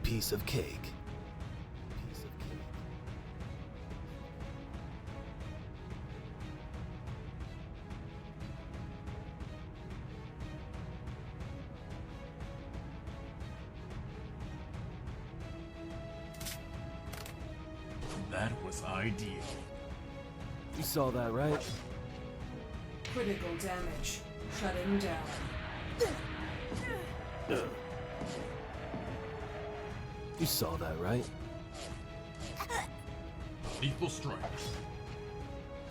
piece of cake. That was ideal. You saw that, right? Critical damage. Shutting down. You saw that, right? Lethal strike.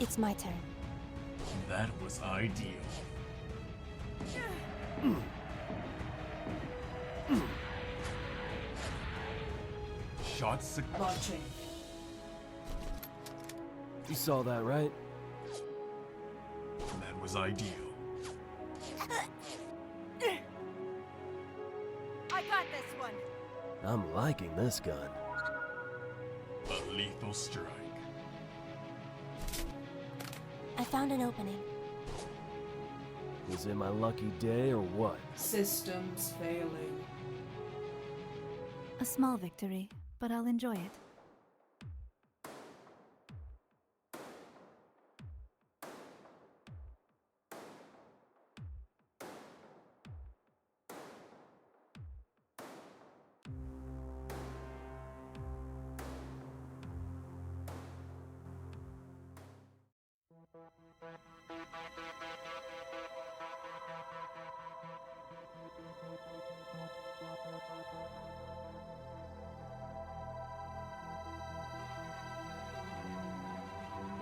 It's my turn. That was ideal. Shot Launching. You saw that, right? That was ideal. I got this one. I'm liking this gun. A lethal strike. I found an opening. Is it my lucky day or what? Systems failing. A small victory, but I'll enjoy it.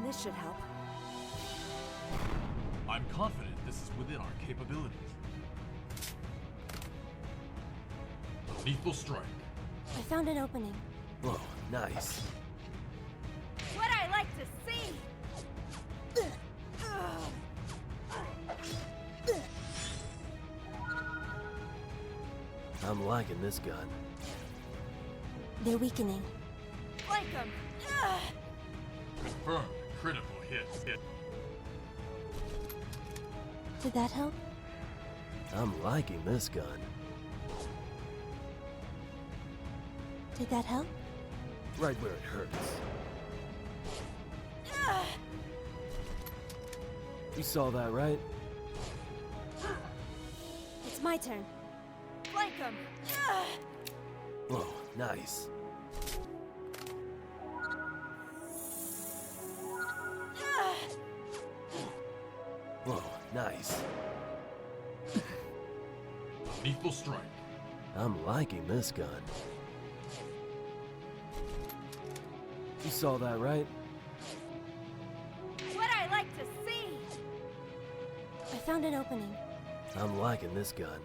This should help. I'm confident this is within our capabilities. A lethal strike. I found an opening. Whoa, nice. What I like to see! I'm liking this gun. They're weakening. Flank them! Confirmed. Critical hit. Did that help? I'm liking this gun. Did that help? Right where it hurts. You saw that, right? It's my turn. Flank them! Whoa, nice. Whoa, nice. Lethal strike. I'm liking this gun. You saw that, right? What I like to see! I found an opening. I'm liking this gun.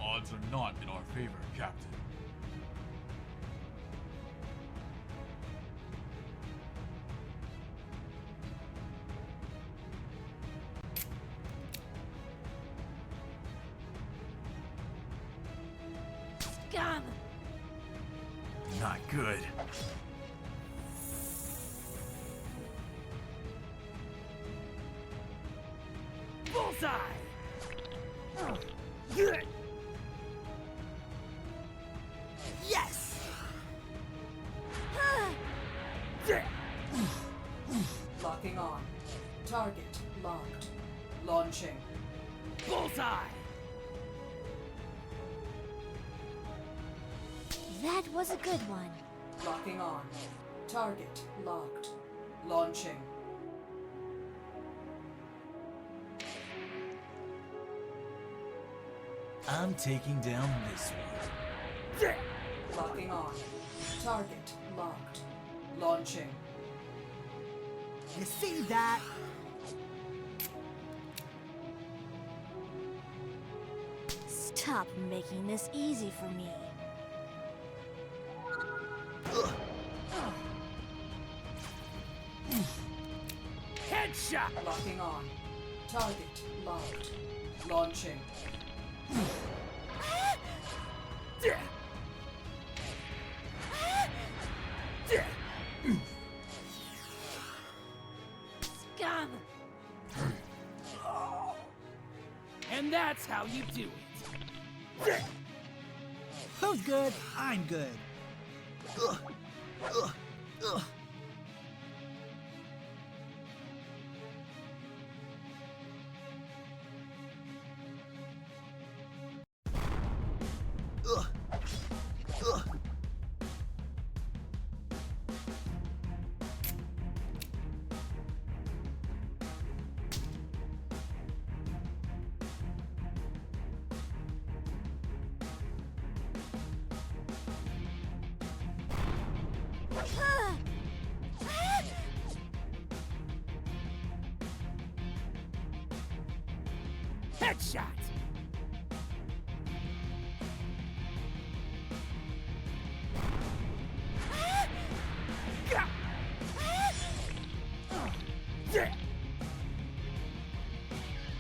Odds are not in our favor, Captain. Scum! Not good. Bullseye! Yes! Locking on. Target locked. Launching. Bullseye! That was a good one. Locking on. Target locked. Launching. I'm taking down this one. Locking on. Target locked. Launching. You see that? Stop making this easy for me. Headshot! Locking on. Target locked. Launching. Bam! And that's how you do it. Who's good? I'm good. Headshot!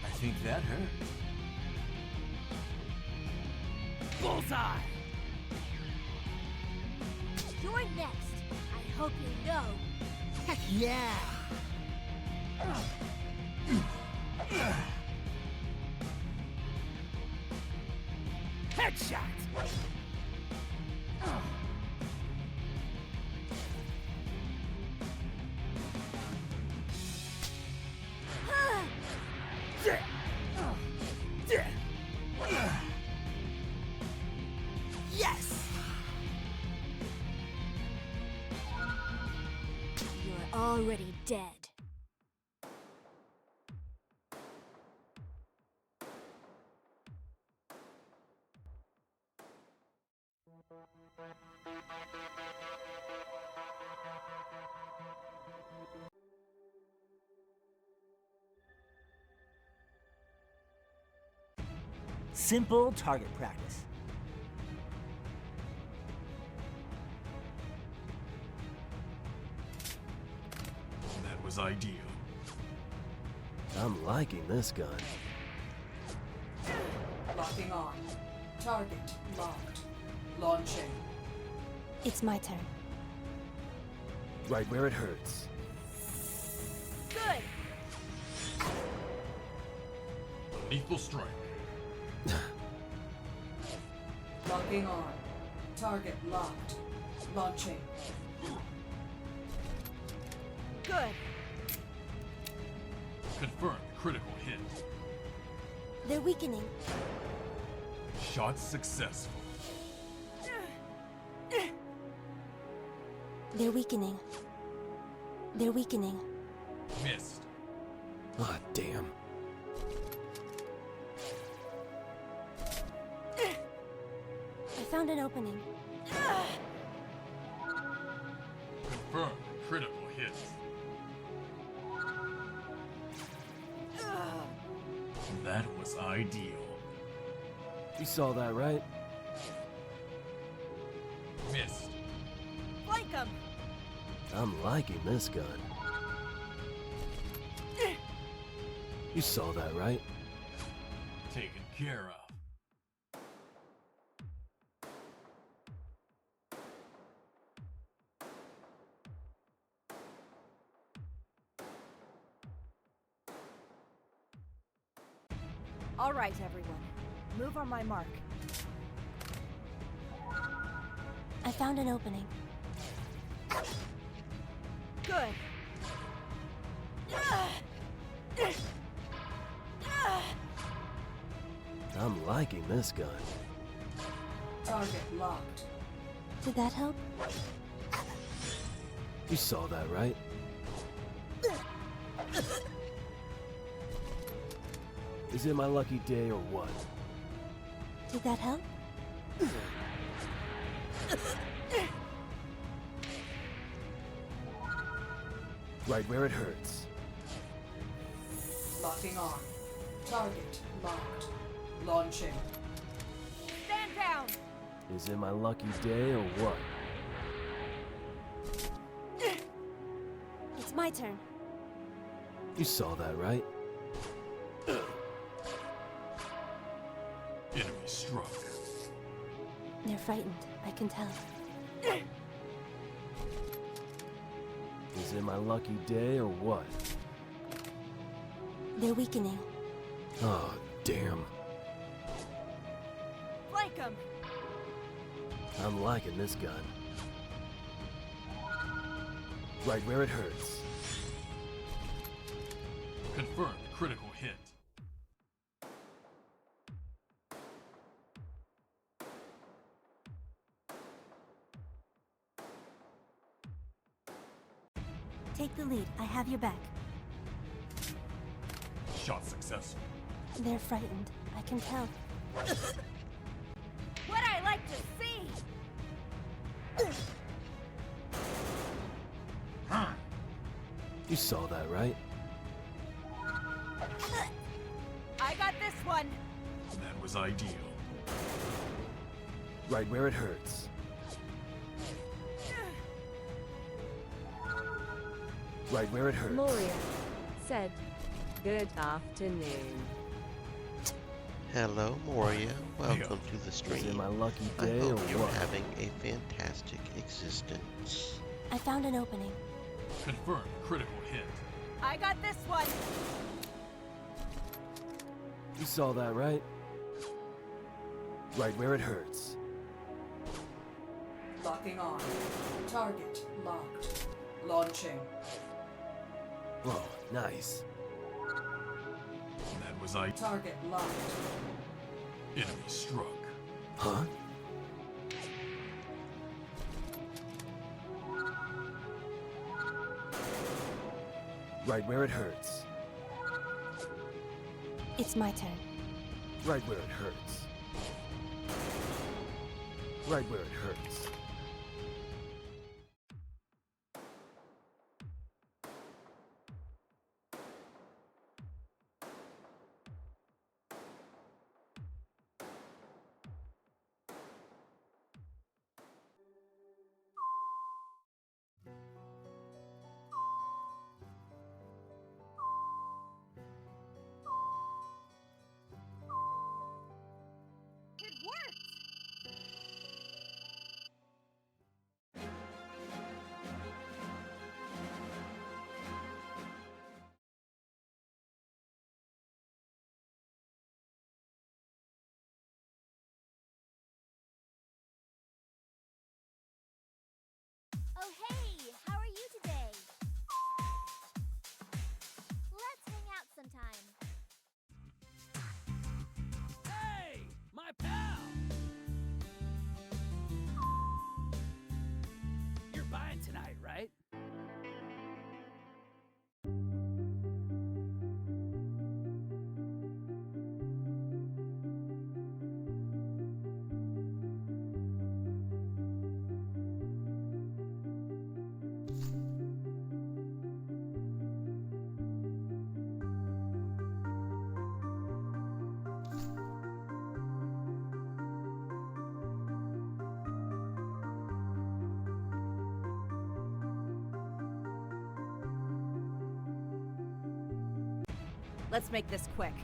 I think that hurt. Bullseye! You're next. I hope you know. Heck yeah! Headshot! Yes! You're already dead. Simple target practice. That was ideal. I'm liking this gun. Locking on. Target locked. Launching. It's my turn. Right where it hurts. Good. Lethal strike. Locking on. Target locked. Launching. Good. Confirmed critical hit. They're weakening. Shot successful. They're weakening. They're weakening. Missed. Ah, damn. I found an opening. Confirmed critical hit. That was ideal. You saw that, right? Missed. Flank 'em. I'm liking this gun. You saw that, right? Taken care of. All right, everyone. Move on my mark. I found an opening. Good. I'm liking this gun. Target locked. Did that help? You saw that, right? Is it my lucky day or what? Did that help? Right where it hurts. Locking on. Target locked. Launching. Stand down! Is it my lucky day or what? It's my turn. You saw that, right? Enemy struck. They're frightened, I can tell. Is it my lucky day or what? They're weakening. Oh, damn. Flank 'em! I'm liking this gun. Right where it hurts. Confirmed critical hit. Take the lead. I have your back. Shot successful. They're frightened. I can tell. What I like to see! You saw that, right? I got this one! That was ideal. Right where it hurts. Right where it hurts. Moria said, "Good afternoon." Hello, Moria. Welcome to the Is it stream. my lucky I day hope or you're what? having a fantastic existence. I found an opening. Confirmed critical hit. I got this one! You saw that, right? Right where it hurts. Locking on. Target locked. Launching. Oh, nice. That was I. Target locked. Enemy struck. Huh? Right where it hurts. It's my turn. Right where it hurts. Right where it hurts. It worked! Oh hey, how are you today? Let's hang out sometime. Hey, my pal! You're buying tonight, right? Let's make this quick.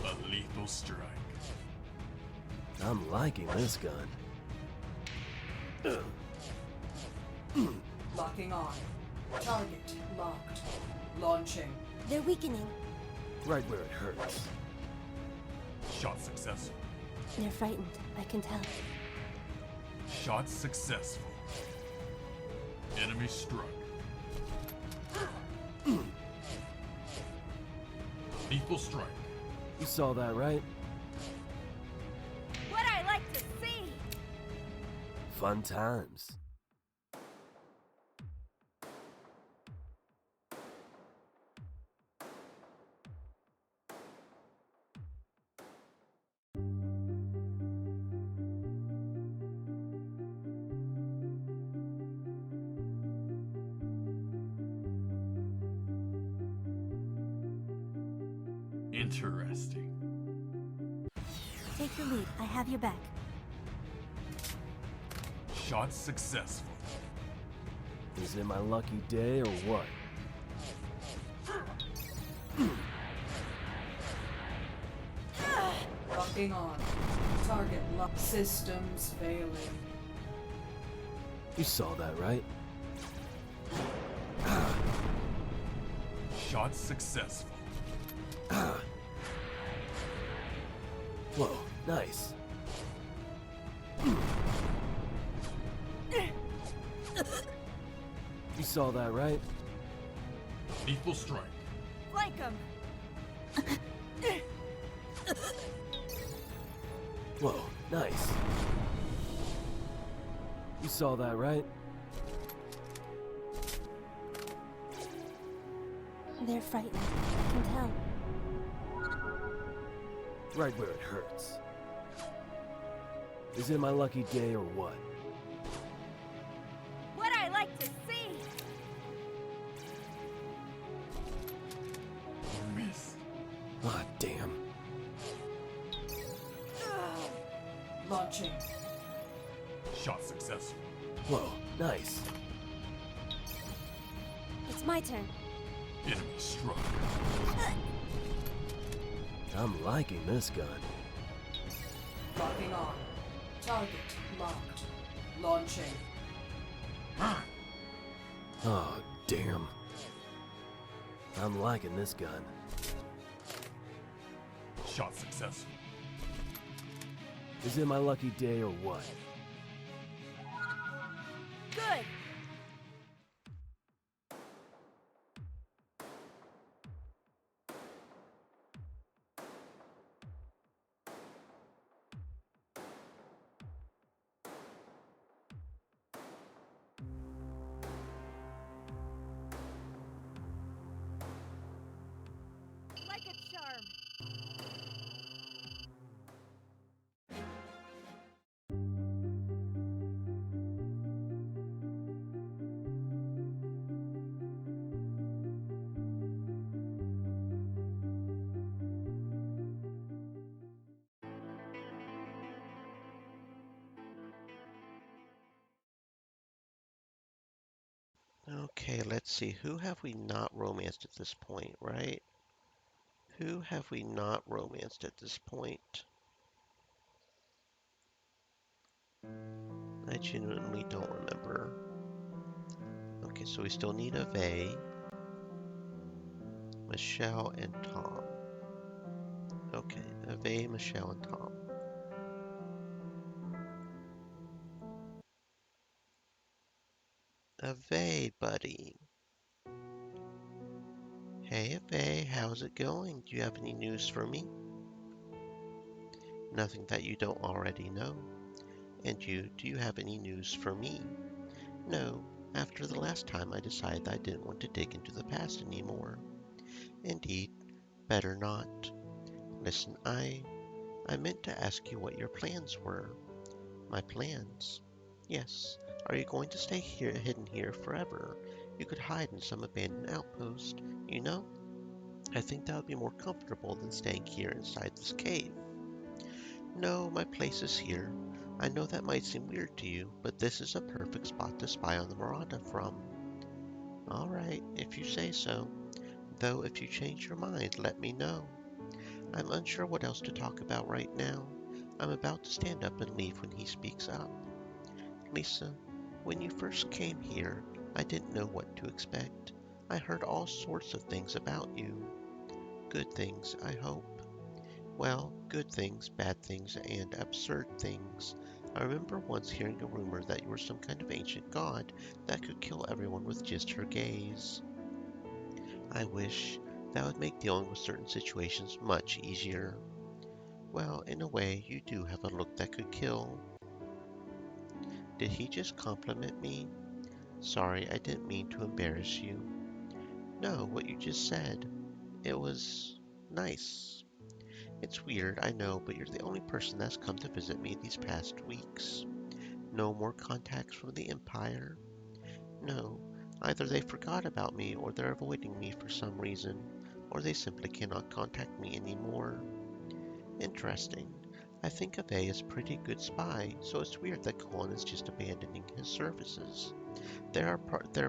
A lethal strike. I'm liking this gun. Locking on. Target locked. Launching. They're weakening. Right where it hurts. Shot successful. They're frightened. I can tell. Shot successful. Enemy struck. Lethal strike. You saw that, right? What I like to see! Fun times. Interesting. Take the lead. I have your back. Shot successful. Is it my lucky day or what? Locking on. Target lock. Systems failing. You saw that, right? Shot successful. Whoa, nice. You saw that, right? Lethal strike. Flank him! Whoa, nice. You saw that, right? They're frightened. I can tell. Right where it hurts. Is it my lucky day or what? What I like to see! Missed. Ah, damn. Launching. Shot successful. Whoa, nice. It's my turn. Enemy struck. I'm liking this gun. Locking on. Target locked. Launching. Oh, damn. I'm liking this gun. Shot successful. Is it my lucky day or what? Good! Like a charm. Okay, let's see. Who have we not romanced at this point, right? Who have we not romanced at this point? I genuinely don't remember. Okay, so we still need Ave, Michelle, and Tom. Okay, Ave, Michelle, and Tom. Ave, buddy. Hey, Ave, how's it going? Do you have any news for me? Nothing that you don't already know. And you, do you have any news for me? No, after the last time I decided I didn't want to dig into the past anymore. Indeed, better not. Listen, I meant to ask you what your plans were. My plans? Yes. Are you going to stay here, hidden here forever? You could hide in some abandoned outpost, you know? I think that would be more comfortable than staying here inside this cave. No, my place is here. I know that might seem weird to you, but this is a perfect spot to spy on the Marauder from. All right, if you say so. Though if you change your mind, let me know. I'm unsure what else to talk about right now. I'm about to stand up and leave when he speaks up. Lisa, when you first came here, I didn't know what to expect. I heard all sorts of things about you. Good things, I hope. Well, good things, bad things, and absurd things. I remember once hearing a rumor that you were some kind of ancient god that could kill everyone with just her gaze. I wish that would make dealing with certain situations much easier. Well, in a way, you do have a look that could kill. Did he just compliment me? Sorry, I didn't mean to embarrass you. No, what you just said. It was nice. It's weird, I know, but you're the only person that's come to visit me these past weeks. No more contacts from the Empire? No, either they forgot about me or they're avoiding me for some reason, or they simply cannot contact me anymore. Interesting. I think Ave is a pretty good spy, so it's weird that Colin is just abandoning his services. There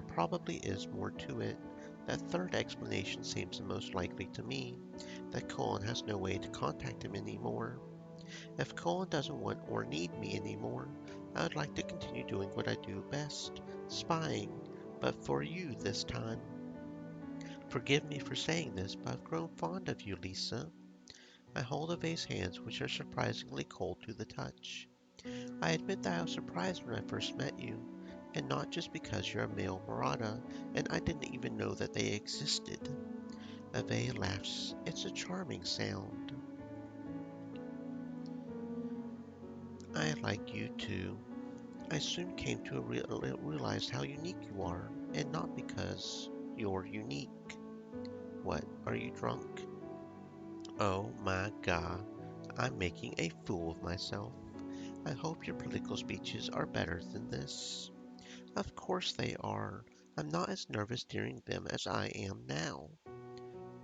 probably is more to it. That third explanation seems the most likely to me, that Colin has no way to contact him anymore. If Colin doesn't want or need me anymore, I would like to continue doing what I do best, spying, but for you this time. Forgive me for saying this, but I've grown fond of you, Lisa. I hold Ave's hands, which are surprisingly cold to the touch. I admit that I was surprised when I first met you, and not just because you're a male Murata, and I didn't even know that they existed. Ave laughs. It's a charming sound. I like you too. I soon came to realize how unique you are, and not because you're unique. What, are you drunk? Oh my god, I'm making a fool of myself. I hope your political speeches are better than this. Of course they are. I'm not as nervous during them as I am now.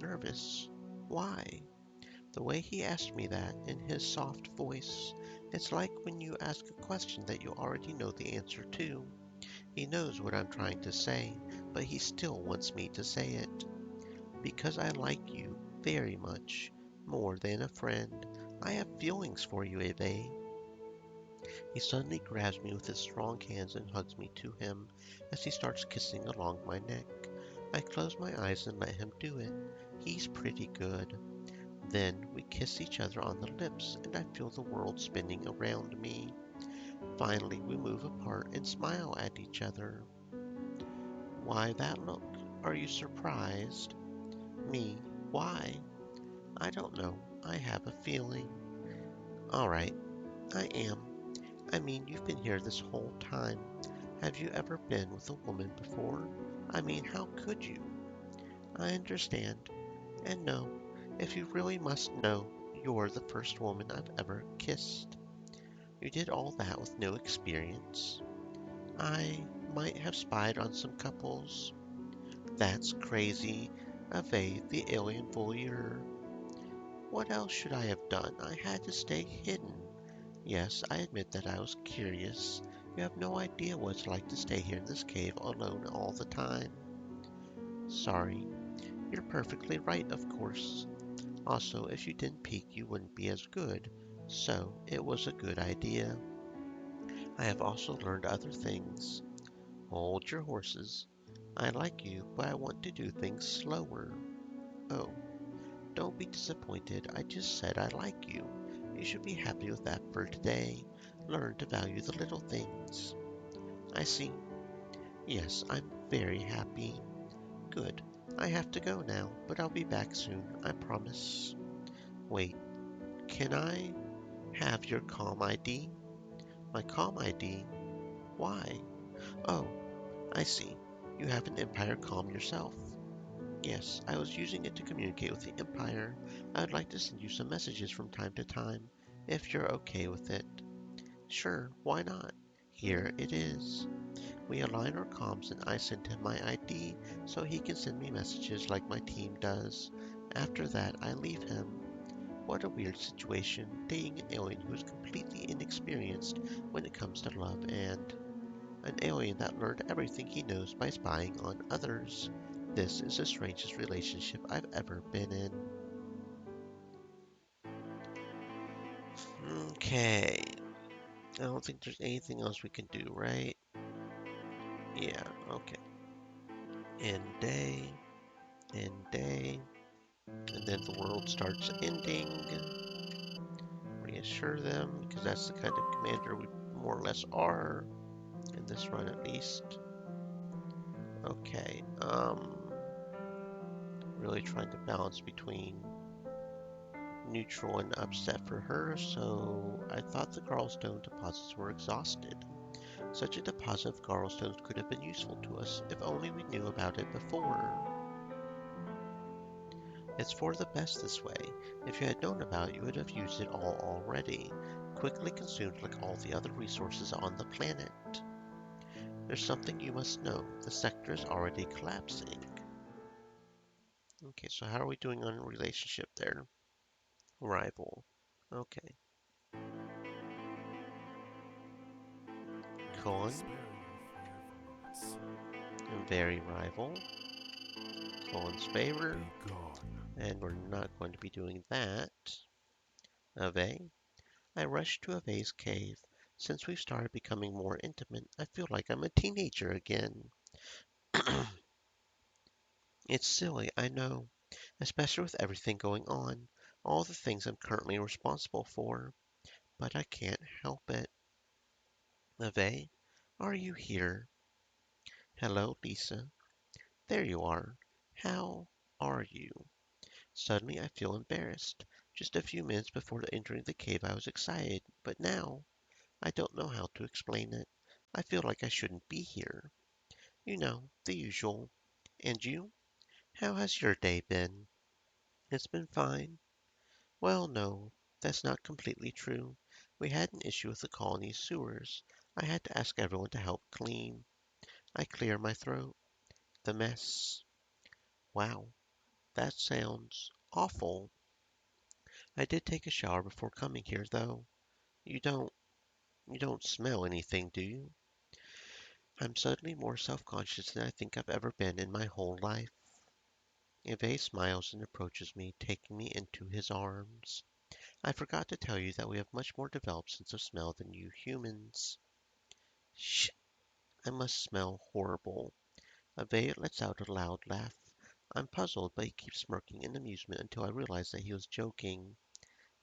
Nervous? Why? The way he asked me that in his soft voice, it's like when you ask a question that you already know the answer to. He knows what I'm trying to say, but he still wants me to say it. Because I like you very much, more than a friend. I have feelings for you, Eve. He suddenly grabs me with his strong hands and hugs me to him as he starts kissing along my neck. I close my eyes and let him do it. He's pretty good. Then we kiss each other on the lips, and I feel the world spinning around me. Finally, we move apart and smile at each other. Why that look? Are you surprised? Me? Why? I don't know. I have a feeling. Alright, I am. I mean, you've been here this whole time. Have you ever been with a woman before? I mean, how could you? I understand. And no, if you really must know, you're the first woman I've ever kissed. You did all that with no experience. I might have spied on some couples. That's crazy. Evade the alien voyeur. What else should I have done? I had to stay hidden. Yes, I admit that I was curious. You have no idea what it's like to stay here in this cave alone all the time. Sorry. You're perfectly right, of course. Also, if you didn't peek, you wouldn't be as good. So, it was a good idea. I have also learned other things. Hold your horses. I like you, but I want to do things slower. Oh, don't be disappointed. I just said I like you. You should be happy with that for today. Learn to value the little things. I see. Yes, I'm very happy. Good. I have to go now, but I'll be back soon, I promise. Wait, can I have your COM ID? My COM ID? Why? Oh, I see. You have an Empire COM yourself. Yes, I was using it to communicate with the Empire. I would like to send you some messages from time to time, if you're okay with it. Sure, why not? Here it is. We align our comms and I send him my ID so he can send me messages like my team does. After that, I leave him. What a weird situation, dating an alien who is completely inexperienced when it comes to love, and an alien that learned everything he knows by spying on others. This is the strangest relationship I've ever been in. Okay. I don't think there's anything else we can do, right? Yeah, okay. End day, end day, and then the world starts ending. Reassure them, because that's the kind of commander we more or less are, in this run at least. Okay, really trying to balance between neutral and upset for her, so I thought the Garlstone deposits were exhausted. Such a deposit of Garlstones could have been useful to us, if only we knew about it before. It's for the best this way. If you had known about it, you would have used it all already, quickly consumed like all the other resources on the planet. There's something you must know. The sector is already collapsing. Okay, so how are we doing on relationship there? Rival. Okay. Con. Very rival. Con's favor. And we're not going to be doing that. Ave. I rush to Ave's cave. Since we've started becoming more intimate, I feel like I'm a teenager again. It's silly, I know, especially with everything going on, all the things I'm currently responsible for, but I can't help it. Ave, are you here? Hello, Lisa. There you are. How are you? Suddenly I feel embarrassed. Just a few minutes before entering the cave I was excited, but now I don't know how to explain it. I feel like I shouldn't be here. You know, the usual. And you? How has your day been? It's been fine. Well, no, that's not completely true. We had an issue with the colony's sewers. I had to ask everyone to help clean. I clear my throat. The mess. Wow, that sounds awful. I did take a shower before coming here, though. You don't you don't smell anything, do you? I'm suddenly more self-conscious than I think I've ever been in my whole life. Eve smiles and approaches me, taking me into his arms. I forgot to tell you that we have much more developed sense of smell than you humans. Shh, I must smell horrible. Eve lets out a loud laugh. I'm puzzled, but he keeps smirking in amusement until I realize that he was joking.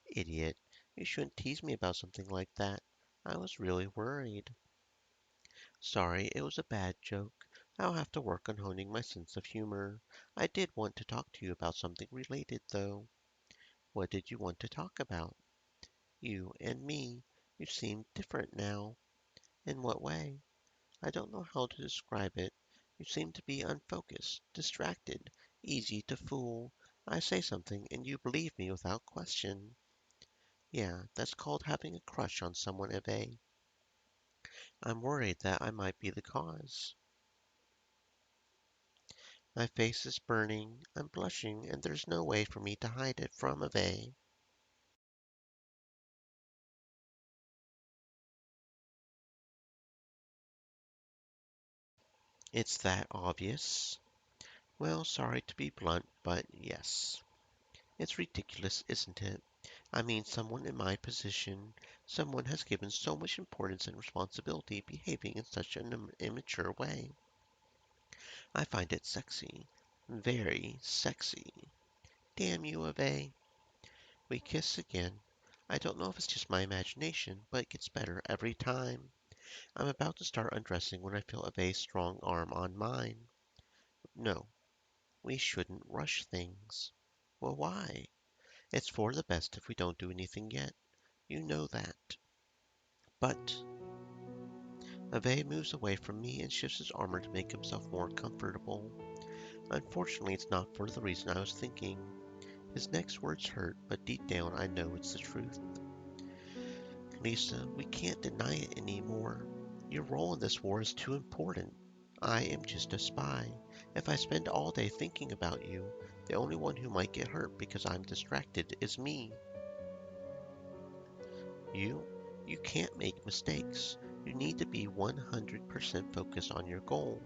Idiot, you shouldn't tease me about something like that. I was really worried. Sorry, it was a bad joke. I'll have to work on honing my sense of humor. I did want to talk to you about something related, though. What did you want to talk about? You and me. You seem different now. In what way? I don't know how to describe it. You seem to be unfocused, distracted, easy to fool. I say something and you believe me without question. Yeah, that's called having a crush on someone, Eve. I'm worried that I might be the cause. My face is burning, I'm blushing, and there's no way for me to hide it from Eve. It's that obvious. Well, sorry to be blunt, but yes. It's ridiculous, isn't it? I mean, someone in my position, someone has given so much importance and responsibility behaving in such an immature way. I find it sexy. Very sexy. Damn you, Ave. We kiss again. I don't know if it's just my imagination, but it gets better every time. I'm about to start undressing when I feel Ave's strong arm on mine. No, we shouldn't rush things. Well, why? It's for the best if we don't do anything yet. You know that. But Ave moves away from me and shifts his armor to make himself more comfortable. Unfortunately, it's not for the reason I was thinking. His next words hurt, but deep down I know it's the truth. Lisa, we can't deny it anymore. Your role in this war is too important. I am just a spy. If I spend all day thinking about you, the only one who might get hurt because I'm distracted is me. You? You can't make mistakes. You need to be 100% focused on your goal.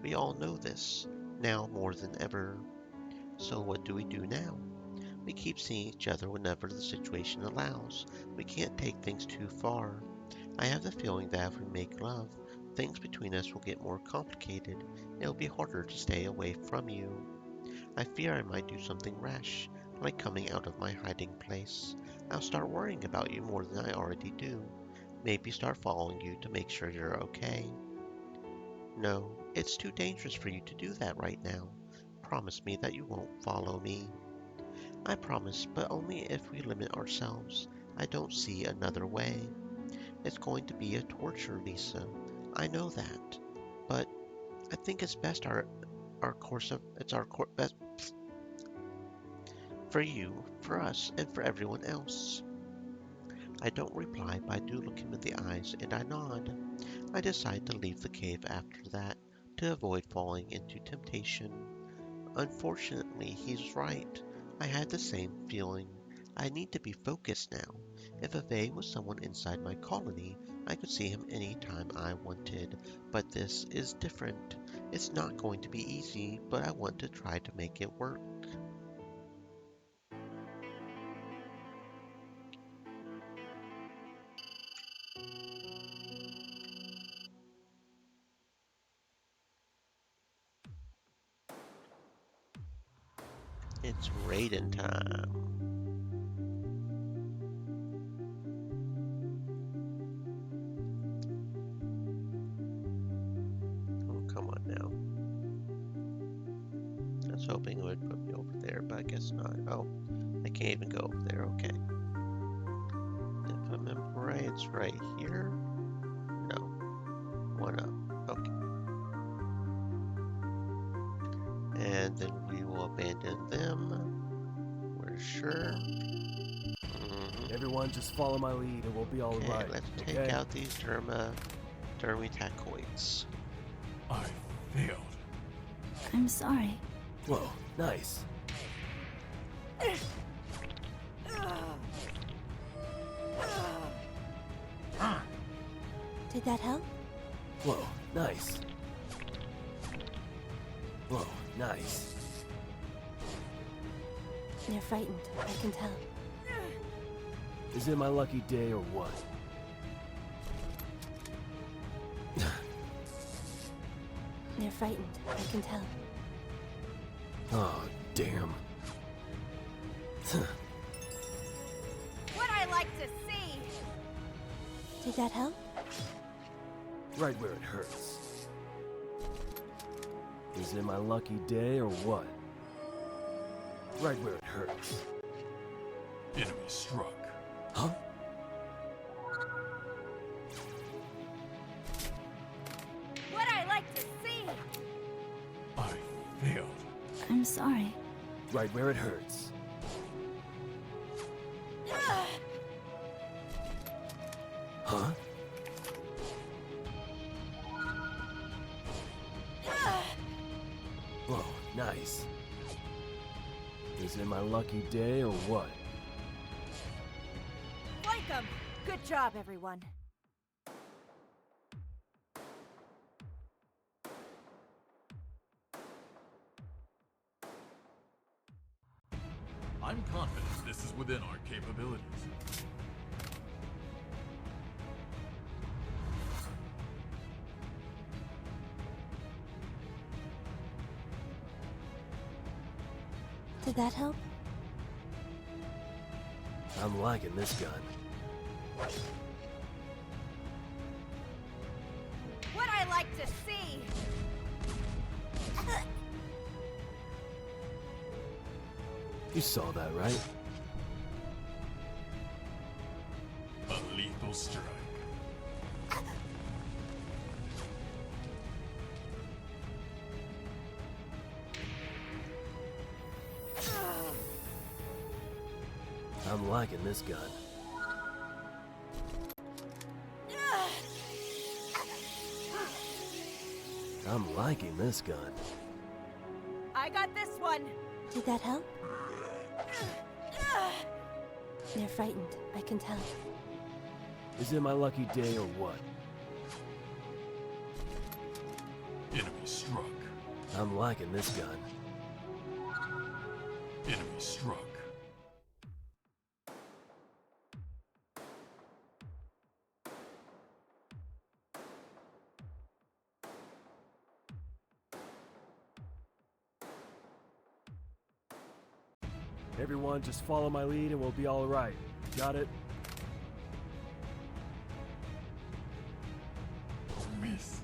We all know this, now more than ever. So what do we do now? We keep seeing each other whenever the situation allows. We can't take things too far. I have the feeling that if we make love, things between us will get more complicated. It'll be harder to stay away from you. I fear I might do something rash, like coming out of my hiding place. I'll start worrying about you more than I already do. Maybe start following you to make sure you're okay. No, it's too dangerous for you to do that right now. Promise me that you won't follow me. I promise, but only if we limit ourselves. I don't see another way. It's going to be a torture, Lisa. I know that. But I think it's best our course of it's our best for you, for us, and for everyone else. I don't reply, but I do look him in the eyes, and I nod. I decide to leave the cave after that, to avoid falling into temptation. Unfortunately, he's right. I had the same feeling. I need to be focused now. If Ave was someone inside my colony, I could see him any time I wanted. But this is different. It's not going to be easy, but I want to try to make it work. It's raiding time. Oh, come on now. I was hoping it would put me over there, but I guess not. Oh, I can't even go over there. Okay. If I remember right, it's right here. No. One up. Okay. And then we will abandon them. We're sure. Everyone just follow my lead and we'll be all Okay, right. let's take out these Dermitacoids. I failed. I'm sorry. Whoa, nice. Did that help? Whoa, nice. Whoa, nice. They're frightened, I can tell. Is it my lucky day or what? They're frightened, I can tell. Oh, damn. What I like to see! Did that help? Right where it hurts. Is it my lucky day or what? Right where it hurts. Enemy struck. Huh? What I like to see! I failed. I'm sorry. Right where it hurts. Huh? Whoa, nice. Is it my lucky day or what? Flank 'em! Good job, everyone. I'm confident this is within our capabilities. Did that help? I'm liking this gun. What I like to see! You saw that, right? A lethal strike. I'm liking this gun. I'm liking this gun. I got this one! Did that help? They're frightened, I can tell. Is it my lucky day or what? Enemy struck. I'm liking this gun. Enemy struck. Everyone just follow my lead and we'll be all right. Got it? Missed.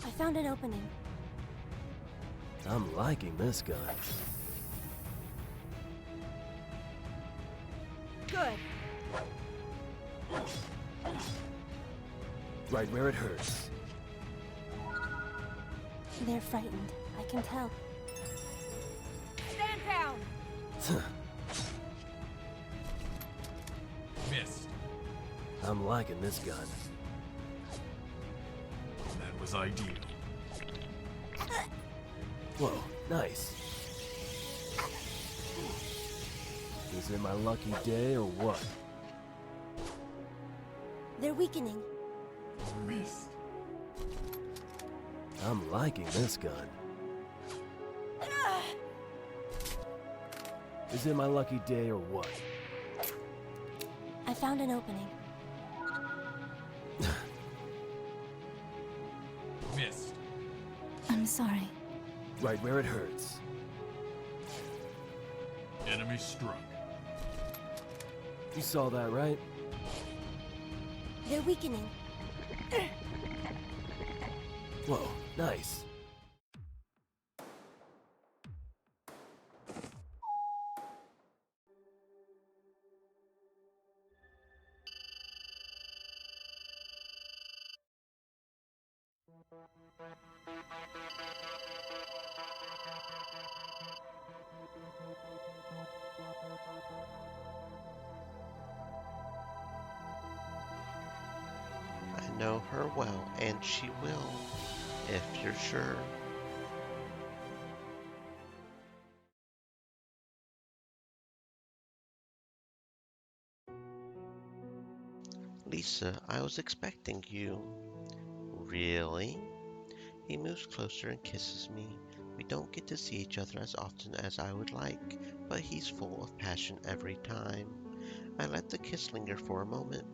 I found an opening. I'm liking this gun. Good. Right where it hurts. They're frightened, I can tell. Stand down! Missed. I'm liking this gun. That was ideal. Whoa, nice. Is it my lucky day or what? They're weakening. Missed. I'm liking this gun. Is it my lucky day or what? I found an opening. Missed. I'm sorry. Right where it hurts. Enemy struck. You saw that, right? They're weakening. Whoa, nice. I know her well, and she will, if you're sure. Lisa, I was expecting you. Really? He moves closer and kisses me. We don't get to see each other as often as I would like, but he's full of passion every time. I let the kiss linger for a moment,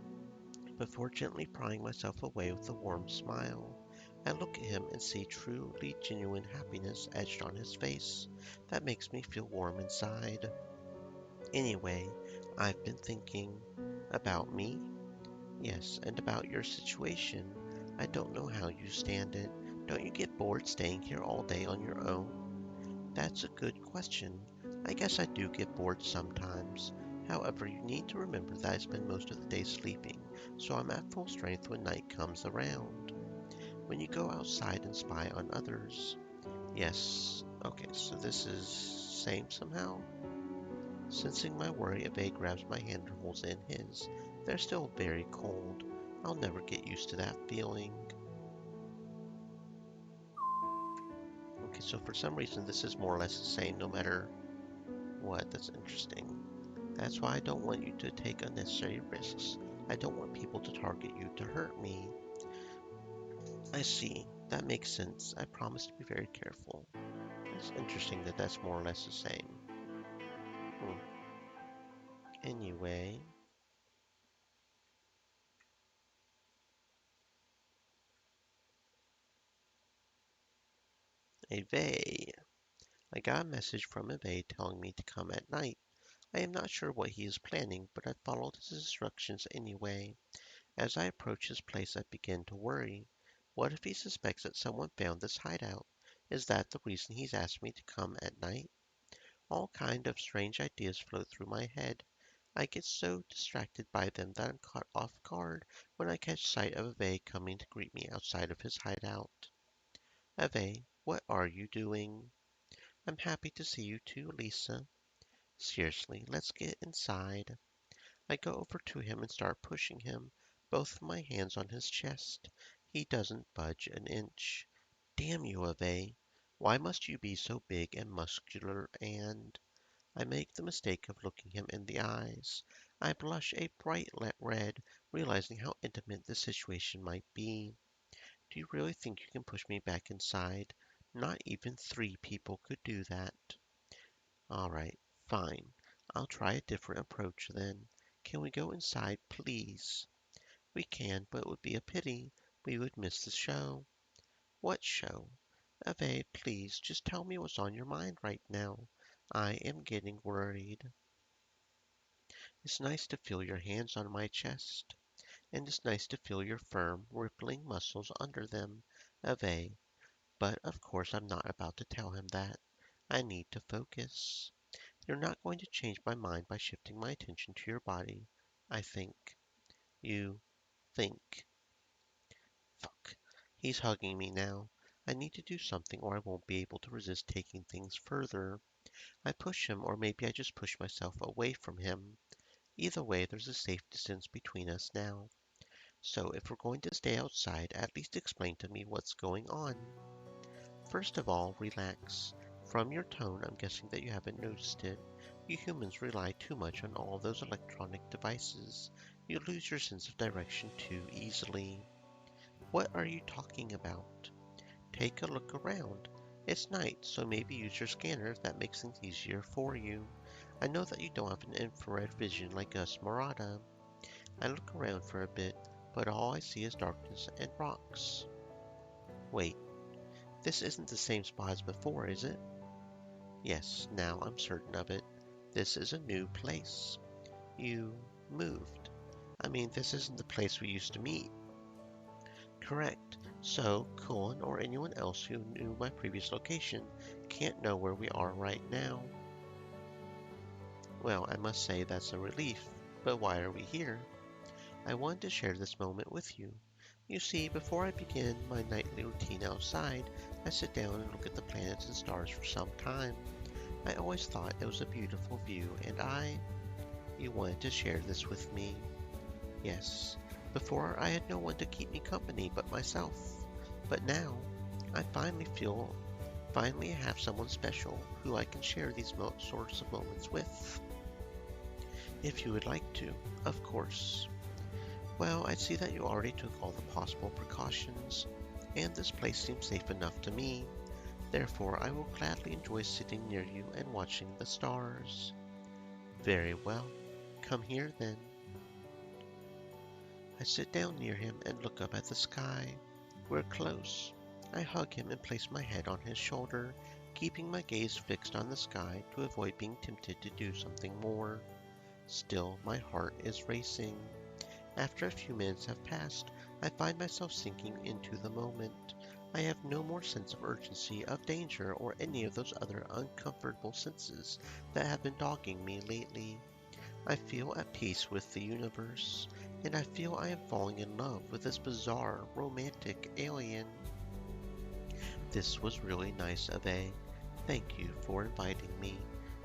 before gently prying myself away with a warm smile. I look at him and see truly genuine happiness etched on his face. That makes me feel warm inside. Anyway, I've been thinking about me. Yes, and about your situation. I don't know how you stand it. Don't you get bored staying here all day on your own? That's a good question. I guess I do get bored sometimes. However, you need to remember that I spend most of the day sleeping, so I'm at full strength when night comes around. When you go outside and spy on others. Yes, okay, so this is same somehow? Sensing my worry, Ave grabs my hand and holds it in his. They're still very cold. I'll never get used to that feeling. Okay, so for some reason this is more or less the same no matter what. That's interesting. That's why I don't want you to take unnecessary risks. I don't want people to target you to hurt me. I see. That makes sense. I promise to be very careful. It's interesting that that's more or less the same. Anyway. Ave. I got a message from Ave telling me to come at night. I am not sure what he is planning, but I followed his instructions anyway. As I approach his place, I begin to worry. What if he suspects that someone found this hideout? Is that the reason he's asked me to come at night? All kind of strange ideas float through my head. I get so distracted by them that I'm caught off guard when I catch sight of Ave coming to greet me outside of his hideout. Ave, what are you doing? I'm happy to see you too, Lisa. Seriously, let's get inside. I go over to him and start pushing him, both of my hands on his chest. He doesn't budge an inch. Damn you, Ave. Why must you be so big and muscular and... I make the mistake of looking him in the eyes. I blush a bright red, realizing how intimate the situation might be. Do you really think you can push me back inside? Not even 3 people could do that. Alright, fine. I'll try a different approach then. Can we go inside, please? We can, but it would be a pity. We would miss the show. What show? Ave, please, just tell me what's on your mind right now. I am getting worried. It's nice to feel your hands on my chest, and it's nice to feel your firm, rippling muscles under them, Ave. But of course I'm not about to tell him that. I need to focus. You're not going to change my mind by shifting my attention to your body, I think. You think. Fuck. He's hugging me now. I need to do something or I won't be able to resist taking things further. I push him, or maybe I just push myself away from him. Either way, there's a safe distance between us now. So if we're going to stay outside, at least explain to me what's going on. First of all, relax. From your tone, I'm guessing that you haven't noticed it. You humans rely too much on all those electronic devices. You lose your sense of direction too easily. What are you talking about? Take a look around. It's night, so maybe use your scanner if that makes things easier for you. I know that you don't have an infrared vision like us, Murata. I look around for a bit, but all I see is darkness and rocks. Wait, this isn't the same spot as before, is it? Yes, now I'm certain of it. This is a new place. You moved. I mean, this isn't the place we used to meet. Correct. So, Kulon or anyone else who knew my previous location can't know where we are right now. Well, I must say that's a relief, but why are we here? I wanted to share this moment with you. You see, before I begin my nightly routine outside, I sit down and look at the planets and stars for some time. I always thought it was a beautiful view, and you wanted to share this with me. Yes, before I had no one to keep me company but myself. But now, I finally have someone special who I can share these sorts of moments with. If you would like to, of course. Well, I see that you already took all the possible precautions, and this place seems safe enough to me. Therefore, I will gladly enjoy sitting near you and watching the stars. Very well. Come here then. I sit down near him and look up at the sky. We're close. I hug him and place my head on his shoulder, keeping my gaze fixed on the sky to avoid being tempted to do something more. Still, my heart is racing. After a few minutes have passed, I find myself sinking into the moment. I have no more sense of urgency, of danger, or any of those other uncomfortable senses that have been dogging me lately. I feel at peace with the universe, and I feel I am falling in love with this bizarre, romantic alien. This was really nice of A. Thank you for inviting me.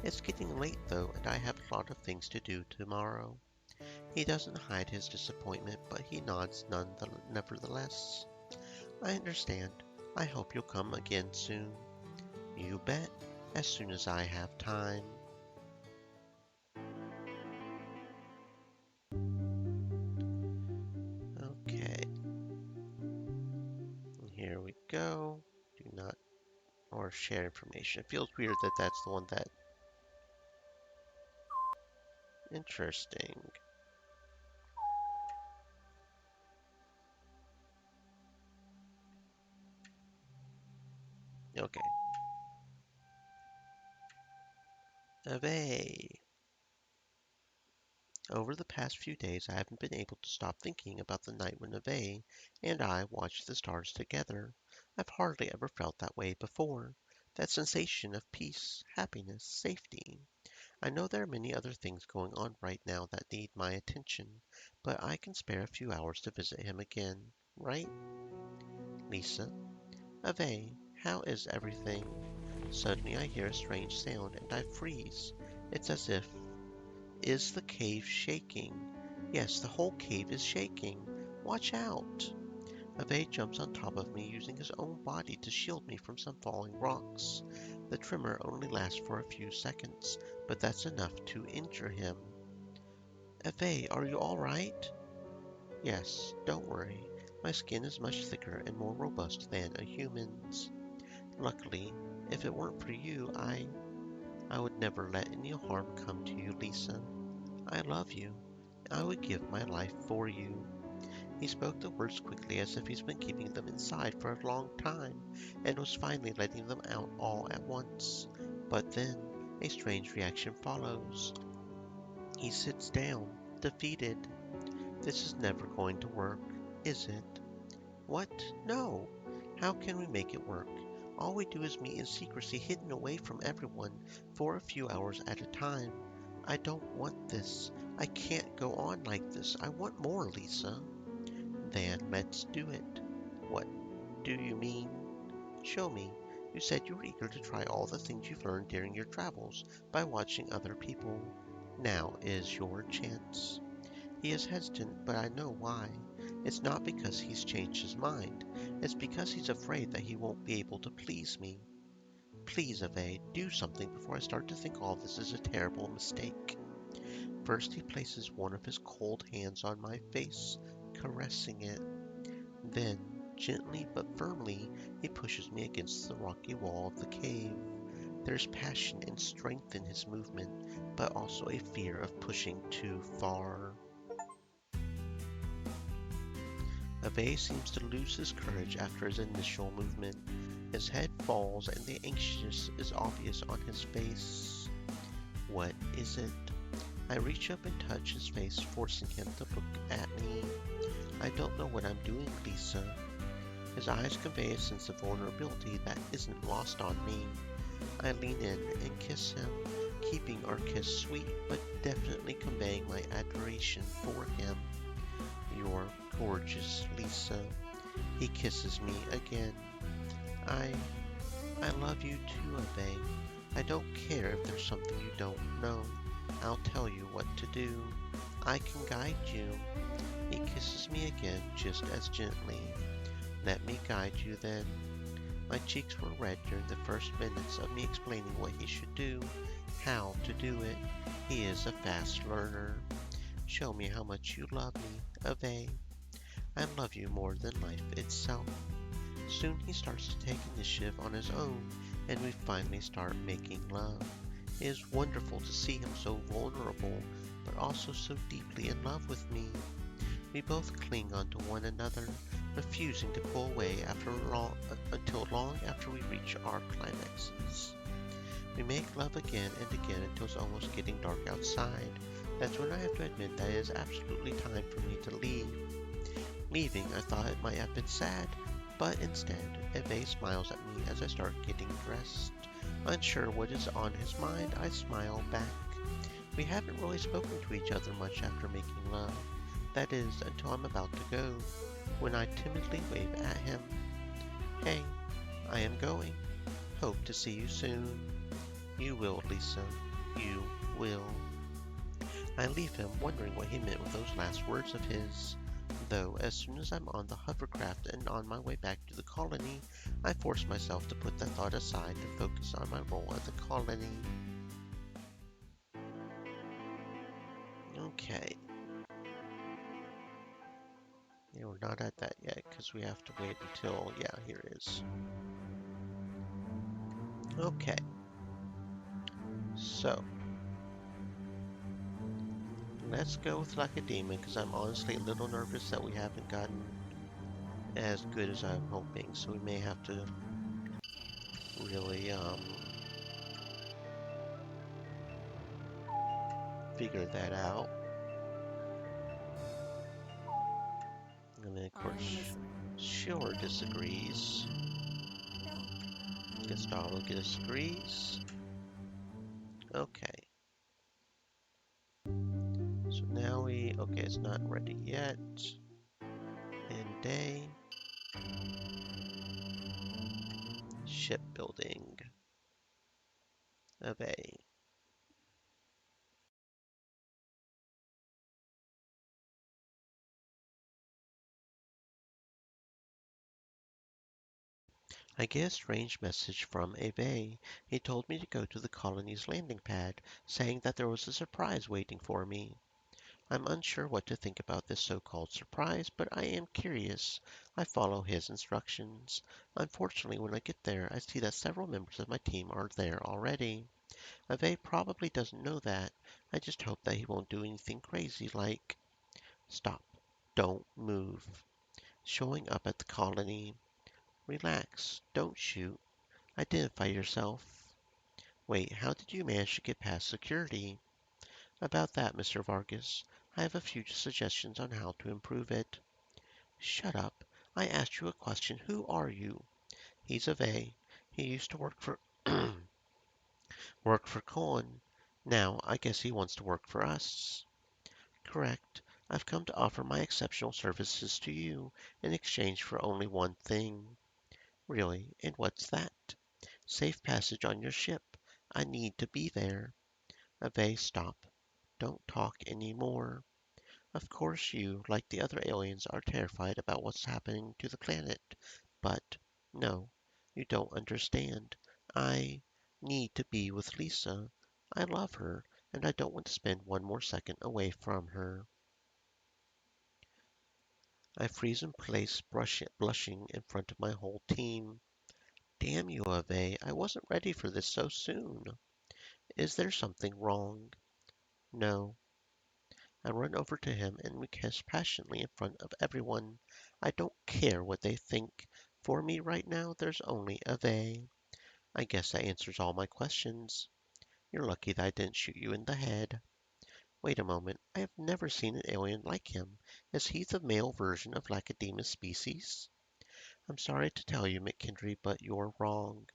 It's getting late though, and I have a lot of things to do tomorrow. He doesn't hide his disappointment, but he nods nevertheless. I understand. I hope you'll come again soon. You bet, as soon as I have time. Okay. Here we go. Do not or share information. It feels weird that that's the one that... Interesting. Okay. Away. Over the past few days, I haven't been able to stop thinking about the night when Ave and I watched the stars together. I've hardly ever felt that way before. That sensation of peace, happiness, safety. I know there are many other things going on right now that need my attention, but I can spare a few hours to visit him again, right? Lisa? Ave, how is everything? Suddenly I hear a strange sound and I freeze. It's as if... Is the cave shaking? Yes, the whole cave is shaking. Watch out! Ave jumps on top of me using his own body to shield me from some falling rocks. The tremor only lasts for a few seconds, but that's enough to injure him. Ave, are you alright? Yes, don't worry. My skin is much thicker and more robust than a human's. Luckily, if it weren't for you, I would never let any harm come to you, Lisa. I love you. I would give my life for you. He spoke the words quickly as if he's been keeping them inside for a long time and was finally letting them out all at once. But then a strange reaction follows. He sits down, defeated. This is never going to work, is it? What? No. How can we make it work? All we do is meet in secrecy, hidden away from everyone, for a few hours at a time. I don't want this. I can't go on like this. I want more, Lisa. Then let's do it. What do you mean? Show me. You said you were eager to try all the things you've learned during your travels by watching other people. Now is your chance. He is hesitant, but I know why. It's not because he's changed his mind. It's because he's afraid that he won't be able to please me. Please, Ave, do something before I start to think all this is a terrible mistake. First, he places one of his cold hands on my face, caressing it. Then, gently but firmly, he pushes me against the rocky wall of the cave. There's passion and strength in his movement, but also a fear of pushing too far. Ave seems to lose his courage after his initial movement. His head falls and the anxiousness is obvious on his face. What is it? I reach up and touch his face, forcing him to look at me. I don't know what I'm doing, Lisa. His eyes convey a sense of vulnerability that isn't lost on me. I lean in and kiss him, keeping our kiss sweet, but definitely conveying my adoration for him. You're gorgeous, Lisa. He kisses me again. I I love you too, Ave. I don't care if there's something you don't know. I'll tell you what to do. I can guide you. He kisses me again just as gently. Let me guide you then. My cheeks were red during the first minutes of me explaining what he should do, how to do it. He is a fast learner. Show me how much you love me, Ave. I love you more than life itself. Soon he starts to take initiative on his own, and we finally start making love. It is wonderful to see him so vulnerable, but also so deeply in love with me. We both cling onto one another, refusing to pull away until long after we reach our climaxes. We make love again and again until it's almost getting dark outside. That's when I have to admit that it is absolutely time for me to leave. Leaving, I thought it might have been sad, but instead, Eve smiles at me as I start getting dressed. Unsure what is on his mind, I smile back. We haven't really spoken to each other much after making love. That is, until I'm about to go, when I timidly wave at him. Hey, I am going. Hope to see you soon. You will, Lisa. You will. I leave him wondering what he meant with those last words of his. Though, as soon as I'm on the hovercraft and on my way back to the colony, I force myself to put that thought aside to focus on my role at the colony. Okay. Yeah, we're not at that yet because we have to wait until, yeah, here it is. Okay. So, let's go with Lacademia because I'm honestly a little nervous that we haven't gotten as good as I'm hoping. So we may have to really figure that out. And then of I am course, listening. Sure disagrees. Gustavo disagrees. Okay. So now okay, it's not ready yet. End day. Shipbuilding of A. I get a strange message from Ave. He told me to go to the colony's landing pad, saying that there was a surprise waiting for me. I'm unsure what to think about this so-called surprise, but I am curious. I follow his instructions. Unfortunately, when I get there, I see that several members of my team are there already. Ave probably doesn't know that. I just hope that he won't do anything crazy like... Stop. Don't move. Showing up at the colony. Relax. Don't shoot. Identify yourself. Wait, how did you manage to get past security? About that, Mr. Vargas, I have a few suggestions on how to improve it. Shut up. I asked you a question. Who are you? He's of A. He used to work for Cohen. Now, I guess he wants to work for us. Correct. I've come to offer my exceptional services to you in exchange for only one thing. Really? And what's that? Safe passage on your ship. I need to be there. Ave, stop. Don't talk any more. Of course you, like the other aliens, are terrified about what's happening to the planet. But, no, you don't understand. I need to be with Lisa. I love her, and I don't want to spend one more second away from her. I freeze in place, blushing in front of my whole team. Damn you, Ave, I wasn't ready for this so soon. Is there something wrong? No. I run over to him and we kiss passionately in front of everyone. I don't care what they think. For me right now, there's only Ave. I guess that answers all my questions. You're lucky that I didn't shoot you in the head. Wait a moment, I have never seen an alien like him. Is he the male version of Lacedemus species? I'm sorry to tell you, McKendry, but you're wrong.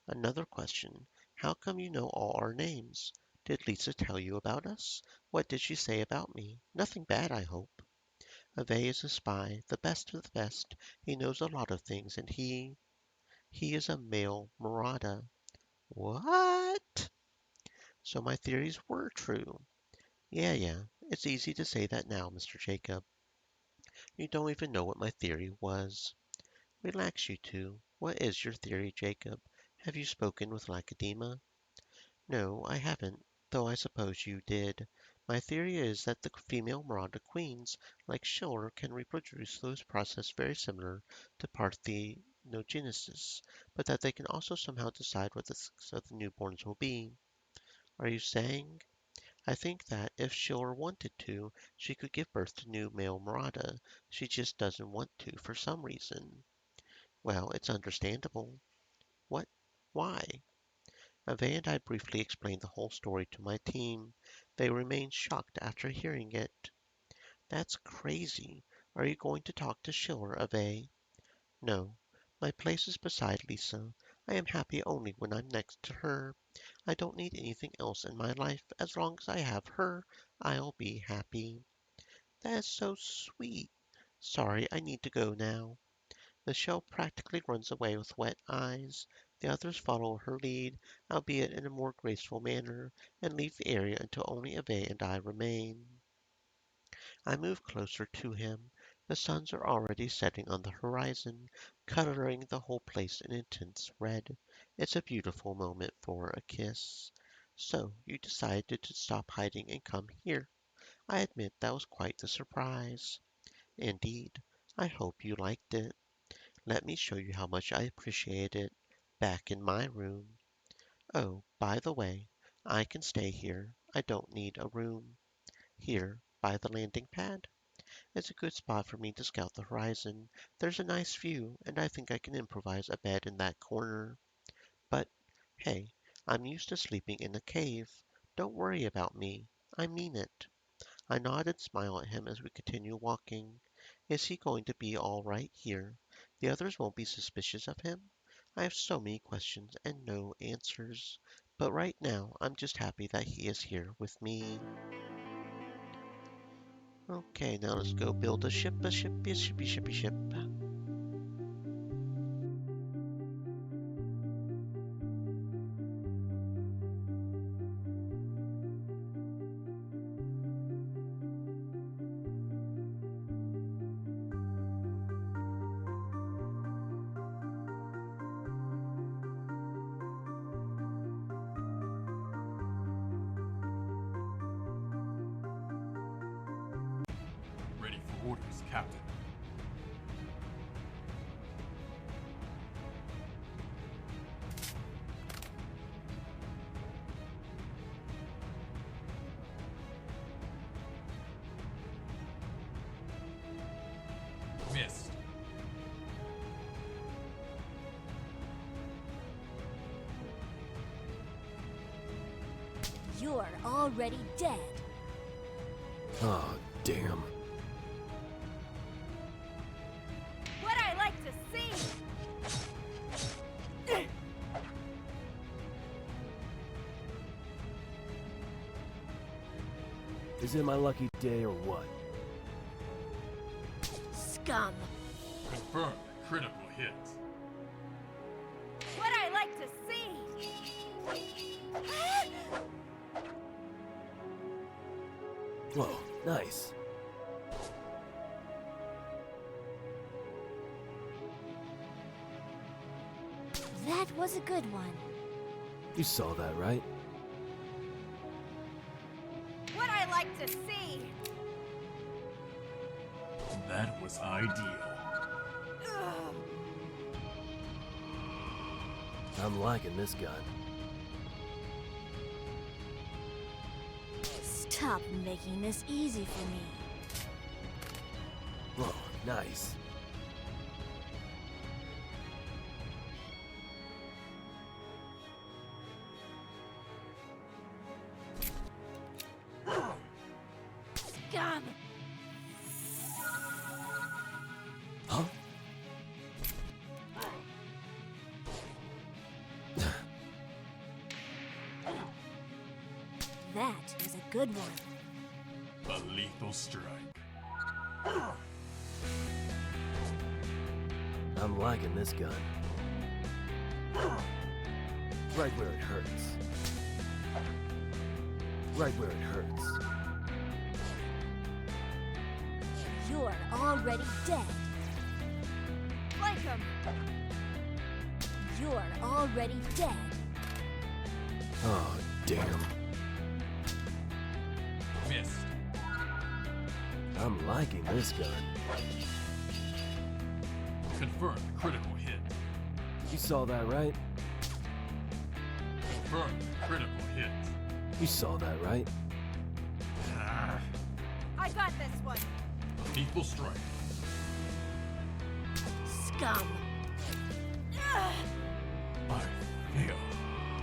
Another question. How come you know all our names? Did Lisa tell you about us? What did she say about me? Nothing bad, I hope. Ave is a spy, the best of the best. He knows a lot of things, and he is a male Murata. What? So my theories were true. Yeah, it's easy to say that now, Mr. Jacob. You don't even know what my theory was. Relax, you two. What is your theory, Jacob? Have you spoken with Lacedema? No, I haven't, though I suppose you did. My theory is that the female Marauder queens, like Schiller, can reproduce those processes very similar to parthenogenesis, but that they can also somehow decide what the sex of the newborns will be. Are you saying? I think that if Schiller wanted to, she could give birth to new male Marauder. She just doesn't want to for some reason. Well, it's understandable. What? Why? Ave and I briefly explained the whole story to my team. They remained shocked after hearing it. That's crazy. Are you going to talk to Schiller, Ave? No. My place is beside Lisa. I am happy only when I'm next to her. I don't need anything else in my life. As long as I have her, I'll be happy. That is so sweet. Sorry, I need to go now. Michelle practically runs away with wet eyes. The others follow her lead, albeit in a more graceful manner, and leave the area until only Ave and I remain. I move closer to him. The suns are already setting on the horizon, coloring the whole place in intense red. It's a beautiful moment for a kiss. So, you decided to stop hiding and come here. I admit that was quite the surprise. Indeed, I hope you liked it. Let me show you how much I appreciate it. Back in my room. Oh, by the way, I can stay here. I don't need a room. Here, by the landing pad. It's a good spot for me to scout the horizon. There's a nice view, and I think I can improvise a bed in that corner. But, hey, I'm used to sleeping in a cave. Don't worry about me. I mean it. I nod and smile at him as we continue walking. Is he going to be all right here? The others won't be suspicious of him? I have so many questions and no answers. But right now, I'm just happy that he is here with me. Okay, now let's go build a ship, a shippy ship. Ready for orders, Captain. Missed. You're already dead. Oh, damn. What I like to see! Is it my lucky day or what? Scum. Confirmed. Critical hit. What I like to see! Whoa, nice. That was a good one. You saw that, right? What I like to see! That was ideal. Ugh. I'm liking this gun. Stop making this easy for me. Whoa, nice. Scum! Huh? That was a good one. A lethal strike. I'm liking this gun. Right where it hurts. Right where it hurts. You're already dead. Flank him! You're already dead. Oh, damn. Missed. I'm liking this gun. Confirmed critical hit. You saw that, right? Confirmed critical hit. You saw that, right? Ah, I got this one! lethal strike. Scum! I fail.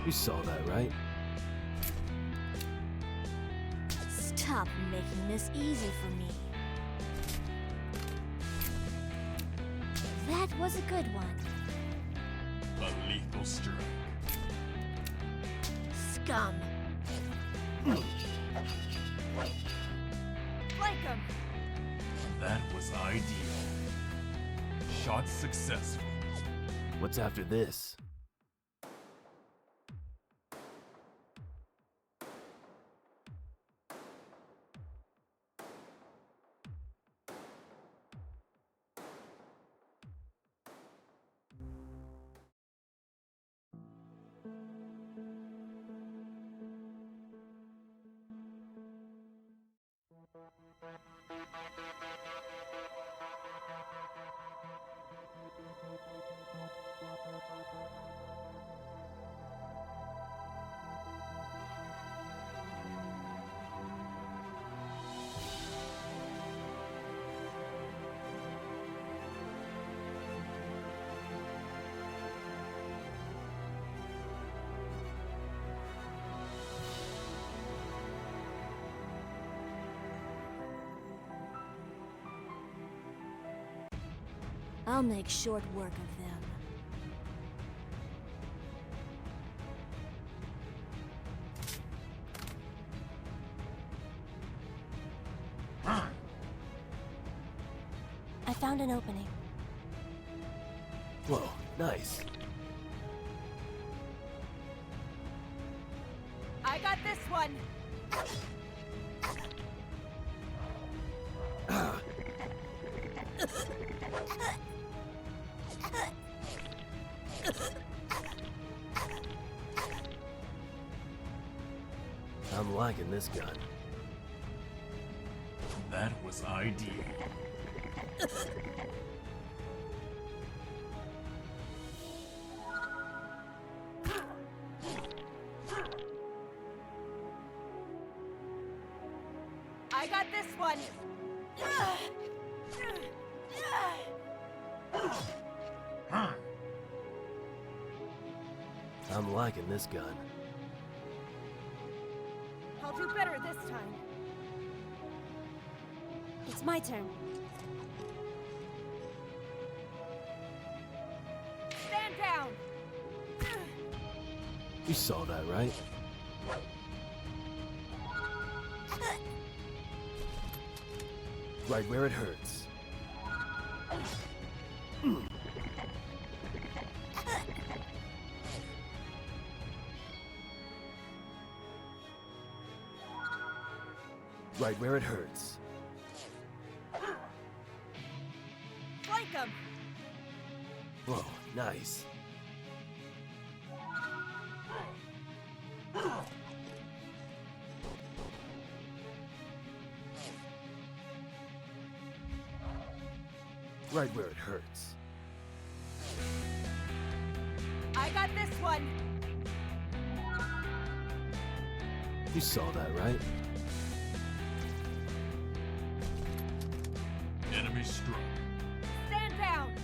You saw that, right? Stop making this easy for me. That was a good one. A lethal strike. Scum! Flank him! That was ideal. Shot successful. What's after this? I'll make short work of them. I found an opening. Whoa, nice. I got this one! I'm liking this gun. That was ideal. I got this one! I'm liking this gun. I'll do better this time. It's my turn. Stand down! You saw that, right? Right where it hurts. Right where it hurts. Flank him! Whoa, nice. Right where it hurts. I got this one! You saw that, right? Enemy struck. Stand down!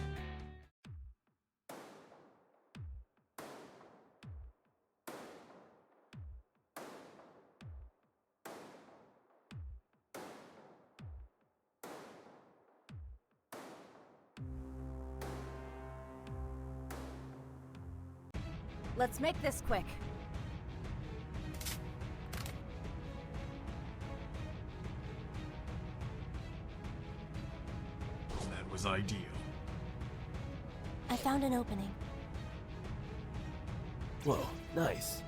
Let's make this quick. That was ideal. I found an opening. Whoa, nice.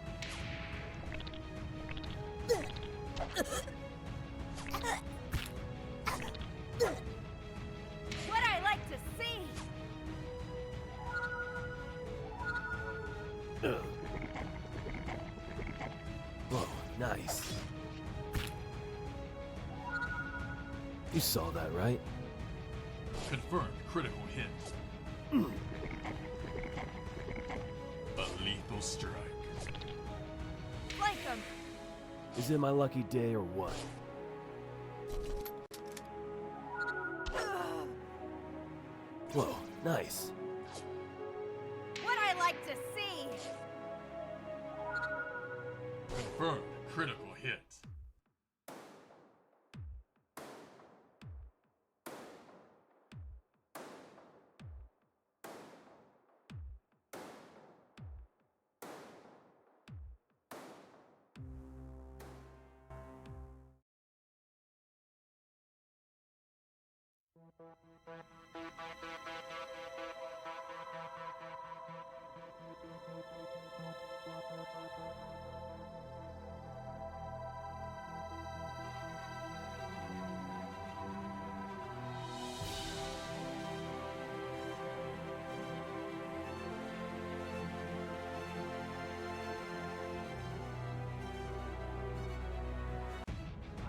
What I like to see! Whoa, nice. You saw that, right? Confirmed critical hit. A lethal strike. Flank him! Is it my lucky day or what? Whoa, nice. What I like to see! Confirmed critical hit.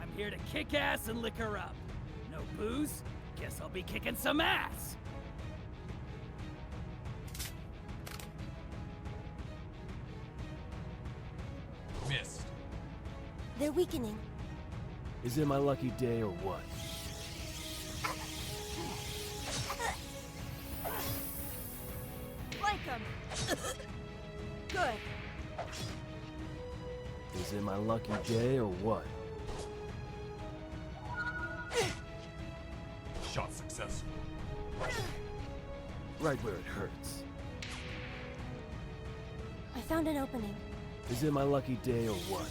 I'm here to kick ass and lick her up. No booze? Guess I'll be kicking some ass. Missed. They're weakening. Is it my lucky day or what? Flank him! Good. Is it my lucky day or what? Shot successful. Right where it hurts. I found an opening. Is it my lucky day or what?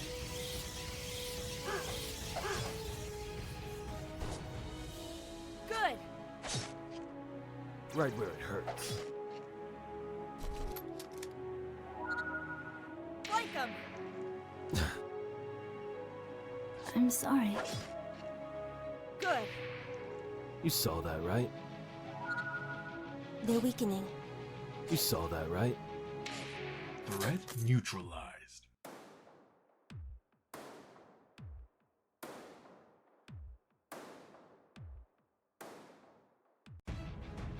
Good. Right where it hurts. Flank him! I'm sorry. Good. You saw that, right? They're weakening. You saw that, right? Threat neutralized.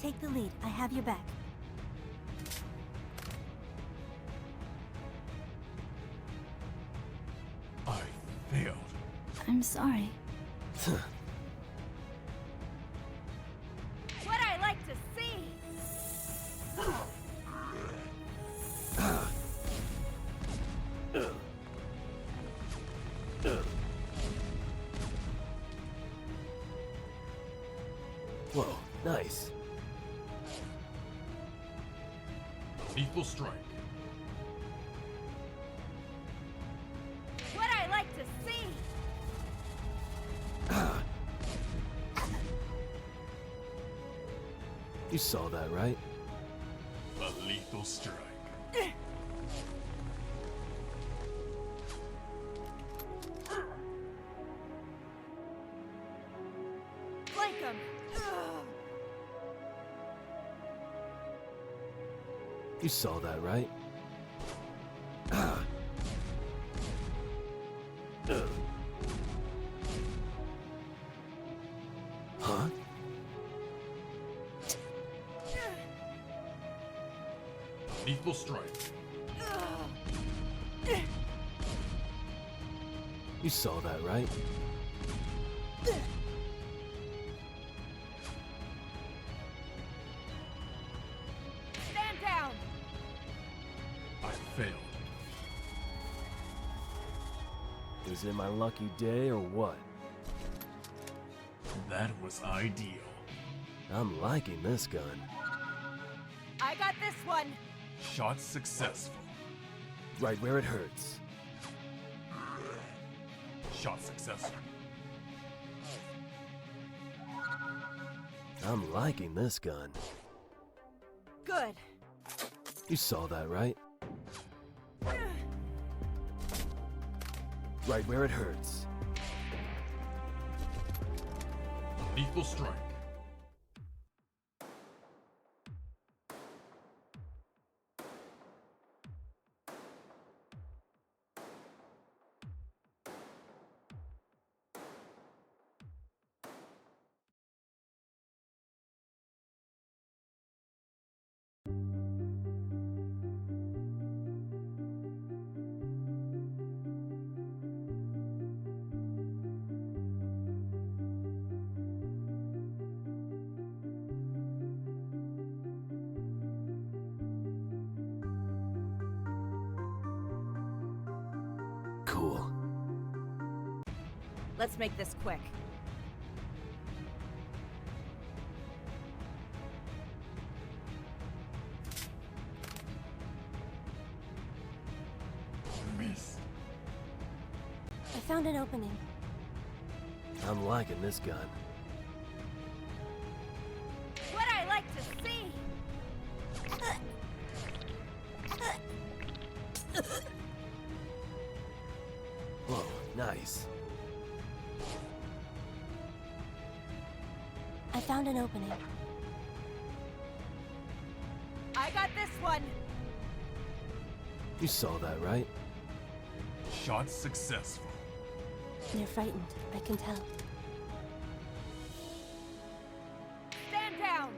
Take the lead. I have your back. I failed. I'm sorry. What I like to see! Whoa, nice. Lethal strike. What I like to see! You saw that, right? A lethal strike. Flank him! You saw that, right? Huh? Lethal strike. You saw that, right? Stand down! I failed. Is it my lucky day or what? That was ideal. I'm liking this gun. I got this one! Shot successful. Right where it hurts. Shot successful. I'm liking this gun. Good. You saw that, right? Right where it hurts. Lethal strike. Cool. Let's make this quick. Miss. I found an opening. I'm liking this gun. What I like to see! Whoa, nice. I found an opening. I got this one! You saw that, right? Shot successful. They're frightened, I can tell. Stand down!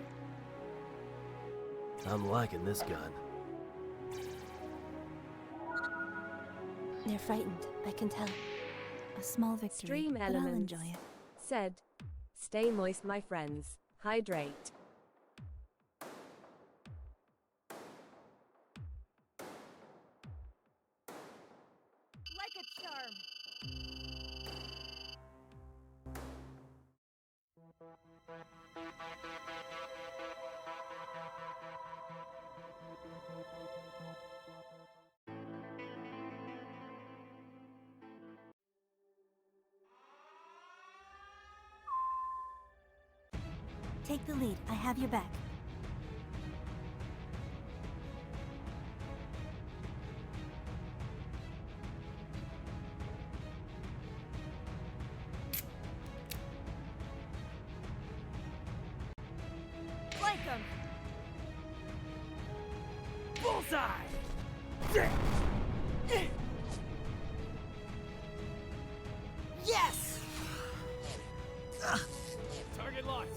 I'm liking this gun. They're frightened, I can tell. A small victory, Stream but I'll Elements enjoy it. said, "Stay moist, my friends. Hydrate." Like a charm! Take the lead. I have your back. Flank 'em! Bullseye! Yes! Target locked.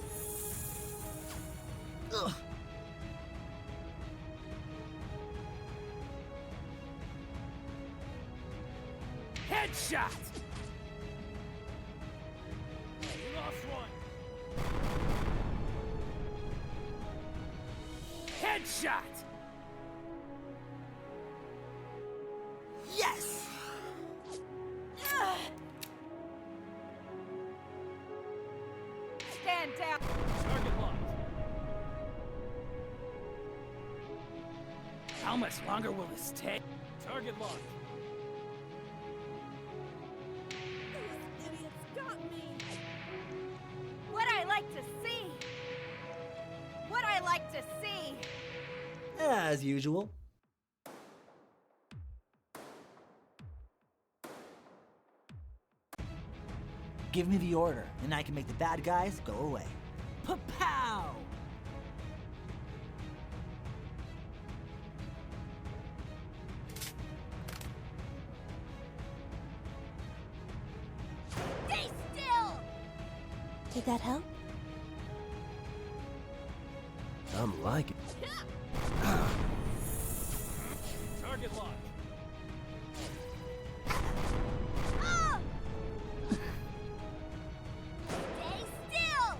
Headshot! We lost one. Headshot! Yes! Stand down! Target locked. How much longer will this take? Target locked. Those idiots got me! What I like to see! What I like to see! As usual. Give me the order, and I can make the bad guys go away. Pa-pow! Stay still! Did that help? I'm liking. Target locked. Ah! Stay still!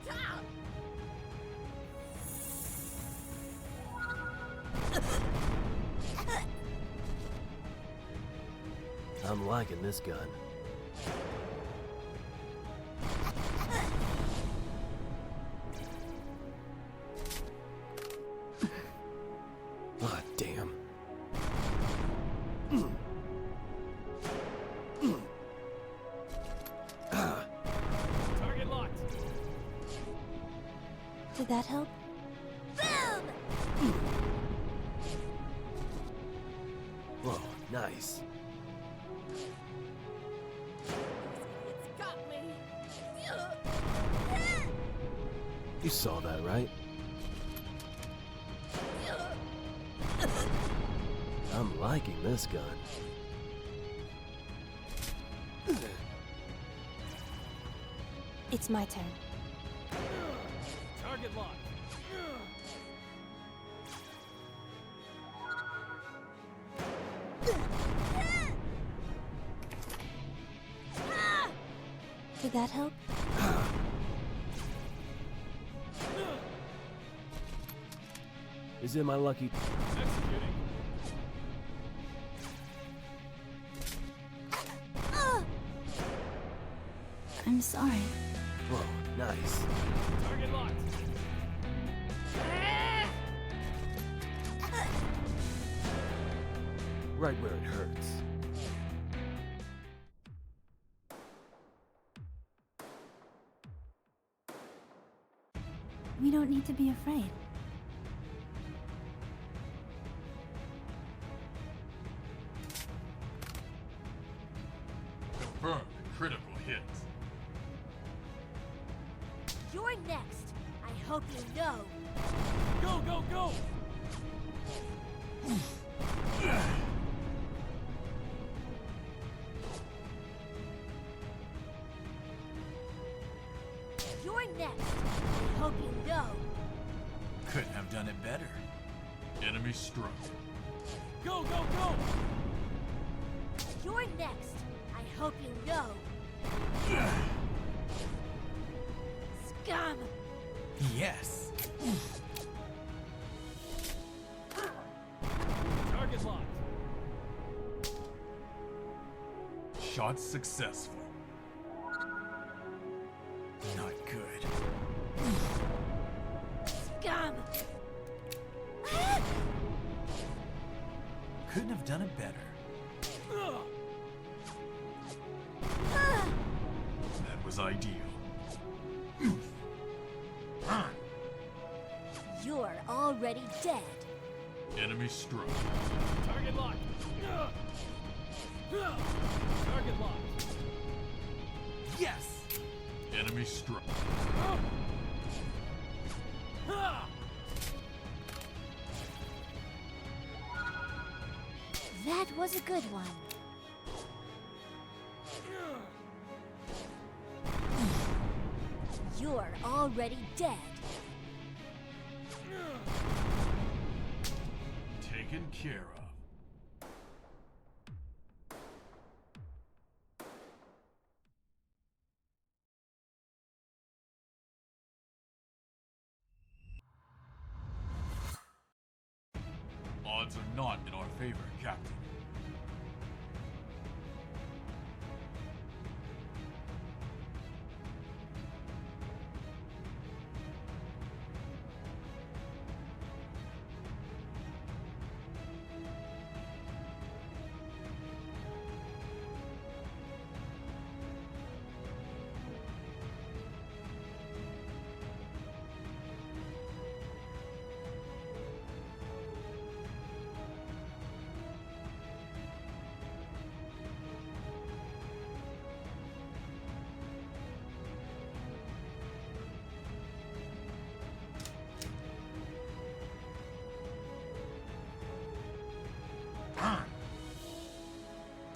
Stop! I'm liking this gun. Ah, damn. Whoa, nice. It's got me. You saw that, right? I'm liking this gun. It's my turn. Target locked. Did that help? Is it my lucky... Executing. I'm sorry. Whoa, nice. Target locked. Right where it hurts. We don't need to be afraid. Confirmed critical hit. You're next. I hope you know. Go, go, go! You're next. I hope you know. Couldn't have done it better. Enemy struck. Go, go, go! You're next. I hope you know. Scum! Yes. Target locked. Shot successful. Not good. Scum! Couldn't have done it better. That was ideal. You're already dead. Enemy struck. Target locked. Target locked. Yes. Enemy struck. That was a good one. You're already dead. Taken care of. Odds are not in our favor, Captain.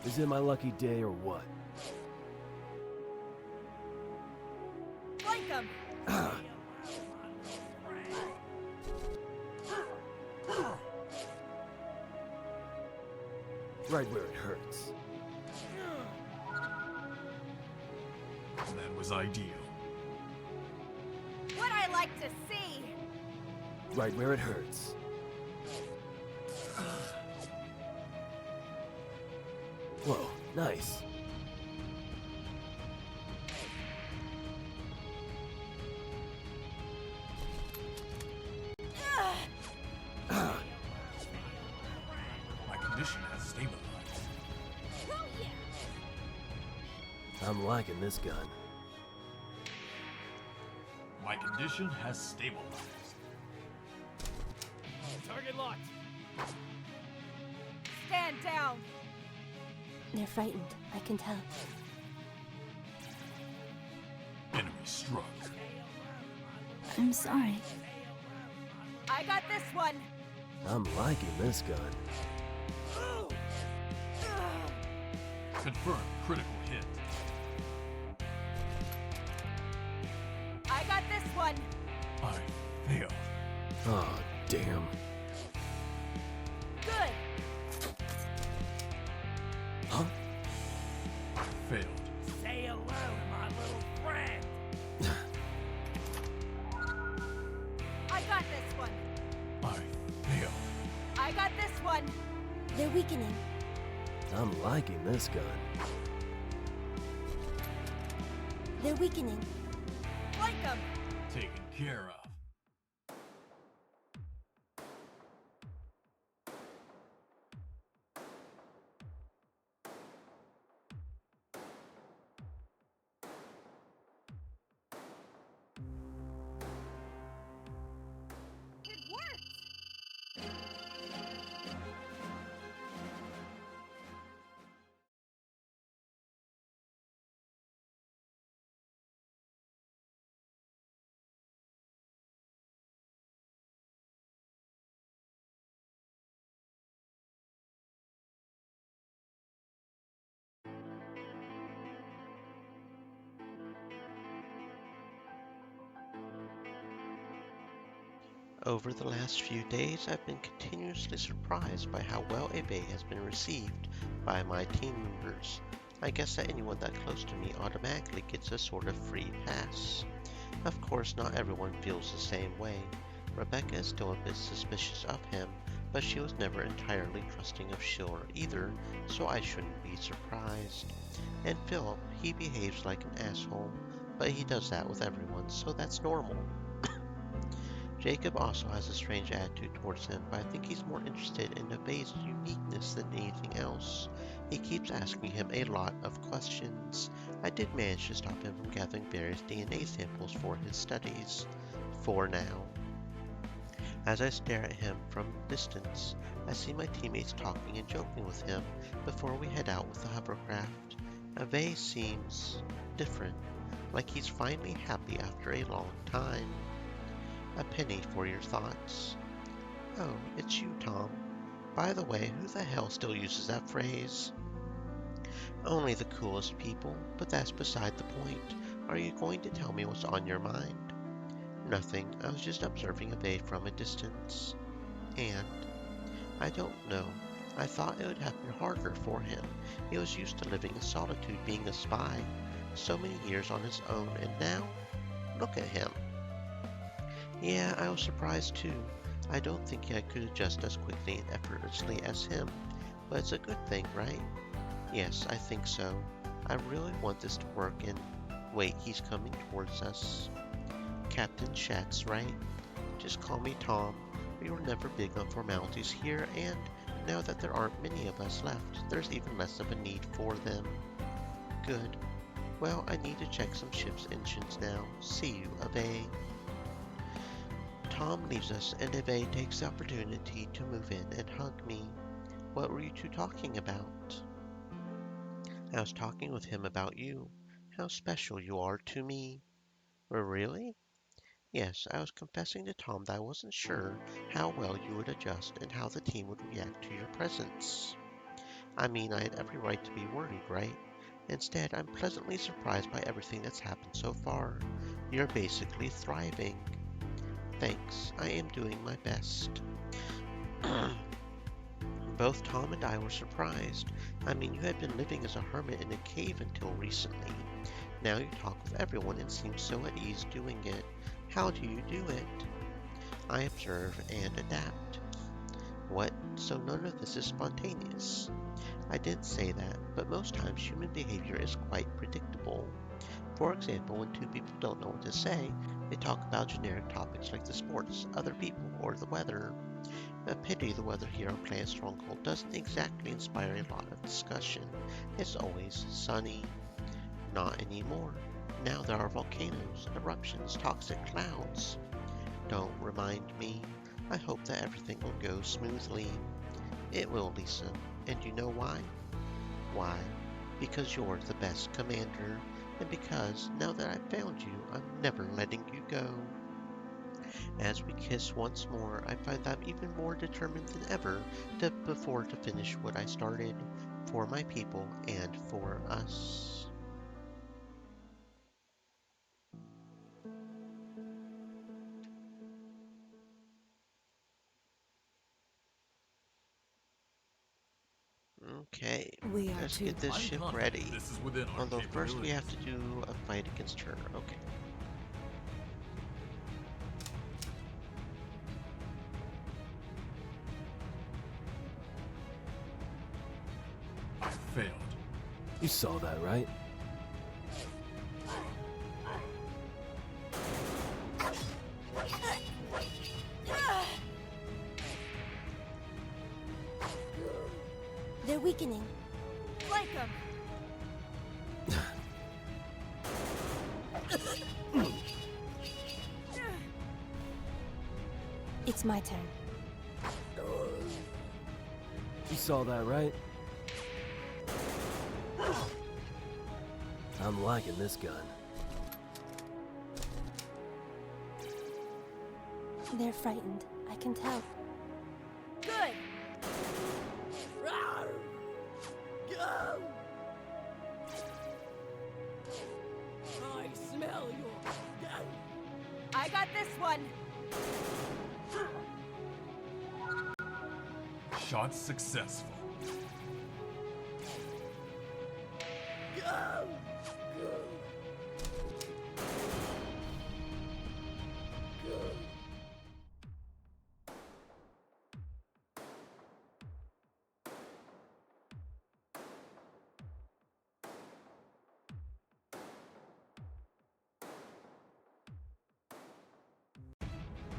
Is it my lucky day or what? Flank 'em! Right where it hurts. That was ideal. What I like to see! Right where it hurts. Whoa, nice. My condition has stabilized. Oh yeah! I'm liking this gun. My condition has stabilized. Target locked. Stand man down! They're frightened, I can tell. Enemy struck. I'm sorry. I got this one! I'm liking this gun. Confirmed critical hit. I got this one! I failed. Oh, damn. Good! Huh? Failed. Say hello to my little friend. I got this one! I failed. I got this one! They're weakening. I'm liking this gun. They're weakening. Flank 'em! Taken care of. It worked! Over the last few days, I've been continuously surprised by how well Ebe has been received by my team members. I guess that anyone that close to me automatically gets a sort of free pass. Of course, not everyone feels the same way. Rebecca is still a bit suspicious of him, but she was never entirely trusting of Shore either, so I shouldn't be surprised. And Philip, he behaves like an asshole, but he does that with everyone, so that's normal. Jacob also has a strange attitude towards him, but I think he's more interested in Abe's uniqueness than anything else. He keeps asking him a lot of questions. I did manage to stop him from gathering various DNA samples for his studies. For now. As I stare at him from distance, I see my teammates talking and joking with him before we head out with the hovercraft. Abe seems different, like he's finally happy after a long time. A penny for your thoughts. Oh, it's you, Tom. By the way, who the hell still uses that phrase? Only the coolest people, but that's beside the point. Are you going to tell me what's on your mind? Nothing. I was just observing Abe from a distance. And? I don't know. I thought it would have been harder for him. He was used to living in solitude, being a spy. So many years on his own, and now? Look at him. Yeah, I was surprised too. I don't think I could adjust as quickly and effortlessly as him, but it's a good thing, right? Yes, I think so. I really want this to work and... Wait, he's coming towards us. Captain Schatz, right? Just call me Tom. We were never big on formalities here, and now that there aren't many of us left, there's even less of a need for them. Good. Well, I need to check some ship's engines now. See you, Abe. Tom leaves us, and Abe takes the opportunity to move in and hug me. What were you two talking about? I was talking with him about you. How special you are to me. Really? Yes, I was confessing to Tom that I wasn't sure how well you would adjust and how the team would react to your presence. I mean, I had every right to be worried, right? Instead, I'm pleasantly surprised by everything that's happened so far. You're basically thriving. Thanks, I am doing my best. Both Tom and I were surprised. I mean, you had been living as a hermit in a cave until recently. Now you talk with everyone and seem so at ease doing it. How do you do it? I observe and adapt. What? So none of this is spontaneous? I didn't say that, but most times human behavior is quite predictable. For example, when two people don't know what to say, they talk about generic topics like the sports, other people, or the weather. A pity the weather here on planet Stronghold doesn't exactly inspire a lot of discussion. It's always sunny. Not anymore. Now there are volcanoes, eruptions, toxic clouds. Don't remind me. I hope that everything will go smoothly. It will, Lisa. And you know why? Why? Because you're the best commander, and because, now that I've found you, I'm never letting you go. As we kiss once more, I find I'm even more determined than ever to finish what I started, for my people and for us. Okay, We are let's too. get this I'm ship confident ready. this is within our Although first we have to capabilities. do a fight against her. Okay. I failed. You saw that, right? They're weakening. Flank 'em. It's my turn. You saw that, right? I'm liking this gun. They're frightened. I can tell. Good. I smell your... I got this one. Shot successful.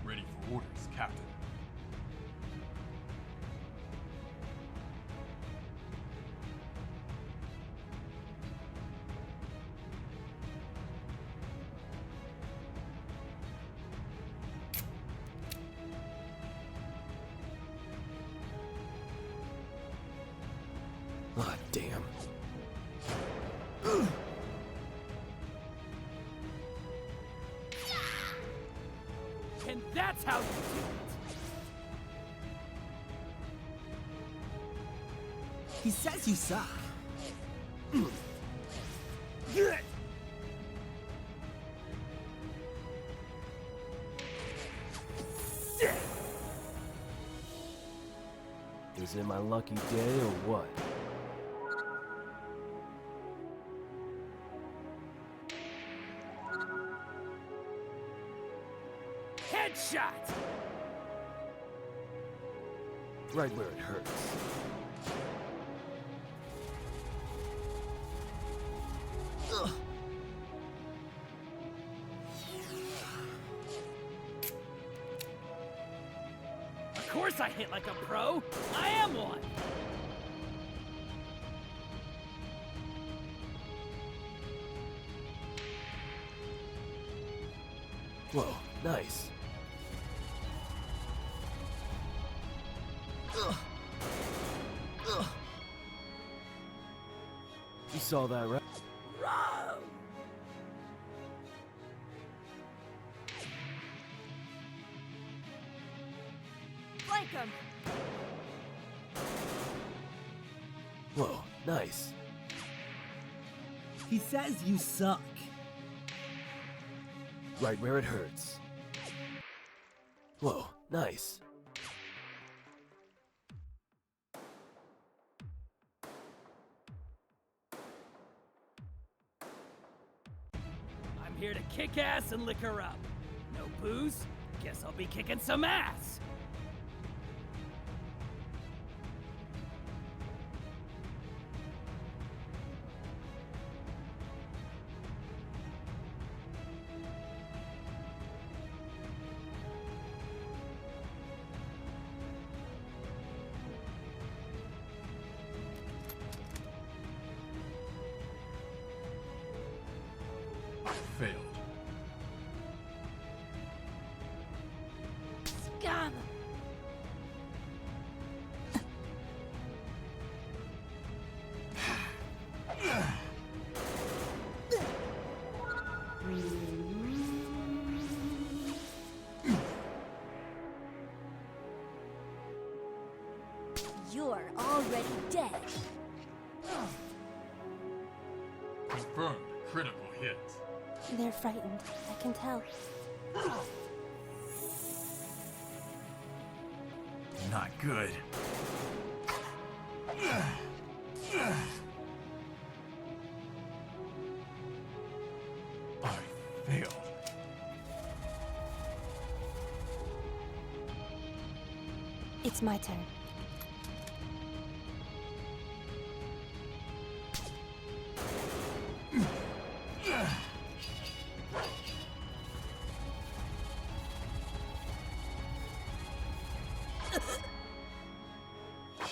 Ready for orders, Captain. Ah, damn. And that's how you do it! He says you suck. Is it my lucky day or what? Headshot! Right where it hurts. Of course I hit like a pro! I am one! Whoa, nice. You saw that, right? Flank 'em. Whoa, nice. He says you suck. Right where it hurts. Whoa, nice. I'm here to kick ass and lick her up. No booze? Guess I'll be kicking some ass! I failed. Scum. already dead. Confirmed critical hit. They're frightened. I can tell. Not good. I failed. It's my turn.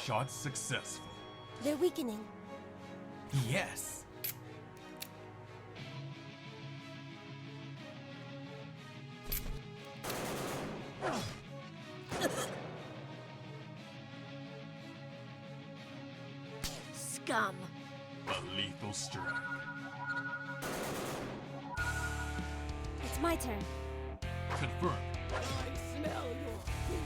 Shot successful. They're weakening. Yes. Scum. A lethal strike. It's my turn. Confirmed. I smell your fear.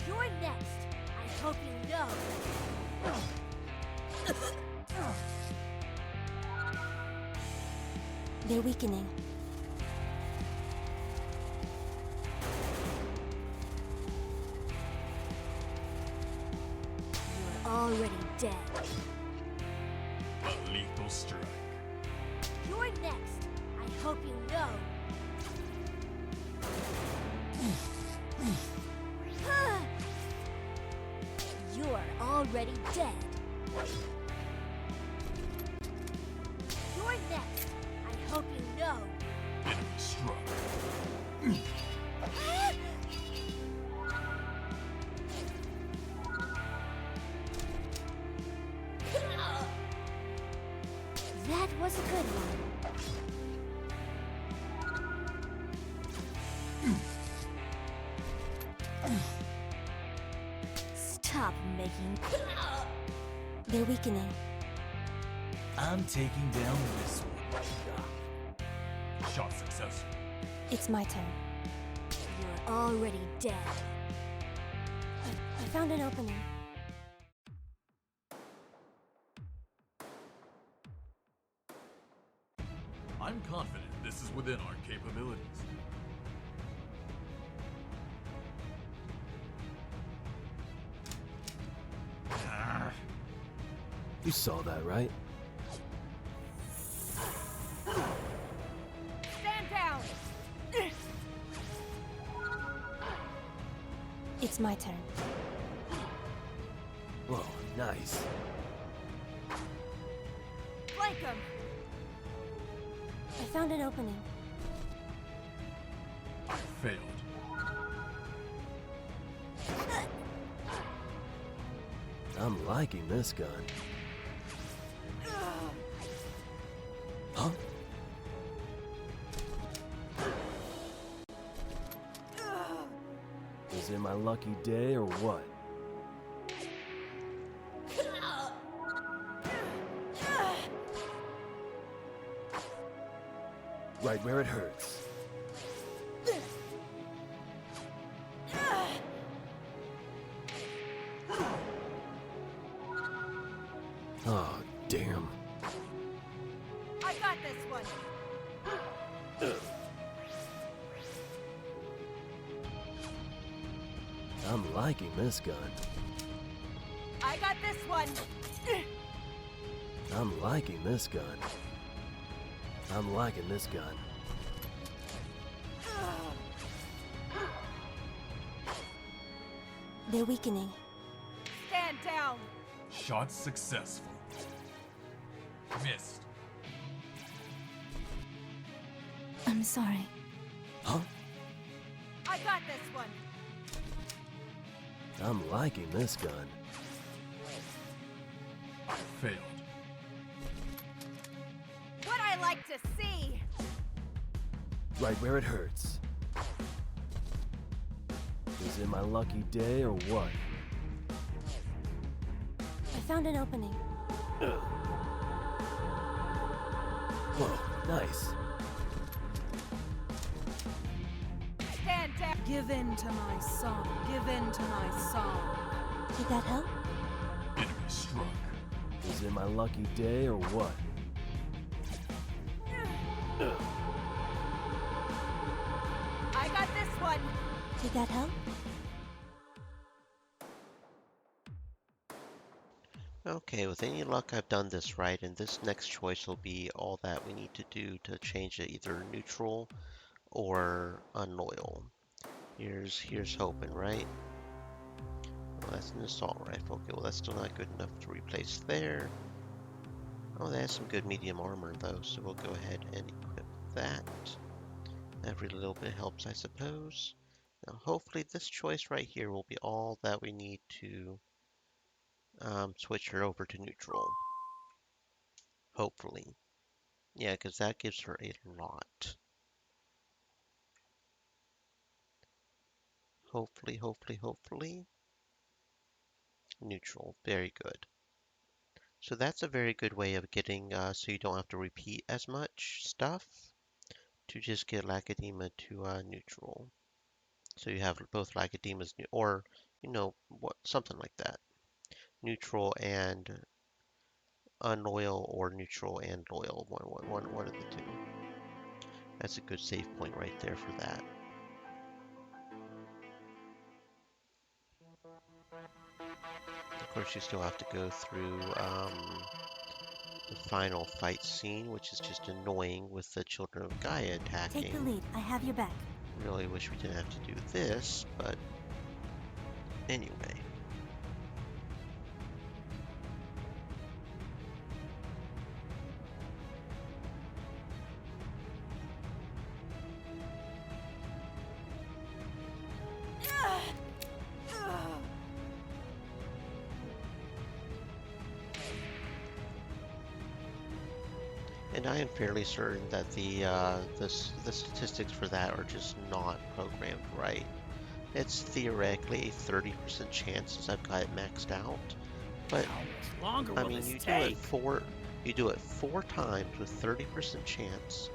You're next. I hope you know. They're weakening. You're already dead. A lethal strike. You're next. I hope you know. You're already dead. You're next. I hope you know. Enemy struck. That was a good one. Stop making. They're weakening. I'm taking down this one. Shot successful. It's my turn. You're already dead. I found an opening. I'm confident this is within our capabilities. You saw that, right? Stand down! It's my turn. Whoa, nice. Flank him! I found an opening. I failed. I'm liking this gun. Huh? Is it my lucky day or what? Right where it hurts. Oh, damn. I got this one! I'm liking this gun. I got this one! I'm liking this gun. I'm liking this gun. They're weakening. Stand down! Shot successful. Missed. I'm sorry. Huh? I got this one! I'm liking this gun. I failed. What I like to see! Right where it hurts. Is it my lucky day or what? I found an opening. Whoa, nice. Give in to my song. Give in to my song. Did that help? Enemy struck. Is it my lucky day or what? I got this one. Did that help? Okay, with any luck I've done this right, and this next choice will be all that we need to do to change it either neutral or unloyal. Here's hoping, right? Well, that's an assault rifle. Okay, well that's still not good enough to replace there. Oh, that has some good medium armor though, so we'll go ahead and equip that. Every little bit helps, I suppose. Now, hopefully this choice right here will be all that we need to switch her over to neutral. Hopefully. Yeah, because that gives her a lot. Hopefully. Neutral. Very good. So that's a very good way of getting, so you don't have to repeat as much stuff, to just get Lacadema to neutral. So you have both Lacademas, or, something like that. Neutral and unloyal, or neutral and loyal. One of the two. That's a good save point right there for that. Of course, you still have to go through the final fight scene, which is just annoying with the Children of Gaia attacking. Take the lead. I have your back. Really wish we didn't have to do this, but anyway. And I am fairly certain that the statistics for that are just not programmed right. It's theoretically a 30% chance as I've got it maxed out, but How much longer I will mean this you take? do it four times with 30% chance.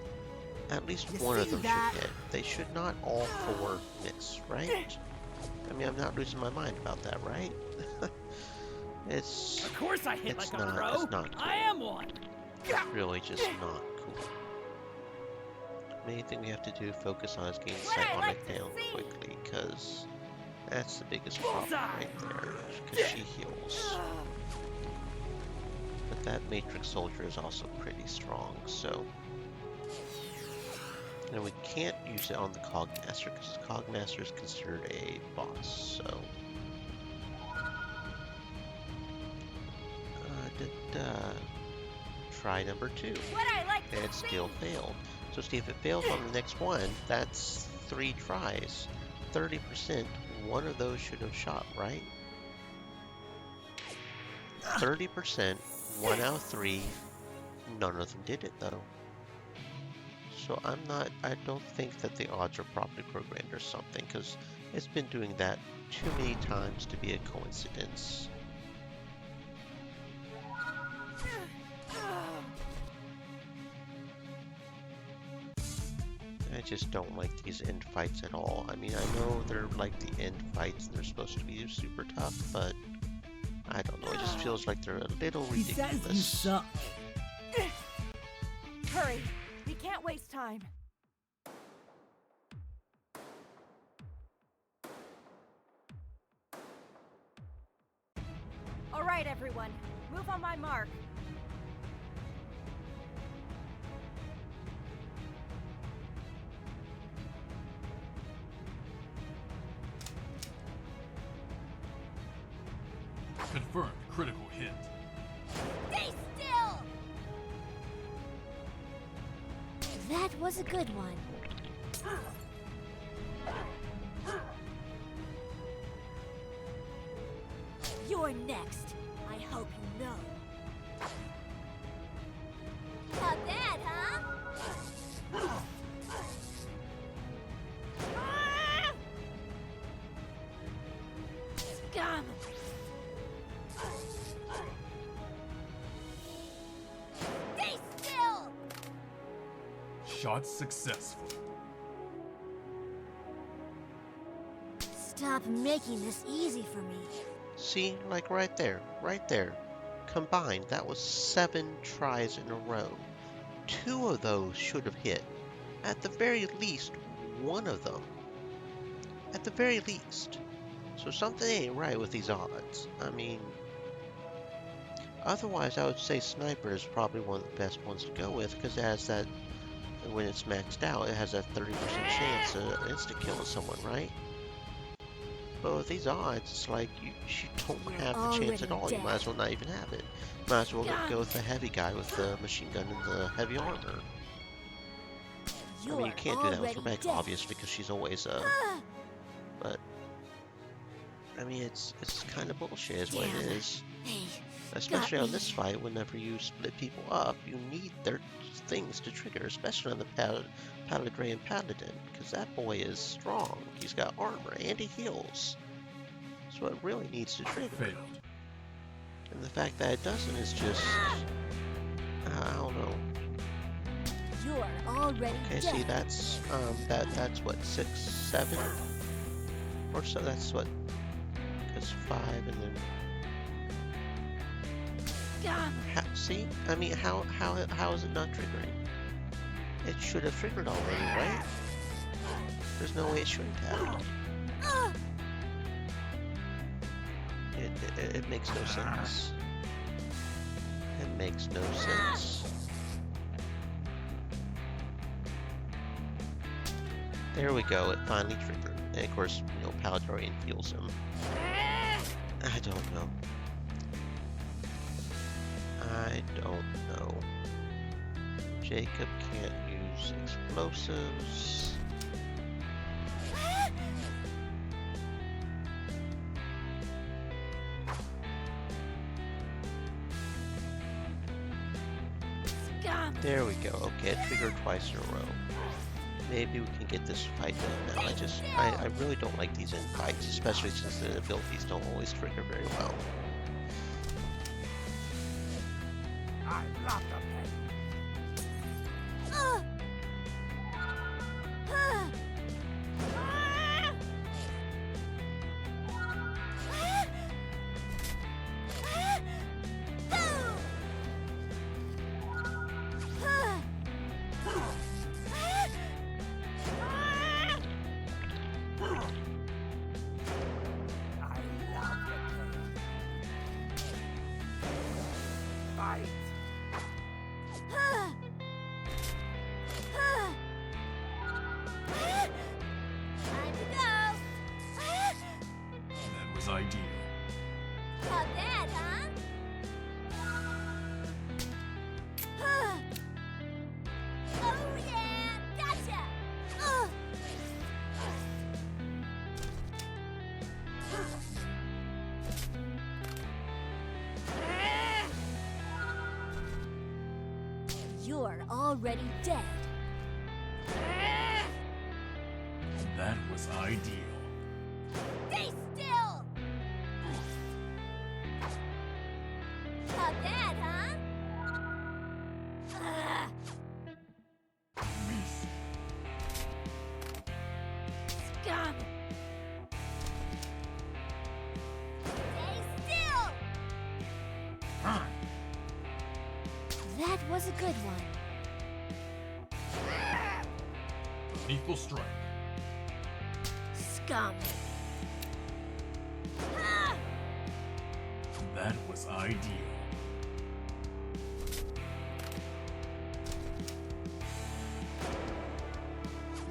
At least You one of see them that? should hit. They should not all four miss, right? I mean, I'm not losing my mind about that, right? Of course I hit it's like a not, pro. it's not cool. I am one. It's really just not cool. Main thing we have to do focus on is getting Psionic down quickly, because that's the biggest problem right there, because she heals. But that Matrix Soldier is also pretty strong, so... And we can't use it on the Cogmaster, because the Cogmaster is considered a boss, so... Try number 2. And it still failed. So see, if it fails on the next one, that's 3 tries. 30%, one of those should have shot, right? 30%, 1 out of 3, none of them did it though. So I don't think that the odds are properly programmed or something, because it's been doing that too many times to be a coincidence. I just don't like these end fights at all. I mean, I know they're like the end fights and they're supposed to be super tough, but I don't know, it just feels like they're a little ridiculous. He says you suck. Hurry, we can't waste time. All right, everyone, move on my mark. Confirmed critical hit. Stay still! That was a good one. You're next. I hope you know. Not bad, huh? Scum! Stay still! Shot successful. Stop making this easy for me. See, like right there, right there. Combined, that was 7 tries in a row. 2 of those should have hit. At the very least, one of them. At the very least. So something ain't right with these odds. I mean, otherwise I would say Sniper is probably one of the best ones to go with, because it has that, when it's maxed out, it has that 30% chance of insta-killing someone, right? But with these odds, it's like you don't have the chance at all. You might as well not even have it. Might as well go with the heavy guy with the machine gun and the heavy armor. I mean, you can't do that with Rebecca, obviously, because she's always but I mean, it's kind of bullshit, is what it is. Especially on this fight, whenever you split people up, you need their things to trigger, especially on the Paladin Paladin, because that boy is strong. He's got armor and he heals. That's what it really needs to trigger. Failed. And the fact that it doesn't is just, I don't know. You are already Okay, dead. see, that's that's what, 6, 7, or so. That's what, because 5 and then. See, I mean, how is it not triggering? It should have triggered already, right? There's no way it shouldn't have. It makes no sense. It makes no sense. There we go, it finally triggered. And of course, you know, Paladorian heals him. I don't know. I don't know. Jacob can't use explosives. There we go. Okay, it triggered twice in a row. Maybe we can get this fight done now. I really don't like these end fights, especially since the abilities don't always trigger very well. I love the pain. Ideal. Not bad, huh? Oh yeah, gotcha! You're already dead. That was ideal. Stay still! Not bad, huh? Miss. Scum! Stay still! That was a good one. Equal strike. Scum. That was ideal.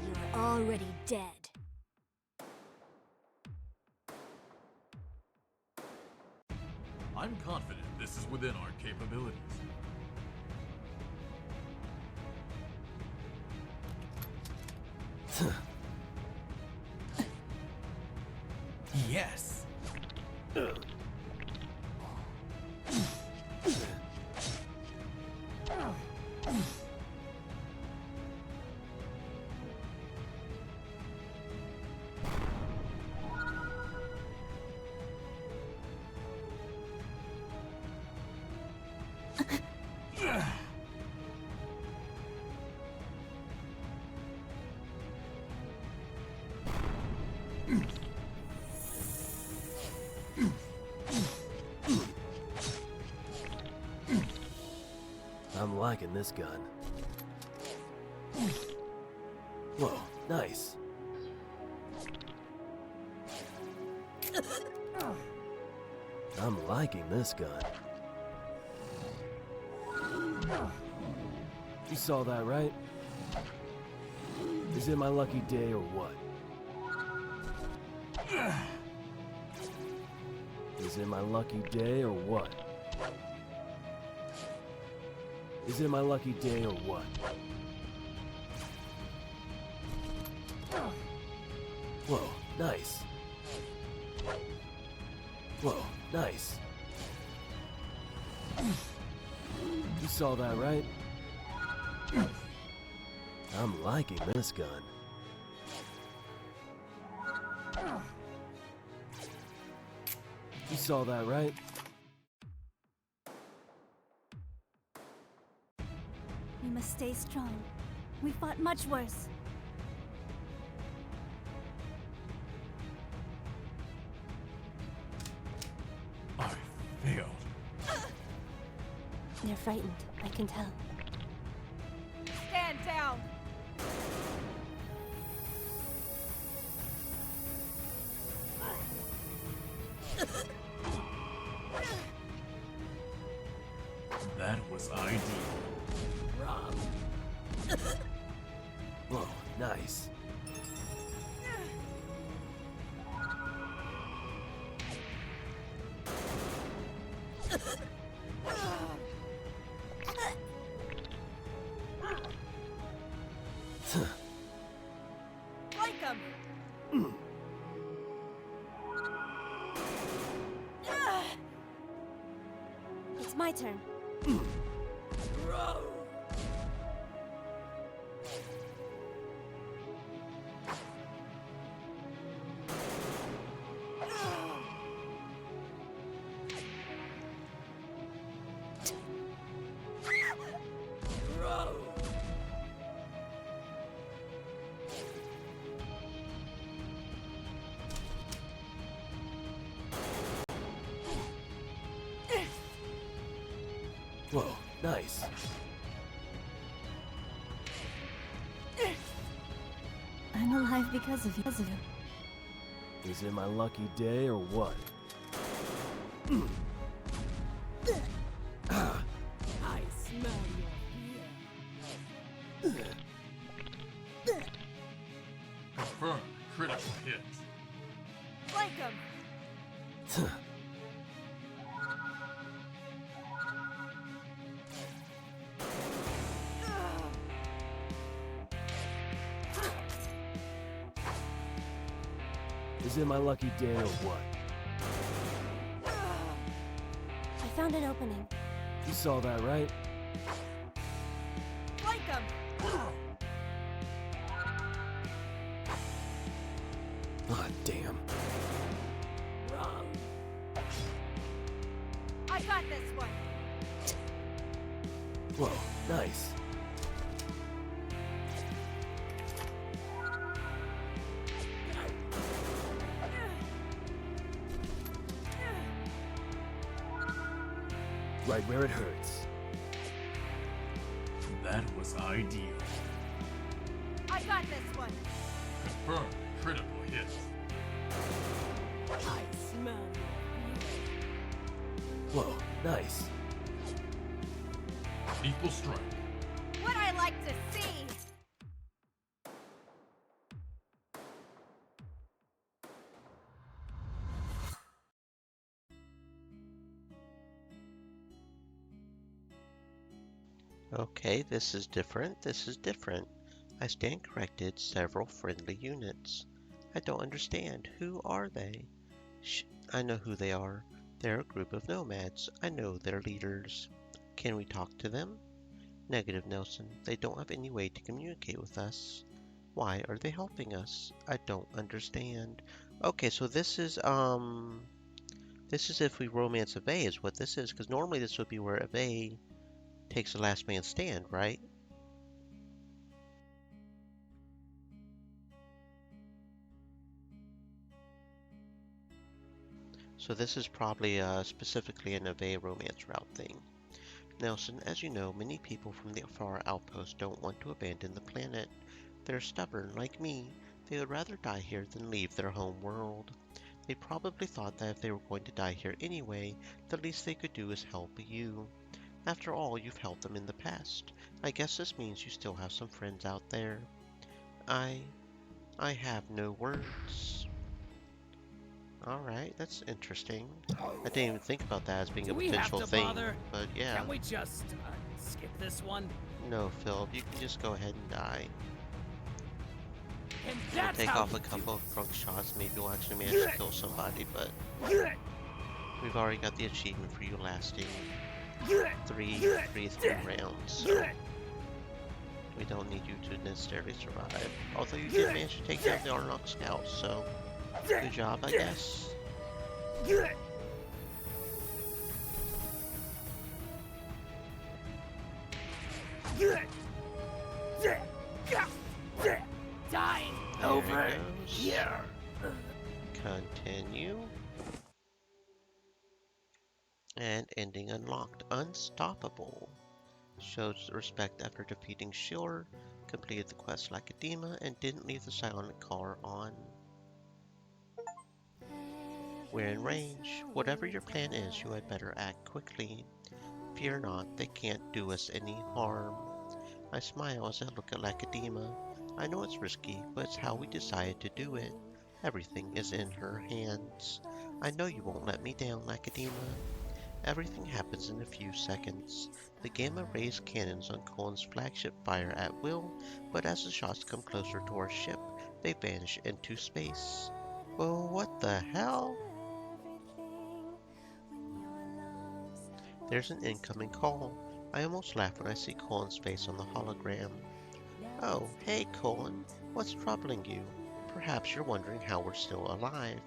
You're already dead. I'm confident this is within our capabilities. Yes. liking this gun. Whoa, nice. I'm liking this gun. You saw that, right? Is it my lucky day or what? Is it my lucky day or what? Is it my lucky day or what? Whoa, nice. Whoa, nice. You saw that, right? I'm liking this gun. You saw that, right? We must stay strong. We fought much worse. I failed. They're frightened, I can tell. Stand down! That was ideal. Whoa, nice. Flank him! It's my turn. Whoa, nice. I'm alive because of you. Is it my lucky day or what? I smell your fear. Confirmed critical hit. Flank him! Is it my lucky day or what? I found an opening. You saw that, right? Flank him! Ah, damn. I got this one! Whoa, nice. Right where it hurts. That was ideal. I got this one! Confirmed critical hit. I smell your fear. Whoa, nice. Equal strike. What I like to see! Okay, this is different. This is different. I stand corrected. Several friendly units. I don't understand. Who are they? I know who they are. They're a group of nomads. I know their leaders. Can we talk to them? Negative, Nelson. They don't have any way to communicate with us. Why are they helping us? I don't understand. Okay, so this is if we romance Ave is what this is, because normally this would be where Ave takes the last man stand, right? So this is probably specifically an Ave romance route thing. Nelson, as you know, many people from the far outpost don't want to abandon the planet. They're stubborn, like me. They would rather die here than leave their home world. They probably thought that if they were going to die here anyway, the least they could do is help you. After all, you've helped them in the past. I guess this means you still have some friends out there. I have no words. Alright, that's interesting. I didn't even think about that as being Do a we have potential to thing, bother? but yeah. Can't we just skip this one? No, Philip, you can just go ahead and die. And We'll that's take how off you a couple do of drunk shots, maybe we'll actually manage to kill somebody, but it. we've already got the achievement for you lasting three rounds, so we don't need you to necessarily survive. Although you did manage to take down the Arnok scouts, so good job, I guess. Dying There over it goes. here. Continue. And ending unlocked. Unstoppable. Shows respect after defeating Shore, completed the quest like Edema, and didn't leave the silent car on. We're in range. Whatever your plan is, you had better act quickly. Fear not, they can't do us any harm. I smile as I look at Lacedema. I know it's risky, but it's how we decided to do it. Everything is in her hands. I know you won't let me down, Lacedema. Everything happens in a few seconds. The gamma rays cannons on Colin's flagship fire at will, but as the shots come closer to our ship, they vanish into space. Oh, what the hell? There's an incoming call. I almost laugh when I see Colin's face on the hologram. Oh, hey Colin, what's troubling you? Perhaps you're wondering how we're still alive.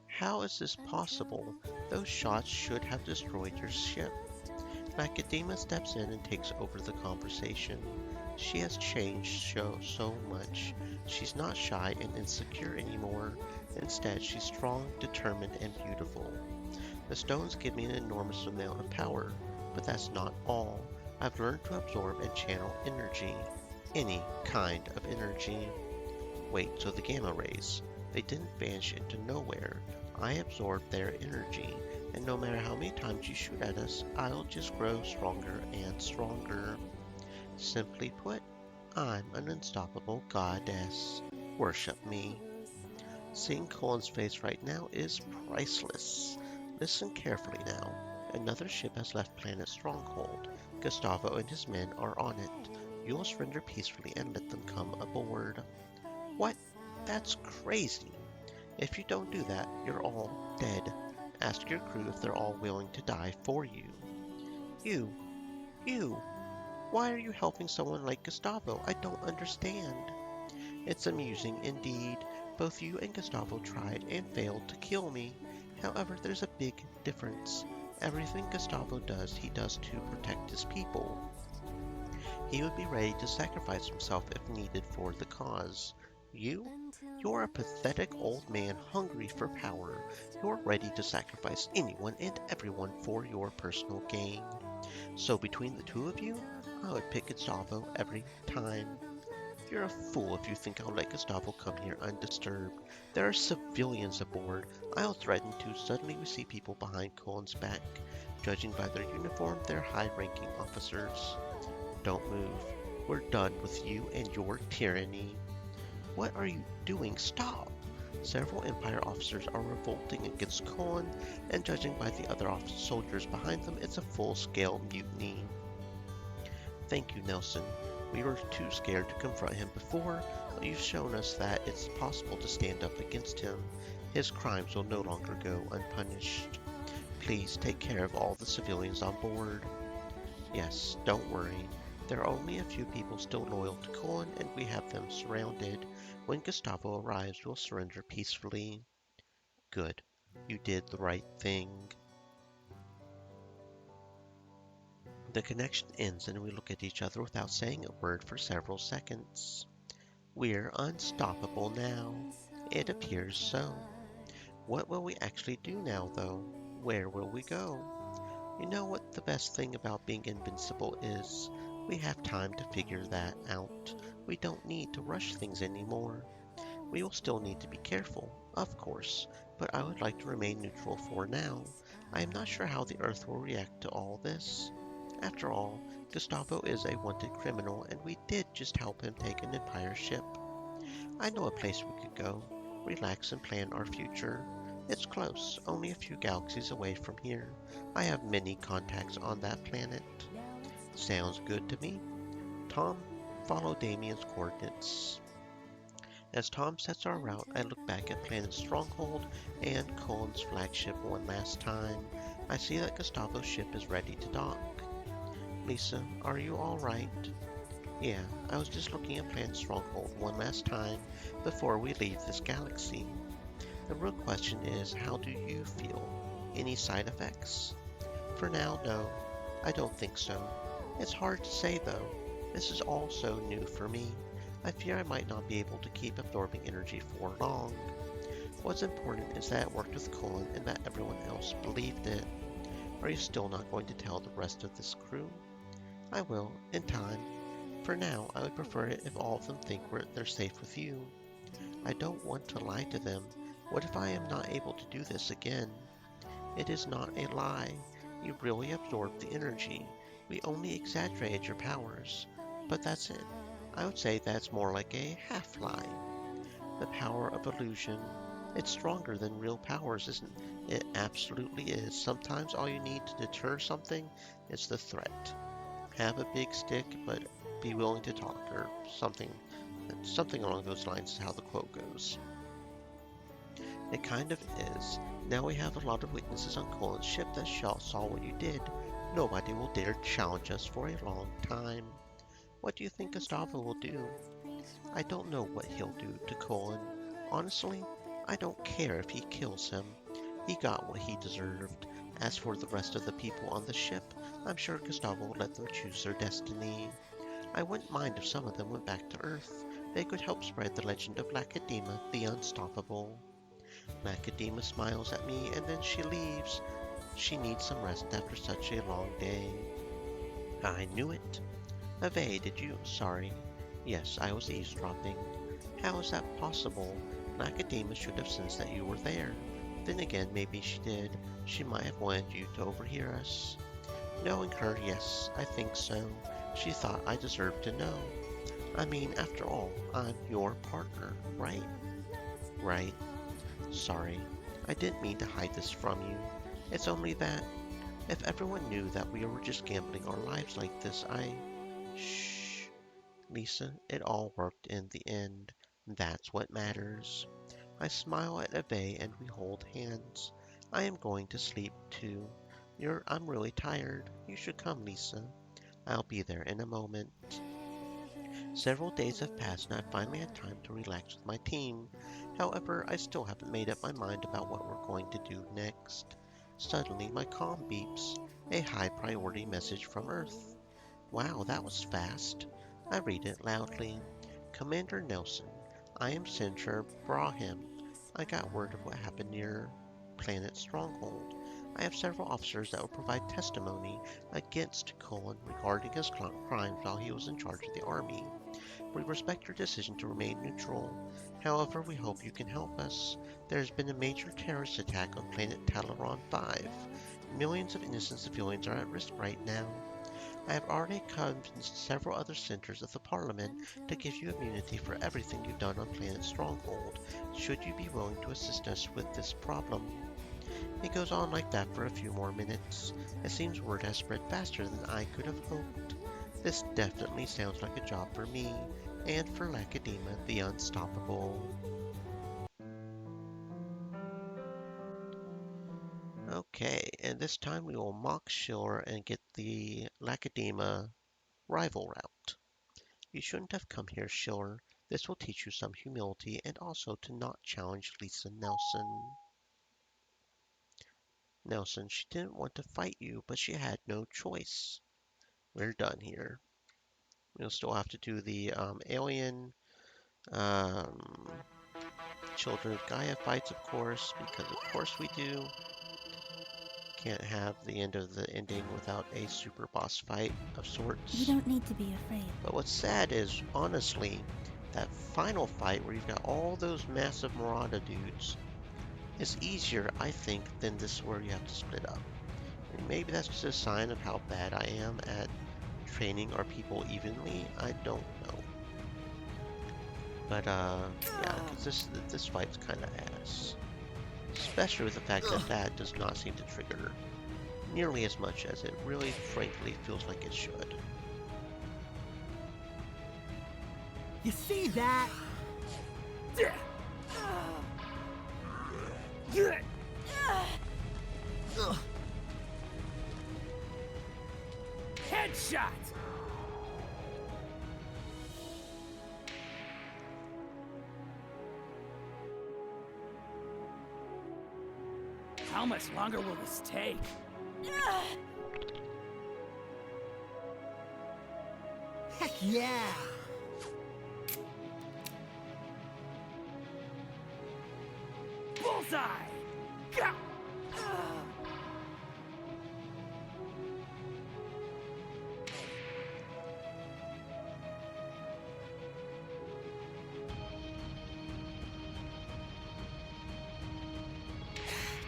How is this possible? Those shots should have destroyed your ship. Lacedema steps in and takes over the conversation. She has changed so much. She's not shy and insecure anymore. Instead, she's strong, determined, and beautiful. The stones give me an enormous amount of power, but that's not all. I've learned to absorb and channel energy. Any kind of energy. Wait, so the gamma rays, they didn't vanish into nowhere. I absorbed their energy, and no matter how many times you shoot at us, I'll just grow stronger and stronger. Simply put, I'm an unstoppable goddess. Worship me. Seeing Colin's face right now is priceless. Listen carefully now. Another ship has left planet Stronghold. Gustavo and his men are on it. You will surrender peacefully and let them come aboard. What? That's crazy. If you don't do that, you're all dead. Ask your crew if they're all willing to die for you. You, why are you helping someone like Gustavo? I don't understand. It's amusing indeed. Both you and Gustavo tried and failed to kill me. However, there's a big difference. Everything Gustavo does, he does to protect his people. He would be ready to sacrifice himself if needed for the cause. You're a pathetic old man hungry for power. You're ready to sacrifice anyone and everyone for your personal gain. So between the two of you, I would pick Gustavo every time. You're a fool if you think I'll let Gustavo come here undisturbed. There are civilians aboard. I'll threaten to. Suddenly we see people behind Colin's back. Judging by their uniform, they're high-ranking officers. Don't move. We're done with you and your tyranny. What are you doing? Stop! Several Empire officers are revolting against Colin, and judging by the other soldiers behind them, it's a full-scale mutiny. Thank you, Nelson. We were too scared to confront him before, but you've shown us that it's possible to stand up against him. His crimes will no longer go unpunished. Please take care of all the civilians on board. Yes, don't worry. There are only a few people still loyal to Colin, and we have them surrounded. When Gustavo arrives, we'll surrender peacefully. Good. You did the right thing. The connection ends and we look at each other without saying a word for several seconds. We're unstoppable now. It appears so. What will we actually do now, though? Where will we go? You know what the best thing about being invincible is? We have time to figure that out. We don't need to rush things anymore. We will still need to be careful, of course, but I would like to remain neutral for now. I am not sure how the Earth will react to all this. After all, Gustavo is a wanted criminal, and we did just help him take an Empire ship. I know a place we could go, relax and plan our future. It's close, only a few galaxies away from here. I have many contacts on that planet. Sounds good to me. Tom, follow Damien's coordinates. As Tom sets our route, I look back at Planet Stronghold and Cullen's flagship one last time. I see that Gustavo's ship is ready to dock. Lisa, are you alright? Yeah, I was just looking at Planet Stronghold one last time before we leave this galaxy. The real question is, how do you feel? Any side effects? For now, no. I don't think so. It's hard to say though. This is all so new for me. I fear I might not be able to keep absorbing energy for long. What's important is that it worked with Cullen and that everyone else believed it. Are you still not going to tell the rest of this crew? I will, in time. For now, I would prefer it if all of them think they're safe with you. I don't want to lie to them. What if I am not able to do this again? It is not a lie. You really absorbed the energy. We only exaggerated your powers. But that's it. I would say that's more like a half-lie. The power of illusion. It's stronger than real powers, isn't it? It absolutely is. Sometimes all you need to deter something is the threat. Have a big stick, but be willing to talk, or something along those lines is how the quote goes. It kind of is. Now we have a lot of witnesses on Cullen's ship that saw what you did. Nobody will dare challenge us for a long time. What do you think Gustavo will do? I don't know what he'll do to Cullen. Honestly, I don't care if he kills him. He got what he deserved. As for the rest of the people on the ship, I'm sure Gustavo will let them choose their destiny. I wouldn't mind if some of them went back to Earth. They could help spread the legend of Lacadema the Unstoppable. Lacadema smiles at me and then she leaves. She needs some rest after such a long day. I knew it. Ave, did you? Sorry. Yes, I was eavesdropping. How is that possible? Lacadema should have sensed that you were there. Then again, maybe she did. She might have wanted you to overhear us. Knowing her, yes, I think so. She thought I deserved to know. I mean, after all, I'm your partner, right? Right. Sorry. I didn't mean to hide this from you. It's only that, if everyone knew that we were just gambling our lives like this, Shh. Lisa, it all worked in the end. That's what matters. I smile at Ave and we hold hands. I am going to sleep too. I'm really tired. You should come, Lisa. I'll be there in a moment. Several days have passed and I finally had time to relax with my team. However, I still haven't made up my mind about what we're going to do next. Suddenly, my comm beeps. A high priority message from Earth. Wow, that was fast. I read it loudly. Commander Nelson, I am Senator Brahim. I got word of what happened near Planet Stronghold. I have several officers that will provide testimony against Cullen regarding his crimes while he was in charge of the army. We respect your decision to remain neutral. However, we hope you can help us. There has been a major terrorist attack on planet Talaron 5. Millions of innocent civilians are at risk right now. I have already convinced several other senators of the Parliament to give you immunity for everything you've done on planet Stronghold, should you be willing to assist us with this problem. It goes on like that for a few more minutes. It seems word has spread faster than I could have hoped. This definitely sounds like a job for me, and for Lacadema the Unstoppable. Okay, and this time we will mock Schiller and get the Lacadema rival route. You shouldn't have come here, Schiller. This will teach you some humility and also to not challenge Lisa Nelson. Nelson, she didn't want to fight you, but she had no choice. We're done here. We'll still have to do the alien um, Children of Gaia fights, of course, because of course we do. can't have the end of the ending without a super boss fight of sorts. You don't need to be afraid. But what's sad is, honestly, that final fight where you've got all those massive Murata dudes is easier, I think, than this where you have to split up. And maybe that's just a sign of how bad I am at training our people evenly. I don't know. But yeah, because this fight's kind of ass. Especially with the fact that that does not seem to trigger nearly as much as it really, frankly, feels like it should. You see that? Headshot! How much longer will this take? Heck yeah! Bullseye! Gah!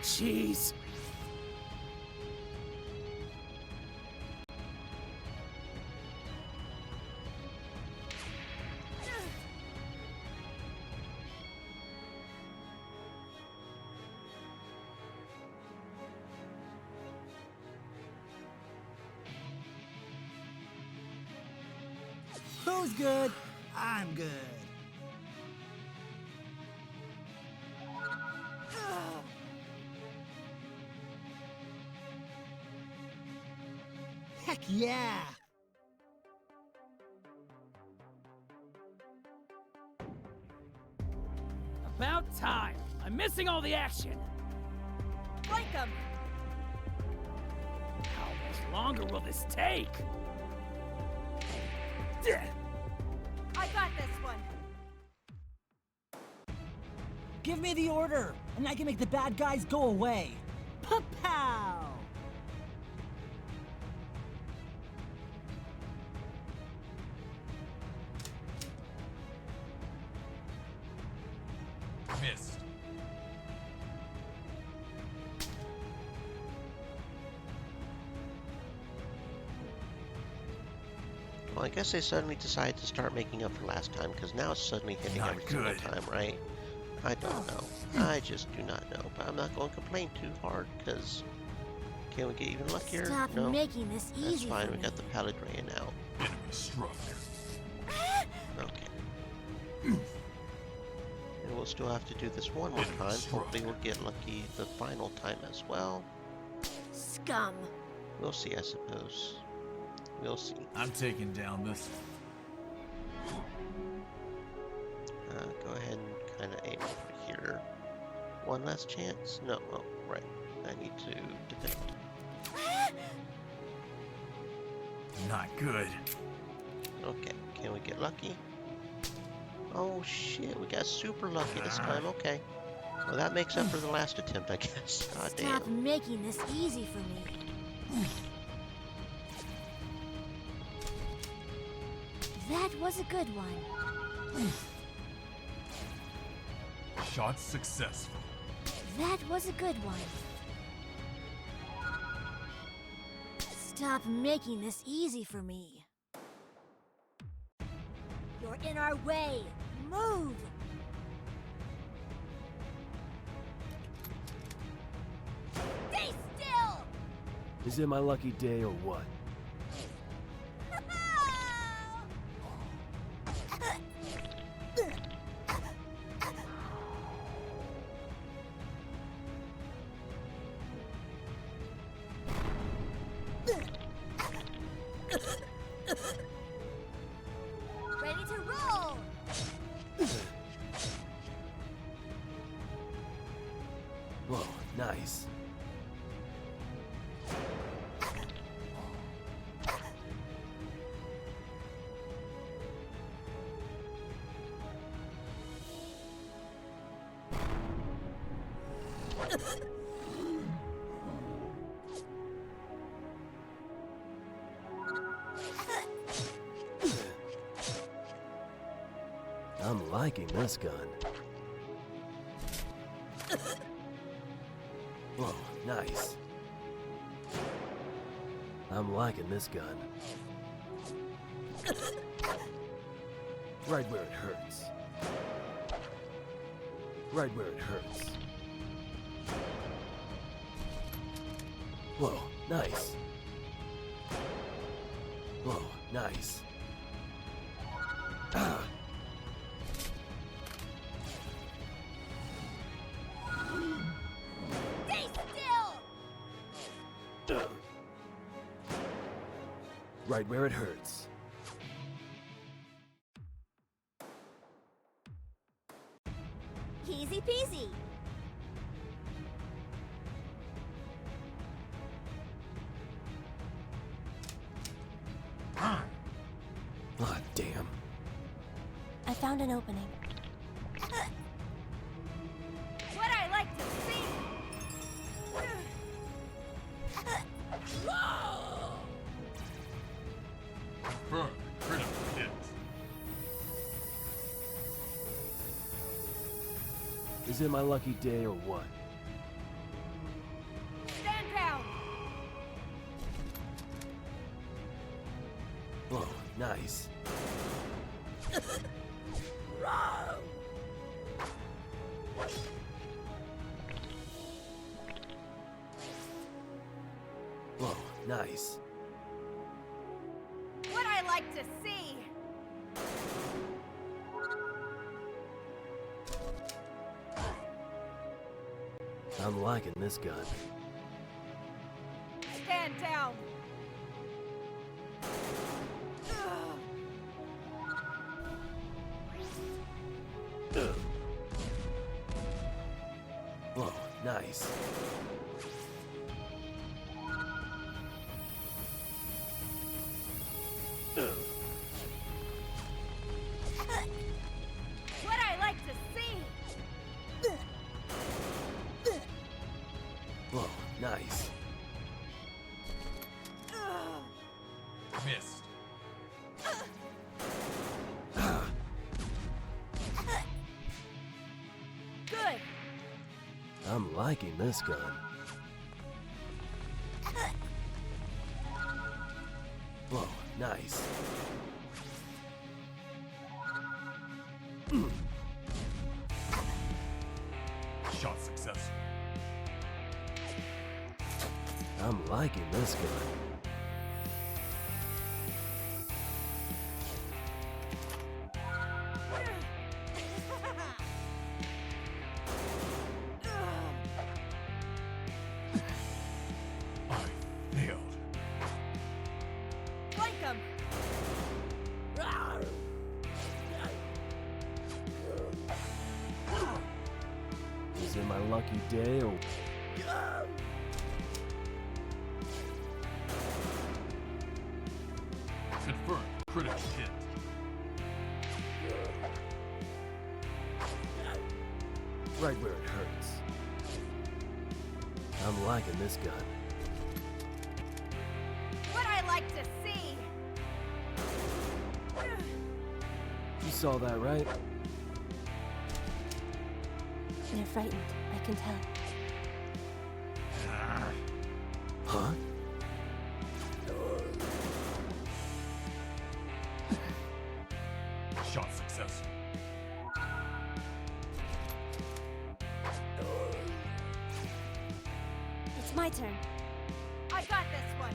Jeez. Who's good? I'm good. Heck yeah! About time. I'm missing all the action. Flank him! How much longer will this take? I got this one. Give me the order, and I can make the bad guys go away. Pa-pow! Missed. Well, I guess they suddenly decided to start making up for last time, because now it's suddenly hitting Not every single good. time, right? I don't know. I just do not know. But I'm not going to complain too hard, because can we get even luckier? Stop No? making this That's easy fine. for We me. got the Paladin out. Enemy struck. Okay. And we'll still have to do this one more time. Hopefully we'll get lucky the final time as well. Scum. We'll see, I suppose. We'll see. I'm taking down this Go ahead and kind of aim over here. One last chance? No. Oh, right. I need to defend. Not good. Okay. Can we get lucky? Oh shit, we got super lucky this time. Okay. Well, that makes up for the last attempt, I guess. God Stop damn. making this easy for me. That was a good one. shot successful. That was a good one. Stop making this easy for me. You're in our way. Move! Stay still! Is it my lucky day or what? Ready to roll! Whoa, nice. liking this gun. Whoa, nice. I'm liking this gun. Right where it hurts. Right where it hurts. Whoa, nice. Whoa, nice. Ah. Stay still! Right where it hurts. Easy peasy. Ah, damn. I found an opening. What I like to see! Confirm. Critical hit. Is it my lucky day or what? Stand down! Whoa, nice. Whoa, nice. What I like to see! I'm liking this gun. Stand down! Whoa, nice. What I like to see! Whoa, nice. Missed. Good! I'm liking this gun. Whoa, nice. Shot successful. I'm liking this gun. I failed. Flank 'em! Is it my lucky day or... Confirm. Critical hit. Right where it hurts. I'm liking this gun. What I like to see! You saw that, right? They're frightened, I can tell. Huh? Shot successful. It's my turn. I got this one!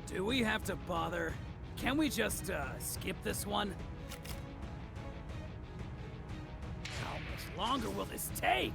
Do we have to bother? Can we just, skip this one? How much longer will this take?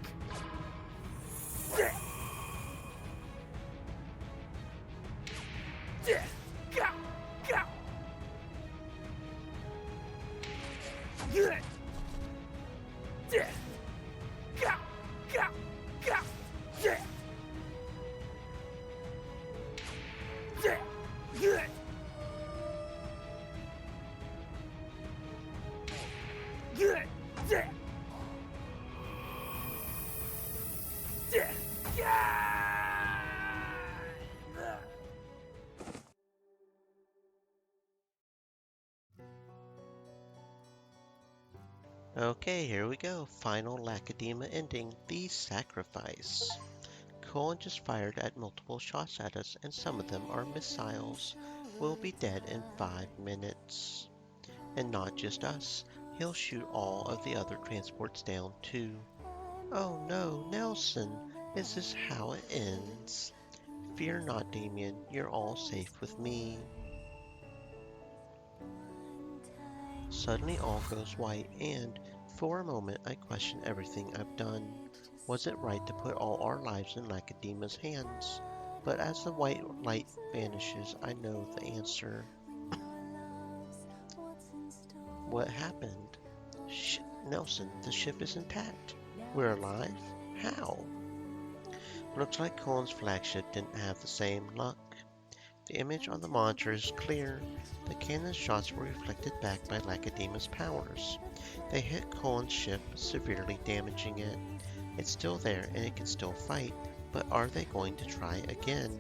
Okay, here we go. Final Lacadema ending, the sacrifice. Colin just fired at multiple shots at us, and some of them are missiles. We'll be dead in 5 minutes. And not just us. He'll shoot all of the other transports down too. Oh no, Nelson, is this how it ends? Fear not, Damien, you're all safe with me. Suddenly all goes white, and for a moment I question everything I've done. Was it right to put all our lives in Lacadema's hands? But as the white light vanishes, I know the answer. What happened? Nelson, the ship is intact. We're alive? How? Looks like Colin's flagship didn't have the same luck. The image on the monitor is clear. The cannon shots were reflected back by Lacadema's powers. They hit Colin's ship, severely damaging it. It's still there and it can still fight, but are they going to try again?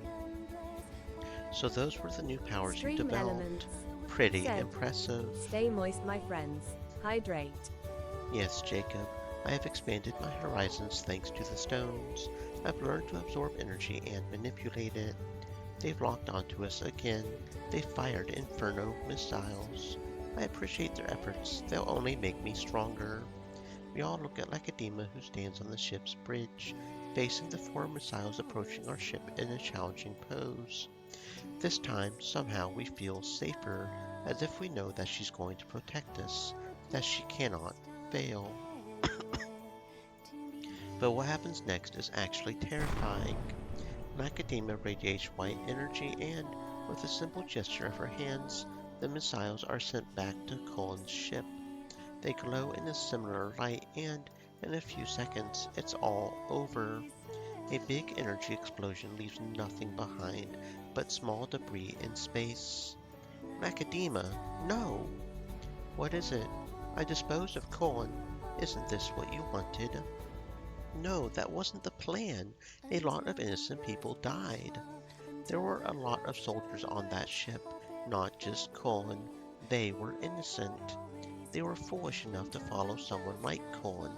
So those were the new powers you Stream developed. elements. Pretty Said, impressive. Stay moist, my friends. Hydrate. Yes, Jacob, I have expanded my horizons thanks to the stones. I've learned to absorb energy and manipulate it. They've locked onto us again. They fired Inferno missiles. I appreciate their efforts. They'll only make me stronger. We all look at Lacadema, who stands on the ship's bridge, facing the 4 missiles approaching our ship in a challenging pose. This time, somehow, we feel safer, as if we know that she's going to protect us, that she cannot fail. But what happens next is actually terrifying. Lacadema radiates white energy and, with a simple gesture of her hands, the missiles are sent back to Colin's ship. They glow in a similar light and, in a few seconds, it's all over. A big energy explosion leaves nothing behind but small debris in space. Lacadema, no! What is it? I disposed of Colin. Isn't this what you wanted? No, that wasn't the plan. A lot of innocent people died. There were a lot of soldiers on that ship, not just Colin. They were innocent. They were foolish enough to follow someone like Colin.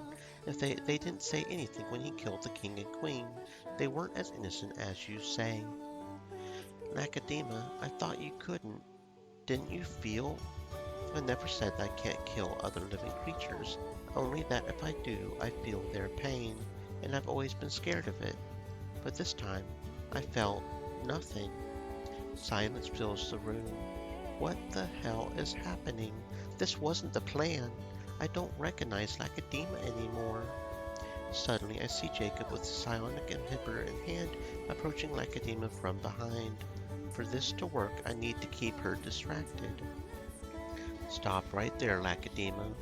If they didn't say anything when he killed the king and queen, they weren't as innocent as you say. Lacadema, I thought you couldn't. Didn't you feel? I never said I can't kill other living creatures, only that if I do, I feel their pain, and I've always been scared of it. But this time, I felt nothing. Silence fills the room. What the hell is happening? This wasn't the plan. I don't recognize Lacadema anymore. Suddenly, I see Jacob with the psionic inhibitor in hand, approaching Lacadema from behind. For this to work, I need to keep her distracted. Stop right there, Lacadema.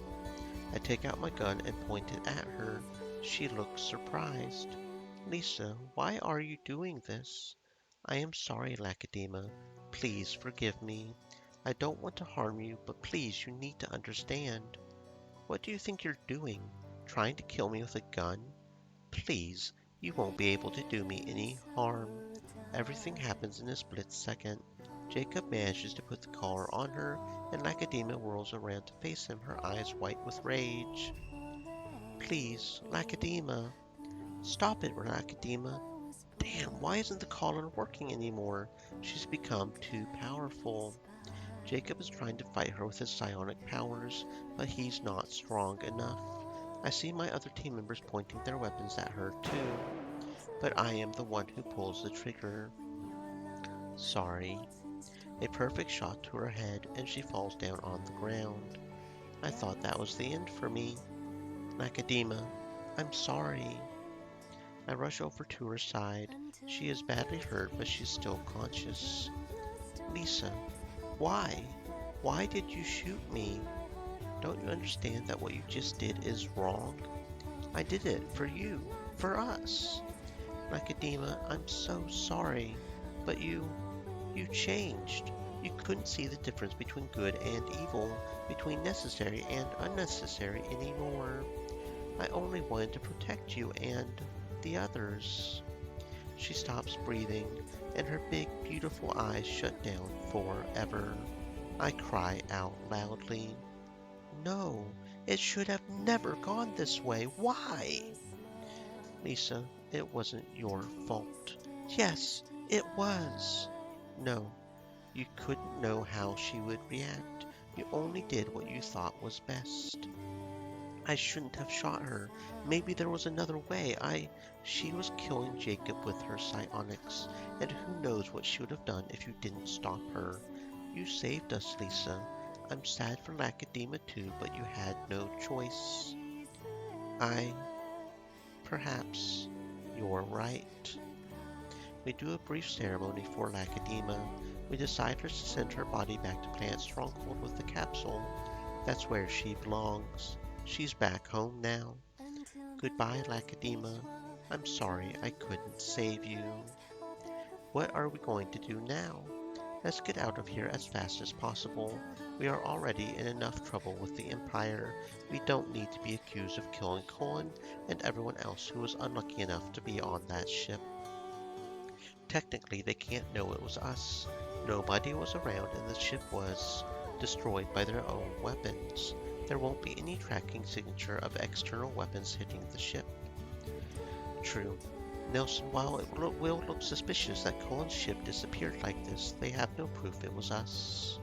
I take out my gun and point it at her. She looks surprised. Lisa, why are you doing this? I am sorry, Lacadema. Please forgive me. I don't want to harm you, but please, you need to understand. What do you think you're doing? Trying to kill me with a gun? Please, you won't be able to do me any harm. Everything happens in a split second. Jacob manages to put the collar on her, and Lacadema whirls around to face him, her eyes white with rage. Please, Lacadema. Stop it, Lacadema. Damn, why isn't the collar working anymore? She's become too powerful. Jacob is trying to fight her with his psionic powers, but he's not strong enough. I see my other team members pointing their weapons at her too, but I am the one who pulls the trigger. Sorry. A perfect shot to her head, and she falls down on the ground. I thought that was the end for me. Lacadema, I'm sorry. I rush over to her side. She is badly hurt, but she's still conscious. Lisa, why? Why did you shoot me? Don't you understand that what you just did is wrong? I did it for you, for us. Lacadema, I'm so sorry, but you changed. You couldn't see the difference between good and evil, between necessary and unnecessary anymore. I only wanted to protect you and the others. She stops breathing, and her big, beautiful eyes shut down forever. I cry out loudly. No, It should have never gone this way. Why? Lisa, it wasn't your fault. Yes, it was. No, you couldn't know how she would react. You only did what you thought was best. I shouldn't have shot her. Maybe there was another way. She was killing Jacob with her psionics, and who knows what she would have done if you didn't stop her. You saved us, Lisa. I'm sad for Lacadema too, but you had no choice. Perhaps, you're right. We do a brief ceremony for Lacadema. We decide to send her body back to Planet Stronghold with the capsule. That's where she belongs. She's back home now. Goodbye, Lacadema. I'm sorry I couldn't save you. What are we going to do now? Let's get out of here as fast as possible. We are already in enough trouble with the Empire. We don't need to be accused of killing Colin and everyone else who was unlucky enough to be on that ship. Technically, they can't know it was us. Nobody was around and the ship was destroyed by their own weapons. There won't be any tracking signature of external weapons hitting the ship. True. Nelson, while it will look suspicious that Colin's ship disappeared like this, they have no proof it was us.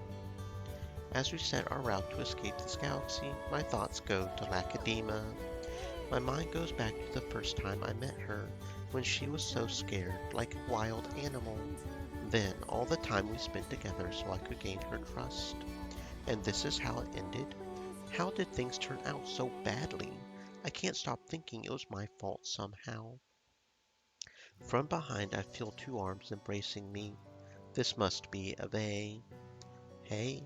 As we set our route to escape this galaxy, my thoughts go to Lacadema. My mind goes back to the first time I met her, when she was so scared, like a wild animal. Then, all the time we spent together so I could gain her trust. And this is how it ended? How did things turn out so badly? I can't stop thinking it was my fault somehow. From behind I feel two arms embracing me. This must be Ave. Hey,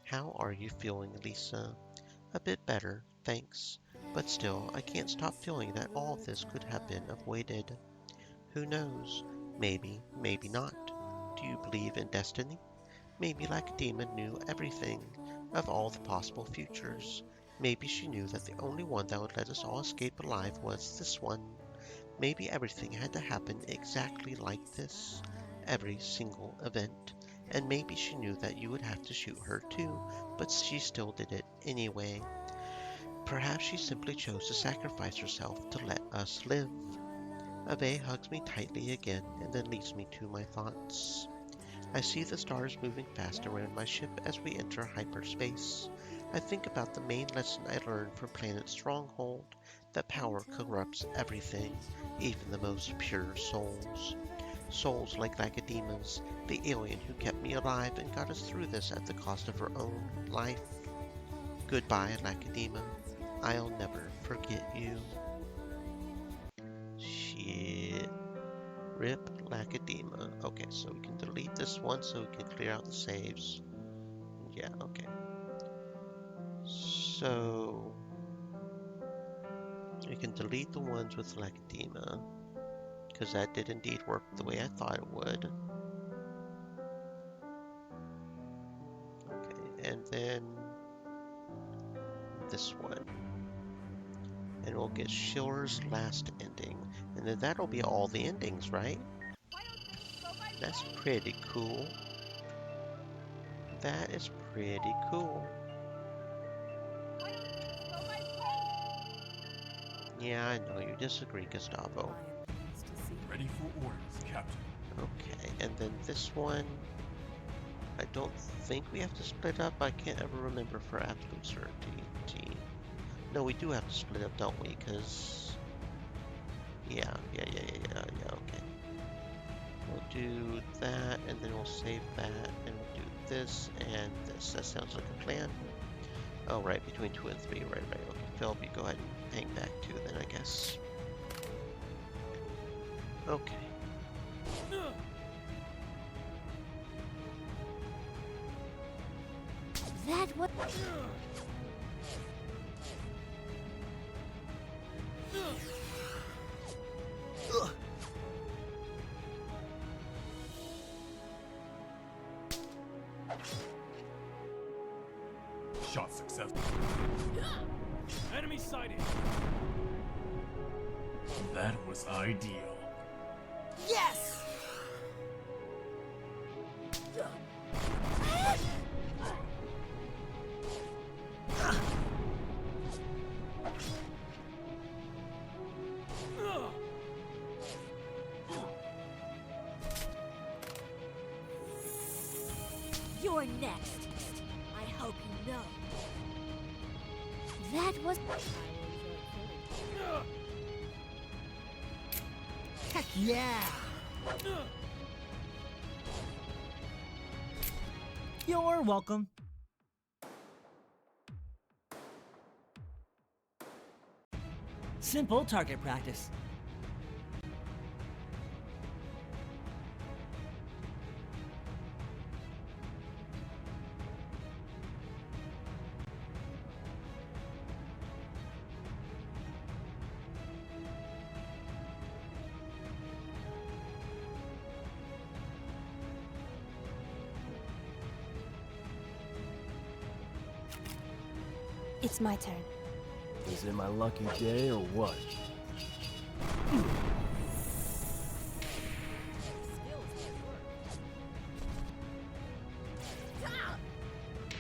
how are you feeling, Lisa? A bit better, thanks. But still, I can't stop feeling that all of this could have been avoided. Who knows? Maybe, maybe not. Do you believe in destiny? Maybe Lacadema knew everything, of all the possible futures. Maybe she knew that the only one that would let us all escape alive was this one. Maybe everything had to happen exactly like this, every single event, and maybe she knew that you would have to shoot her too, but she still did it anyway. Perhaps she simply chose to sacrifice herself to let us live. Ave hugs me tightly again and then leaves me to my thoughts. I see the stars moving fast around my ship as we enter hyperspace. I think about the main lesson I learned from Planet Stronghold, that power corrupts everything, even the most pure souls. Souls like Lacadema's, the alien who kept me alive and got us through this at the cost of her own life. Goodbye, Lacadema. I'll never forget you. Shit. Rip Lacadema. Okay, so we can delete this one so we can clear out the saves. Yeah, okay. So we can delete the ones with Lacadema, because that did indeed work the way I thought it would. Okay, and then this one. And we'll get Schiller's last ending. And then that'll be all the endings, right? That's pretty cool. That is pretty cool. Yeah, I know you disagree, Gustavo. Ready for orders, Captain. Okay, and then this one, I don't think we have to split up. I can't ever remember for absolute certainty. No, we do have to split up, don't we? Because, yeah, okay. We'll do that, and then we'll save that, and we'll do this and this. That sounds like a plan. Oh, right, between 2 and 3, right, okay. Philby, go ahead and hang back 2 then, I guess. Okay. That what? Shot successful. Enemy sighted. That was ideal. Yes! You're next. I hope you know. That was... Heck yeah! You're welcome. Simple target practice. It's my turn. Is it my lucky day or what?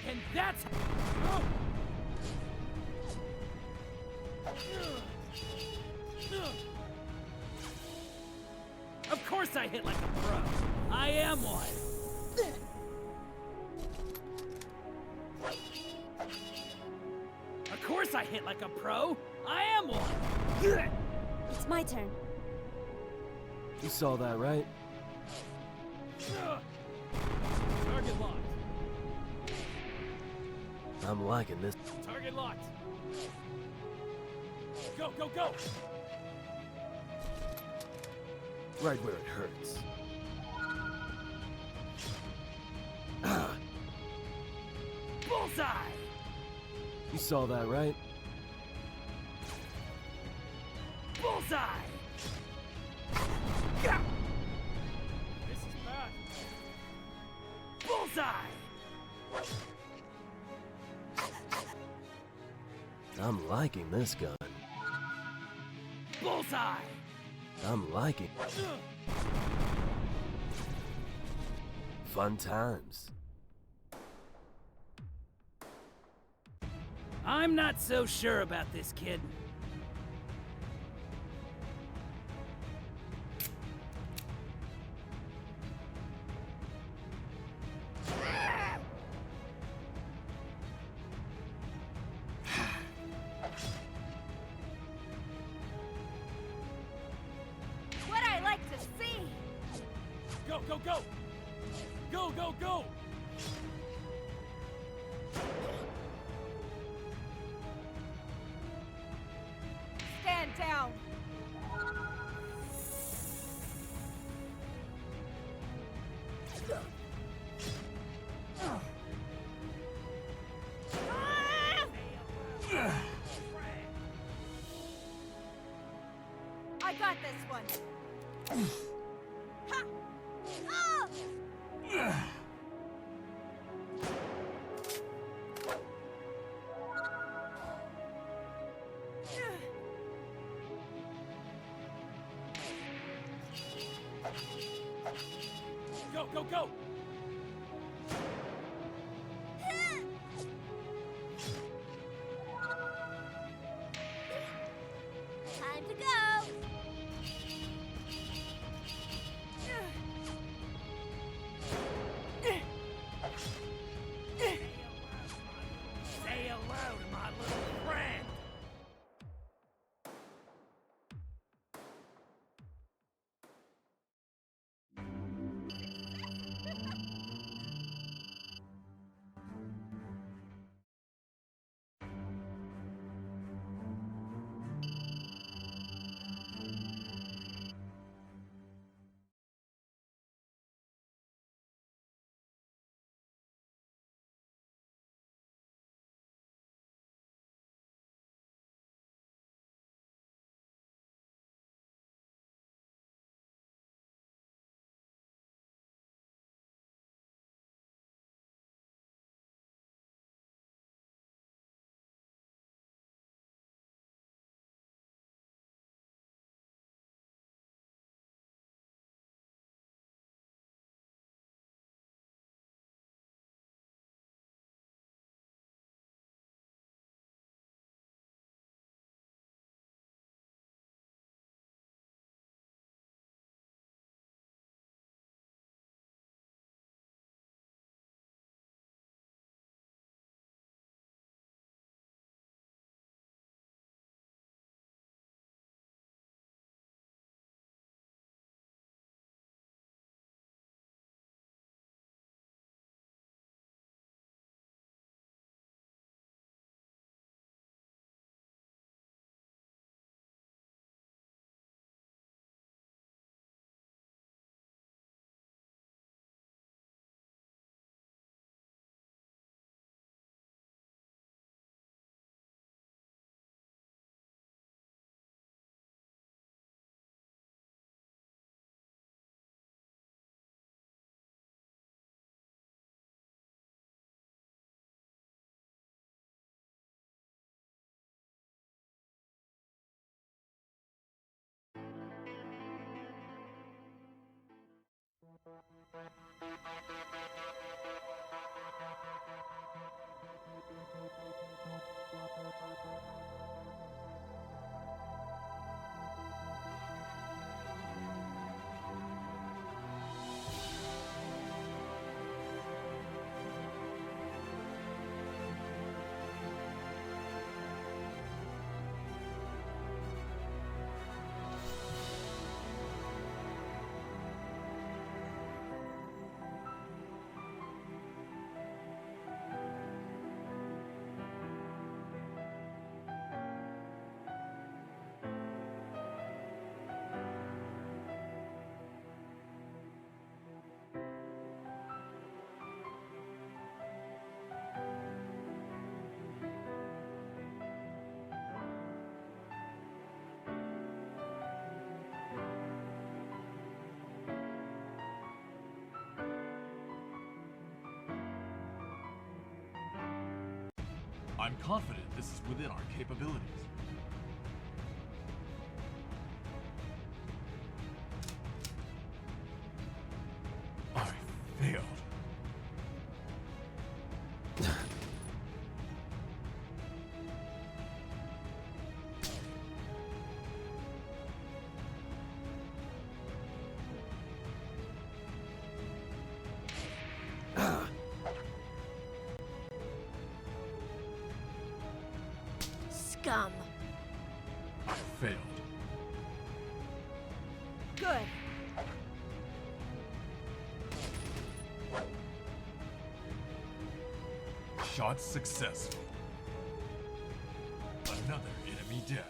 And that's... Of course I hit like a pro. I am one. Of course I hit like a pro. I am one. It's my turn. You saw that, right? Target locked. I'm liking this. Target locked. Go, go, go! Right where it hurts. Ah, Bullseye! you saw that, right? Bullseye! Yeah. This is bad. Bullseye! I'm liking this gun. Bullseye! I'm liking fun times. I'm not so sure about this, kid. What I like to see! Go, go, go! Go, go, go! Stand down! I got this one! Ha! Ah! Go, go, go! Time to go! Say hello to my little friend! I'm confident this is within our capabilities. I failed. Scum. I failed. Good. Shot successful. Another enemy down.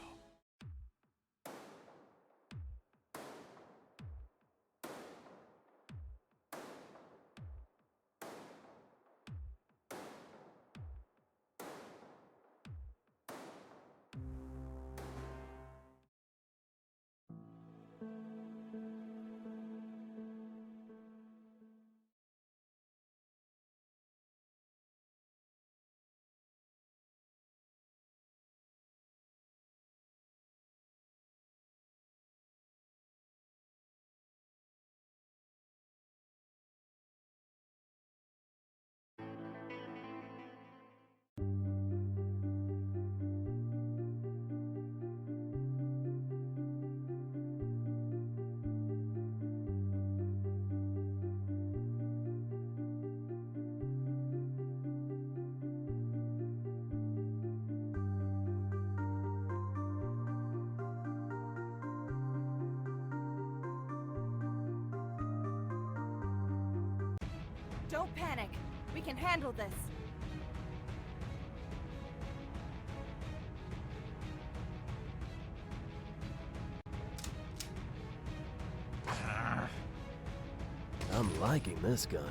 Don't panic. We can handle this. I'm liking this gun.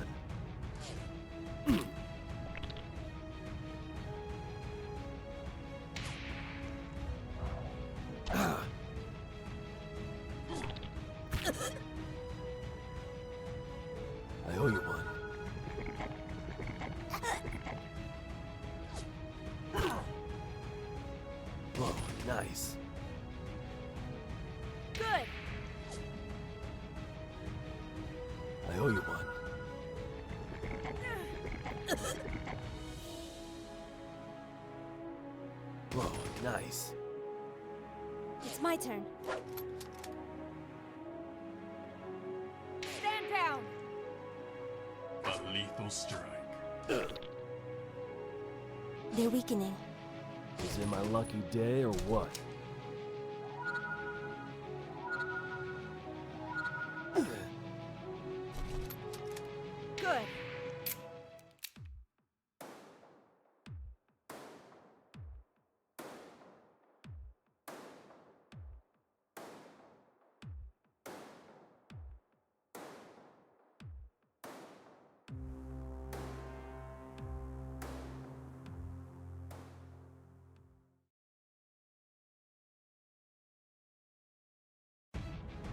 I owe you one. Whoa, nice. Good. I owe you one. Whoa, nice. It's my turn. Stand down. A lethal strike. They're weakening. Is it my lucky day or what? Good.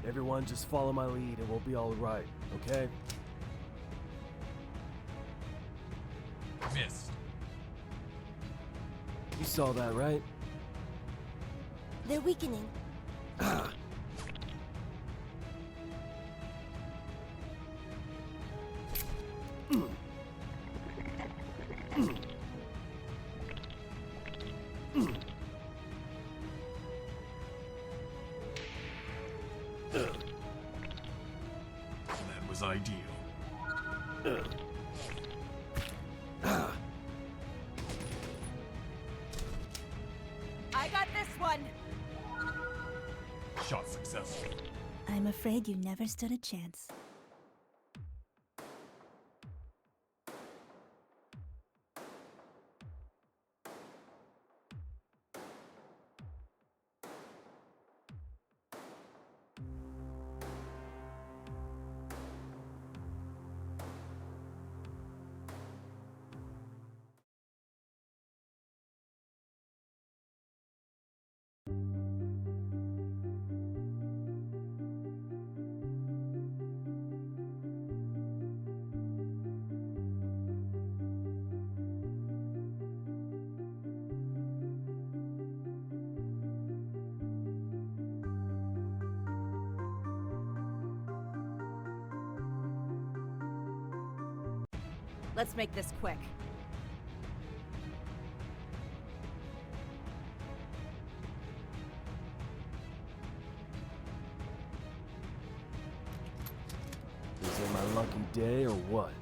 Everyone just follow my lead and we'll be all right, okay? Missed. You saw that, right? They're weakening. That was ideal. I got this one. Shot successful. I'm afraid you never stood a chance. Let's make this quick. Is it my lucky day or what?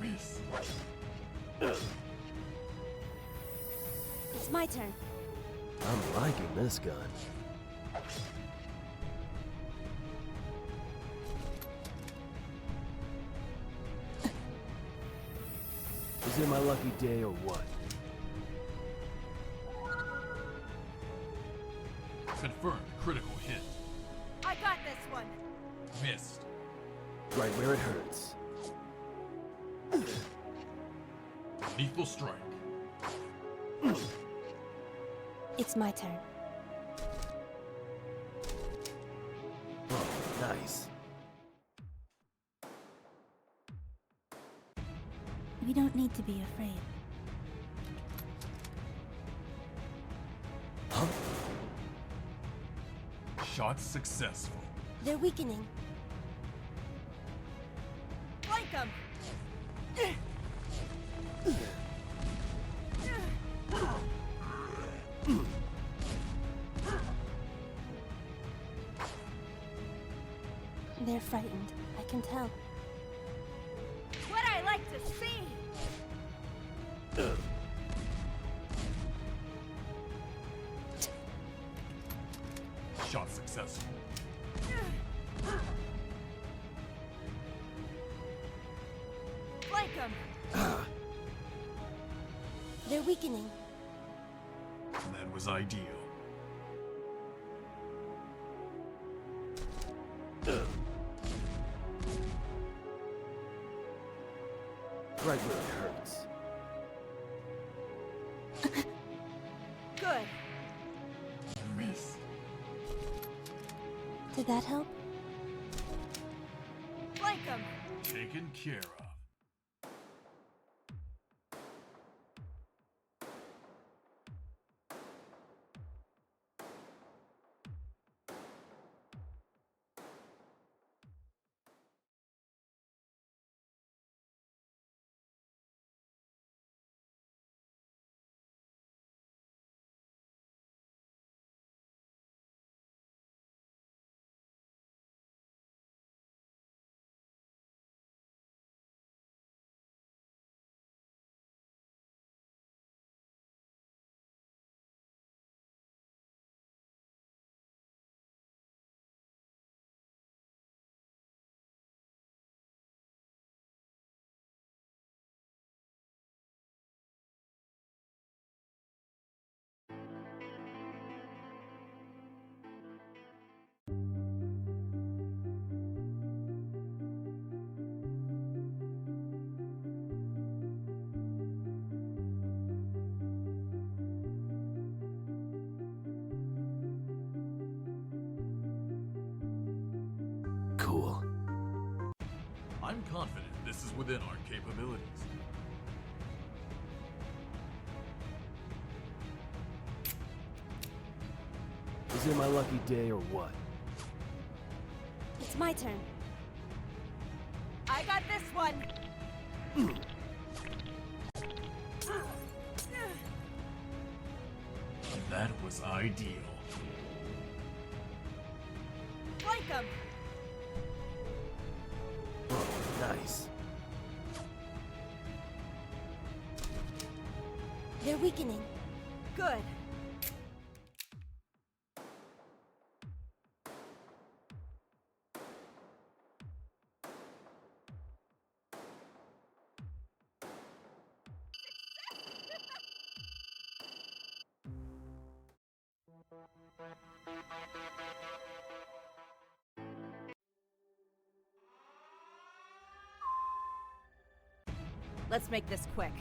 Miss. It's my turn. I'm liking this gun. Is it my lucky day or what? Confirmed critical hit. I got this one. Missed. Right where it hurts. Lethal strike. It's my turn. Oh, nice. We don't need to be afraid. Huh? Shot successful. They're weakening. Flank 'em! They're frightened. I can tell. What I like to see! Shot successful. Flank 'em! They're weakening. That was ideal. Right where it hurts. Good. Missed. Did that help? Flank 'em! Taken care of. Cool. I'm confident this is within our capabilities. Is it my lucky day or what? It's my turn. I got this one! That was ideal. Flank 'em! Oh, nice. They're weakening. Good. Let's make this quick.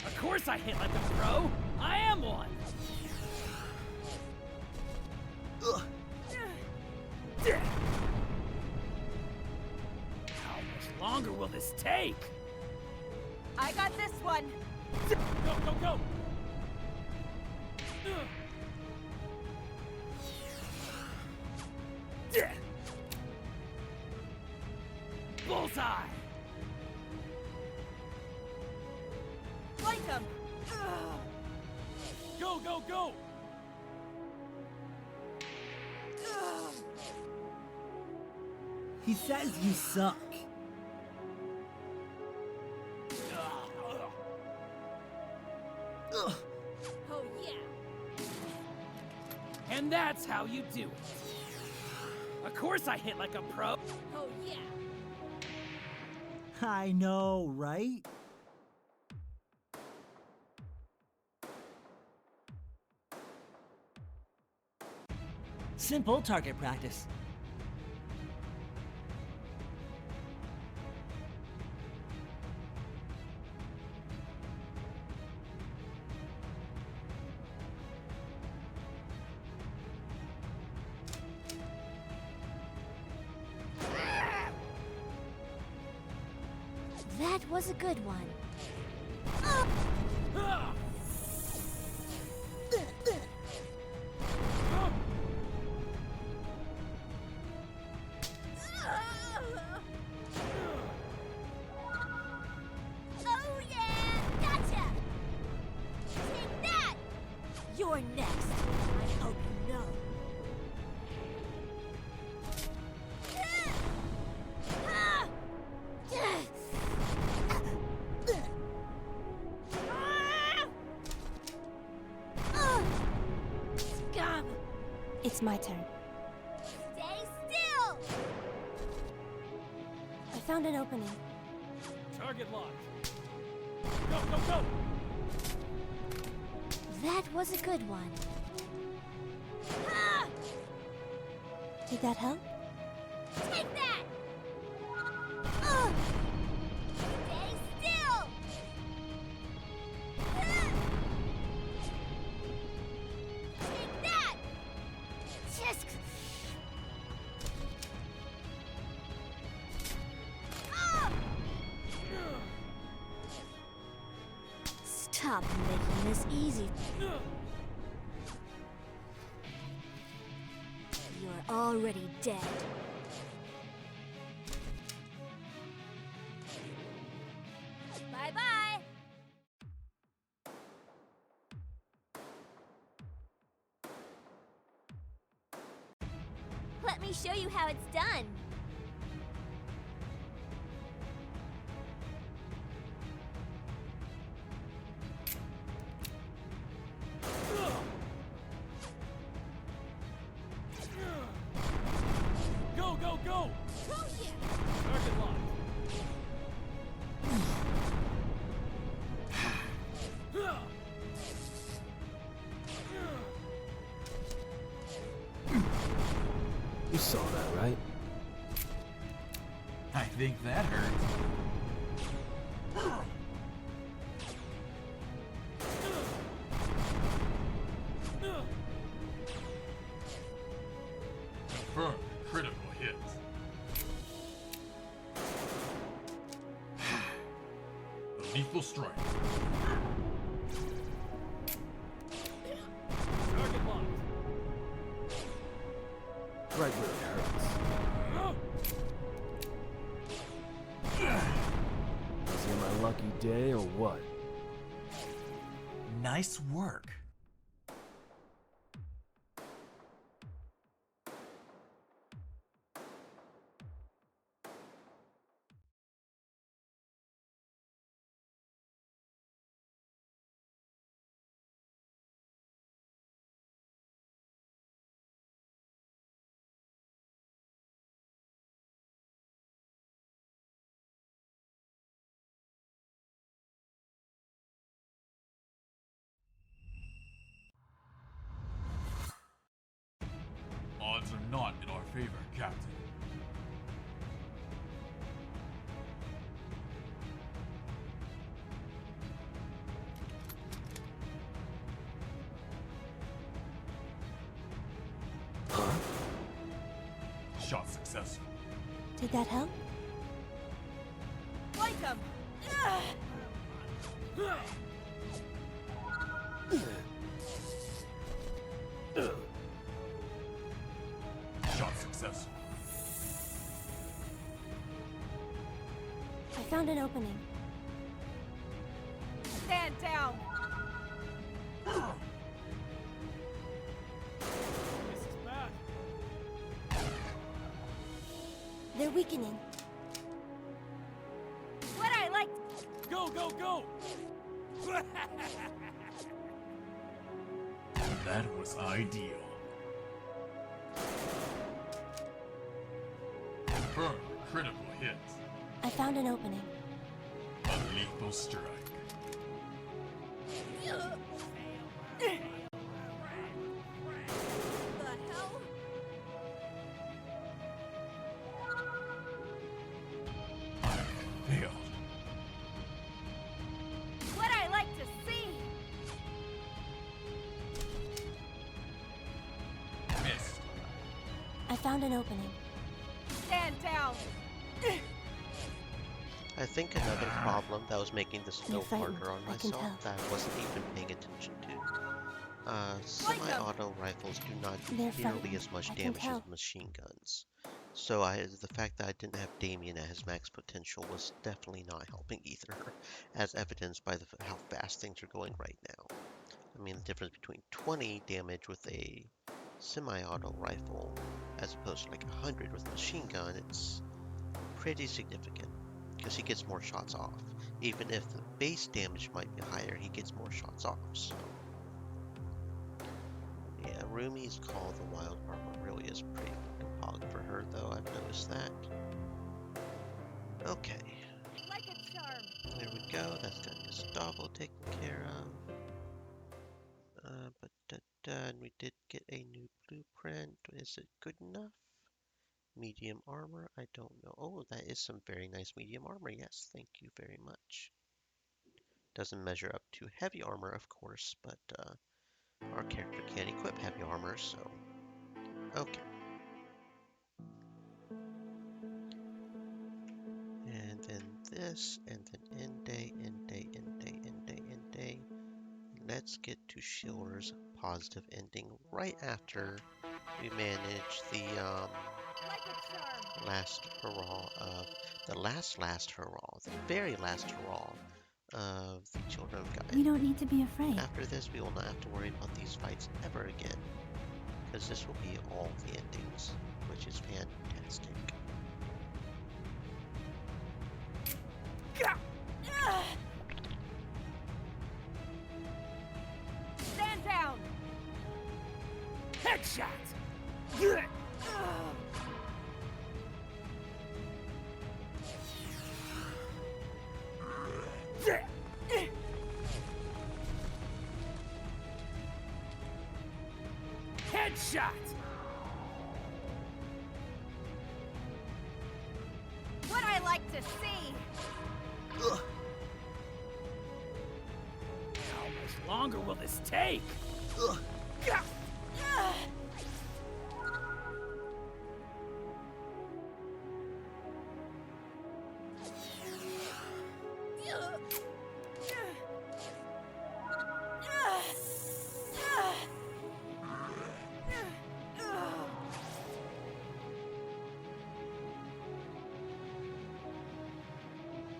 Of course I hit like a pro! I am one! longer will this take? I got this one. Go, go, go! Bullseye! Light him. Go, go, go! He says you suck. Ugh. Oh yeah. And that's how you do it. Of course I hit like a pro. Oh yeah. I know, right? Simple target practice. That was a good one. Ah! Oh yeah! Gotcha! Take that! You're next. I hope you know. Scum! It's my turn. Stay still! I found an opening. Target locked. Go, go, go! That was a good one. Ah! Did that help? Take that! Stay still! Take that! Just Ah! stop making this easy. You're already dead. Bye-bye! Let me show you how it's done. Go, go, go! Oh yeah! Target locked. You saw that, right? I think that hurt. Confirmed critical hit. A lethal strike. Target locked. Right where it hurts. Is it my lucky day or what? Nice work. Odds are not in our favor, Captain. Huh? Shot successful. Did that help? found an opening. Stand down! This is bad. They're weakening. What I like Go, go, go! That was ideal. Confirm critical hit. I found an opening. A lethal strike. the hell? I failed. What I like to see! Missed. I found an opening. Stand down! I think another problem that was making this You're go frightened, harder on I can myself tell. that I wasn't even paying attention to. Semi-auto rifles do not do They're nearly frightened, as much I can damage as tell. machine guns. So the fact that I didn't have Damien at his max potential was definitely not helping either, as evidenced by how fast things are going right now. I mean, the difference between 20 damage with a semi-auto rifle as opposed to like 100 with a machine gun, it's pretty significant because he gets more shots off. Even if the base damage might be higher, he gets more shots off. So yeah, Rumi's Call the Wild Armor really is pretty fucking pog for her, though. I've noticed that. Okay, Like a charm! there we go. That's got Gustavo taken care of. And we did get a new blueprint. Is it good enough? Medium armor? I don't know. Oh, that is some very nice medium armor. Yes, thank you very much. Doesn't measure up to heavy armor, of course, but our character can't equip heavy armor, so okay. And then this, and then end day, end day, end day, end day, end day. Let's get to Shiller's positive ending right after we manage the Like a charm! last hurrah of the last hurrah, the very last hurrah of the Children of You Gaia. don't need to be afraid. After this, we will not have to worry about these fights ever again, because this will be all the endings, which is fantastic. Stand down! Headshot! Headshot! What I like to see! How much longer will this take?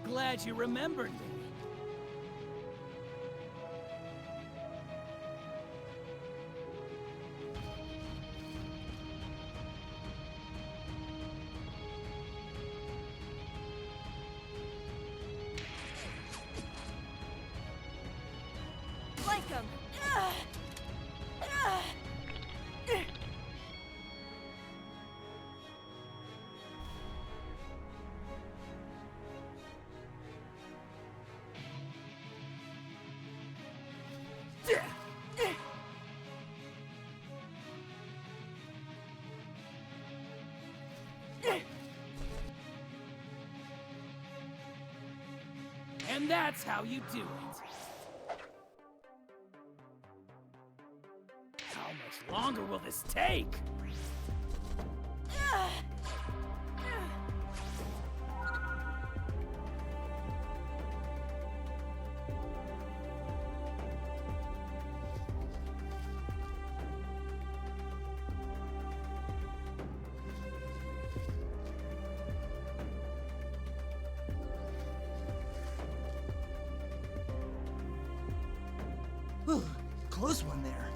Glad you remembered me. Like 'em! And that's how you do it. How much longer will this take? Whew, close one there.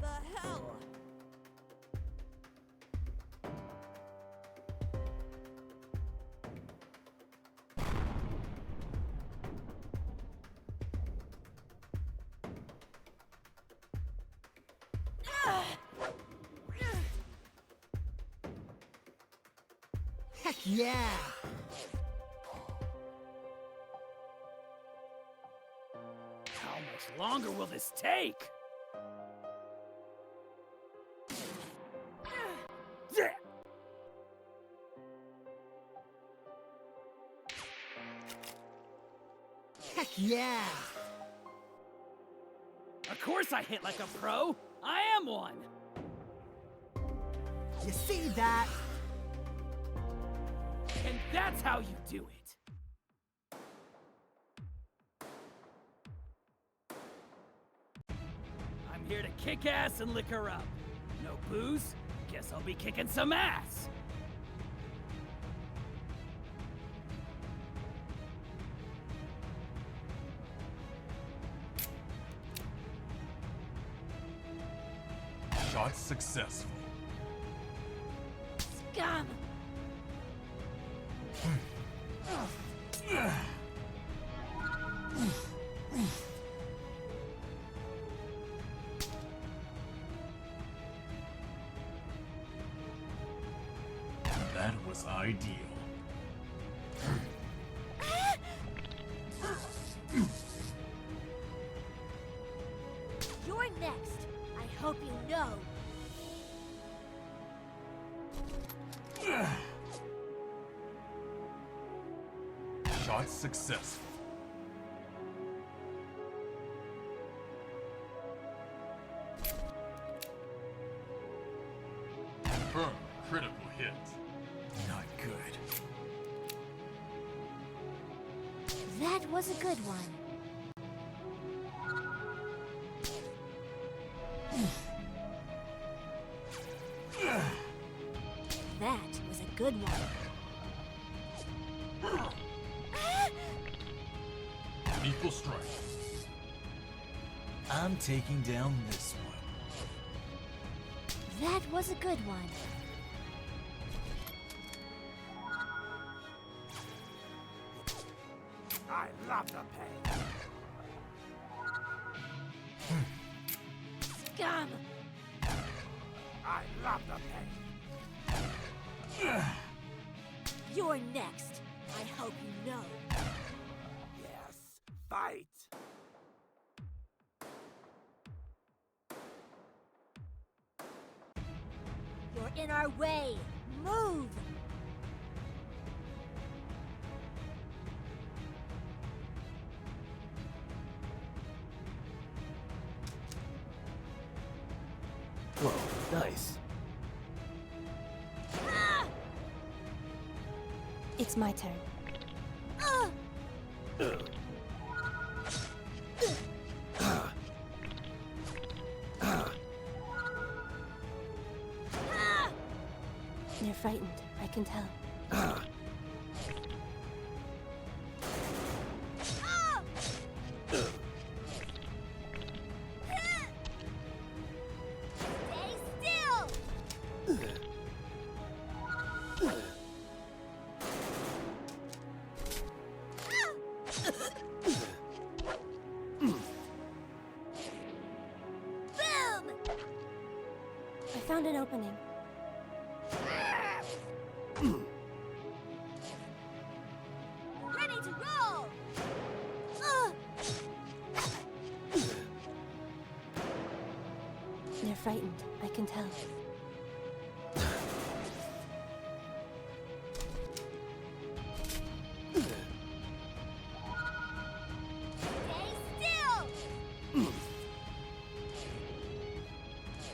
The hell? Heck yeah! How much longer will this take? Heck yeah! Of course I hit like a pro. I am one. You see that? And that's how you do it. I'm here to kick ass and lick her up. No booze? Guess I'll be kicking some ass. Shot successful. Scum! That was ideal. You're next. I hope you know. Shot successful. Confirm critical hit. Not good. That was a good one. That was a good one. Equal strike. I'm taking down this one. That was a good one. I love the pain. Scum! I love the pain. You're next. I hope you know. Yes, fight. You're in our way. Move! Whoa, nice. Ah! It's my turn. Ah! Ah! You're frightened, I can tell. Ah! Stay still! Boom! I found an opening. Ready to roll! Ah! You're frightened, I can tell. Stay still!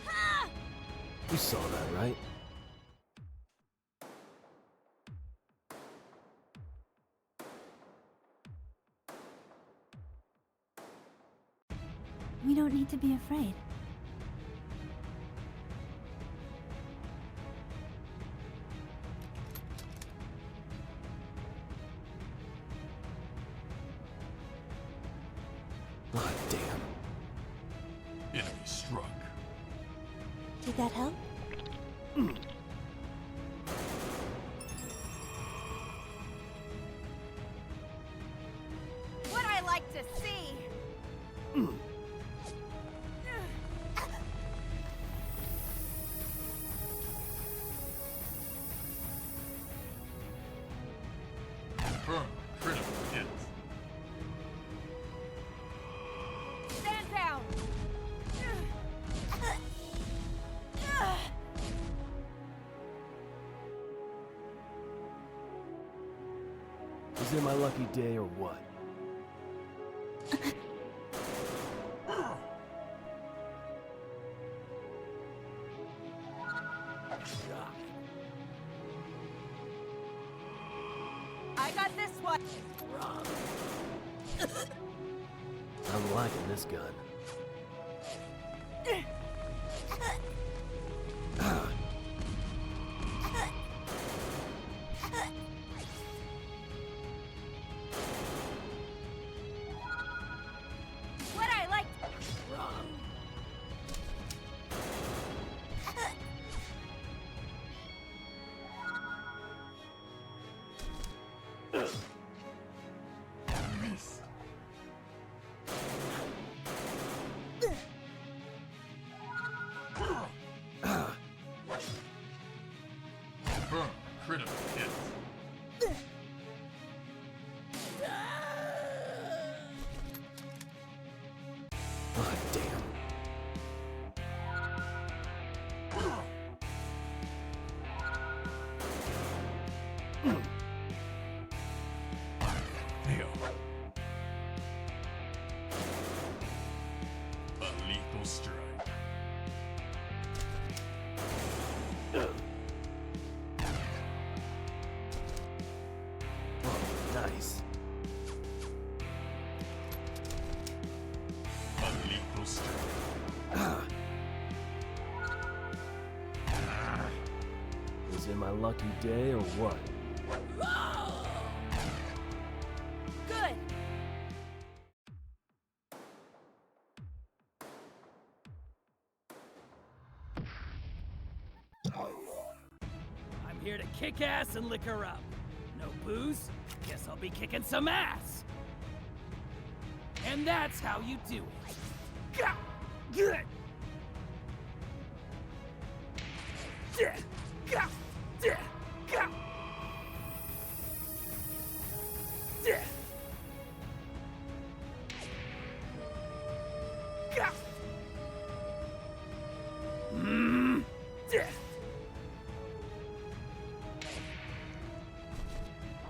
Ha! You saw that, right? We don't need to be afraid. Ah, damn. Enemy struck. Did that help? What I like to see. Confirm. Critical hit. Stand down. Is it my lucky day or what? I got this one. I'm liking this gun. Ah, What I like. Missed. Confirm. Critical hit. ah, damn. Fail. A lethal strike. Oh, nice. A lethal strike. Ah. Is it my lucky day or what? Good. I'm here to kick ass and lick her up. No booze? Guess I'll be kicking some ass. And that's how you do it. Gah! Good. Yeah! Gah! Yeah! Gah! Yeah! Gah! Yeah!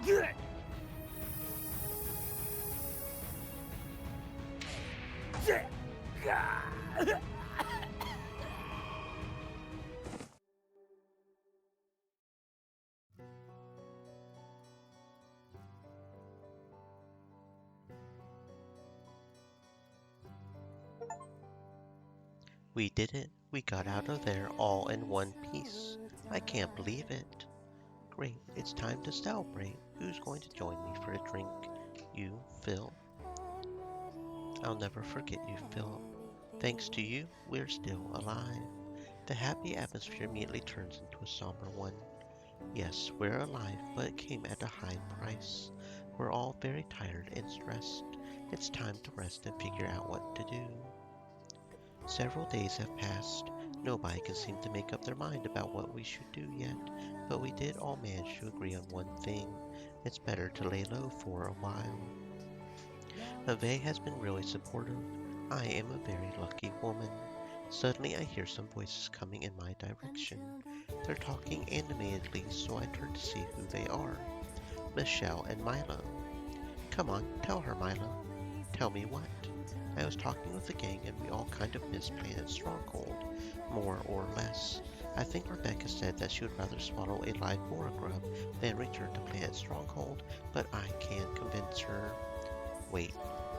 Good. Yeah! Gah! We did it. We got out of there all in one piece. I can't believe it. Great, it's time to celebrate. Who's going to join me for a drink? You, Phil? I'll never forget you, Phil. Thanks to you, we're still alive. The happy atmosphere immediately turns into a somber one. Yes, we're alive, but it came at a high price. We're all very tired and stressed. It's time to rest and figure out what to do. Several days have passed. Nobody can seem to make up their mind about what we should do yet, but we did all manage to agree on one thing. It's better to lay low for a while. Ave has been really supportive. I am a very lucky woman. Suddenly I hear some voices coming in my direction. They're talking animatedly, so I turn to see who they are. Michelle and Milo. Come on, tell her, Milo. Tell me what? I was talking with the gang and we all kind of missed playing at Stronghold, more or less. I think Rebecca said that she would rather swallow a live boar grub than return to play at Stronghold, but I can't convince her. Wait,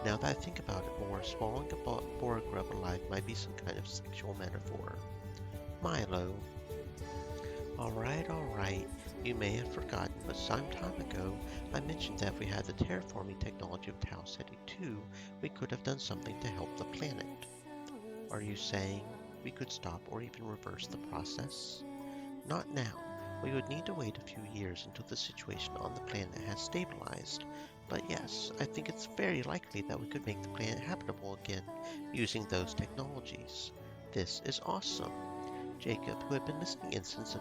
Now that I think about it more, swallowing a boar grub alive might be some kind of sexual metaphor. Milo. Alright. You may have forgotten, but some time ago, I mentioned that if we had the terraforming technology of Tau Ceti 2, we could have done something to help the planet. Are you saying we could stop or even reverse the process? Not now. We would need to wait a few years until the situation on the planet has stabilized. But yes, I think it's very likely that we could make the planet habitable again using those technologies. This is awesome. Jacob, who had been listening in silence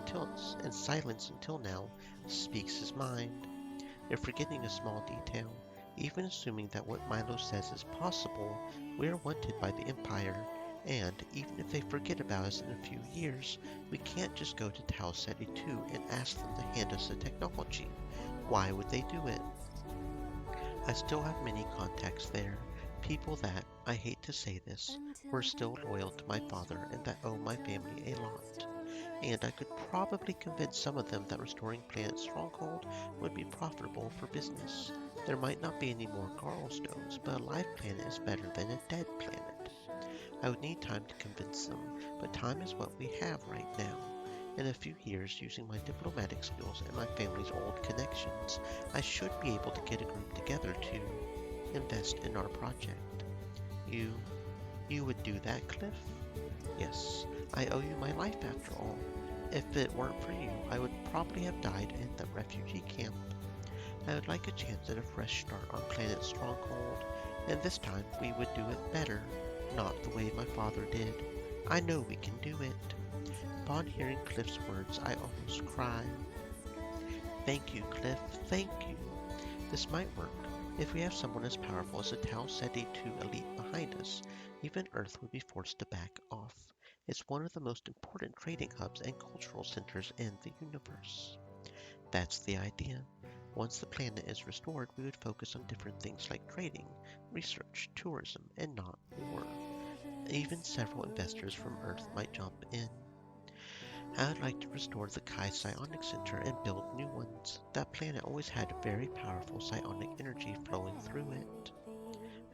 until now, speaks his mind. They're forgetting a small detail. Even assuming that what Milo says is possible, we're wanted by the Empire, and even if they forget about us in a few years, we can't just go to Tau Ceti 2 and ask them to hand us the technology. Why would they do it? I still have many contacts there, people that, I hate to say this, were still loyal to my father and that owe my family a lot. And I could probably convince some of them that restoring planet Stronghold would be profitable for business. There might not be any more coral stones, but a live planet is better than a dead planet. I would need time to convince them, but time is what we have right now. In a few years, using my diplomatic skills and my family's old connections, I should be able to get a group together to invest in our project. You would do that, Cliff? Yes, I owe you my life after all. If it weren't for you, I would probably have died in the refugee camp. I would like a chance at a fresh start on planet Stronghold, and this time we would do it better, not the way my father did. I know we can do it. Upon hearing Cliff's words, I almost cried. Thank you, Cliff, thank you. This might work. If we have someone as powerful as the Tau Ceti 2 elite behind us, even Earth would be forced to back off. It's one of the most important trading hubs and cultural centers in the universe. That's the idea. Once the planet is restored, we would focus on different things like trading, research, tourism, and not war. Even several investors from Earth might jump in. I would like to restore the Kai Psionic Center and build new ones. That planet always had very powerful psionic energy flowing through it.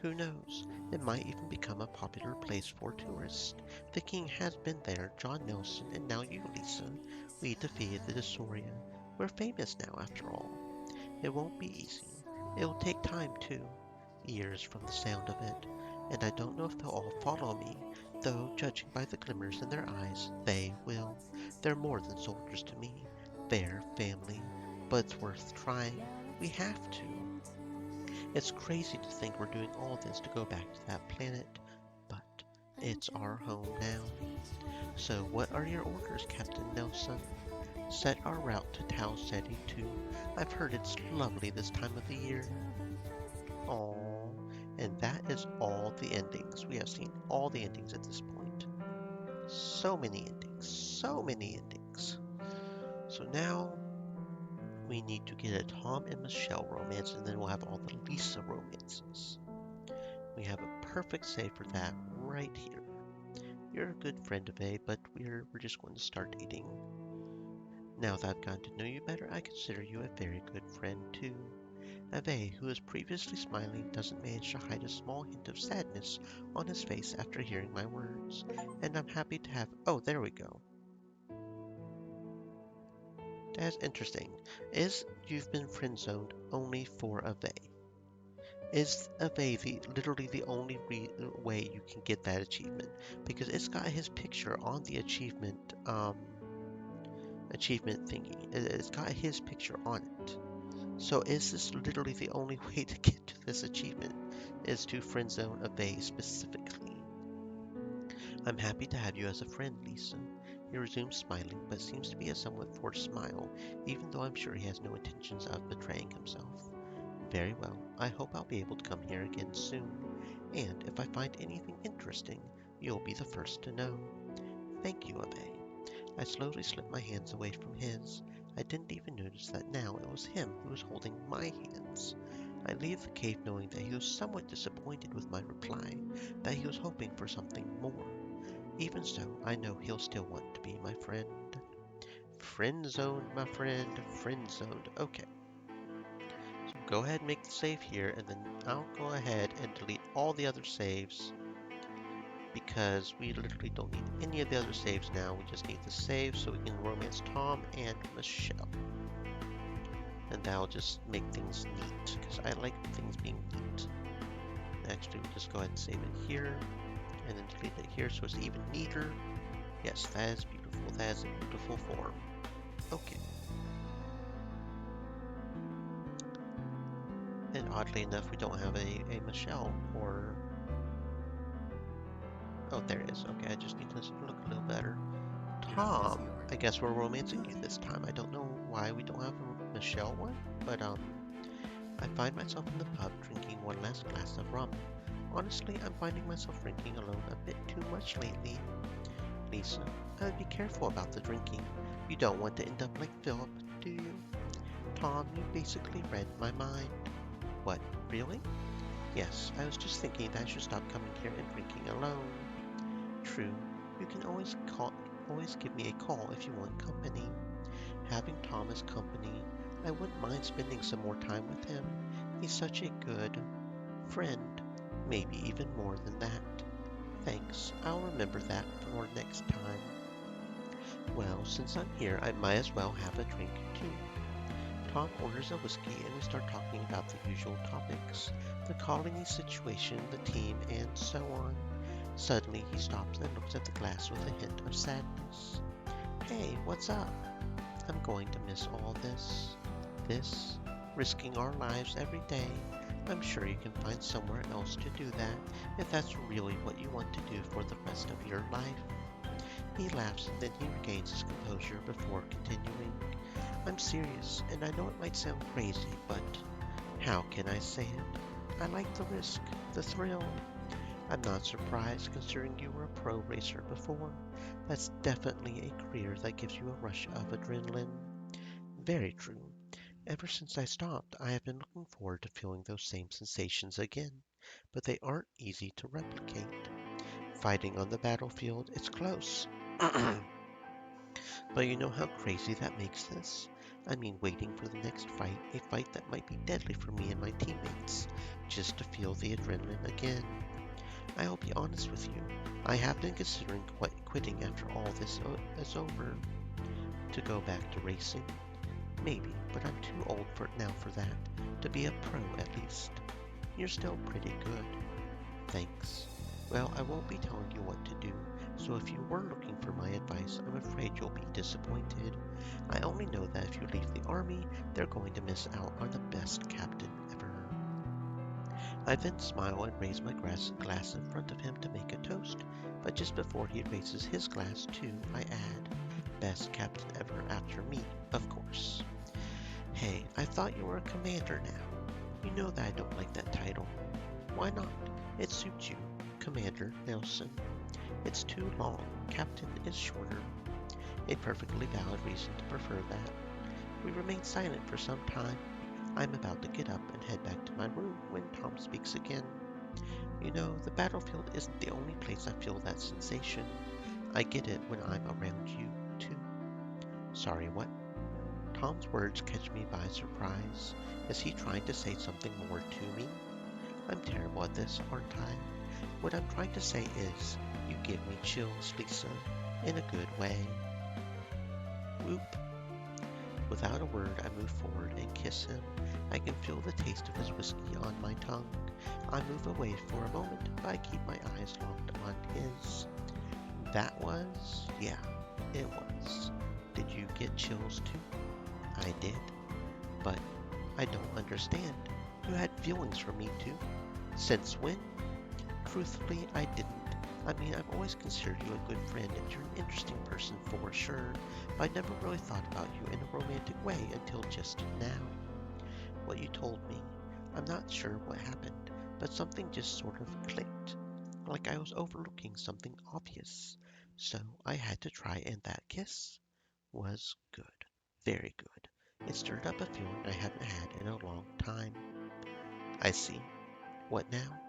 Who knows? It might even become a popular place for tourists. The king has been there, John Nelson, and now you, Lisa. We defeated the Desoria. We're famous now, after all. It won't be easy. It'll take time, too. Years from the sound of it. And I don't know if they'll all follow me, though, judging by the glimmers in their eyes, they will. They're more than soldiers to me. They're family. But it's worth trying. We have to. It's crazy to think we're doing all this to go back to that planet, but it's our home now. So what are your orders, Captain Nelson? Set our route to Tau Ceti 2. I've heard it's lovely this time of the year. Aww. And that is all the endings. We have seen all the endings at this point. So many endings. So many endings. So now we need to get a Tom and Michelle romance, and then we'll have all the Lisa romances. We have a perfect save for that right here. You're a good friend of A, but we're just going to start dating. Now that I've gotten to know you better, I consider you a very good friend too. Ave, who was previously smiling, doesn't manage to hide a small hint of sadness on his face after hearing my words, and I'm happy to have— oh, there we go. That's interesting. You've been friend-zoned only for Ave? Is Ave literally the only way you can get that achievement? Because it's got his picture on the achievement thingy. It's got his picture on it. So is this literally the only way to get to this achievement? Is to friend zone Ave specifically? I'm happy to have you as a friend, Lisa. He resumes smiling, but seems to be a somewhat forced smile, even though I'm sure he has no intentions of betraying himself. Very well. I hope I'll be able to come here again soon. And if I find anything interesting, you'll be the first to know. Thank you, Ave. I slowly slipped my hands away from his. I didn't even notice that now it was him who was holding my hands. I leave the cave knowing that he was somewhat disappointed with my reply, that he was hoping for something more. Even so, I know he'll still want to be my friend. Friend zoned, my friend. Friend zoned. Okay. So go ahead and make the save here, and then I'll go ahead and delete all the other saves because we literally don't need any of the other saves now. We just need the save so we can romance Tom and Michelle. And that'll just make things neat because I like things being neat. Actually, we'll just go ahead and save it here and then delete it here so it's even neater. Yes, that is beautiful. That is a beautiful form. Okay. And oddly enough, we don't have a Michelle or... Oh, there it is. Okay, I just need to look a little better. Tom, I guess we're romancing you this time. I don't know why we don't have a Michelle one, but I find myself in the pub drinking one last glass of rum. Honestly, I'm finding myself drinking alone a bit too much lately. Lisa, I'd be careful about the drinking. You don't want to end up like Philip, do you? Tom, you basically read my mind. What, really? Yes, I was just thinking that I should stop coming here and drinking alone. True, you can always give me a call if you want company. Having Tom as company, I wouldn't mind spending some more time with him. He's such a good friend, maybe even more than that. Thanks, I'll remember that for next time. Well, since I'm here, I might as well have a drink too. Tom orders a whiskey and we start talking about the usual topics, the colony situation, the team, and so on. Suddenly, he stops and looks at the glass with a hint of sadness. Hey, what's up? I'm going to miss all this. This, risking our lives every day. I'm sure you can find somewhere else to do that if that's really what you want to do for the rest of your life. He laughs and then he regains his composure before continuing. I'm serious, and I know it might sound crazy, but how can I say it? I like the risk, the thrill. I'm not surprised considering you were a pro racer before. That's definitely a career that gives you a rush of adrenaline. Very true. Ever since I stopped, I have been looking forward to feeling those same sensations again, but they aren't easy to replicate. Fighting on the battlefield, it's close. But you know how crazy that makes this? I mean, waiting for the next fight, a fight that might be deadly for me and my teammates, just to feel the adrenaline again. I'll be honest with you, I have been considering quitting after all this is over. To go back to racing? Maybe, but I'm too old now for that. To be a pro, at least. You're still pretty good. Thanks. Well, I won't be telling you what to do, so if you were looking for my advice, I'm afraid you'll be disappointed. I only know that if you leave the army, they're going to miss out on the best captain ever. I then smile and raise my glass in front of him to make a toast, but just before he raises his glass too, I add, best captain ever after me, of course. Hey, I thought you were a commander now. You know that I don't like that title. Why not? It suits you, Commander Nelson. It's too long. Captain is shorter. A perfectly valid reason to prefer that. We remain silent for some time. I'm about to get up and head back to my room when Tom speaks again. You know, the battlefield isn't the only place I feel that sensation. I get it when I'm around you, too. Sorry, what? Tom's words catch me by surprise. Is he trying to say something more to me? I'm terrible at this, aren't I? What I'm trying to say is, you give me chills, Lisa, in a good way. Whoop. Without a word, I move forward and kiss him. I can feel the taste of his whiskey on my tongue. I move away for a moment, but I keep my eyes locked on his. That was? Yeah, it was. Did you get chills too? I did. But I don't understand. You had feelings for me too. Since when? Truthfully, I didn't. I mean, I've always considered you a good friend and you're an interesting person for sure, but I never really thought about you in a romantic way until just now. What you told me, I'm not sure what happened, but something just sort of clicked, like I was overlooking something obvious. So I had to try, and that kiss was good. Very good. It stirred up a feeling I hadn't had in a long time. I see. What now?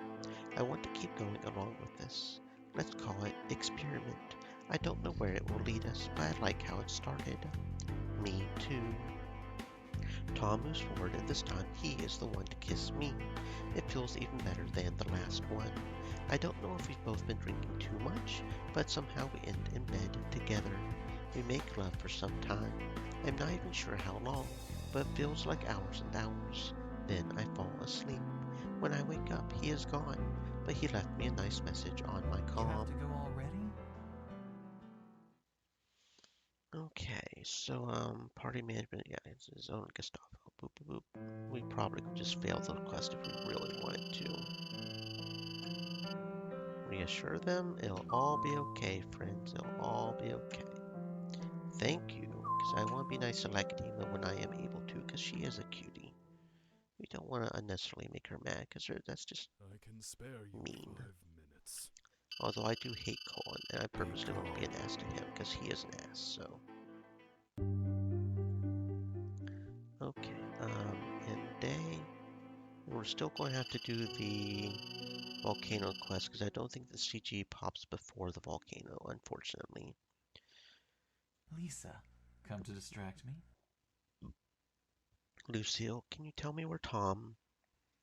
I want to keep going along with this. Let's call it experiment. I don't know where it will lead us, but I like how it started. Me too. Tom moves forward, and this time he is the one to kiss me. It feels even better than the last one. I don't know if we've both been drinking too much, but somehow we end in bed together. We make love for some time. I'm not even sure how long, but it feels like hours and hours. Then I fall asleep. When I wake up, he is gone, but he left me a nice message on my You have comm. to go already? Okay, so party management, yeah, it's his own Gestapo. Boop boop boop. We probably could just fail the quest if we really wanted to. Reassure them, it'll all be okay, friends. It'll all be okay. Thank you, because I want to be nice to Lacadema when I am able to, because she is a cutie. We don't want to unnecessarily make her mad, because that's just I can spare you mean. 5 minutes. Although I do hate Colin, and I purposely want to be an ass to him, because he is an ass, so. Okay, and day. We're still going to have to do the volcano quest, because I don't think the CG pops before the volcano, unfortunately. Lisa, come to distract me? Lucille, can you tell me where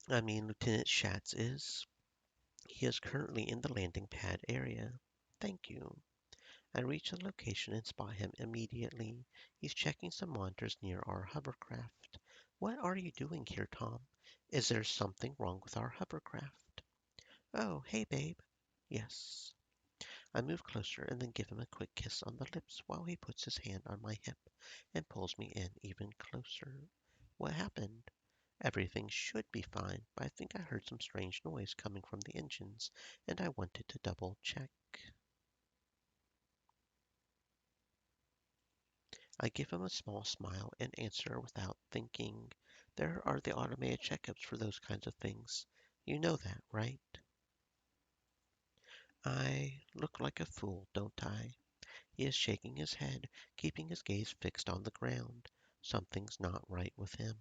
Lieutenant Schatz is? He is currently in the landing pad area. Thank you. I reach the location and spot him immediately. He's checking some monitors near our hovercraft. What are you doing here, Tom? Is there something wrong with our hovercraft? Oh, hey, babe. Yes. I move closer and then give him a quick kiss on the lips while he puts his hand on my hip and pulls me in even closer. What happened? Everything should be fine, but I think I heard some strange noise coming from the engines, and I wanted to double check. I give him a small smile and answer without thinking. There are the automated checkups for those kinds of things. You know that, right? I look like a fool, don't I? He is shaking his head, keeping his gaze fixed on the ground. Something's not right with him.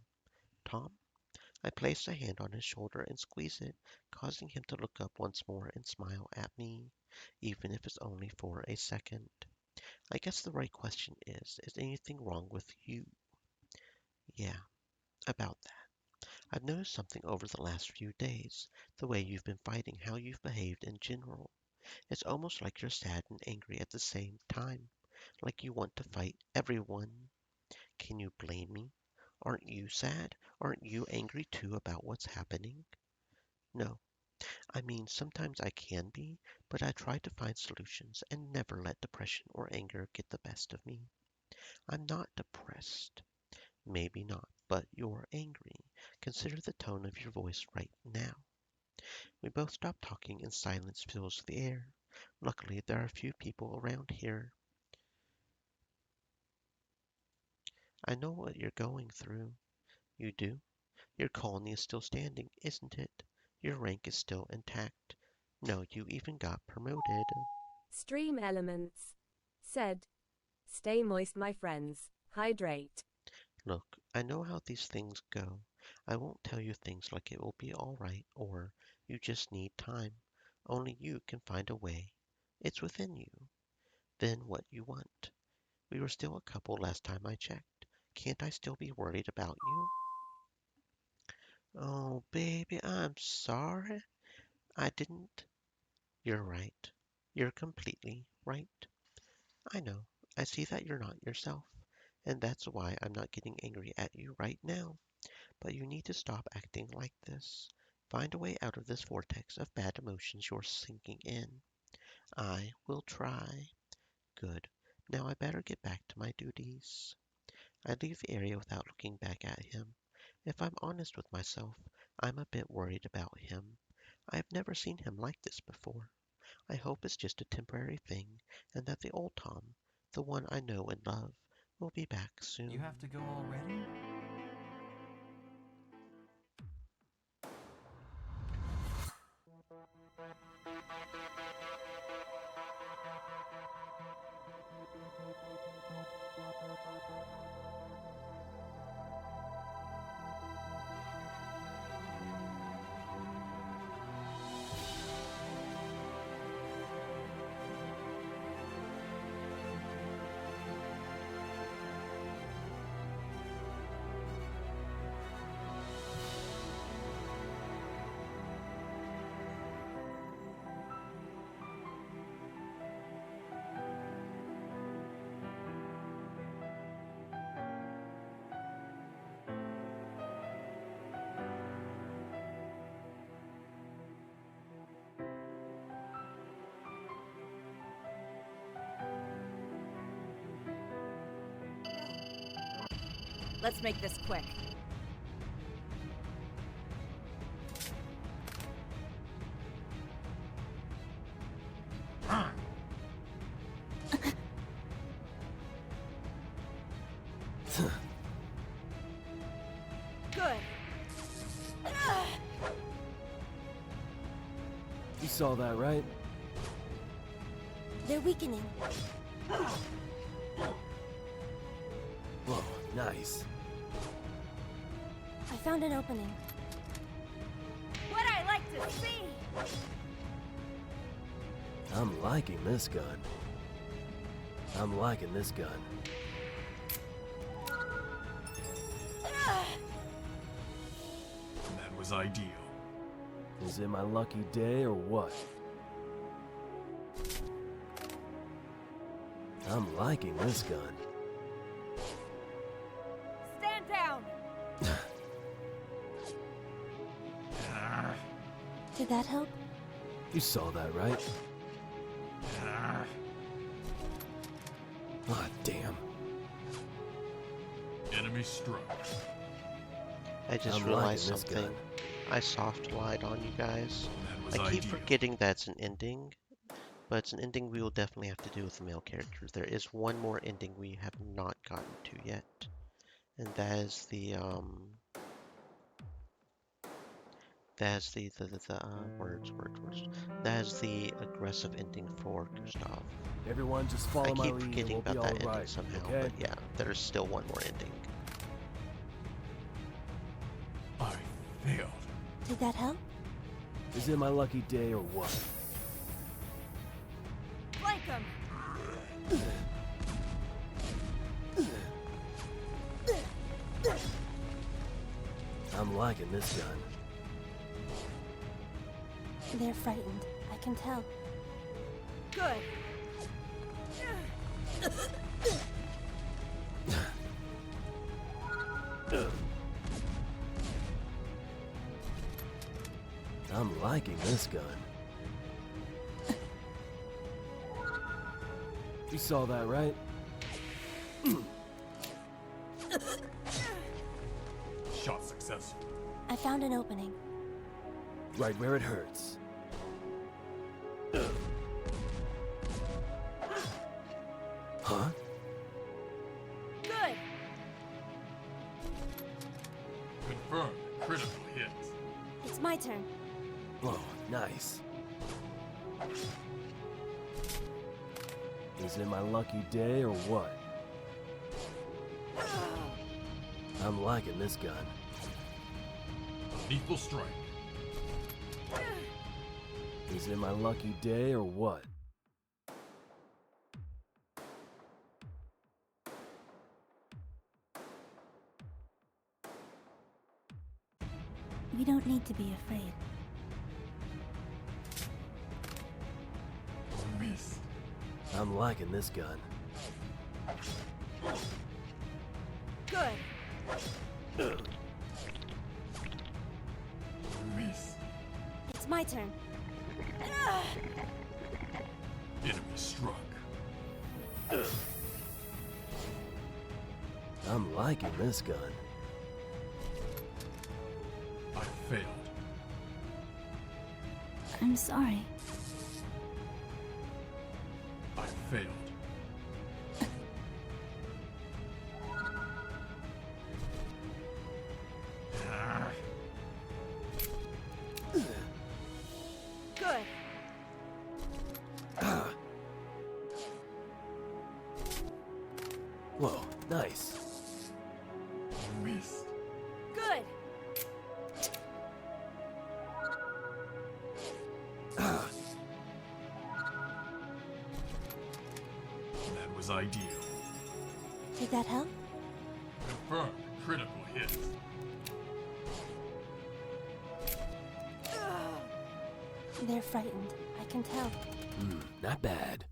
Tom? I place a hand on his shoulder and squeeze it, causing him to look up once more and smile at me, even if it's only for a second. I guess the right question is anything wrong with you? Yeah, about that. I've noticed something over the last few days, the way you've been fighting, how you've behaved in general. It's almost like you're sad and angry at the same time, like you want to fight everyone. Can you blame me? Aren't you sad? Aren't you angry too about what's happening? No, sometimes I can be, but I try to find solutions and never let depression or anger get the best of me. I'm not depressed. Maybe not, but you're angry. Consider the tone of your voice right now. We both stop talking and silence fills the air. Luckily, there are a few people around here. I know what you're going through. You do? Your colony is still standing, isn't it? Your rank is still intact. No, you even got promoted. Stream Elements said, "Stay moist, my friends. Hydrate." Look, I know how these things go. I won't tell you things like it will be all right or you just need time. Only you can find a way. It's within you. Then what you want. We were still a couple last time I checked. Can't I still be worried about you? Oh, baby, I'm sorry. I didn't. You're right. You're completely right. I know. I see that you're not yourself, and that's why I'm not getting angry at you right now. But you need to stop acting like this. Find a way out of this vortex of bad emotions you're sinking in. I will try. Good. Now I better get back to my duties. I leave the area without looking back at him. If I'm honest with myself, I'm a bit worried about him. I've never seen him like this before. I hope it's just a temporary thing, and that the old Tom, the one I know and love, will be back soon. You have to go already? Let's make this quick. Good. You saw that, right? They're weakening. Whoa, nice. I found an opening. What I like to see! I'm liking this gun. I'm liking this gun. That was ideal. Is it my lucky day or what? I'm liking this gun. Stand down! Did that help? You saw that, right? Ah, damn. Enemy struck. I just I'm realized liking this something. gun. I soft lied on you guys. That was I keep ideal. forgetting that's an ending, but it's an ending we will definitely have to do with the male characters. There is one more ending we have not gotten to yet, and that is the words. That is the aggressive ending for Gustav. Everyone just I follow my keep lead and forgetting we'll be about that ending alright, somehow, okay? but yeah, there's still one more ending. I failed. Did that help? Is it my lucky day or what? Flank him! I'm liking this gun. They're frightened. I can tell. Good. I'm liking this gun. You saw that, right? Shot successful. I found an opening. Right where it hurts. Huh? Good. Confirmed. Critical hit. It's my turn. Whoa, nice. Is it my lucky day or what? I'm liking this gun. Lethal strike. Is it my lucky day or what? We don't need to be afraid. Missed. I'm liking this gun. Good. Missed. It's my turn. Enemy struck. I'm liking this gun. I failed. I'm sorry. I failed. Good. Whoa, nice. Missed. Good. That was ideal. Did that help? Confirmed. Critical hit. They're frightened. I can tell. Not bad.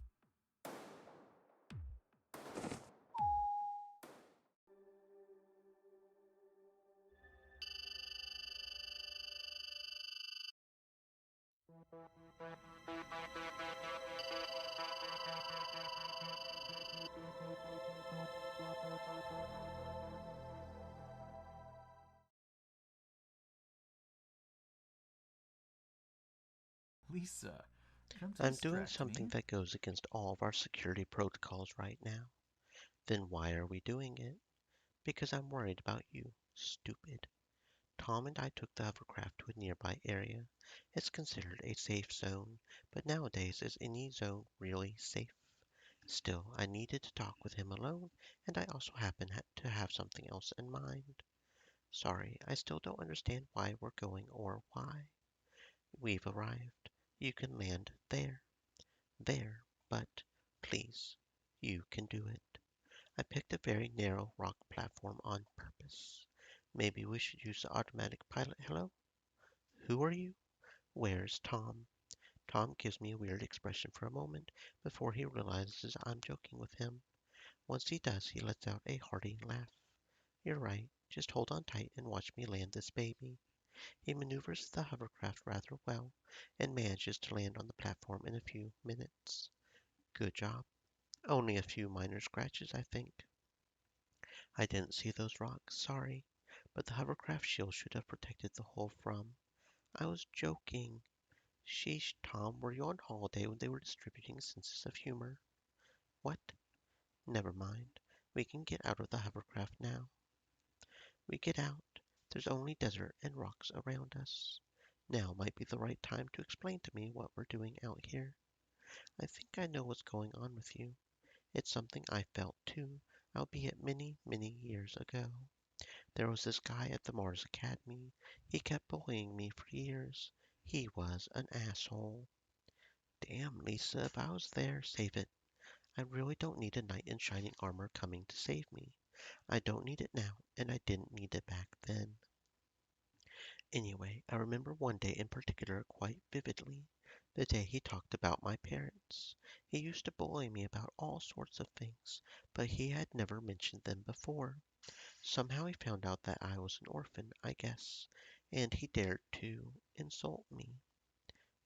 Lisa, come to I'm doing distract something me. that goes against all of our security protocols right now. Then why are we doing it? Because I'm worried about you. Stupid. Tom and I took the hovercraft to a nearby area. It's considered a safe zone, but nowadays is any zone really safe? Still, I needed to talk with him alone, and I also happen to have something else in mind. Sorry, I still don't understand why we're going or why. We've arrived. You can land there, there, but please, you can do it. I picked a very narrow rock platform on purpose. Maybe we should use the automatic pilot. Hello? Who are you? Where's Tom? Tom gives me a weird expression for a moment before he realizes I'm joking with him. Once he does, he lets out a hearty laugh. You're right. Just hold on tight and watch me land this baby. He maneuvers the hovercraft rather well and manages to land on the platform in a few minutes. Good job. Only a few minor scratches, I think. I didn't see those rocks, sorry, but the hovercraft shield should have protected the hull from. I was joking. Sheesh, Tom, were you on holiday when they were distributing senses of humor? What? Never mind. We can get out of the hovercraft now. We get out. There's only desert and rocks around us. Now might be the right time to explain to me what we're doing out here. I think I know what's going on with you. It's something I felt too, albeit many, many years ago. There was this guy at the Mars Academy. He kept bullying me for years. He was an asshole. Damn, Lisa, if I was there, save it. I really don't need a knight in shining armor coming to save me. I don't need it now, and I didn't need it back then. Anyway, I remember one day in particular quite vividly. The day he talked about my parents. He used to bully me about all sorts of things, but he had never mentioned them before. Somehow he found out that I was an orphan, I guess, and he dared to insult me.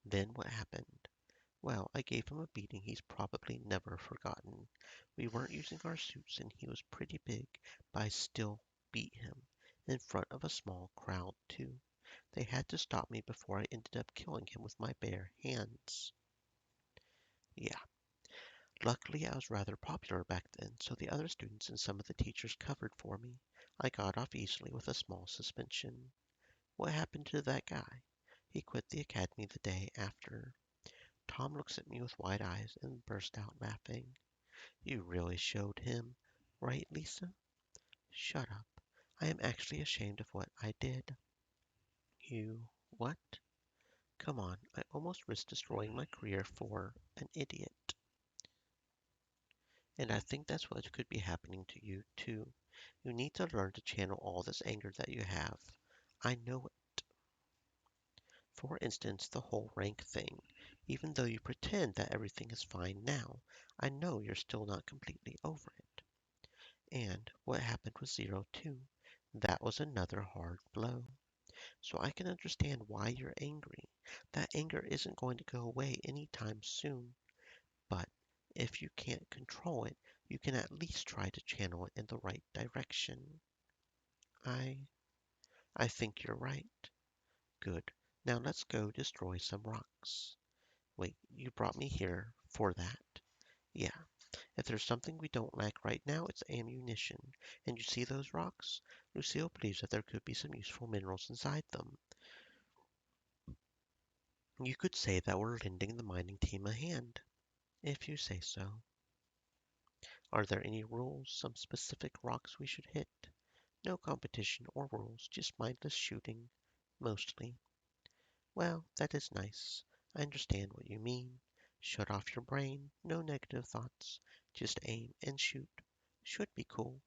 Then what happened? Well, I gave him a beating he's probably never forgotten. We weren't using our suits and he was pretty big, but I still beat him. In front of a small crowd, too. They had to stop me before I ended up killing him with my bare hands. Yeah. Luckily, I was rather popular back then, so the other students and some of the teachers covered for me. I got off easily with a small suspension. What happened to that guy? He quit the academy the day after. Tom looks at me with wide eyes and burst out laughing. You really showed him, right, Lisa? Shut up. I am actually ashamed of what I did. You what? Come on, I almost risked destroying my career for an idiot. And I think that's what could be happening to you, too. You need to learn to channel all this anger that you have. I know it. For instance, the whole rank thing. Even though you pretend that everything is fine now, I know you're still not completely over it. And what happened with Zero too? That was another hard blow. So I can understand why you're angry. That anger isn't going to go away anytime soon. But if you can't control it, you can at least try to channel it in the right direction. I I think you're right. Good. Now let's go destroy some rocks. Wait, you brought me here for that? Yeah. If there's something we don't lack right now, it's ammunition. And you see those rocks? Lucille believes that there could be some useful minerals inside them. You could say that we're lending the mining team a hand, if you say so. Are there any rules, some specific rocks we should hit? No competition or rules, just mindless shooting, mostly. Well, that is nice. I understand what you mean. Shut off your brain, no negative thoughts, just aim and shoot. Should be cool.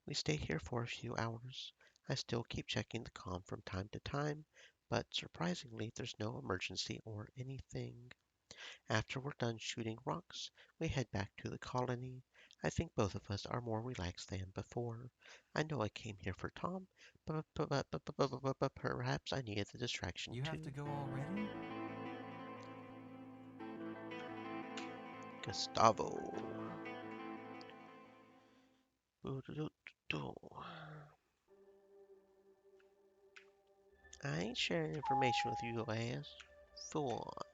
We stay here for a few hours. I still keep checking the comm from time to time, but surprisingly, there's no emergency or anything. After we're done shooting rocks, we head back to the colony. I think both of us are more relaxed than before. I know I came here for Tom, but perhaps I needed the distraction You have to too. go already? Gustavo. I ain't sharing information with you, ass. Fool on.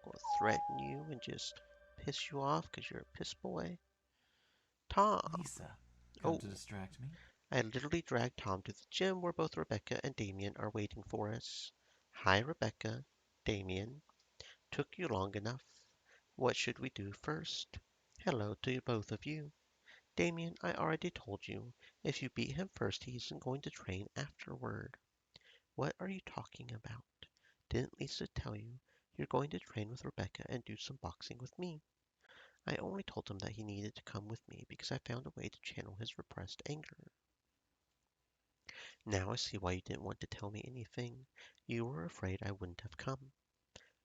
Gonna threaten you and just piss you off because you're a piss boy. Tom! Lisa, come Oh, to distract me? I literally dragged Tom to the gym where both Rebecca and Damien are waiting for us. Hi, Rebecca. Damien. Took you long enough. What should we do first? Hello to both of you. Damien, I already told you. If you beat him first, he isn't going to train afterward. What are you talking about? Didn't Lisa tell you you're going to train with Rebecca and do some boxing with me? I only told him that he needed to come with me because I found a way to channel his repressed anger. Now I see why you didn't want to tell me anything. You were afraid I wouldn't have come.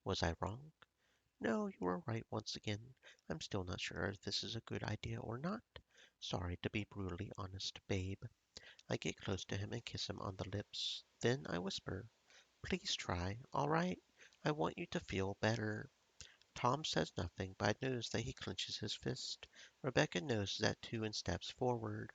Was I wrong? No, you were right once again. I'm still not sure if this is a good idea or not. Sorry to be brutally honest, babe. I get close to him and kiss him on the lips. Then I whisper, please try, all right? I want you to feel better. Tom says nothing, but I notice that he clenches his fist. Rebecca knows that too and steps forward.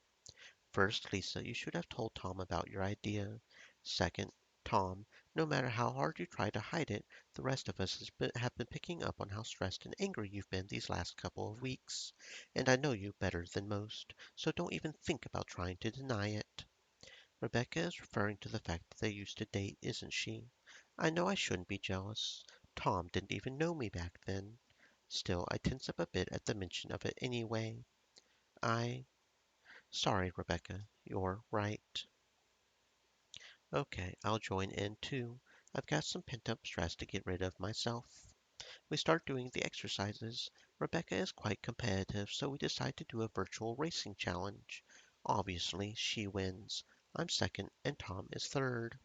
First, Lisa, you should have told Tom about your idea. Second, Tom, no matter how hard you try to hide it, the rest of us have been picking up on how stressed and angry you've been these last couple of weeks. And I know you better than most, so don't even think about trying to deny it. Rebecca is referring to the fact that they used to date, isn't she? I know I shouldn't be jealous. Tom didn't even know me back then. Still, I tense up a bit at the mention of it anyway. I Sorry, Rebecca. You're right. Okay, I'll join in too. I've got some pent-up stress to get rid of myself. We start doing the exercises. Rebecca is quite competitive, so we decide to do a virtual racing challenge. Obviously, she wins. I'm second, and Tom is third.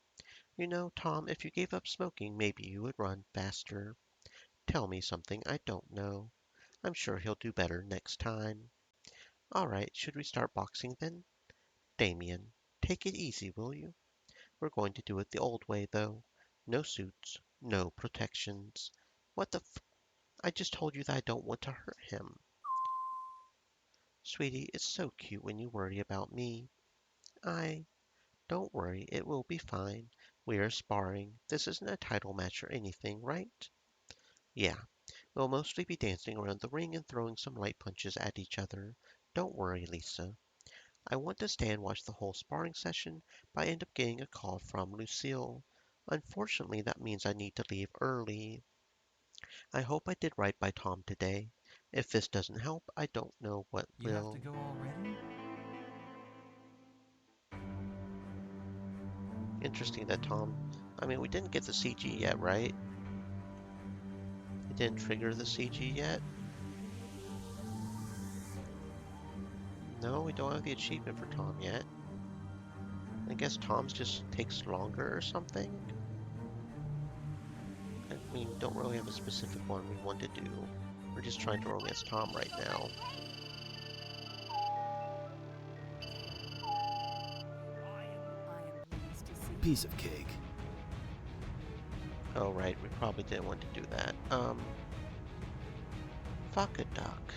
You know, Tom, if you gave up smoking, maybe you would run faster. Tell me something I don't know. I'm sure he'll do better next time. All right, should we start boxing then? Damien, take it easy, will you? We're going to do it the old way, though. No suits, no protections. What the f- I just told you that I don't want to hurt him. Sweetie, it's so cute when you worry about me. I... Don't worry, it will be fine. We are sparring. This isn't a title match or anything, right? Yeah, we'll mostly be dancing around the ring and throwing some light punches at each other. Don't worry, Lisa. I want to stay and watch the whole sparring session, but I end up getting a call from Lucille. Unfortunately, that means I need to leave early. I hope I did right by Tom today. If this doesn't help, I don't know what You have to will. go already? Interesting that Tom. I mean, we didn't get the CG yet, right? It didn't trigger the CG yet? No, we don't have the achievement for Tom yet. I guess Tom's just takes longer or something? I mean, we don't really have a specific one we want to do. We're just trying to romance Tom right now. Piece of cake. Oh, right, we probably didn't want to do that. Fuck a duck.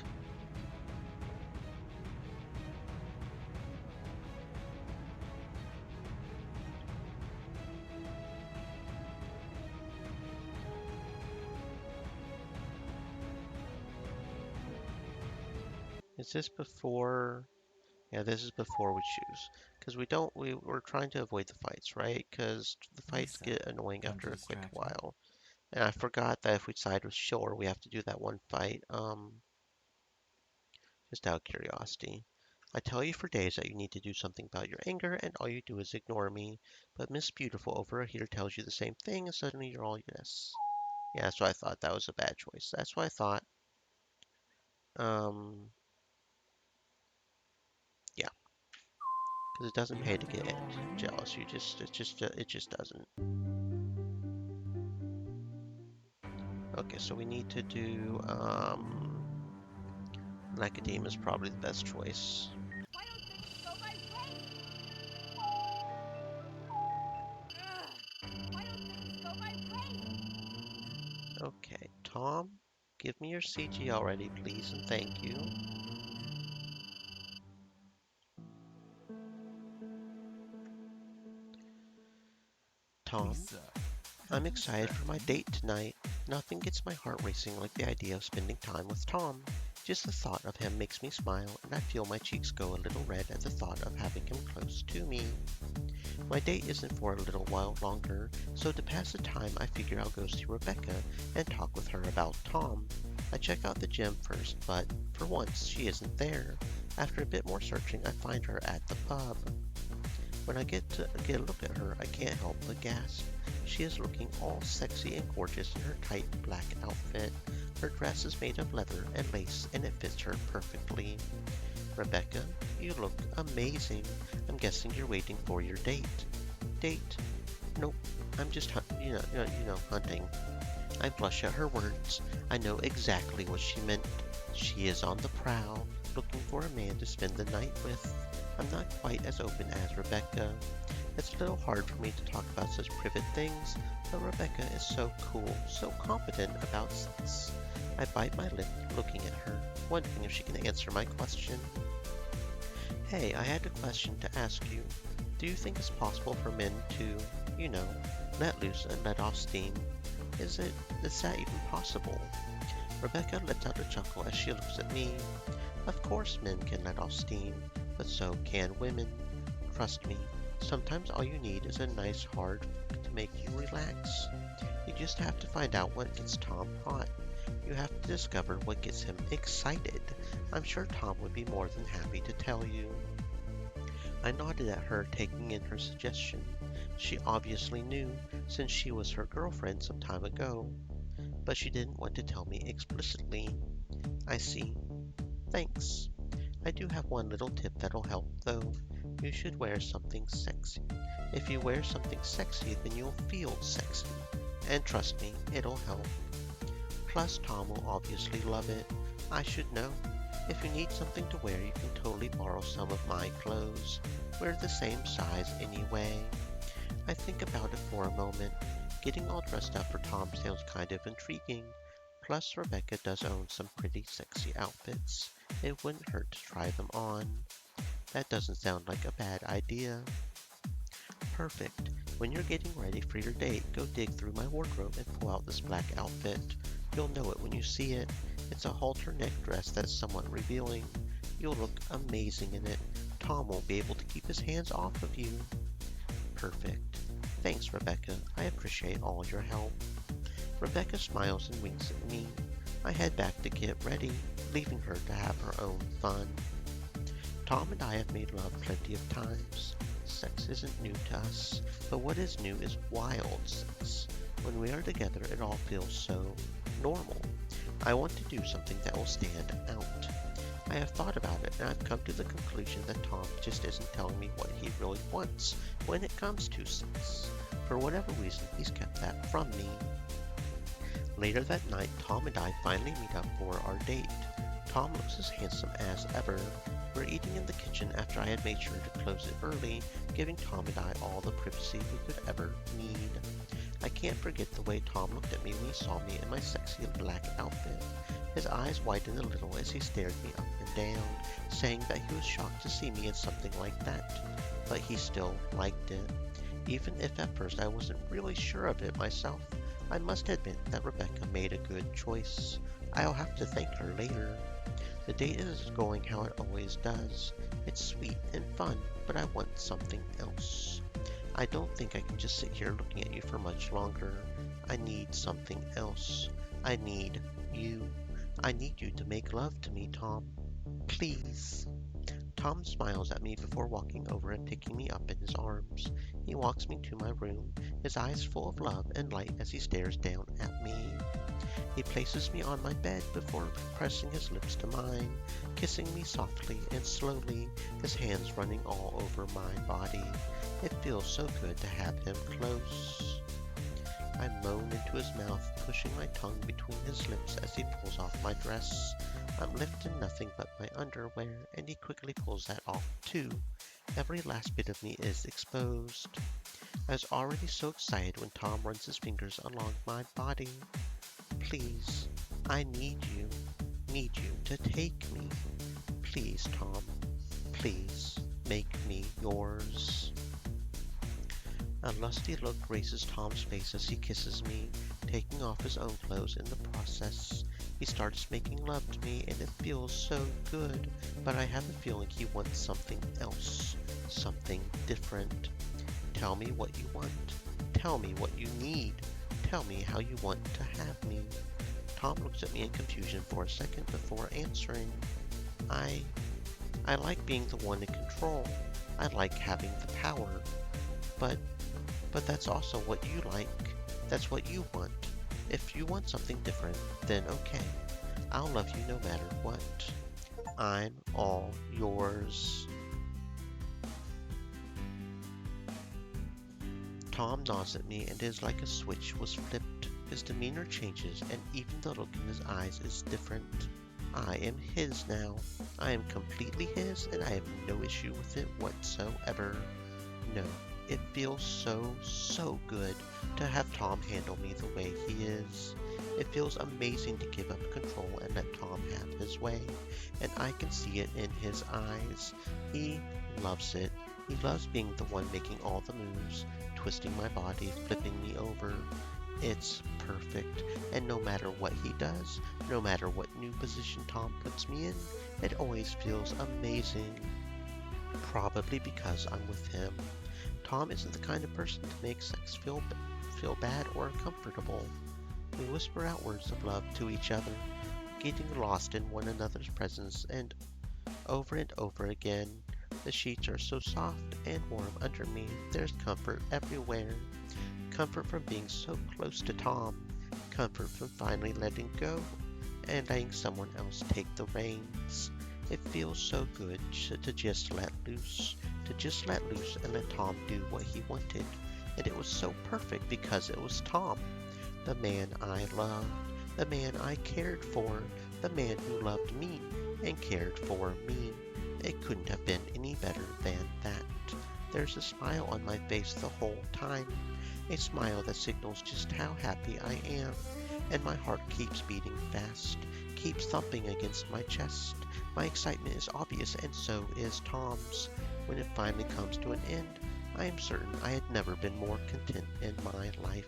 Is this before? Yeah, this is before we choose. Because we're trying to avoid the fights, right? Because the fights Lisa, get annoying come after to a quick distract me? while. And I forgot that if we side with Shore, we have to do that one fight. Just out of curiosity. I tell you for days that you need to do something about your anger, and all you do is ignore me. But Miss Beautiful over here tells you the same thing, and suddenly you're all yes. Yeah, that's why I thought that was a bad choice. That's what I thought. Um, yeah, because it doesn't You pay have to to go get already? jealous. It just doesn't. Okay, so we need to do Lacademe is probably the best choice. Why don't things go my way? Why don't things go my way? Okay, Tom, give me your CG already, please, and thank you. Tom, Lisa, come I'm to excited for distract my me? date tonight. Nothing gets my heart racing like the idea of spending time with Tom. Just the thought of him makes me smile, and I feel my cheeks go a little red at the thought of having him close to me. My date isn't for a little while longer, so to pass the time I figure I'll go see Rebecca and talk with her about Tom. I check out the gym first, but for once she isn't there. After a bit more searching, I find her at the pub. When I get to get a look at her, I can't help but gasp. She is looking all sexy and gorgeous in her tight black outfit. Her dress is made of leather and lace, and it fits her perfectly. Rebecca, you look amazing. I'm guessing you're waiting for your date. Date? Nope. I'm just hunting. I blush at her words. I know exactly what she meant. She is on the prowl, looking for a man to spend the night with. I'm not quite as open as Rebecca. It's a little hard for me to talk about such private things, but Rebecca is so cool, so competent about sex. I bite my lip looking at her, wondering if she can answer my question. Hey, I had a question to ask you. Do you think it's possible for men to, let loose and let off steam? Is that even possible? Rebecca lets out a chuckle as she looks at me. Of course men can let off steam, but so can women. Trust me, sometimes all you need is a nice hard to make you relax. You just have to find out what gets Tom hot. You have to discover what gets him excited. I'm sure Tom would be more than happy to tell you. I nodded at her, taking in her suggestion. She obviously knew, since she was her girlfriend some time ago. But she didn't want to tell me explicitly. I see. Thanks. I do have one little tip that'll help, though. You should wear something sexy. If you wear something sexy, then you'll feel sexy. And trust me, it'll help. Plus, Tom will obviously love it. I should know. If you need something to wear, you can totally borrow some of my clothes. We're the same size anyway. I think about it for a moment. Getting all dressed up for Tom sounds kind of intriguing. Plus, Rebecca does own some pretty sexy outfits. It wouldn't hurt to try them on. That doesn't sound like a bad idea. Perfect. When you're getting ready for your date, go dig through my wardrobe and pull out this black outfit. You'll know it when you see it. It's a halter neck dress that's somewhat revealing. You'll look amazing in it. Tom won't be able to keep his hands off of you. Perfect. Thanks, Rebecca. I appreciate all your help. Rebecca smiles and winks at me. I head back to get ready, leaving her to have her own fun. Tom and I have made love plenty of times. Sex isn't new to us, but what is new is wild sex. When we are together, it all feels so normal. I want to do something that will stand out. I have thought about it, and I've come to the conclusion that Tom just isn't telling me what he really wants when it comes to sex. For whatever reason, he's kept that from me. Later that night, Tom and I finally meet up for our date. Tom looks as handsome as ever. We're eating in the kitchen after I had made sure to close it early, giving Tom and I all the privacy we could ever need. I can't forget the way Tom looked at me when he saw me in my sexy black outfit. His eyes widened a little as he stared me up and down, saying that he was shocked to see me in something like that, but he still liked it. Even if at first I wasn't really sure of it myself, I must admit that Rebecca made a good choice. I'll have to thank her later. The date is going how it always does. It's sweet and fun, but I want something else. I don't think I can just sit here looking at you for much longer. I need something else. I need you. I need you to make love to me, Tom. Please. Tom smiles at me before walking over and picking me up in his arms. He walks me to my room, his eyes full of love and light as he stares down at me. He places me on my bed before pressing his lips to mine, kissing me softly and slowly, his hands running all over my body. It feels so good to have him close. I moan into his mouth, pushing my tongue between his lips as he pulls off my dress. I'm lifting nothing but my underwear, and he quickly pulls that off too. Every last bit of me is exposed. I was already so excited when Tom runs his fingers along my body. Please, I need you to take me. Please, Tom, please make me yours. A lusty look graces Tom's face as he kisses me. taking off his own clothes in the process. He starts making love to me, and it feels so good, but I have a feeling he wants something else, something different. Tell me what you want. Tell me what you need. Tell me how you want to have me. Tom looks at me in confusion for a second before answering. I like being the one in control. I like having the power. But that's also what you like. That's what you want. If you want something different, then okay. I'll love you no matter what. I'm all yours. Tom nods at me, and it is like a switch was flipped. His demeanor changes, and even the look in his eyes is different. I am his now. I am completely his, and I have no issue with it whatsoever. No, it feels so good to have Tom handle me the way he is. It feels amazing to give up control and let Tom have his way, and I can see it in his eyes. He loves it. He loves being the one making all the moves, twisting my body, flipping me over. It's perfect, and no matter what he does, no matter what new position Tom puts me in, it always feels amazing. Probably because I'm with him. Tom isn't the kind of person to make sex feel bad or uncomfortable. We whisper out words of love to each other, getting lost in one another's presence, and over again. The sheets are so soft and warm under me. There's comfort everywhere. Comfort from being so close to Tom. Comfort from finally letting go and letting someone else take the reins. It feels so good to just let loose. To just let loose and let Tom do what he wanted. And it was so perfect because it was Tom. The man I loved. The man I cared for. The man who loved me and cared for me. It couldn't have been any better than that. There's a smile on my face the whole time. A smile that signals just how happy I am. And my heart keeps beating fast, keeps thumping against my chest. My excitement is obvious, and so is Tom's. When it finally comes to an end, I am certain I had never been more content in my life.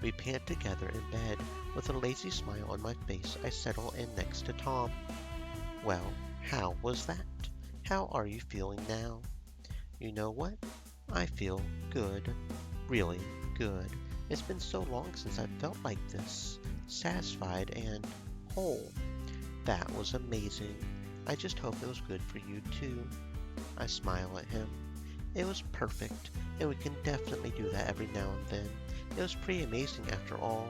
We pant together in bed. With a lazy smile on my face, I settle in next to Tom. Well, how was that? How are you feeling now? You know what? I feel good. Really good. It's been so long since I felt like this. Satisfied and whole. That was amazing. I just hope it was good for you too. I smile at him. It was perfect, and we can definitely do that every now and then. It was pretty amazing after all.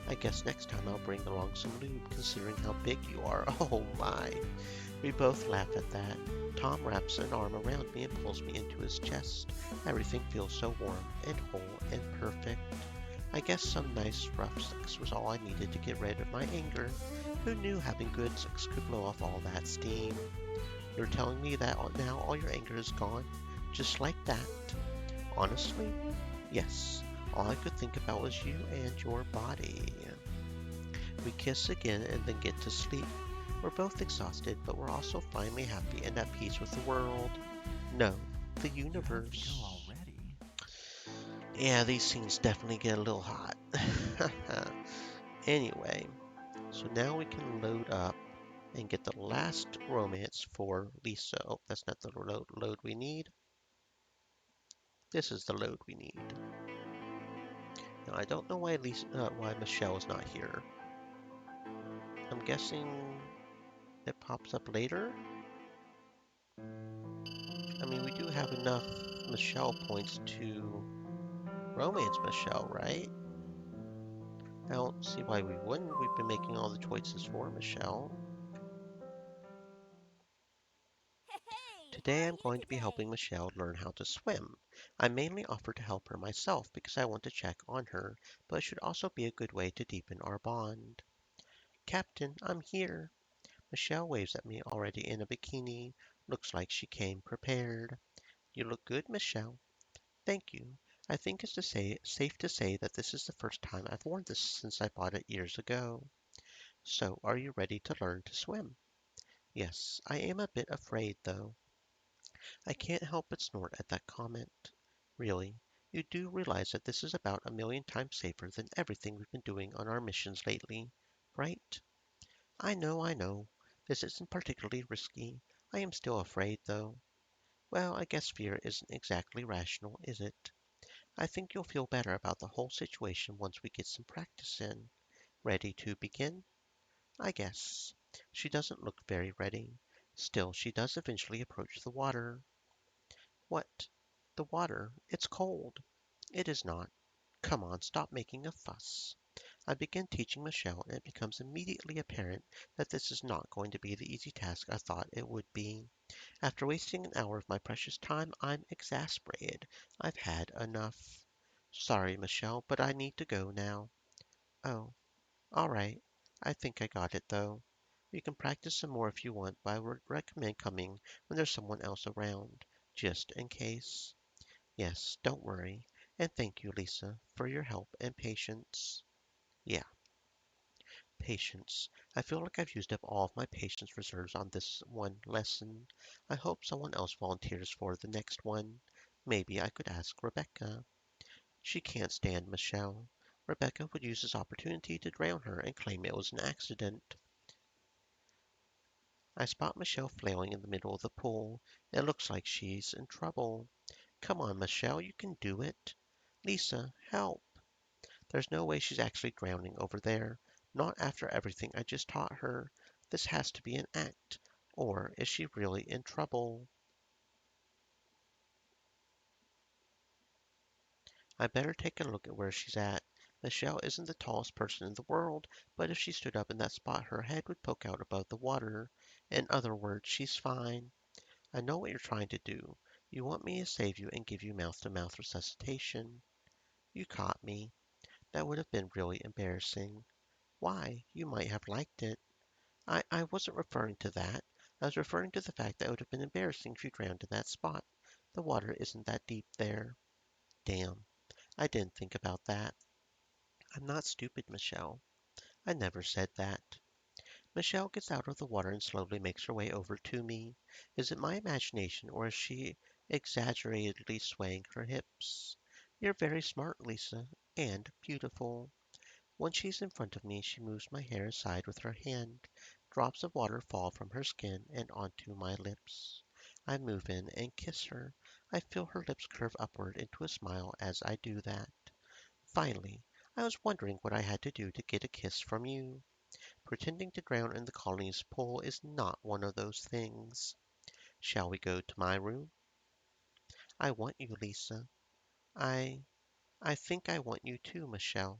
I guess next time I'll bring along some lube, considering how big you are. Oh my. We both laugh at that. Tom wraps an arm around me and pulls me into his chest. Everything feels so warm and whole and perfect. I guess some nice rough sex was all I needed to get rid of my anger. Who knew having good sex could blow off all that steam? You're telling me that now all your anger is gone? Just like that? Honestly? Yes. All I could think about was you and your body. We kiss again and then get to sleep. We're both exhausted, but we're also finally happy and at peace with the world. No, the universe. Already? Yeah, these scenes definitely get a little hot. Anyway, so now we can load up and get the last romance for Lisa. Oh, that's not the load we need. This is the load we need. Now, I don't know why why Michelle is not here. I'm guessing it pops up later? I mean, we do have enough Michelle points to romance Michelle, right? I don't see why we wouldn't. We've been making all the choices for Michelle. Hey, how Today are I'm you going to be helping today? Michelle learn how to swim. I mainly offer to help her myself because I want to check on her, but it should also be a good way to deepen our bond. Captain, I'm here. Michelle waves at me already in a bikini. Looks like she came prepared. You look good, Michelle. Thank you. I think it's safe to say that this is the first time I've worn this since I bought it years ago. So, are you ready to learn to swim? Yes, I am a bit afraid though. I can't help but snort at that comment. Really, You do realize that this is about a million times safer than everything we've been doing on our missions lately, right? I know, I know. This isn't particularly risky. I am still afraid, though. Well, I guess fear isn't exactly rational, is it? I think you'll feel better about the whole situation once we get some practice in. Ready to begin? I guess. She doesn't look very ready. Still, she does eventually approach the water. What? The water? It's cold. It is not. Come on, stop making a fuss. I begin teaching Michelle, and it becomes immediately apparent that this is not going to be the easy task I thought it would be. After wasting an hour of my precious time, I'm exasperated. I've had enough. Sorry, Michelle, but I need to go now. Oh, all right. I think I got it, though. We can practice some more if you want, but I would recommend coming when there's someone else around, just in case. Yes, don't worry. And thank you, Lisa, for your help and patience. Yeah, patience. I feel like I've used up all of my patience reserves on this one lesson. I hope someone else volunteers for the next one. Maybe I could ask Rebecca. She can't stand Michelle. Rebecca would use this opportunity to drown her and claim it was an accident. I spot Michelle flailing in the middle of the pool. It looks like she's in trouble. Come on, Michelle, you can do it. Lisa, help. There's no way she's actually drowning over there. Not after everything I just taught her. This has to be an act. Or is she really in trouble? I better take a look at where she's at. Michelle isn't the tallest person in the world, but if she stood up in that spot, her head would poke out above the water. In other words, she's fine. I know what you're trying to do. You want me to save you and give you mouth-to-mouth resuscitation. You caught me. That would have been really embarrassing. Why? You might have liked it. I wasn't referring to that. I was referring to the fact that it would have been embarrassing if you drowned in that spot. The water isn't that deep there. Damn, I didn't think about that. I'm not stupid, Michelle. I never said that. Michelle gets out of the water and slowly makes her way over to me. Is it my imagination, or is she exaggeratedly swaying her hips? You're very smart, Lisa, and beautiful. Once she's in front of me, she moves my hair aside with her hand. Drops of water fall from her skin and onto my lips. I move in and kiss her. I feel her lips curve upward into a smile as I do that. Finally, I was wondering what I had to do to get a kiss from you. Pretending to drown in the colony's pool is not one of those things. Shall we go to my room? I want you, Lisa. I I think I want you too, Michelle.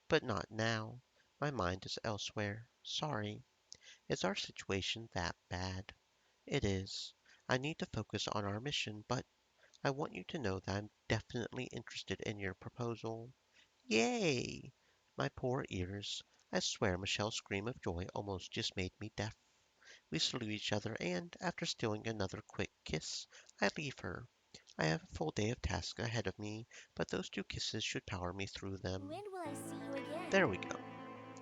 But not now. My mind is elsewhere. Sorry. Is our situation that bad? It is. I need to focus on our mission, but I want you to know that I'm definitely interested in your proposal. Yay! My poor ears. I swear Michelle's scream of joy almost just made me deaf. We salute each other, and, after stealing another quick kiss, I leave her. I have a full day of tasks ahead of me, but those two kisses should power me through them. When will I see you again? There we go.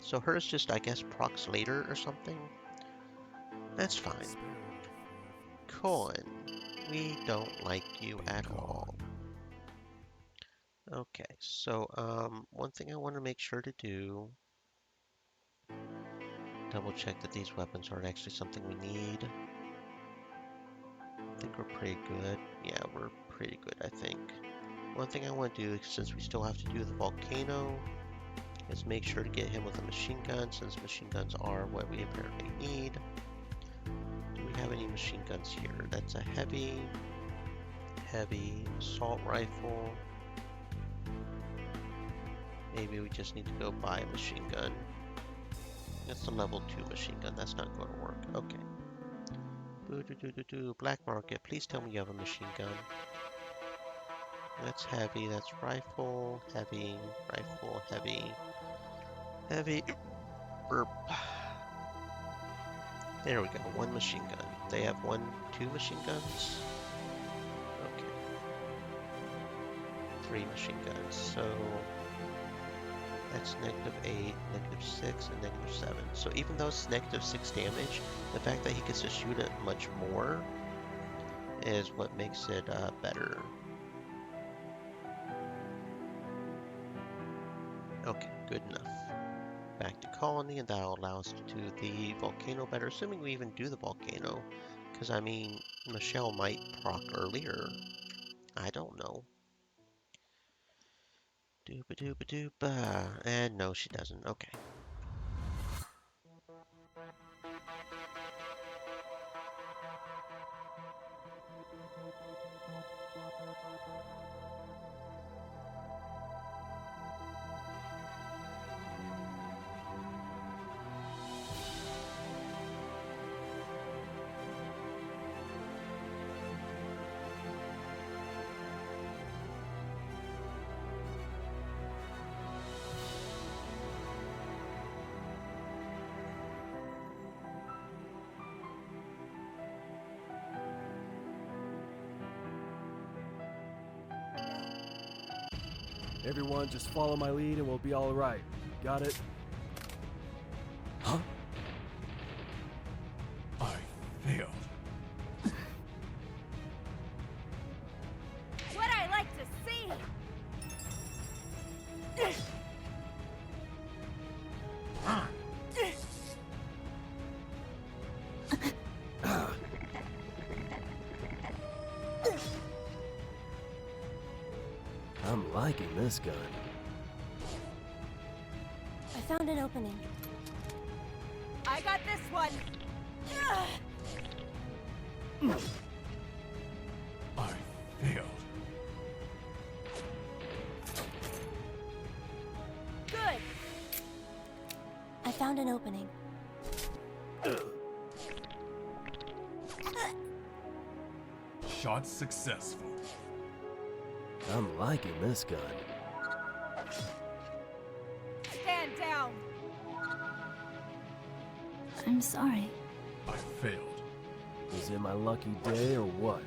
So hers just, I guess, procs later or something? That's fine. Cohen, we don't like you at all. Okay, so one thing I want to make sure to do, double check that these weapons aren't actually something we need. I think we're pretty good. Yeah, we're pretty good, I think. One thing I want to do, since we still have to do the volcano, is make sure to get him with a machine gun, since machine guns are what we apparently need. Do we have any machine guns here? That's a heavy assault rifle. Maybe we just need to go buy a machine gun. That's a level 2 machine gun. That's not going to work. Okay. Boo-doo-doo-doo-doo. Black market. Please tell me you have a machine gun. That's heavy. That's rifle. Heavy. Rifle. Heavy. Heavy. Burp. There we go. One machine gun. They have two machine guns. Okay. 3 machine guns. So that's -8, -6, and -7. So even though it's -6 damage, the fact that he gets to shoot it much more is what makes it better. Okay, good enough. Back to colony, and that'll allow us to do the volcano better, assuming we even do the volcano. Because, I mean, Michelle might proc earlier. I don't know. Dooba-dooba-dooba. And no, she doesn't. Okay. Everyone, just follow my lead and we'll be all right. Got it? Huh? I failed. What I like to see! I'm liking this gun. I found an opening. I got this one! I failed. Good! I found an opening. Shot successful. I'm liking this gun. Stand down! I'm sorry. I failed. Is it my lucky day or what?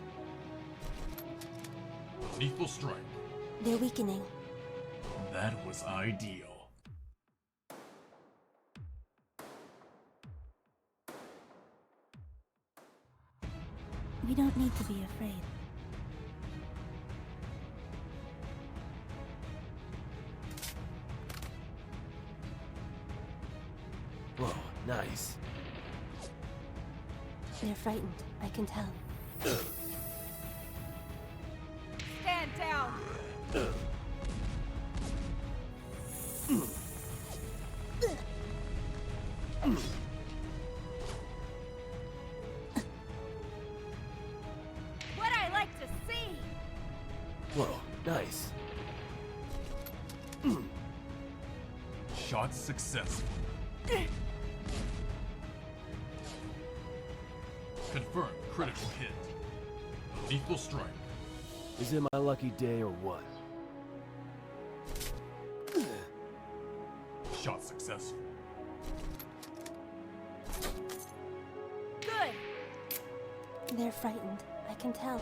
Lethal strike. They're weakening. That was ideal. We don't need to be afraid. Whoa, nice. They're frightened, I can tell. Stand down! What I like to see! Whoa, nice. Shot successful. Confirmed critical hit. Lethal strike. Is it my lucky day or what? Shot successful. Good! They're frightened, I can tell.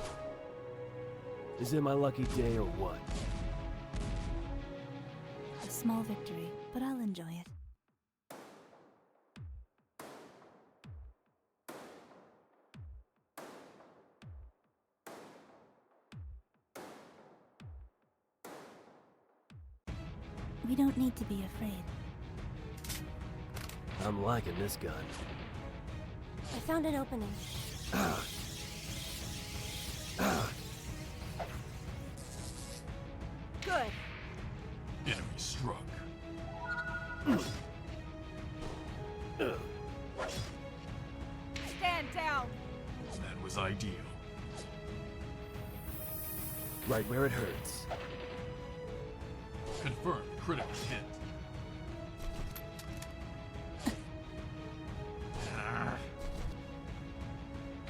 Is it my lucky day or what? A small victory, but I'll enjoy it. We don't need to be afraid. I'm liking this gun. I found an opening. Good! Enemy struck. Stand down! That was ideal. Right where it hurts. Confirmed critical hit.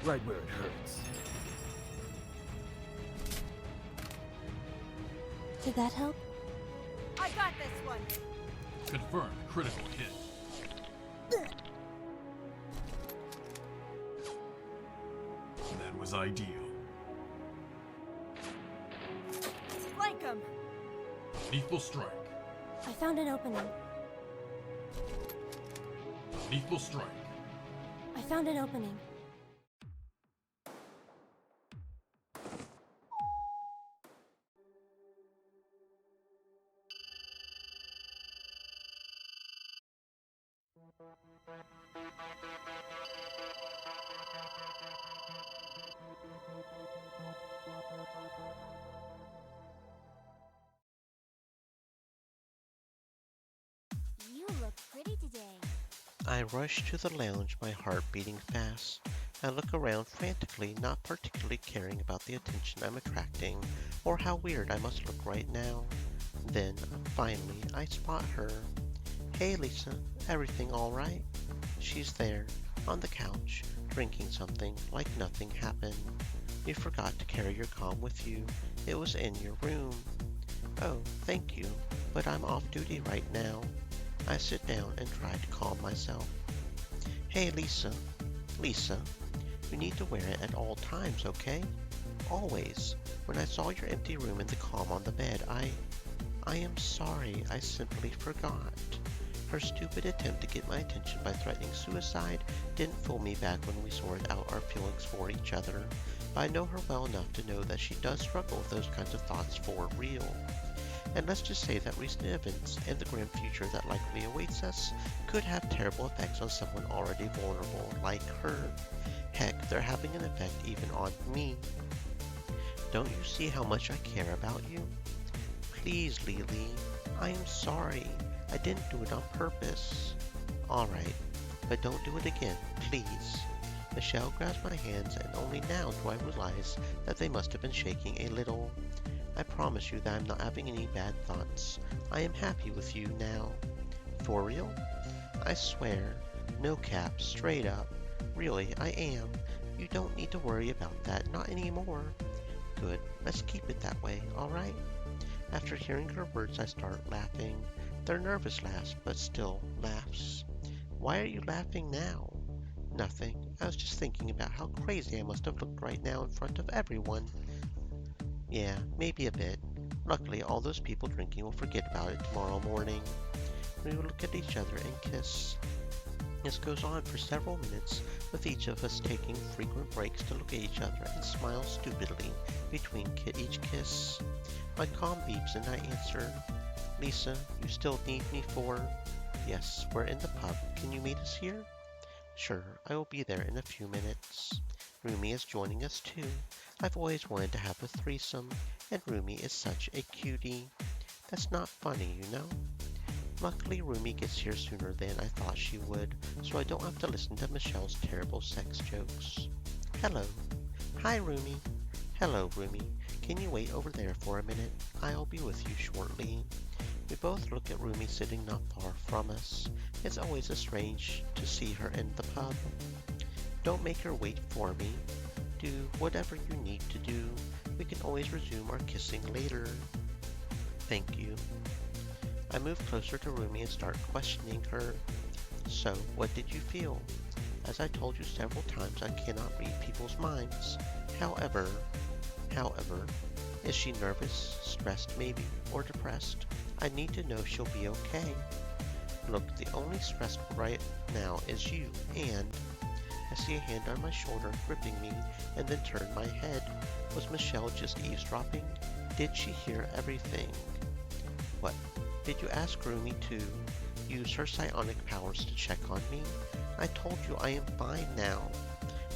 Right where it hurts. Did that help? I got this one! Confirmed critical hit. That was ideal. Flank 'em! Lethal strike. I found an opening. Lethal strike. I found an opening. You look pretty today. I rush to the lounge, my heart beating fast. I look around frantically, not particularly caring about the attention I'm attracting or how weird I must look right now. Then, finally, I spot her. Hey Lisa, everything all right? She's there, on the couch, drinking something like nothing happened. You forgot to carry your comm with you. It was in your room. Oh, thank you, but I'm off duty right now. I sit down and try to calm myself. Hey Lisa, Lisa, you need to wear it at all times, okay? Always. When I saw your empty room and the comm on the bed, I am sorry, I simply forgot. Her stupid attempt to get my attention by threatening suicide didn't fool me back when we sorted out our feelings for each other, but I know her well enough to know that she does struggle with those kinds of thoughts for real. And let's just say that recent events and the grim future that likely awaits us could have terrible effects on someone already vulnerable like her. Heck, they're having an effect even on me. Don't you see how much I care about you? Please, Lily, I am sorry. I didn't do it on purpose. Alright, but don't do it again, please. Michelle grabs my hands and only now do I realize that they must have been shaking a little. I promise you that I'm not having any bad thoughts. I am happy with you now. For real? I swear. No cap, straight up. Really, I am. You don't need to worry about that, not anymore. Good, let's keep it that way, alright? After hearing her words, I start laughing. They're nervous laughs, but still laughs. Why are you laughing now? Nothing. I was just thinking about how crazy I must have looked right now in front of everyone. Yeah, maybe a bit. Luckily, all those people drinking will forget about it tomorrow morning. We will look at each other and kiss. This goes on for several minutes, with each of us taking frequent breaks to look at each other and smile stupidly between each kiss. My comm beeps and I answer. Lisa, you still need me for? Yes, we're in the pub. Can you meet us here? Sure, I will be there in a few minutes. Rumi is joining us too. I've always wanted to have a threesome, and Rumi is such a cutie. That's not funny, you know? Luckily, Rumi gets here sooner than I thought she would, so I don't have to listen to Michelle's terrible sex jokes. Hello. Hi, Rumi. Hello, Rumi. Can you wait over there for a minute? I'll be with you shortly. We both look at Rumi sitting not far from us. It's always strange to see her in the pub. Don't make her wait for me. Do whatever you need to do. We can always resume our kissing later. Thank you. I move closer to Rumi and start questioning her. So, what did you feel? As I told you several times, I cannot read people's minds. However, is she nervous, stressed maybe, or depressed? I need to know she'll be okay. Look, the only stressed right now is you, and I see a hand on my shoulder gripping me and then turn my head. Was Michelle just eavesdropping? Did she hear everything? What? Did you ask Rumi to use her psionic powers to check on me? I told you I am fine now.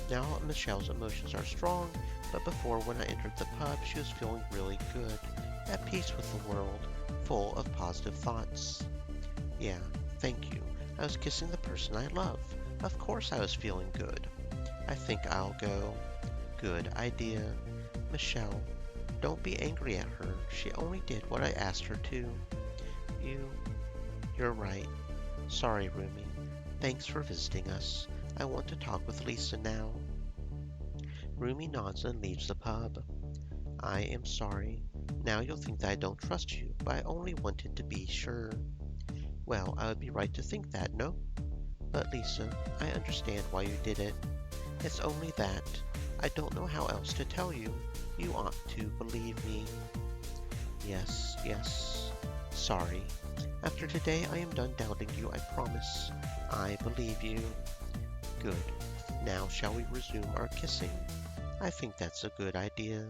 Now Michelle's emotions are strong, but before when I entered the pub, she was feeling really good, at peace with the world, full of positive thoughts. Yeah, thank you. I was kissing the person I love. Of course I was feeling good. I think I'll go. Good idea. Michelle, don't be angry at her. She only did what I asked her to. You're right. Sorry, Rumi. Thanks for visiting us. I want to talk with Lisa now. Rumi nods and leaves the pub. I am sorry. Now you'll think that I don't trust you, but I only wanted to be sure. Well, I would be right to think that, no? But Lisa, I understand why you did it. It's only that. I don't know how else to tell you. You ought to believe me. Yes. Sorry. After today, I am done doubting you, I promise. I believe you. Good. Now shall we resume our kissing? I think that's a good idea.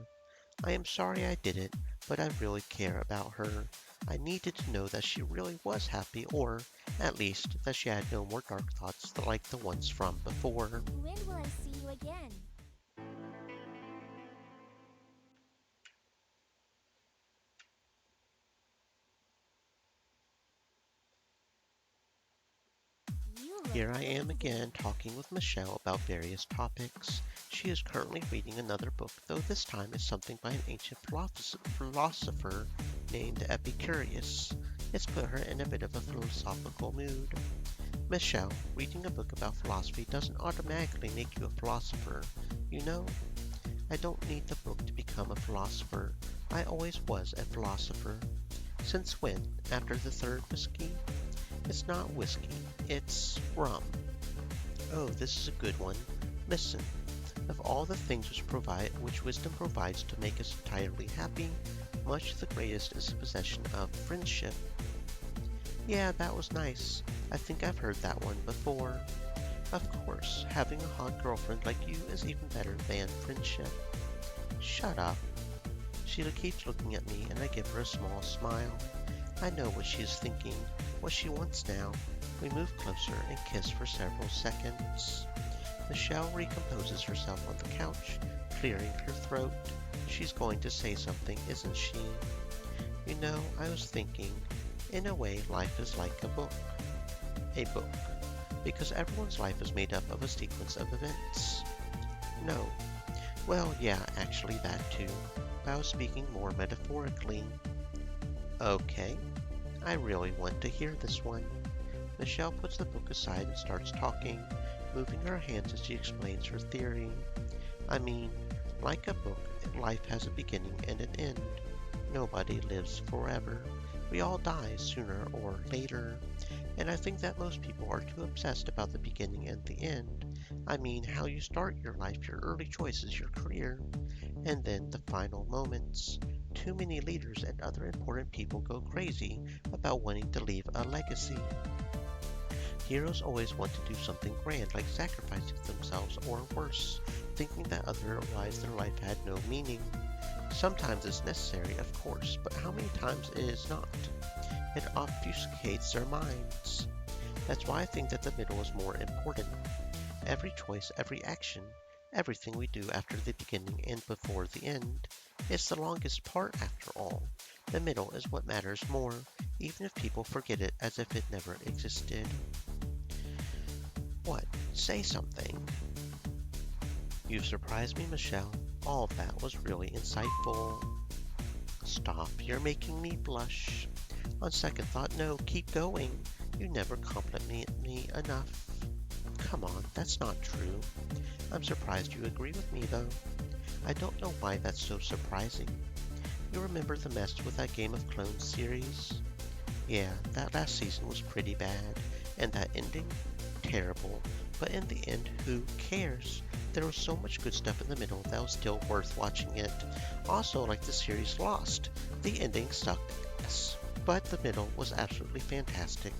I am sorry I did it, but I really care about her. I needed to know that she really was happy, or, at least, that she had no more dark thoughts like the ones from before. When will I see you again? You look Here I am busy. again talking with Michelle about various topics. She is currently reading another book, though this time it's something by an ancient philosopher named Epicurus. It's put her in a bit of a philosophical mood. Michelle, reading a book about philosophy doesn't automatically make you a philosopher. You know, I don't need the book to become a philosopher. I always was a philosopher. Since when? After the third whiskey? It's not whiskey, it's rum. Oh, this is a good one. Listen, of all the things which wisdom provides to make us entirely happy, much the greatest is the possession of friendship. Yeah, that was nice. I think I've heard that one before. Of course, having a hot girlfriend like you is even better than friendship. Shut up. Sheila keeps looking at me and I give her a small smile. I know what she is thinking, what she wants now. We move closer and kiss for several seconds. Michelle recomposes herself on the couch, clearing her throat. She's going to say something, isn't she? You know, I was thinking, in a way, life is like a book. A book. Because everyone's life is made up of a sequence of events. No. Well, yeah, actually that too. But I was speaking more metaphorically. Okay. I really want to hear this one. Michelle puts the book aside and starts talking, moving her hands as she explains her theory. I mean, like a book, life has a beginning and an end. Nobody lives forever. We all die sooner or later. And I think that most people are too obsessed about the beginning and the end. I mean, how you start your life, your early choices, your career, and then the final moments. Too many leaders and other important people go crazy about wanting to leave a legacy. Heroes always want to do something grand, like sacrificing themselves, or worse, thinking that otherwise their life had no meaning. Sometimes it's necessary, of course, but how many times it is not? It obfuscates their minds. That's why I think that the middle is more important. Every choice, every action, everything we do after the beginning and before the end, is the longest part after all. The middle is what matters more, even if people forget it as if it never existed. What? Say something. You've surprised me, Michelle. All of that was really insightful. Stop, you're making me blush. On second thought, no, keep going. You never compliment me enough. Come on, that's not true. I'm surprised you agree with me, though. I don't know why that's so surprising. You remember the mess with that Game of Clones series? Yeah, that last season was pretty bad, and that ending? Terrible. But in the end, who cares? There was so much good stuff in the middle that was still worth watching it. Also, like the series Lost, the ending sucked ass, but the middle was absolutely fantastic.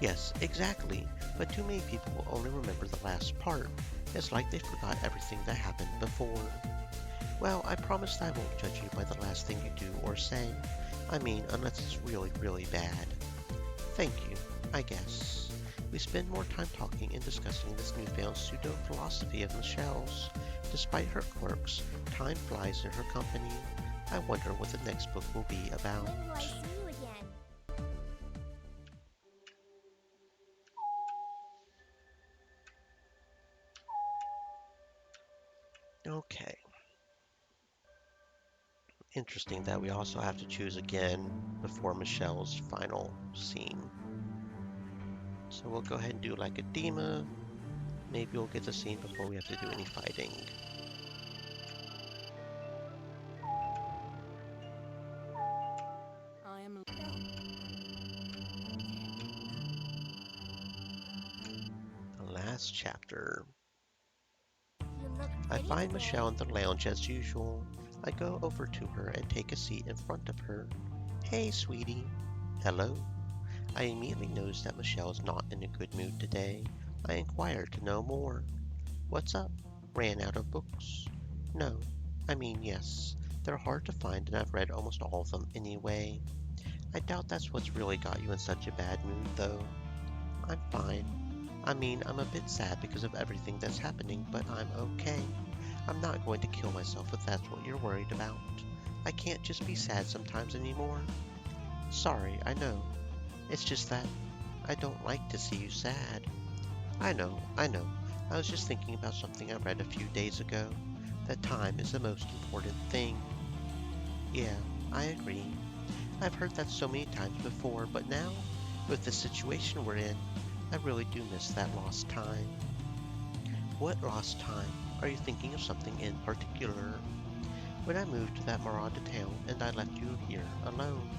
Yes, exactly, but too many people will only remember the last part. It's like they forgot everything that happened before. Well, I promise I won't judge you by the last thing you do or say. I mean, unless it's really, really bad. Thank you, I guess. We spend more time talking and discussing this newfound pseudo-philosophy of Michelle's. Despite her quirks, time flies in her company. I wonder what the next book will be about. When will I see you again? Okay. Interesting that we also have to choose again before Michelle's final scene. So we'll go ahead and do like Edema. Maybe we'll get the scene before we have to do any fighting. I am. The last chapter. You look I pretty find today. Michelle in the lounge as usual. I go over to her and take a seat in front of her. Hey, sweetie. Hello. I immediately notice that Michelle is not in a good mood today. I inquire to know more. What's up? Ran out of books? No. I mean, yes, they're hard to find and I've read almost all of them anyway. I doubt that's what's really got you in such a bad mood, though. I'm fine. I mean, I'm a bit sad because of everything that's happening, but I'm okay. I'm not going to kill myself if that's what you're worried about. I can't just be sad sometimes anymore. Sorry, I know. It's just that I don't like to see you sad. I know. I was just thinking about something I read a few days ago. That time is the most important thing. Yeah, I agree. I've heard that so many times before, but now, with the situation we're in, I really do miss that lost time. What lost time? Are you thinking of something in particular? When I moved to that Marauder town and I left you here alone.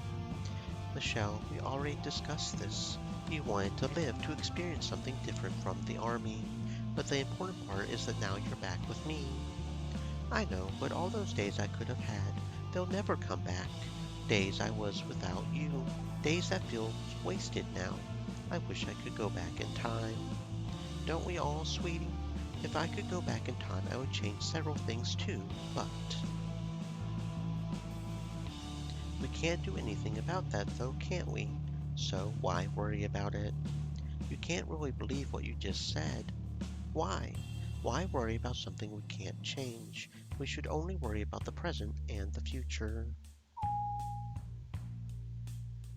Michelle, we already discussed this. You wanted to live, to experience something different from the army. But the important part is that now you're back with me. I know, but all those days I could have had, they'll never come back. Days I was without you. Days that feel wasted now. I wish I could go back in time. Don't we all, sweetie? If I could go back in time, I would change several things too, but... We can't do anything about that though, can't we? So why worry about it? You can't really believe what you just said. Why? Why worry about something we can't change? We should only worry about the present and the future.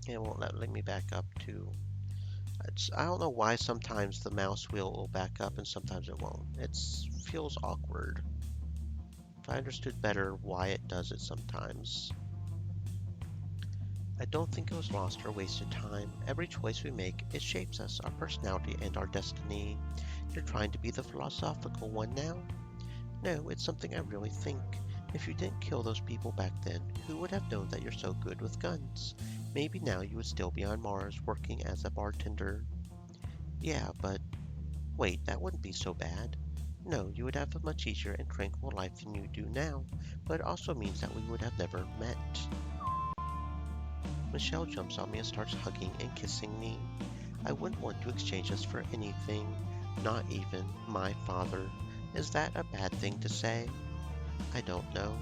It won't let me back up to... I don't know why sometimes the mouse wheel will back up and sometimes it won't. It feels awkward. If I understood better why it does it sometimes. I don't think it was lost or wasted time. Every choice we make, it shapes us, our personality, and our destiny. You're trying to be the philosophical one now? No, it's something I really think. If you didn't kill those people back then, who would have known that you're so good with guns? Maybe now you would still be on Mars working as a bartender. Yeah, but... Wait, that wouldn't be so bad. No, you would have a much easier and tranquil life than you do now, but it also means that we would have never met. Michelle jumps on me and starts hugging and kissing me. I wouldn't want to exchange us for anything, not even my father. Is that a bad thing to say? I don't know.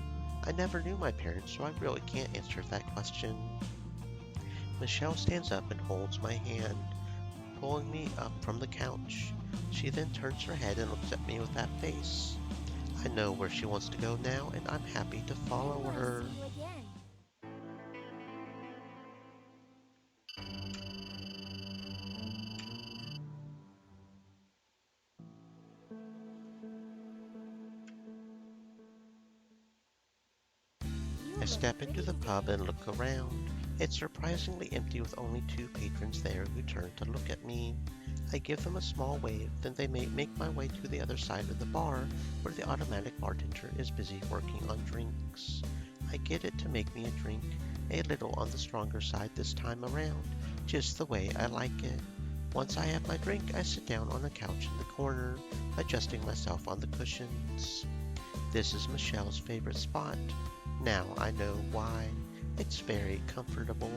I never knew my parents, so I really can't answer that question. Michelle stands up and holds my hand, pulling me up from the couch. She then turns her head and looks at me with that face. I know where she wants to go now, and I'm happy to follow her. I step into the pub and look around. It's surprisingly empty with only 2 patrons there who turn to look at me. I give them a small wave, then they make my way to the other side of the bar where the automatic bartender is busy working on drinks. I get it to make me a drink, a little on the stronger side this time around, just the way I like it. Once I have my drink, I sit down on a couch in the corner, adjusting myself on the cushions. This is Michelle's favorite spot. Now I know why. It's very comfortable.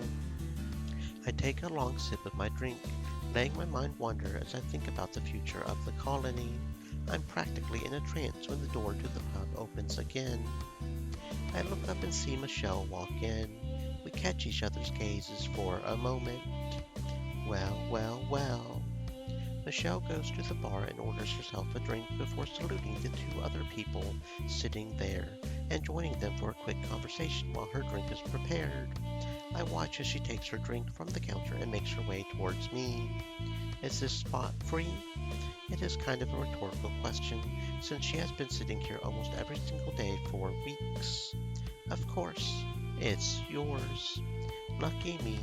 I take a long sip of my drink, letting my mind wander as I think about the future of the colony. I'm practically in a trance when the door to the pub opens again. I look up and see Michelle walk in. We catch each other's gazes for a moment. Well. Michelle goes to the bar and orders herself a drink before saluting the 2 other people sitting there and joining them for a quick conversation while her drink is prepared. I watch as she takes her drink from the counter and makes her way towards me. Is this spot free? It is kind of a rhetorical question, since she has been sitting here almost every single day for weeks. Of course, it's yours. Lucky me.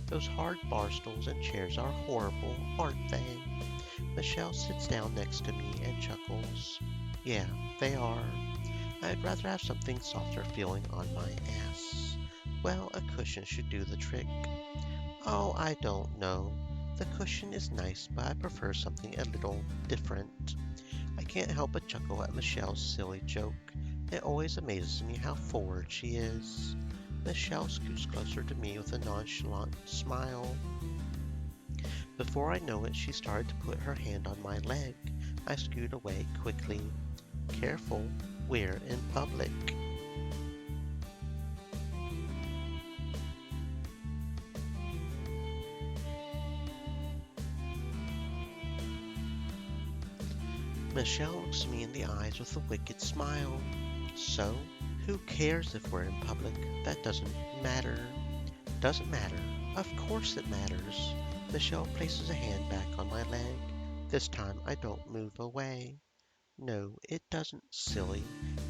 Those hard bar stools and chairs are horrible, aren't they? Michelle sits down next to me and chuckles. Yeah, they are. I'd rather have something softer feeling on my ass. Well, a cushion should do the trick. Oh, I don't know. The cushion is nice, but I prefer something a little different. I can't help but chuckle at Michelle's silly joke. It always amazes me how forward she is. Michelle scoots closer to me with a nonchalant smile. Before I know it, she started to put her hand on my leg. I scoot away quickly. Careful, we're in public. Michelle looks me in the eyes with a wicked smile. So, who cares if we're in public? That doesn't matter. Doesn't matter. Of course it matters. Michelle places a hand back on my leg. This time I don't move away. No, it doesn't, silly.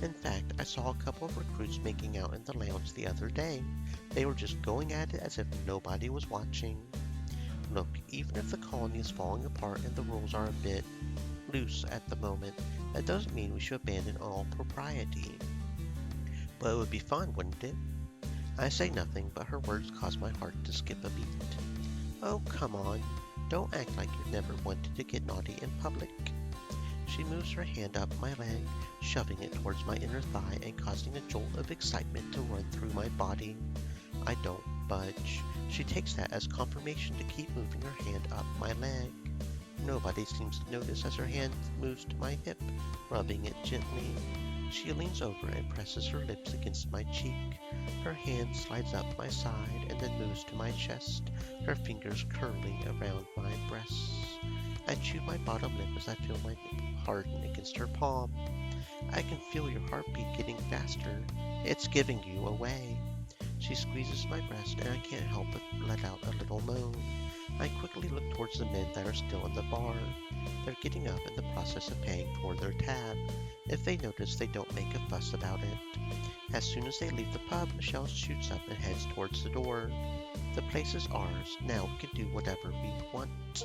In fact, I saw a couple of recruits making out in the lounge the other day. They were just going at it as if nobody was watching. Look, even if the colony is falling apart and the rules are a bit loose at the moment, that doesn't mean we should abandon all propriety. But it would be fun, wouldn't it? I say nothing, but her words cause my heart to skip a beat. Oh, come on. Don't act like you've never wanted to get naughty in public. She moves her hand up my leg, shoving it towards my inner thigh and causing a jolt of excitement to run through my body. I don't budge. She takes that as confirmation to keep moving her hand up my leg. Nobody seems to notice as her hand moves to my hip, rubbing it gently. She leans over and presses her lips against my cheek. Her hand slides up my side and then moves to my chest, her fingers curling around my breasts. I chew my bottom lip as I feel my nipple harden against her palm. I can feel your heartbeat getting faster. It's giving you away. She squeezes my breast and I can't help but let out a little moan. I quickly look towards the men that are still in the bar. They're getting up in the process of paying toward their tab. If they notice, they don't make a fuss about it. As soon as they leave the pub, Michelle shoots up and heads towards the door. The place is ours. Now we can do whatever we want.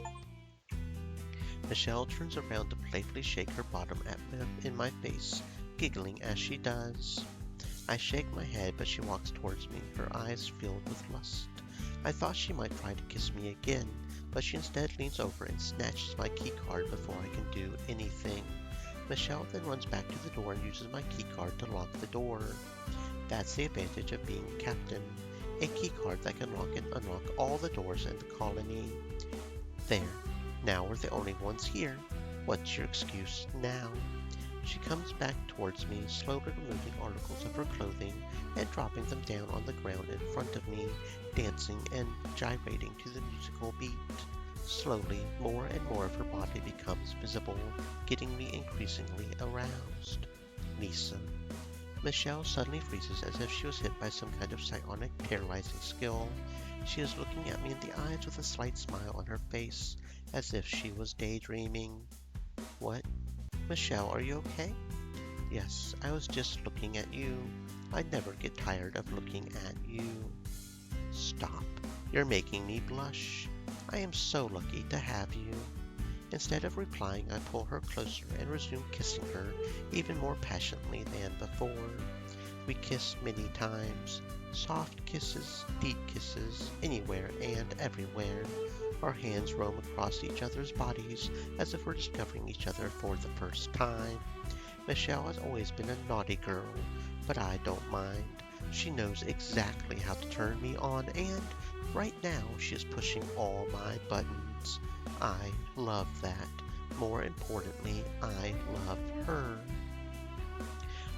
Michelle turns around to playfully shake her bottom in my face, giggling as she does. I shake my head, but she walks towards me, her eyes filled with lust. I thought she might try to kiss me again, but she instead leans over and snatches my keycard before I can do anything. Michelle then runs back to the door and uses my keycard to lock the door. That's the advantage of being captain. A keycard that can lock and unlock all the doors in the colony. There. Now we're the only ones here. What's your excuse now? She comes back towards me, slowly removing articles of her clothing and dropping them down on the ground in front of me, dancing and gyrating to the musical beat. Slowly, more and more of her body becomes visible, getting me increasingly aroused. Lisa. Michelle suddenly freezes as if she was hit by some kind of psionic paralyzing skill. She is looking at me in the eyes with a slight smile on her face, as if she was daydreaming. What? Michelle, are you okay? Yes, I was just looking at you. I never get tired of looking at you. Stop. You're making me blush. I am so lucky to have you. Instead of replying, I pull her closer and resume kissing her even more passionately than before. We kiss many times. Soft kisses, deep kisses, anywhere and everywhere. Our hands roam across each other's bodies as if we're discovering each other for the first time. Michelle has always been a naughty girl, but I don't mind. She knows exactly how to turn me on, and right now she is pushing all my buttons. I love that. More importantly, I love her.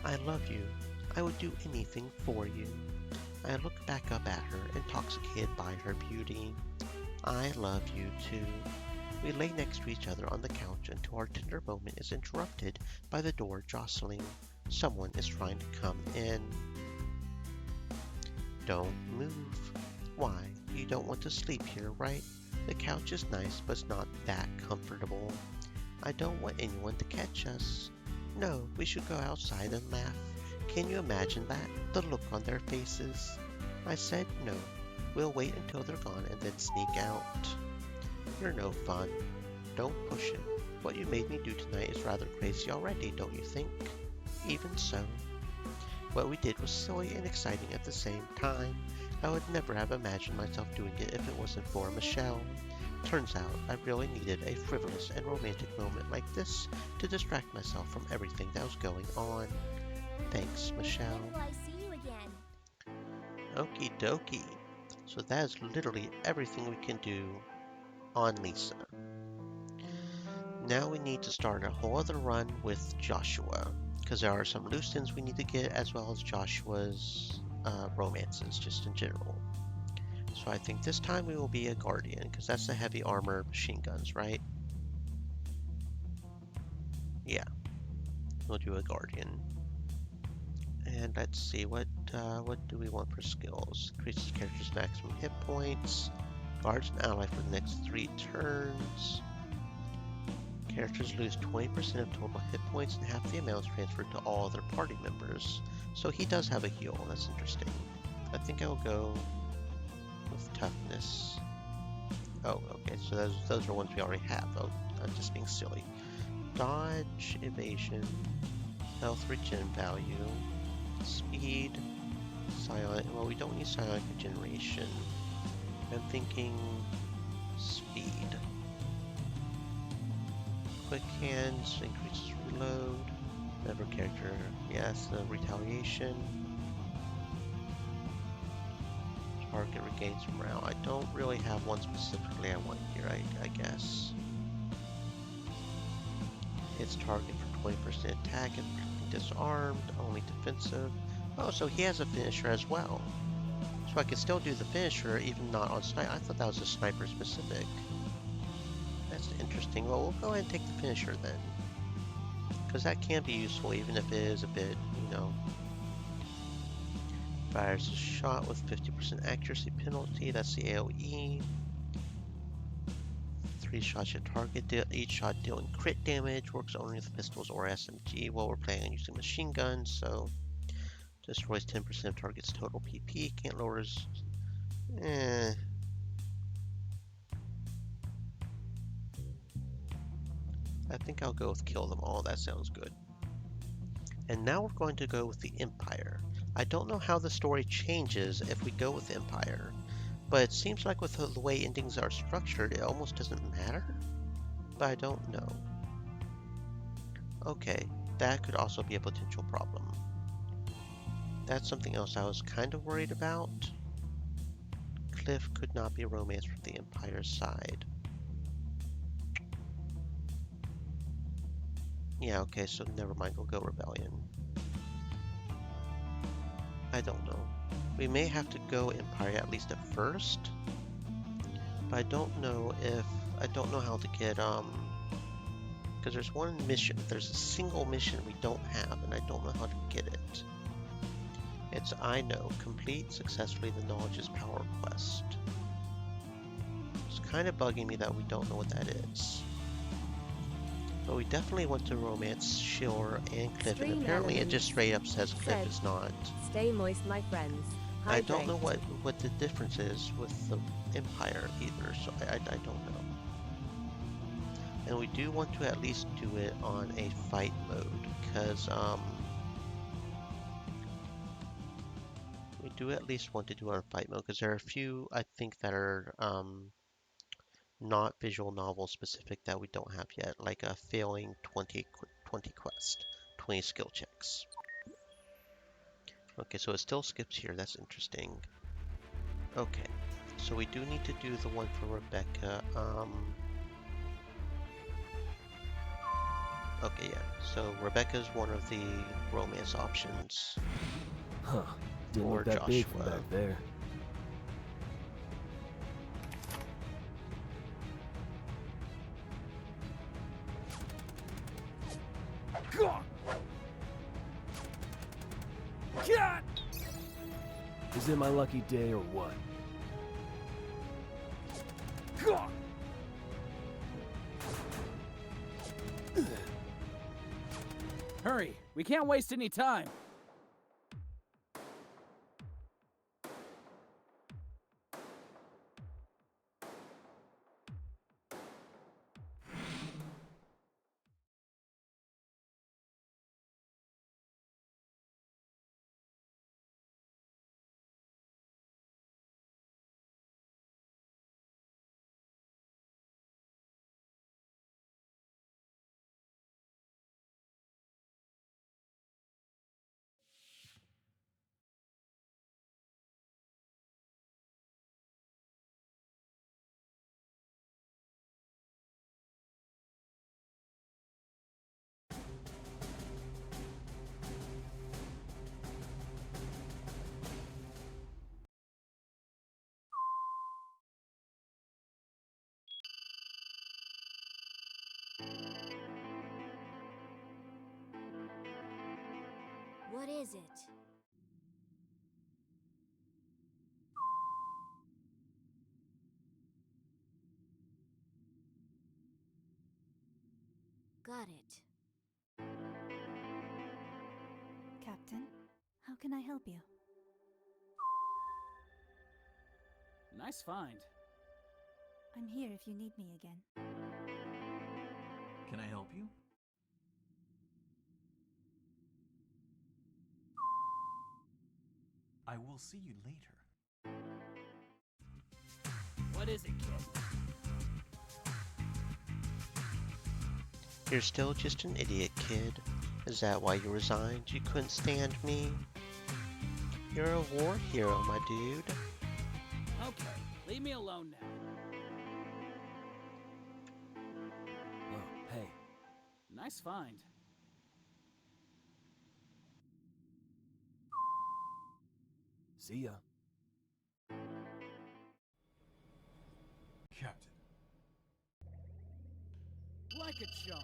I love you. I would do anything for you. I look back up at her, intoxicated by her beauty. I love you too. We lay next to each other on the couch until our tender moment is interrupted by the door jostling. Someone is trying to come in. Don't move. Why? You don't want to sleep here, right? The couch is nice, but it's not that comfortable. I don't want anyone to catch us. No, we should go outside and laugh. Can you imagine that? The look on their faces. I said no. We'll wait until they're gone and then sneak out. You're no fun. Don't push it. What you made me do tonight is rather crazy already, don't you think? Even so. What we did was silly and exciting at the same time. I would never have imagined myself doing it if it wasn't for Michelle. Turns out I really needed a frivolous and romantic moment like this to distract myself from everything that was going on. Thanks, Michelle. When will I see you again? Okie dokie. So that is literally everything we can do on Lisa. Now we need to start a whole other run with Joshua, because there are some loose ends we need to get, as well as Joshua's romances, just in general. So I think this time we will be a Guardian, because that's the heavy armor machine guns, right? Yeah, we'll do a Guardian. And let's see, what do we want for skills? Increases character's maximum hit points. Guards an ally for the next 3 turns. Characters lose 20% of total hit points and half the amount is transferred to all other party members. So he does have a heal, that's interesting. I think I will go with toughness. Oh, okay, so those are ones we already have. Oh, I'm just being silly. Dodge, evasion, health regen value, speed, silent. Well, we don't need silent regeneration. I'm thinking speed. Quick hands increases reload. Never character. Yes, the retaliation. Target regains morale. I don't really have one specifically I want here, I guess. Hits target for 20% attack and disarmed, only defensive. Oh, so he has a finisher as well. So I can still do the finisher even not on sniper. I thought that was a sniper specific. That's interesting. Well, we'll go ahead and take the finisher then. Because that can be useful even if it is a bit, you know. Fires a shot with 50% accuracy penalty. That's the AoE. 3 shots at target. Each shot dealing crit damage. Works only with pistols or SMG. Well, we're planning on using machine guns, so destroys 10% of target's total PP. Can't lower his... I think I'll go with kill them all. That sounds good. And now we're going to go with the Empire. I don't know how the story changes if we go with Empire, but it seems like with the way endings are structured, it almost doesn't matter. But I don't know. Okay, that could also be a potential problem. That's something else I was kind of worried about. Cliff could not be romanced from the Empire's side. Yeah, okay, so never mind, we'll go Rebellion. I don't know. We may have to go Empire at least at first. But I don't know how to get, because there's one mission, there's a single mission we don't have, and I don't know how to get it. It's I know, complete successfully the Knowledge's Power quest. It's kind of bugging me that we don't know what that is. But we definitely want to romance Shore and Cliff, and apparently it just straight up says Cliff is not. Stay moist, my friends. I don't know what the difference is with the Empire either, so I don't know. And we do want to at least do it on a fight mode, because we do at least want to do it on fight mode, because there are a few, I think, that are not visual novel specific that we don't have yet, like a failing 20 quest, 20 skill checks. Okay, so it still skips here, that's interesting. Okay, so we do need to do the one for Rebecca. Okay, yeah, so Rebecca's one of the romance options. Huh. Didn't look that big from back there. Is it my lucky day or what? Hurry, we can't waste any time. What is it? Got it. Captain, how can I help you? Nice find. I'm here if you need me again. Can I help you? I will see you later. What is it, kid? You're still just an idiot, kid. Is that why you resigned? You couldn't stand me? You're a war hero, my dude. Okay, leave me alone now. Oh, hey. Nice find. See ya. Captain. Like a charm.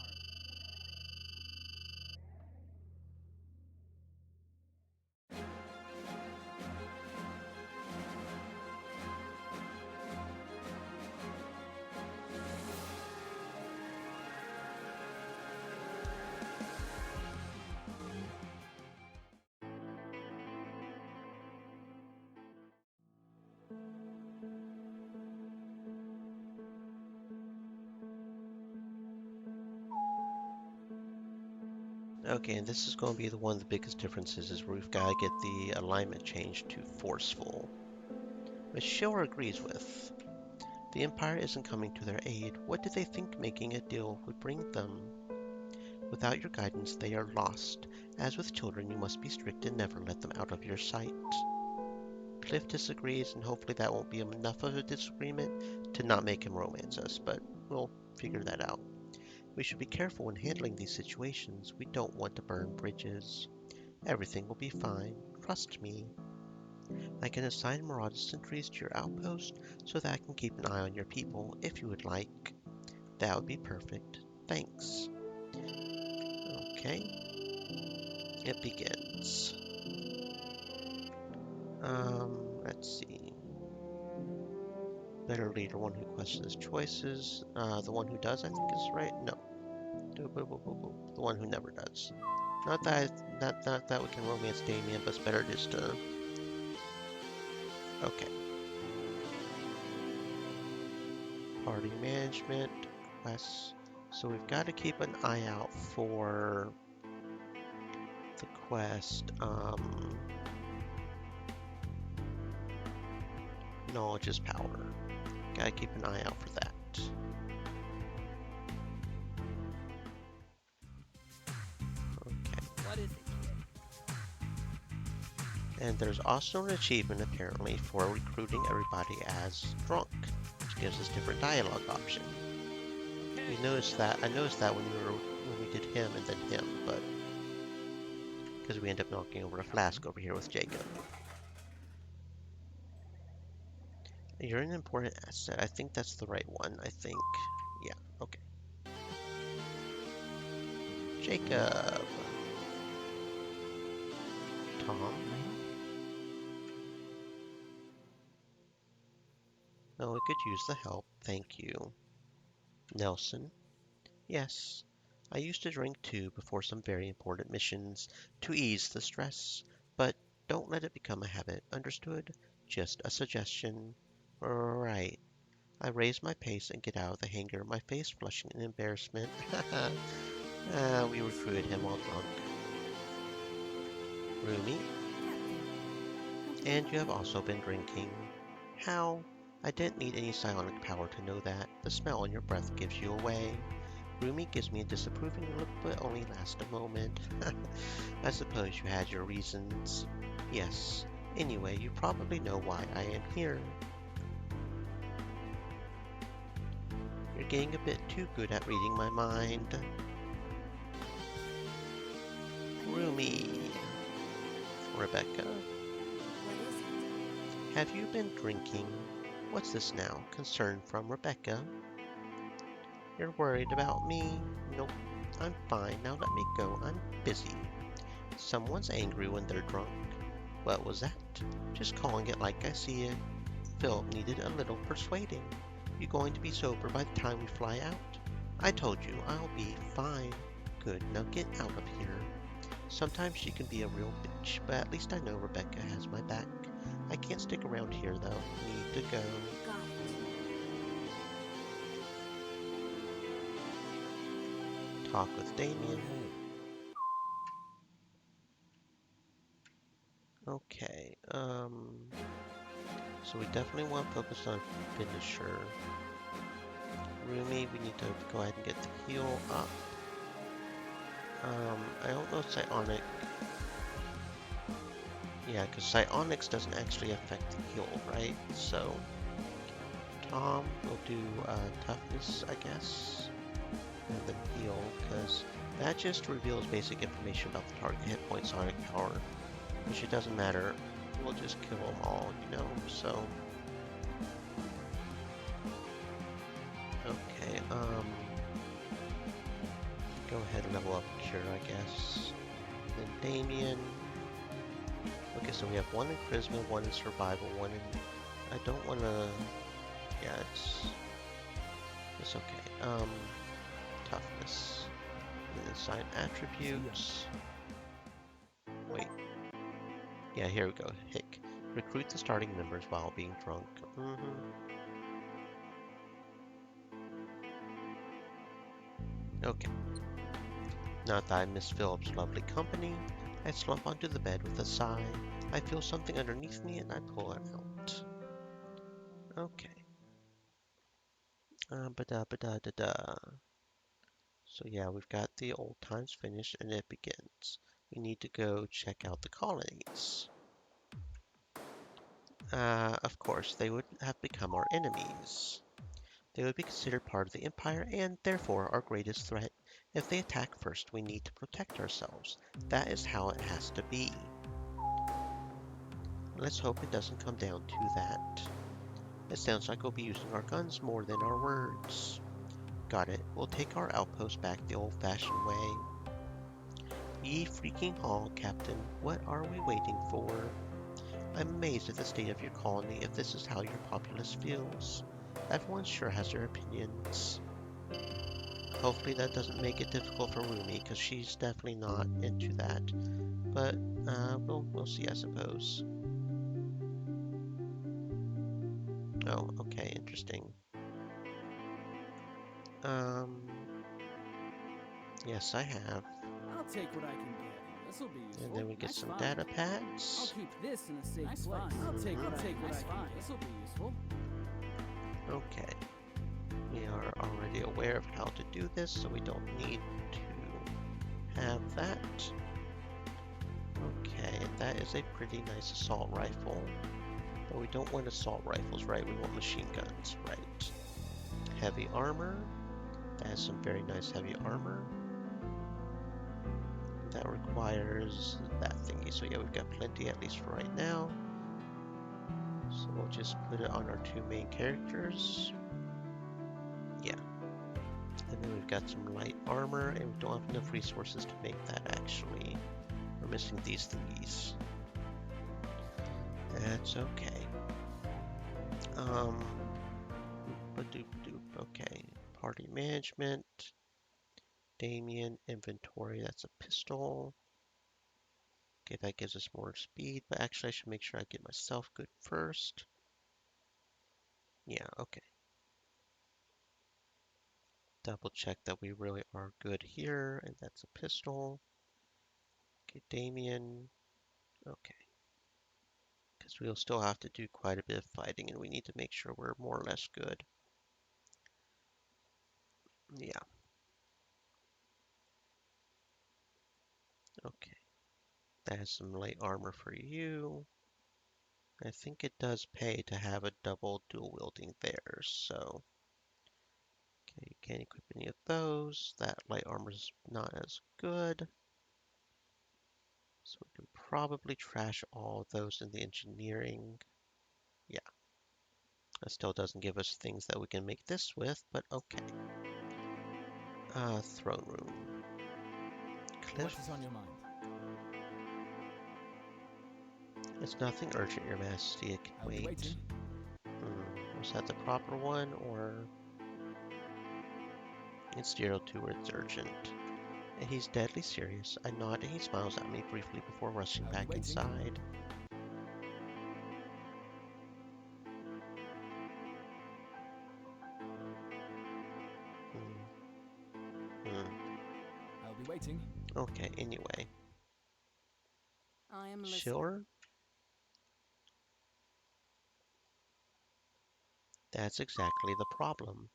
Okay, and this is going to be one of the biggest differences is where we've got to get the alignment changed to forceful, which Shore agrees with. The Empire isn't coming to their aid. What did they think making a deal would bring them? Without your guidance, they are lost. As with children, you must be strict and never let them out of your sight. Cliff disagrees, and hopefully that won't be enough of a disagreement to not make him romance us, but we'll figure that out. We should be careful when handling these situations. We don't want to burn bridges. Everything will be fine. Trust me. I can assign Marauder sentries to your outpost so that I can keep an eye on your people if you would like. That would be perfect. Thanks. Okay. It begins. Let's see. Better leader, one who questions choices. The one who does, I think, is right. No. The one who never does. Not that we can romance Damien, but it's better just to. Okay. Party management quests. So we've got to keep an eye out for the quest. Knowledge is power. Gotta keep an eye out for that. Okay. What is it, kid? And there's also an achievement apparently for recruiting everybody as drunk, which gives us different dialogue option. Okay. You noticed that? I noticed that when we did him and then him, but because we end up knocking over a flask over here with Jacob. You're an important asset. I think that's the right one. I think. Yeah. Okay. Jacob. Tom. Oh, we could use the help. Thank you. Nelson. Yes. I used to drink too before some very important missions to ease the stress, but don't let it become a habit. Understood? Just a suggestion. Right. I raise my pace and get out of the hangar, my face flushing in embarrassment. We recruited him while drunk. Rumi, and you have also been drinking. How? I didn't need any psionic power to know that. The smell on your breath gives you away. Rumi gives me a disapproving look, but only lasts a moment. I suppose you had your reasons. Yes. Anyway, you probably know why I am here. You're getting a bit too good at reading my mind. Rumi. Rebecca. What is it? Have you been drinking? What's this now? Concern from Rebecca. You're worried about me? Nope. I'm fine. Now let me go. I'm busy. Someone's angry when they're drunk. What was that? Just calling it like I see it. Philip needed a little persuading. You going to be sober by the time we fly out? I told you I'll be fine. Good, now get out of here. Sometimes she can be a real bitch, but at least I know Rebecca has my back. I can't stick around here though. Need to go. Got it. Talk with Damien. Okay, so we definitely want to focus on finisher. Rumi, we need to go ahead and get the heal up. I don't know Psionic. Yeah, because Psionics doesn't actually affect the heal, right? So, Tom will do toughness, I guess, and then heal, because that just reveals basic information about the target hit point Sonic power, which it doesn't matter. We'll just kill them all, you know, so. Okay, go ahead and level up Cure, I guess. Then Damien. Okay, so we have one in Charisma, one in Survival, one in... I don't want to... Yeah, it's okay. Toughness. And then assign attributes. Wait. Yeah, here we go. Hick. Recruit the starting members while being drunk. Okay. Not that I miss Philip's lovely company. I slump onto the bed with a sigh. I feel something underneath me and I pull it out. Okay. Ba-da-ba-da-da-da. So yeah, we've got the old times finished and it begins. We need to go check out the colonies. Of course, they would have become our enemies. They would be considered part of the Empire and therefore our greatest threat. If they attack first, we need to protect ourselves. That is how it has to be. Let's hope it doesn't come down to that. It sounds like we'll be using our guns more than our words. Got it. We'll take our outpost back the old-fashioned way. Ye freaking hall, Captain. What are we waiting for? I'm amazed at the state of your colony if this is how your populace feels. Everyone sure has their opinions. Hopefully that doesn't make it difficult for Rumi, because she's definitely not into that. But, we'll see, I suppose. Oh, okay, interesting. Yes, I have. I'll take what I can get. This'll be useful. And then we get Nice some find. data I'll pads. keep this in a safe place. I'll take what I can get. This'll be useful. Okay. We are already aware of how to do this, so we don't need to have that. Okay, that is a pretty nice assault rifle. But we don't want assault rifles, right? We want machine guns, right? Heavy armor. That has some very nice heavy armor. That requires that thingy. So yeah, we've got plenty, at least for right now. So we'll just put it on our two main characters. Yeah. And then we've got some light armor, and we don't have enough resources to make that, actually. We're missing these thingies. That's okay. Okay. Party management. Damien, inventory, that's a pistol. Okay, that gives us more speed, but actually I should make sure I get myself good first. Yeah, okay. Double check that we really are good here, and that's a pistol. Okay, Damien. Okay. Because we'll still have to do quite a bit of fighting, and we need to make sure we're more or less good. Yeah. Okay. That has some light armor for you. I think it does pay to have a double dual wielding there, so. Okay, you can't equip any of those. That light armor is not as good. So we can probably trash all of those in the engineering. Yeah. That still doesn't give us things that we can make this with, but okay. Throne room. Cliff. What is on your mind? It's nothing urgent, Your Majesty. It can I'll be wait. waiting. Was that the proper one, or... It's 02 where it's urgent. And he's deadly serious. I nod and he smiles at me briefly before rushing I'll be back waiting. inside. I'll be waiting. Okay, anyway. I am listening. Sure? That's exactly the problem.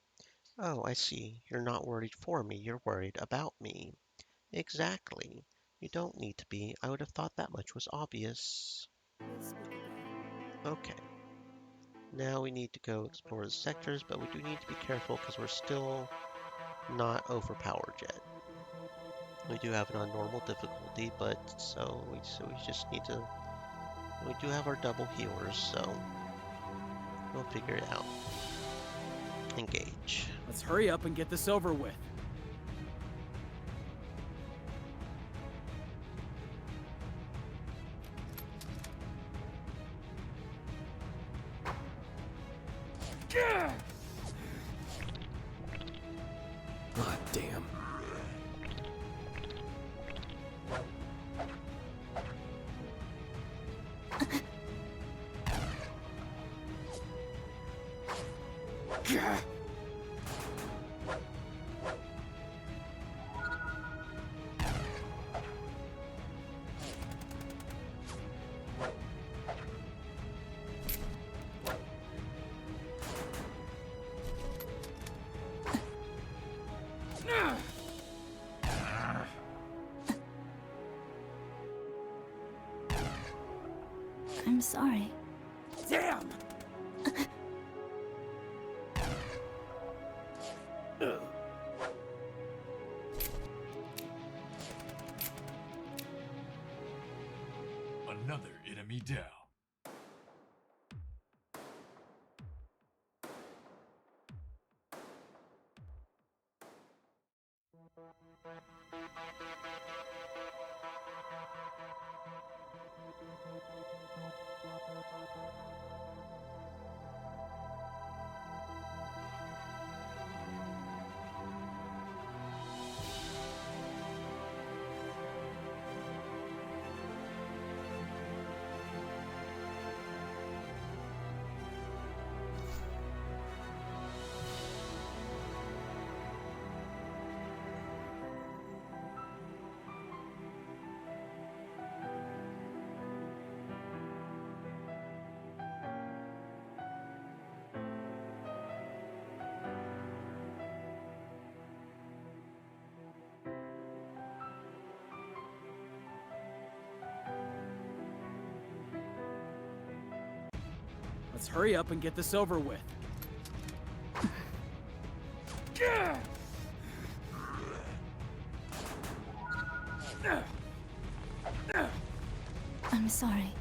Oh, I see. You're not worried for me, you're worried about me. Exactly. You don't need to be. I would have thought that much was obvious. We'll speak again. Okay. Now we need to go explore the sectors, but we do need to be careful because we're still not overpowered yet. We do have it on normal difficulty, but so we just need to... We do have our double healers, so we'll figure it out. Engage. Let's hurry up and get this over with. Ah, damn. I'm sorry. Damn! Another enemy down. Let's hurry up and get this over with. I'm sorry.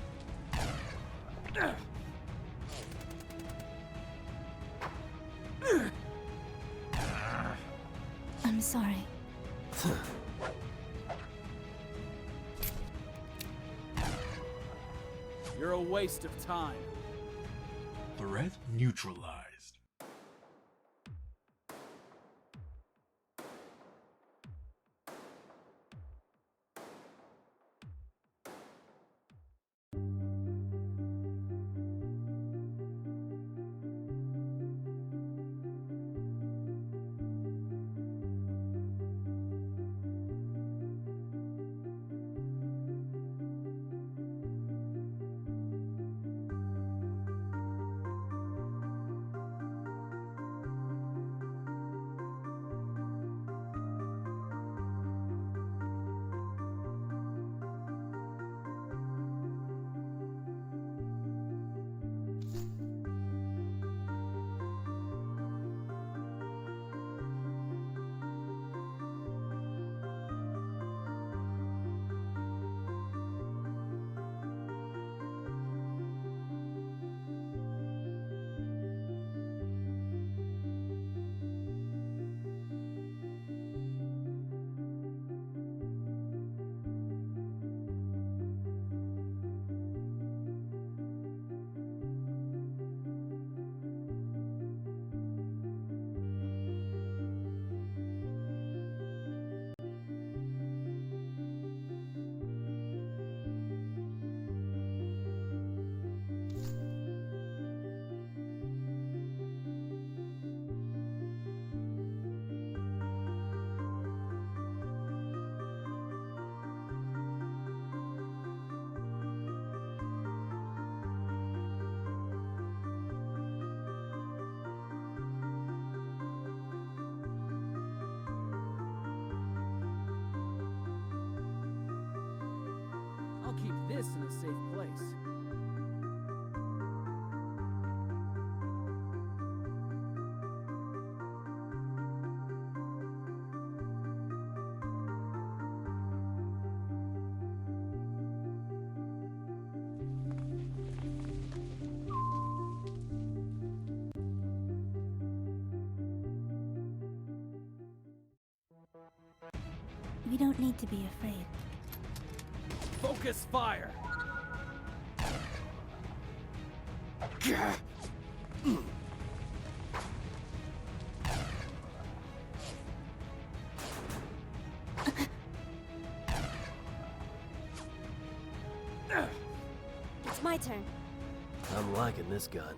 I'm sorry. You're a waste of time. Threat neutralized. this in a safe place. We don't need to be afraid. Focus fire! It's my turn. I'm liking this gun.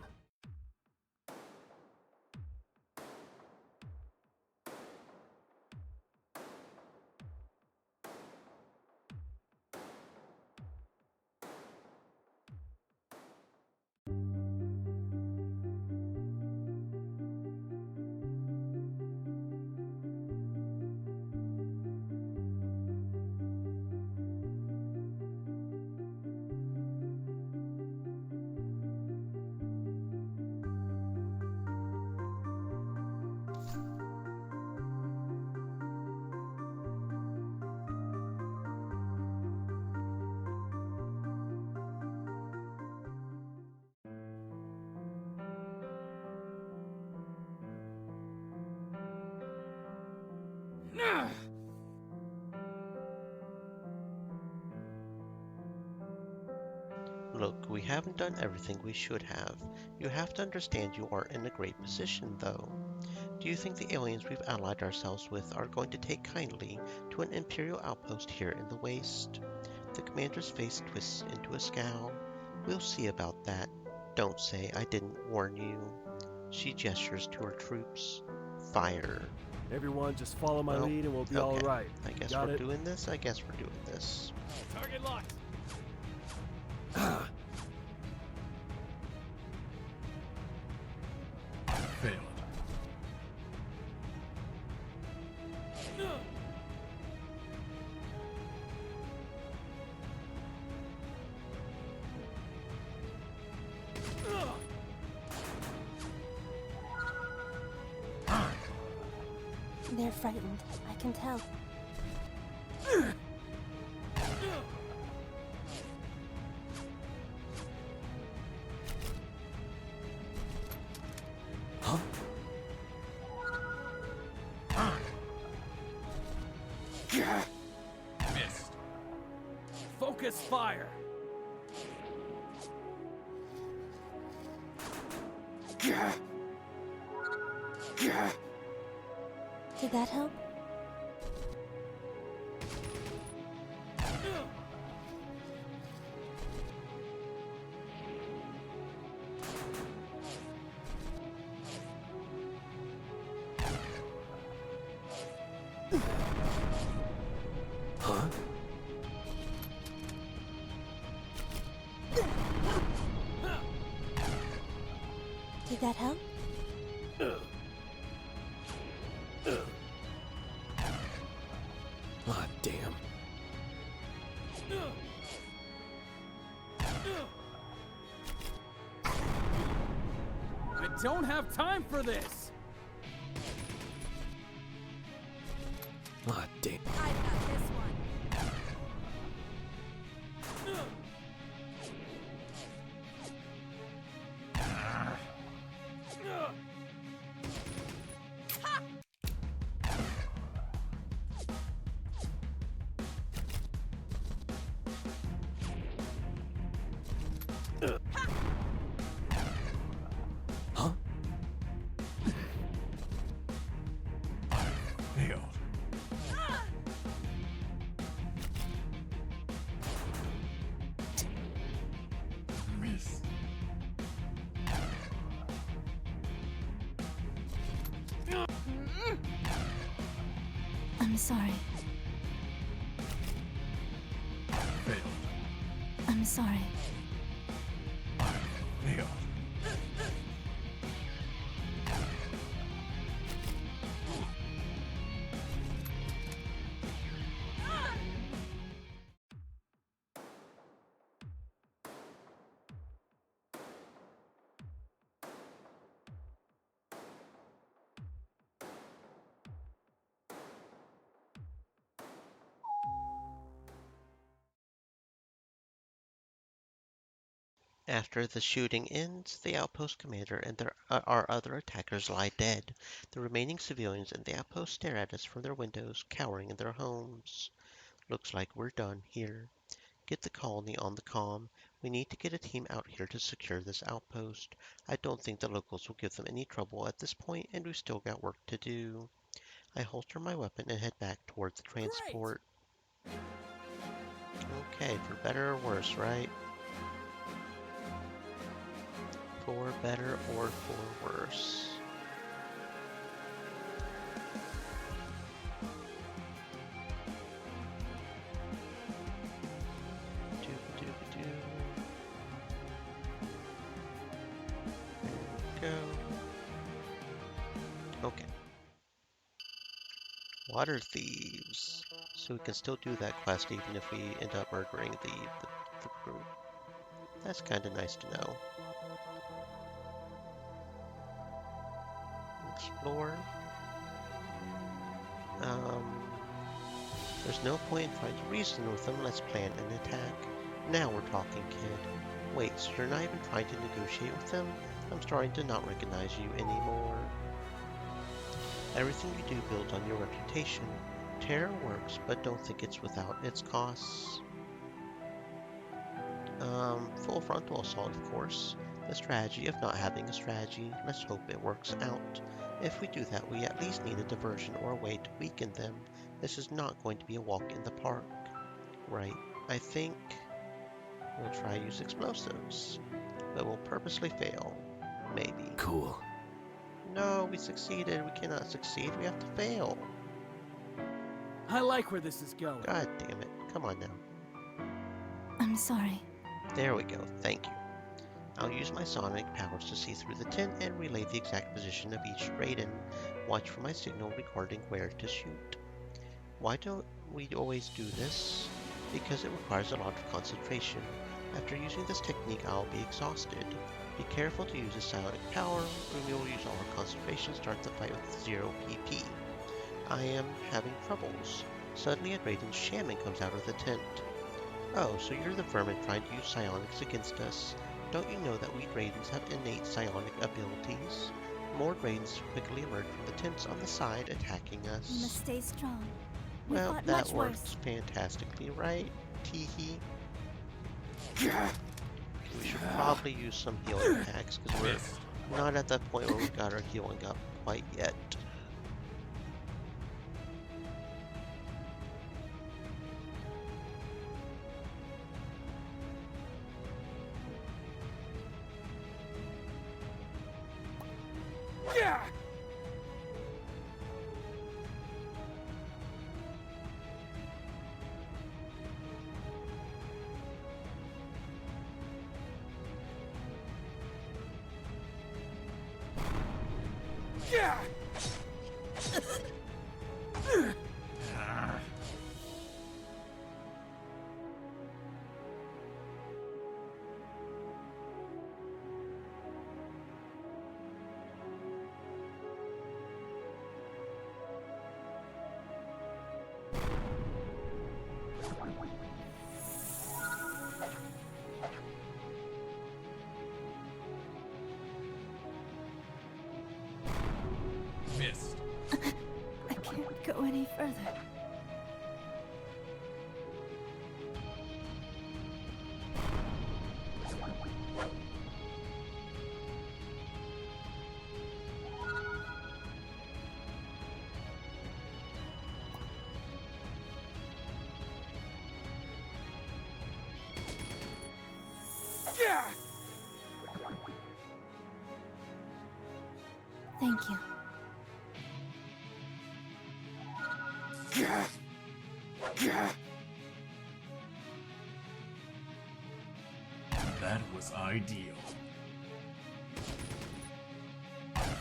Look, we haven't done everything we should have. You have to understand you are in a great position, though. Do you think the aliens we've allied ourselves with are going to take kindly to an Imperial outpost here in the Waste? The commander's face twists into a scowl. We'll see about that. Don't say I didn't warn you. She gestures to her troops. Fire. Everyone just follow my Well, lead and we'll be okay. alright. I guess Got we're it? doing this. I guess we're doing this. Target locked! Failed. They're frightened. I can tell. Missed. Focus fire! Did that help? Huh? Did that help? Ah, damn. I don't have time for this! Ah, damn. I've got this one. Huh? Failed. Miss. I'm sorry. Failed. I'm sorry. Failed. After the shooting ends, the outpost commander and our other attackers lie dead. The remaining civilians in the outpost stare at us from their windows, cowering in their homes. Looks like we're done here. Get the colony on the comm. We need to get a team out here to secure this outpost. I don't think the locals will give them any trouble at this point, and we've still got work to do. I holster my weapon and head back towards the transport. Okay, for better or worse, right? For better or for worse. Doo-ba-doo-ba-doo. There we go. Okay. Water thieves. So we can still do that quest even if we end up murdering the group. That's kind of nice to know. Explore. There's no point in trying to reason with them. Let's plan an attack. Now we're talking, kid. Wait, so you're not even trying to negotiate with them? I'm starting to not recognize you anymore. Everything you do builds on your reputation. Terror works, but don't think it's without its costs. Full frontal assault, of course. The strategy of not having a strategy. Let's hope it works out. If we do that, we at least need a diversion or a way to weaken them. This is not going to be a walk in the park. Right, I think we'll try use explosives, but we'll purposely fail. Maybe. Cool. No, we succeeded. We cannot succeed. We have to fail. I like where this is going. God damn it. Come on now. I'm sorry. There we go. Thank you. I'll use my sonic powers to see through the tent and relay the exact position of each Raiden. Watch for my signal recording where to shoot. Why don't we always do this? Because it requires a lot of concentration. After using this technique, I'll be exhausted. Be careful to use a psionic power, or we will use all our concentration to start the fight with 0 PP. I am having troubles. Suddenly a Raiden's shaman comes out of the tent. Oh, so you're the vermin trying to use psionics against us. Don't you know that we Raidens have innate psionic abilities? More Raidens quickly emerge from the tents on the side, attacking We us. must stay strong. We Well, fought that much works worse. fantastically, right? Teehee. We should probably use some healing attacks, because we're not at that point where we've got our healing up quite yet. Yeah! Yeah! Missed. I can't go any further. Yeah! Thank you. That was ideal.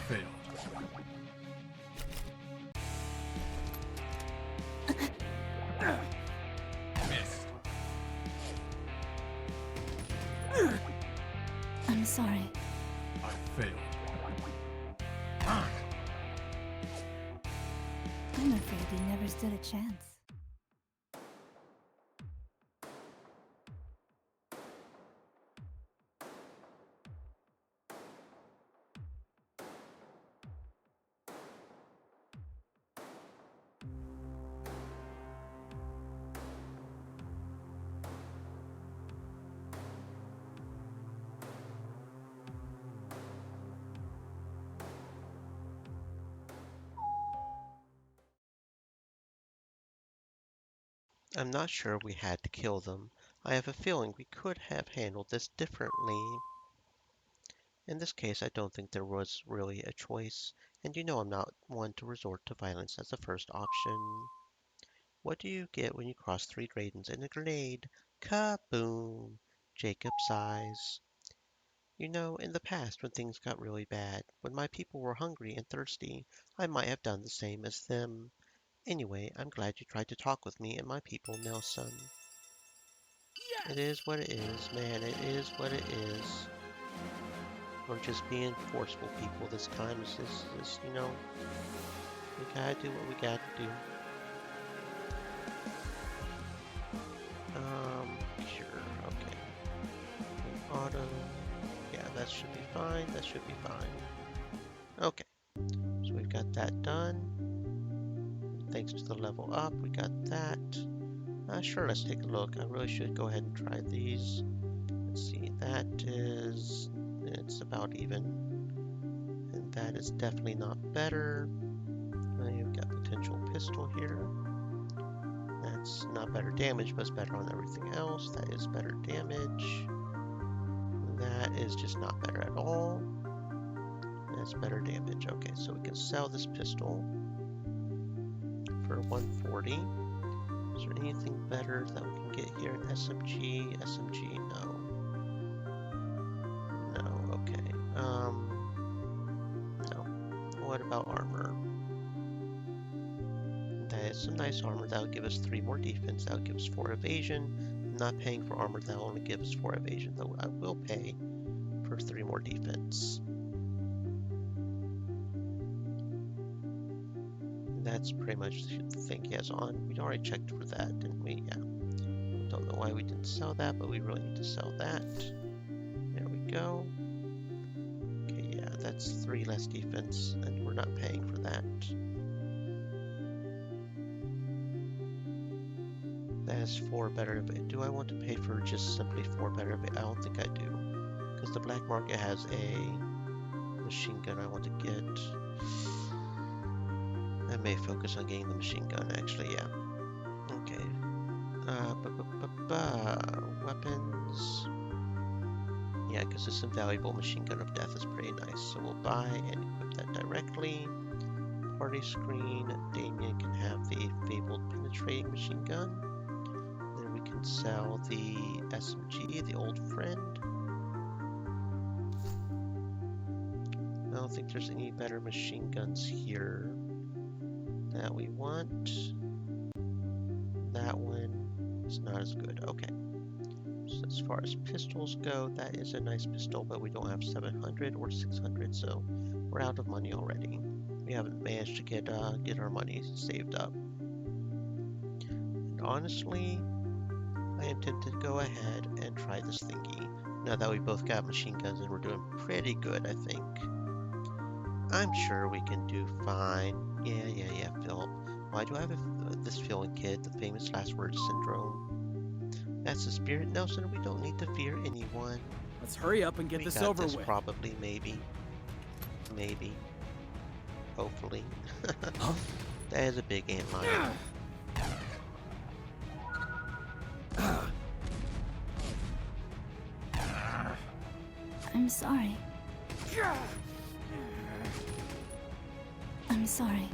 Failed. Missed. I'm sorry. I failed. I'm afraid you never stood a chance. I'm not sure we had to kill them. I have a feeling we could have handled this differently. In this case, I don't think there was really a choice, and you know I'm not one to resort to violence as the first option. What do you get when you cross 3 Draydens and a grenade? Kaboom! Jacob sighs. You know, in the past, when things got really bad, when my people were hungry and thirsty, I might have done the same as them. Anyway, I'm glad you tried to talk with me and my people, Nelson. It is what it is, man. It is what it is. We're just being forceful people this time. It's just, you know, we gotta do what we gotta do. Sure, okay. Auto. Yeah, that should be fine. That should be fine. Okay, so we've got that done. Thanks to the level up, we got that. Sure, let's take a look. I really should go ahead and try these. Let's see, that is, it's about even. And that is definitely not better. You've got potential pistol here. That's not better damage, but it's better on everything else. That is better damage. That is just not better at all. That's better damage. Okay, so we can sell this pistol for 140. Is there anything better that we can get here? An SMG? SMG? No. No, okay. No. What about armor? That is some nice armor. That'll give us 3 more defense. That'll give us 4 evasion. I'm not paying for armor. That'll only give us 4 evasion, though I will pay for 3 more defense. That's pretty much the thing he has on. We already checked for that, didn't we? Yeah. Don't know why we didn't sell that, but we really need to sell that. There we go. Okay, yeah, that's 3 less defense, and we're not paying for that. That has 4 better. Do I want to pay for just simply 4 better? I don't think I do. Because the black market has a machine gun I want to get. I may focus on getting the machine gun, actually, yeah. Okay. Weapons. Yeah, because this invaluable machine gun of death is pretty nice. So we'll buy and equip that directly. Party screen. Damien can have the fabled penetrating machine gun. Then we can sell the SMG, the old friend. I don't think there's any better machine guns here that we want. That one is not as good. Okay. So as far as pistols go, that is a nice pistol, but we don't have 700 or 600, so we're out of money already. We haven't managed to get our money saved up. And honestly, I am tempted to go ahead and try this thingy. Now that we both got machine guns and we're doing pretty good, I think. I'm sure we can do fine. Yeah, Philip. Why do I have this feeling, kid? The famous last word syndrome. That's the spirit, Nelson. We don't need to fear anyone. Let's hurry up and get this over with. Probably, maybe. Hopefully. Huh? That is a big antlion. I'm sorry. I'm sorry.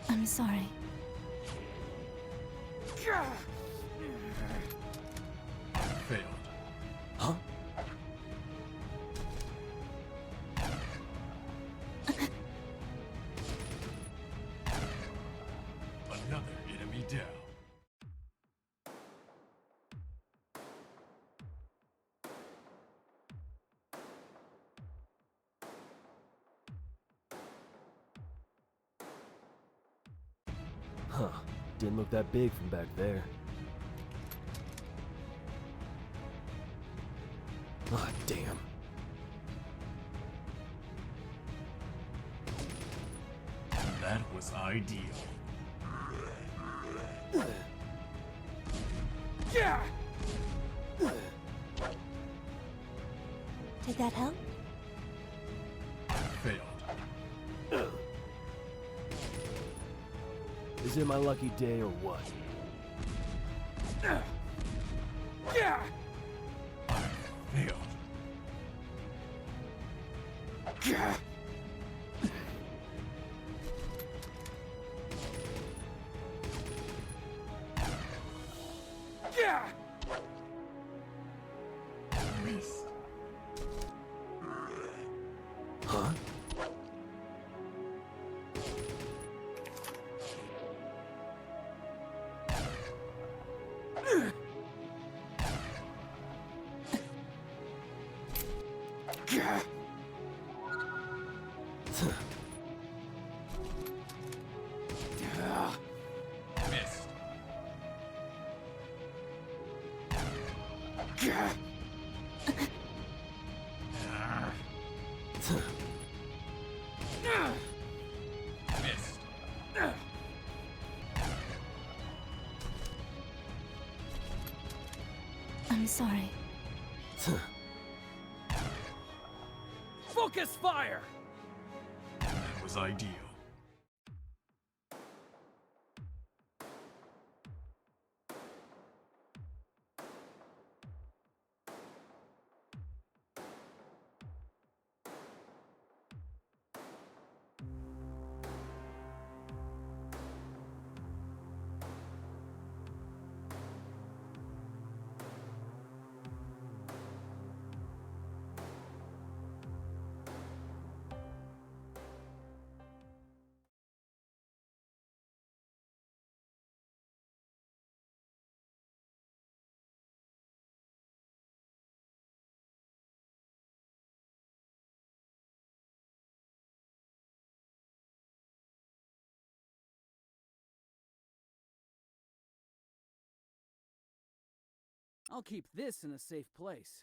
I'm sorry. Failed. Huh? Another enemy down. Huh. Didn't look that big from back there. Ah, damn. That was ideal. Did that help? Failed. Is it my lucky day or what? Yeah. I failed. Yeah. Yeah. Missed. Huh? Yeah. Missed. Yeah. Missed. I'm sorry. Focus fire. That was ideal. I'll keep this in a safe place.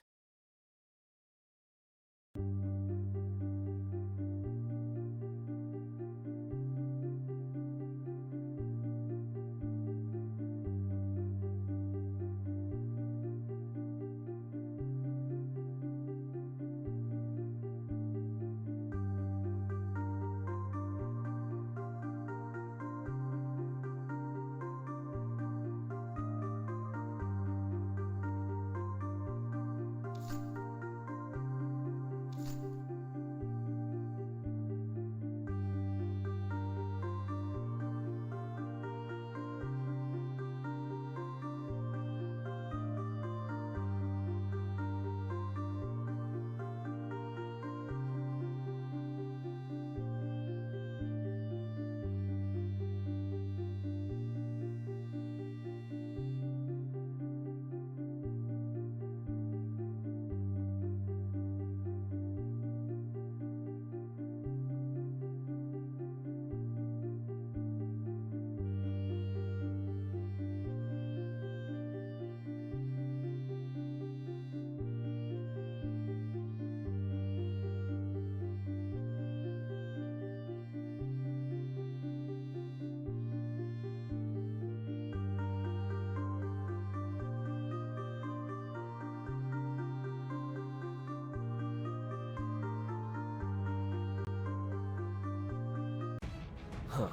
Huh.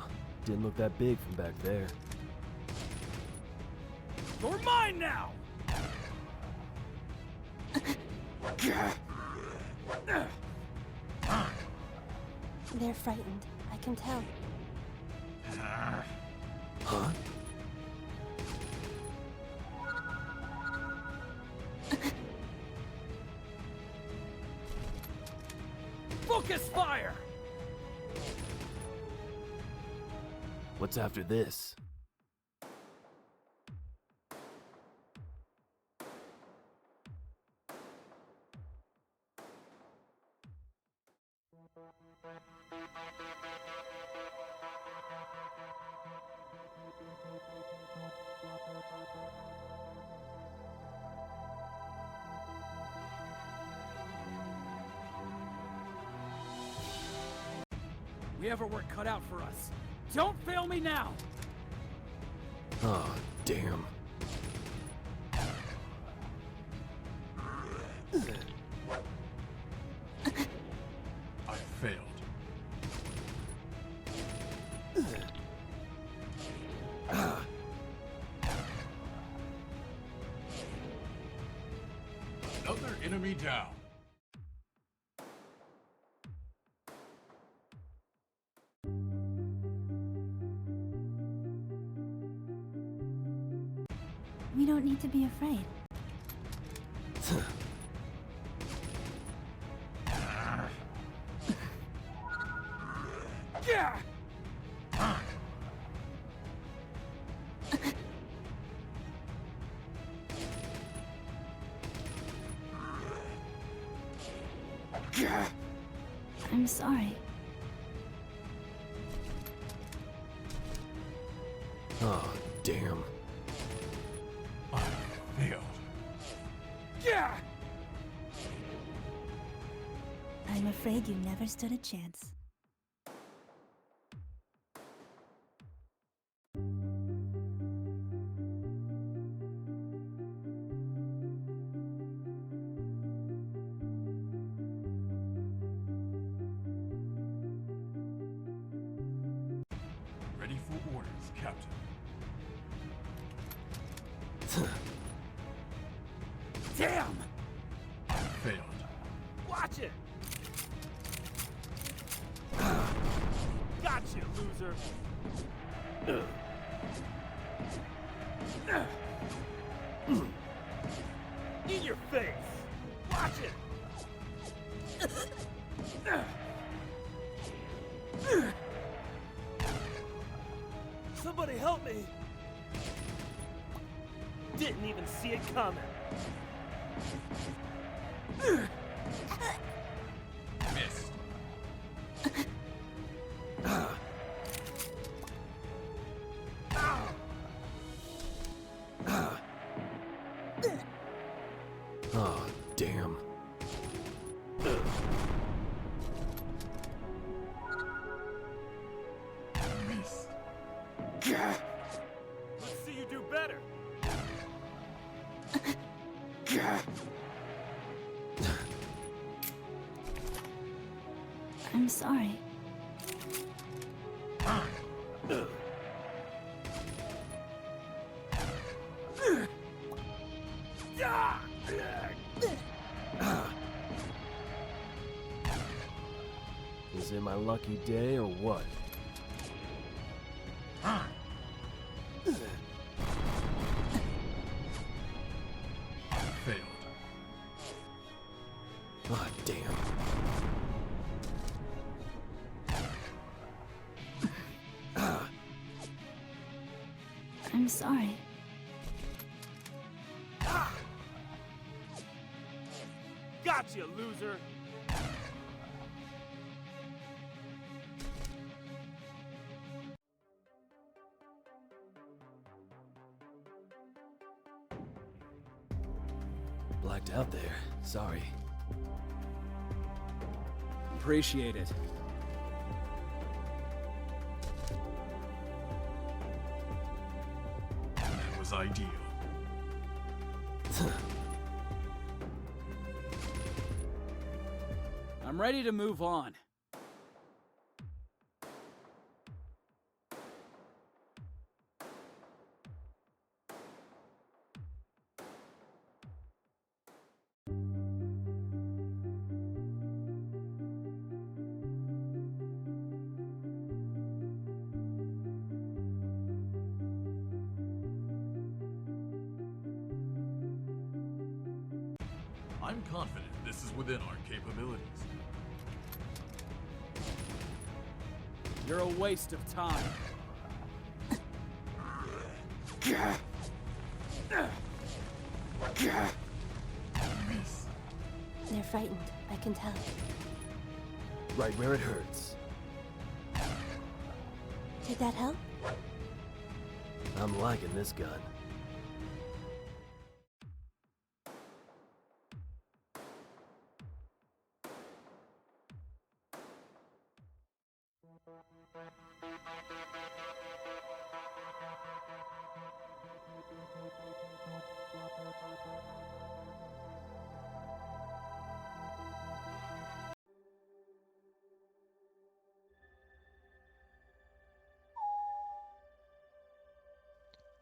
Didn't look that big from back there. You're mine now! They're frightened. I can tell. Huh? Focus fire! What's after this? We have our work cut out for us. Don't fail me now! Oh, damn. I failed. down. We don't need to be afraid. I'm sorry. Oh, damn. I failed. I'm afraid you never stood a chance. Ready for orders, Captain. Damn! I failed. Watch it! Gotcha, loser! In your face! Watch it! Somebody help me! Didn't even see it coming. Missed. Oh, damn. Missed. Let's see you do better! I'm sorry. Is it my lucky day or what? Failed. Oh, damn. I'm sorry. Gotcha, loser! Blacked out there. Sorry. Appreciate it. That was ideal. I'm ready to move on. I'm confident this is within our capabilities. You're a waste of time. Miss. They're frightened, I can tell. Right where it hurts. Did that help? I'm liking this gun.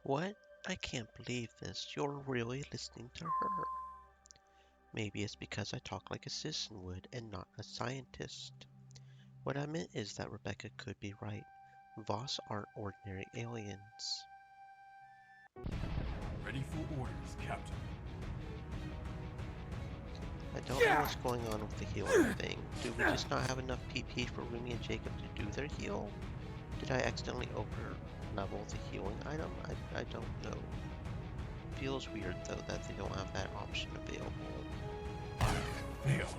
What? I can't believe this. You're really listening to her. Maybe it's because I talk like a citizen would and not a scientist. What I meant is that Rebecca could be right. Voss aren't ordinary aliens. Ready for orders, Captain. I don't know what's going on with the healing thing. Do we just not have enough PP for Rumi and Jacob to do their heal? Did I accidentally over level the healing item? I don't know. Feels weird though that they don't have that option available. I failed.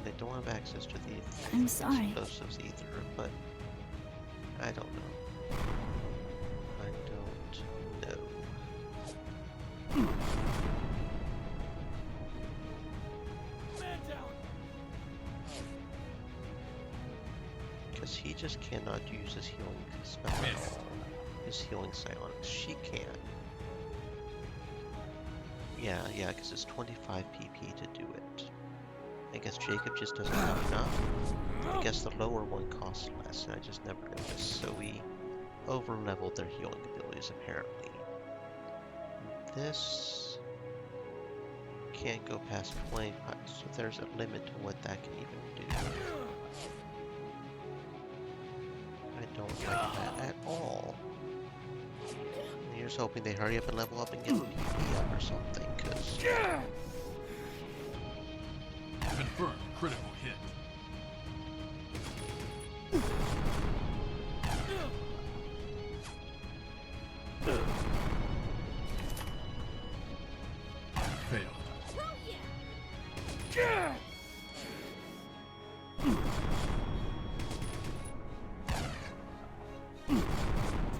They don't have access to the I'm sorry. explosives either, but I don't know. I don't know. Man down. Because he just cannot use his healing spell at Missed. all. His healing psionics. She can. Yeah, because it's 25 PP to do it. I guess Jacob just doesn't have enough. I guess the lower one costs less, and I just never noticed. So we over-leveled their healing abilities, apparently. This can't go past 25, so there's a limit to what that can even do. I don't like that at all. And you're just hoping they hurry up and level up and get the PP up or something, because... Confirmed critical hit. Failed.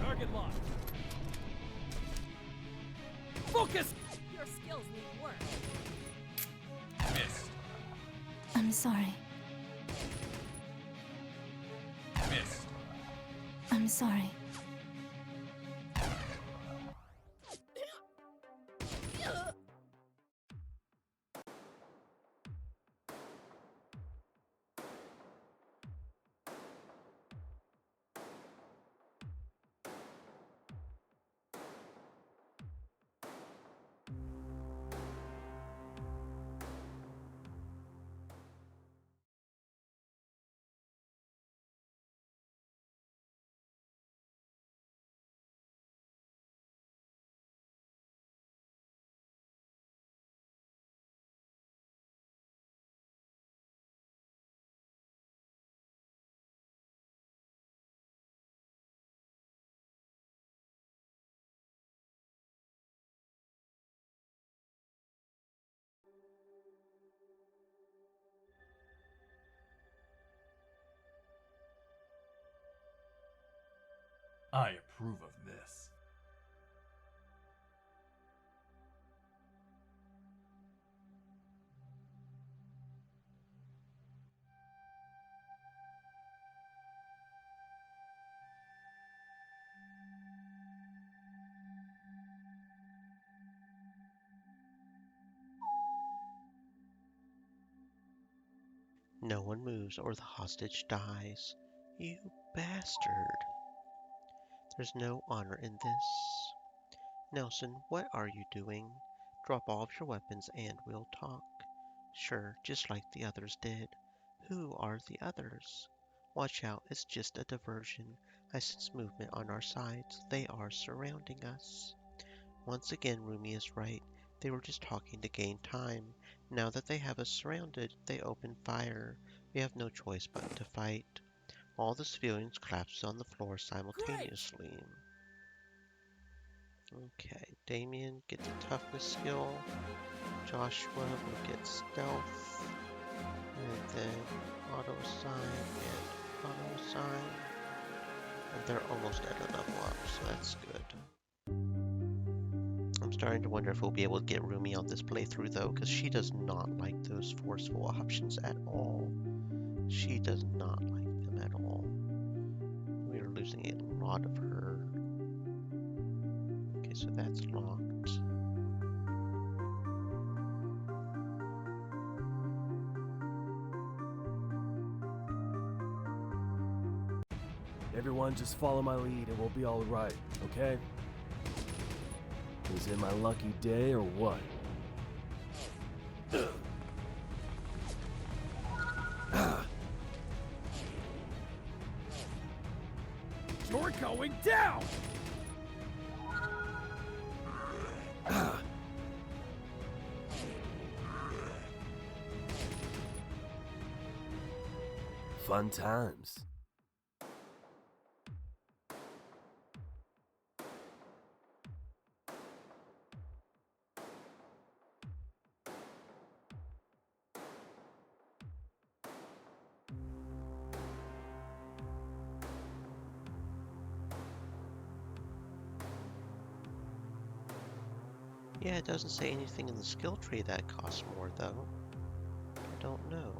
Target locked. Focus! Your skills need work. Missed. I'm sorry. Missed. I'm sorry. I approve of this. No one moves or the hostage dies. You bastard. There's no honor in this. Nelson, what are you doing? Drop all of your weapons and we'll talk. Sure, just like the others did. Who are the others? Watch out, it's just a diversion. I sense movement on our sides. They are surrounding us. Once again, Rumi is right. They were just talking to gain time. Now that they have us surrounded, they open fire. We have no choice but to fight. All the civilians collapse on the floor simultaneously. Okay, Damien, get the toughness skill. Joshua will get stealth. And then auto sign and auto sign. And they're almost at a level up, so that's good. I'm starting to wonder if we'll be able to get Rumi on this playthrough though, because she does not like those forceful options at all. She does not like them at all. We are losing a lot of her. Okay, so that's locked. Everyone just follow my lead and we'll be alright, okay? Is it my lucky day or what? You're going down! Fun times. Yeah, it doesn't say anything in the skill tree that costs more, though. I don't know.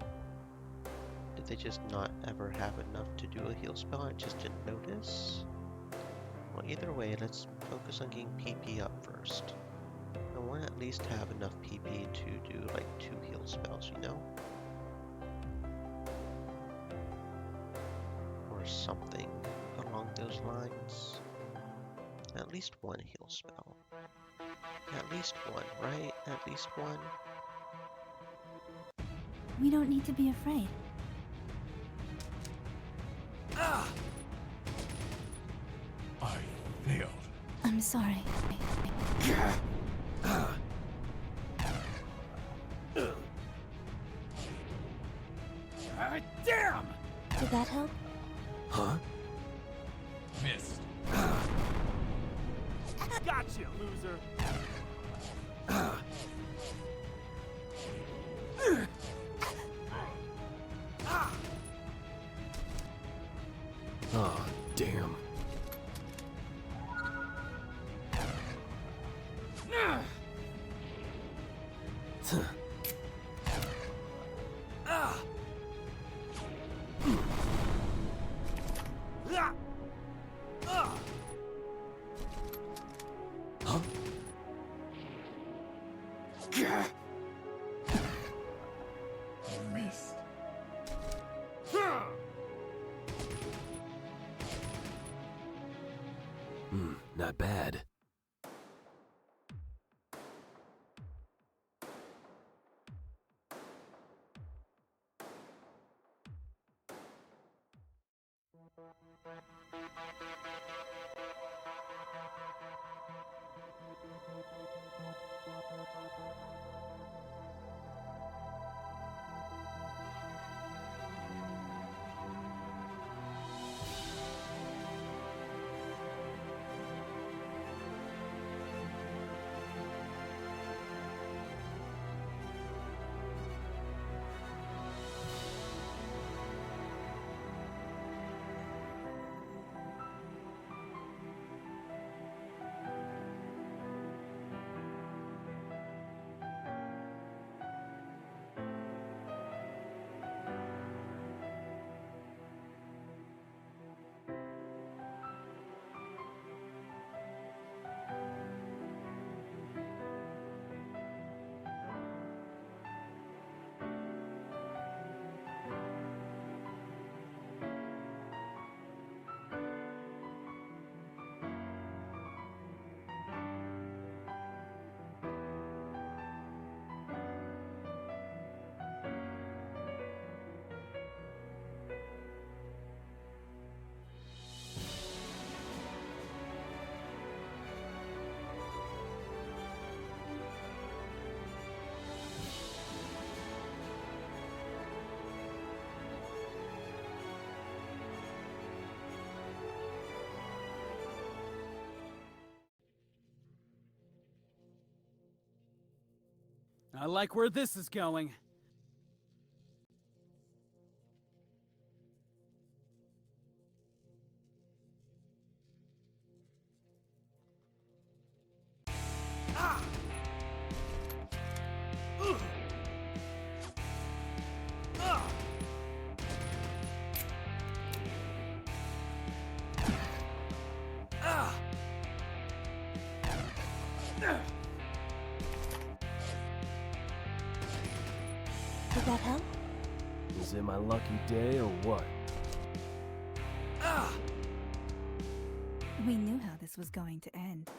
Did they just not ever have enough to do a heal spell and just didn't notice? Well, either way, let's focus on getting PP up first. I want to at least have enough PP to do like 2 heal spells, you know? Or something along those lines. At least 1 heal spell. At least 1, right? At least 1. We don't need to be afraid. I failed. I'm sorry. Damn! Did that help? Huh? Missed. Gotcha, loser! Oh, damn. Huh? Missed. Not bad. I like where this is going. Did that help? Is it my lucky day or what? We knew how this was going to end.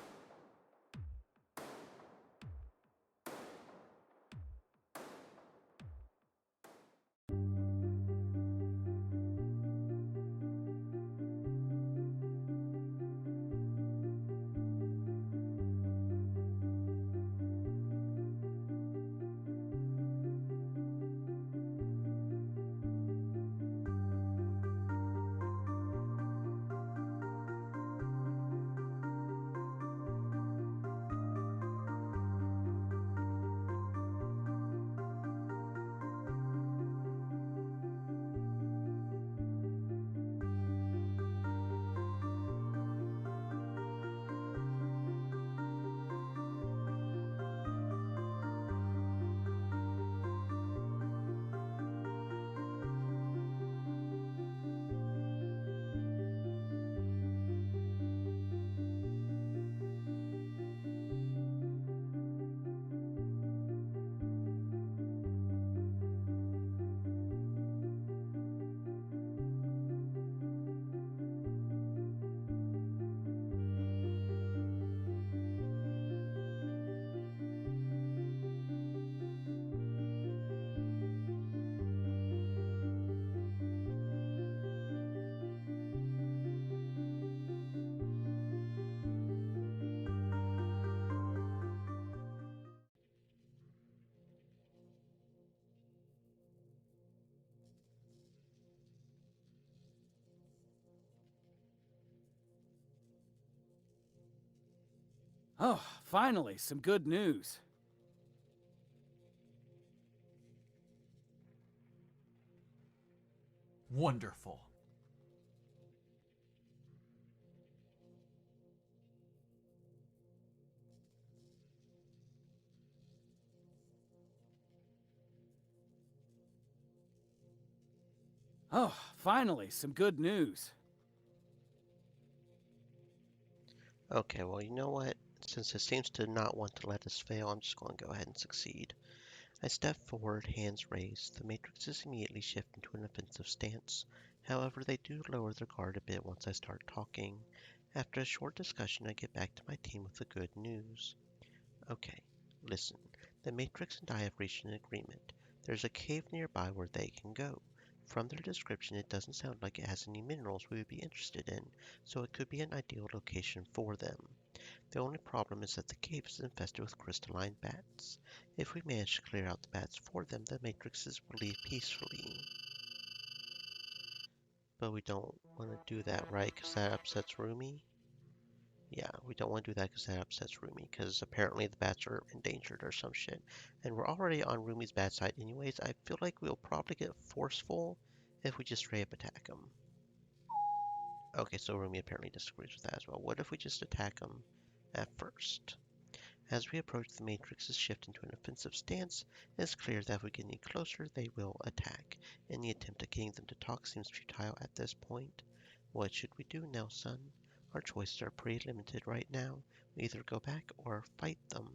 Oh, finally, some good news. Wonderful. Oh, finally, some good news. Okay, well, you know what? Since it seems to not want to let us fail, I'm just going to go ahead and succeed. I step forward, hands raised. The matrices immediately shift into an offensive stance. However, they do lower their guard a bit once I start talking. After a short discussion, I get back to my team with the good news. Okay, listen. The Matrix and I have reached an agreement. There's a cave nearby where they can go. From their description, it doesn't sound like it has any minerals we would be interested in, so it could be an ideal location for them. The only problem is that the cave is infested with crystalline bats. If we manage to clear out the bats for them, the matrices will leave peacefully. But we don't want to do that, right? Because that upsets Rumi. Yeah, we don't want to do that because that upsets Rumi, because apparently the bats are endangered or some shit. And we're already on Rumi's bad side anyways. I feel like we'll probably get forceful if we just straight up attack him. Okay, so Rumi apparently disagrees with that as well. What if we just attack him at first? As we approach, the matrices shift into an offensive stance. It's clear that if we get any closer, they will attack. Any attempt at getting them to talk seems futile at this point. What should we do now, son? Our choices are pretty limited right now. We either go back or fight them.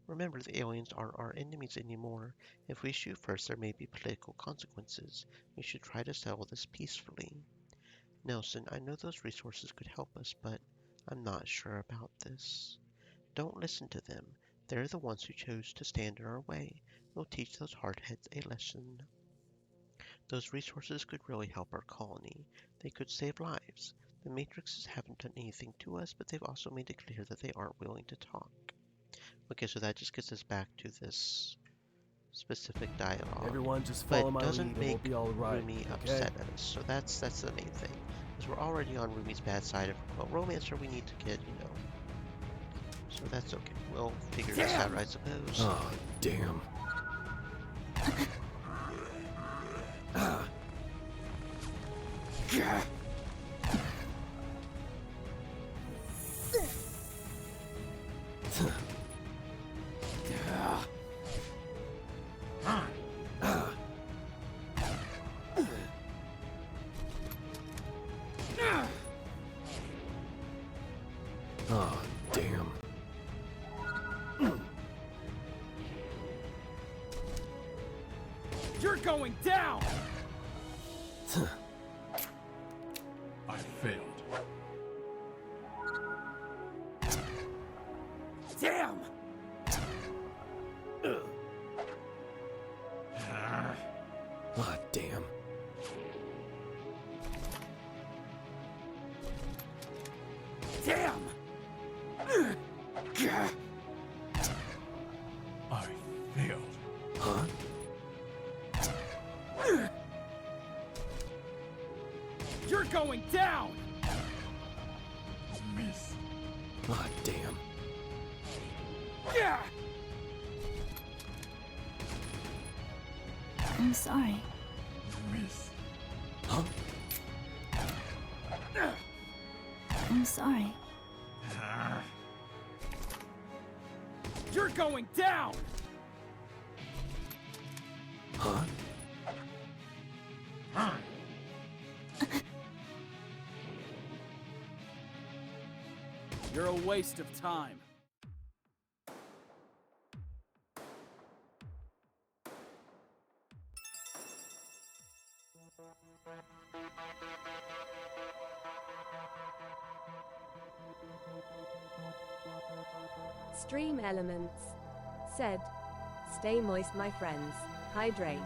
Remember, the aliens aren't our enemies anymore. If we shoot first, there may be political consequences. We should try to settle this peacefully. Nelson, I know those resources could help us, but I'm not sure about this. Don't listen to them. They're the ones who chose to stand in our way. We'll teach those hardheads a lesson. Those resources could really help our colony. They could save lives. The Matrixes haven't done anything to us, but they've also made it clear that they aren't willing to talk. Okay, so that just gets us back to this specific dialogue. Everyone just But follow my lead doesn't and make we'll be all right. Rumi Okay? upset at us. So that's the main thing. Because we're already on Rumi's bad side. Well, Romancer we need to get, you know. So that's okay. We'll figure this out, I suppose. Oh, damn. Oh, damn. You're going down! I failed. Damn! Oh, damn. Damn! I failed. Huh? You're going down! Miss. Oh, damn. Yeah! I'm sorry. Miss. Huh? I'm sorry. You're going down! Huh? You're a waste of time. Stream elements. Said. Stay moist, my friends. Hydrate.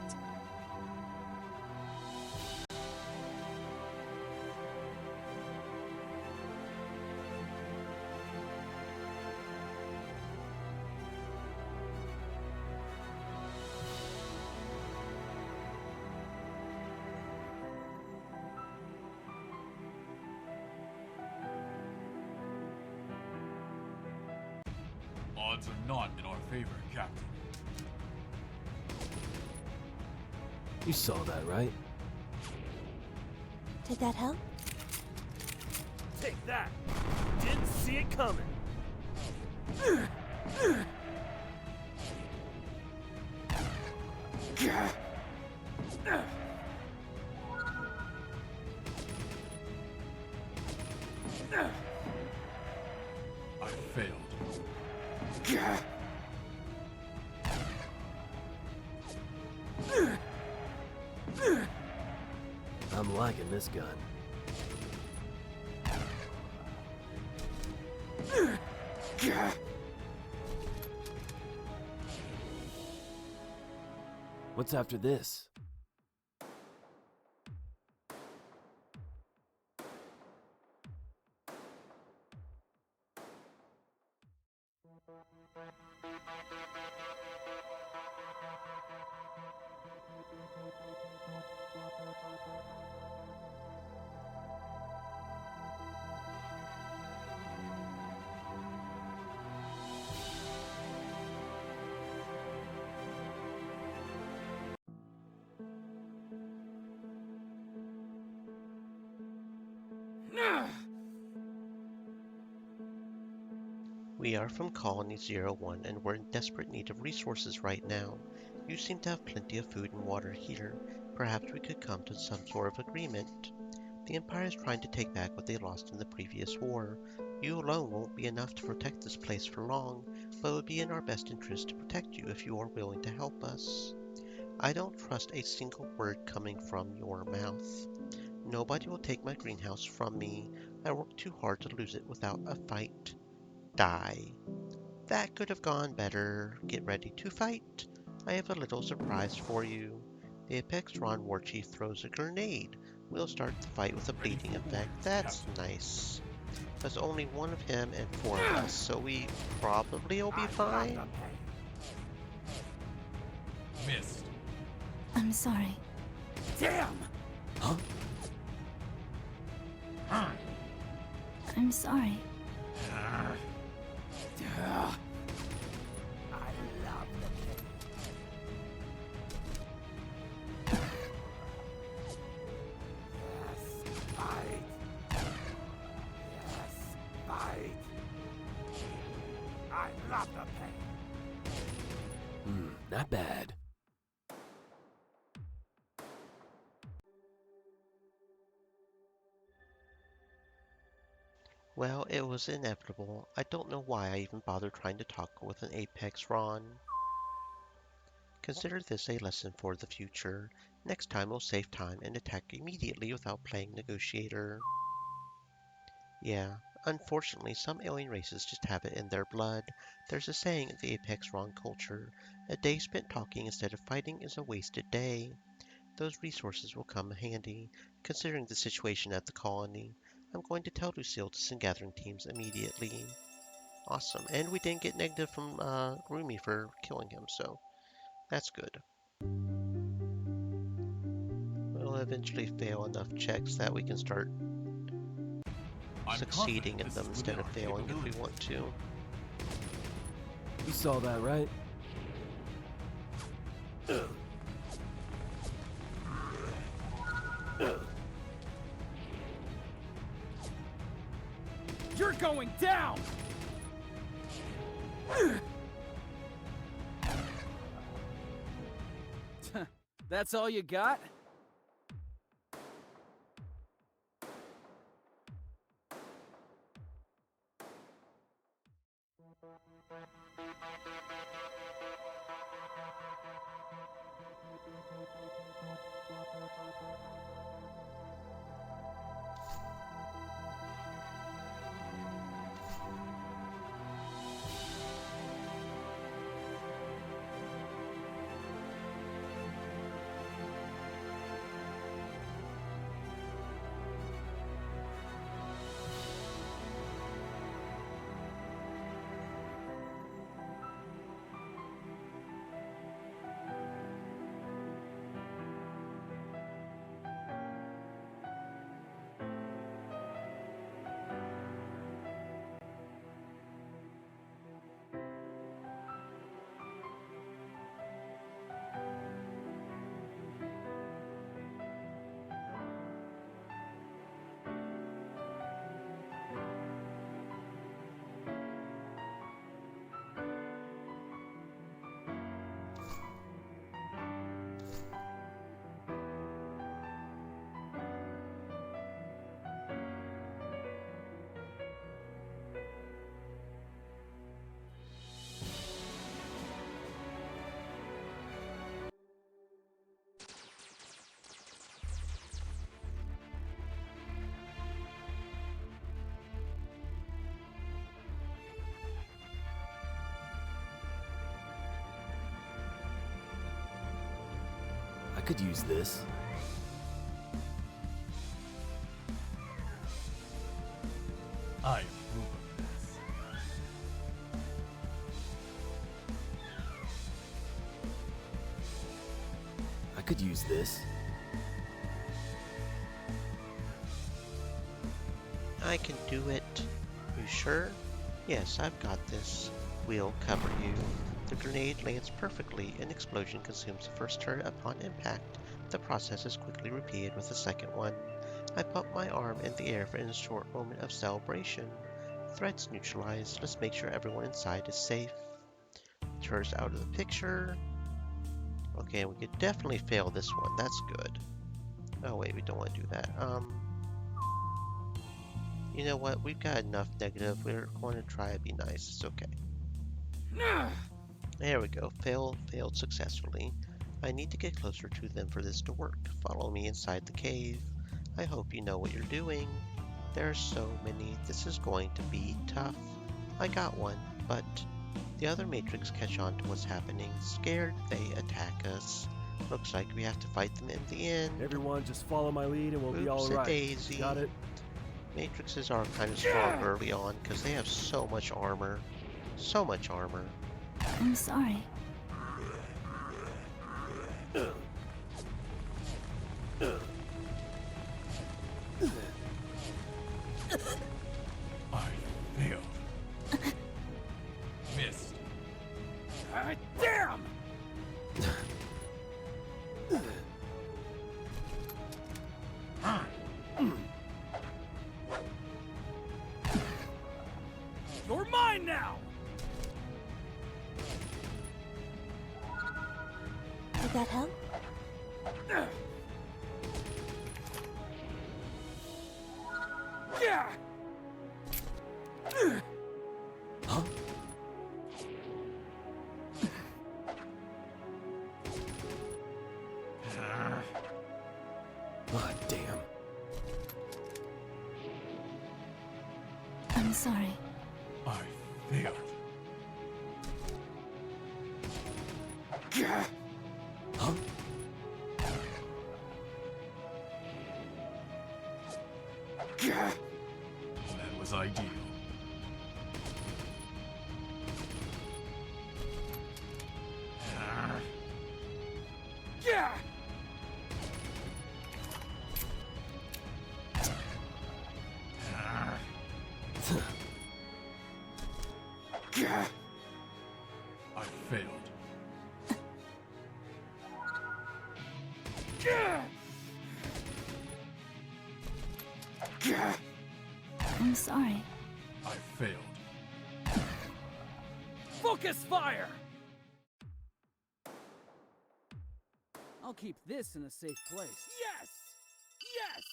Odds are not in our favor, Captain. You saw that, right? Did that help? Take that! Didn't see it coming! I failed. I'm liking this gun. What's after this? We are from Colony 01 and we're in desperate need of resources right now. You seem to have plenty of food and water here. Perhaps we could come to some sort of agreement. The Empire is trying to take back what they lost in the previous war. You alone won't be enough to protect this place for long, but it would be in our best interest to protect you if you are willing to help us. I don't trust a single word coming from your mouth. Nobody will take my greenhouse from me. I worked too hard to lose it without a fight. Die. That could have gone better. Get ready to fight. I have a little surprise for you. The Apex Ron War Chief throws a grenade. We'll start the fight with a Ready bleeding for effect. orders, That's Captain. nice. There's only one of him and four of us, so we probably will be fine. Missed. I'm sorry. Damn! Huh? I'm sorry. I love the pain. Yes, fight. Yes, fight. I love the pain. Not bad. Well, it was inevitable. I don't know why I even bothered trying to talk with an Apex Ron. Consider this a lesson for the future. Next time we'll save time and attack immediately without playing negotiator. Yeah, unfortunately some alien races just have it in their blood. There's a saying in the Apex Ron culture, a day spent talking instead of fighting is a wasted day. Those resources will come handy, considering the situation at the colony. I'm going to tell Lucille to send gathering teams immediately. Awesome, and we didn't get negative from Rumi for killing him, so that's good. We'll eventually fail enough checks that we can start I'm succeeding confident in this them is instead within of our failing if we capabilities. want to. You saw that, right? You're going down! That's all you got? I could use this. I approve of this. I could use this. I can do it. You sure? Yes, I've got this. We'll cover you. The grenade lands perfectly. An explosion consumes the first turret upon impact. The process is quickly repeated with the second one. I pump my arm in the air for a short moment of celebration. Threats neutralized. Let's make sure everyone inside is safe. Turret's out of the picture. Okay, we could definitely fail this one. That's good. Oh wait, we don't want to do that. You know what? We've got enough negative. We're going to try to be nice. It's okay. There we go. Failed successfully. I need to get closer to them for this to work. Follow me inside the cave. I hope you know what you're doing. There are so many. This is going to be tough. I got one, but the other Matrix catch on to what's happening. Scared, they attack us. Looks like we have to fight them in the end. Everyone just follow my lead and we'll be all right. Daisy. Got it? Matrixes are kind of strong early on because they have so much armor. So much armor. I'm sorry. I failed. Missed. Damn! You're mine now! Did that help? Yeah! Huh? Ah, damn. I'm sorry. I failed. Huh? That was ideal. Yeah! I failed. I'm sorry. I failed. Focus fire! I'll keep this in a safe place. Yes! Yes!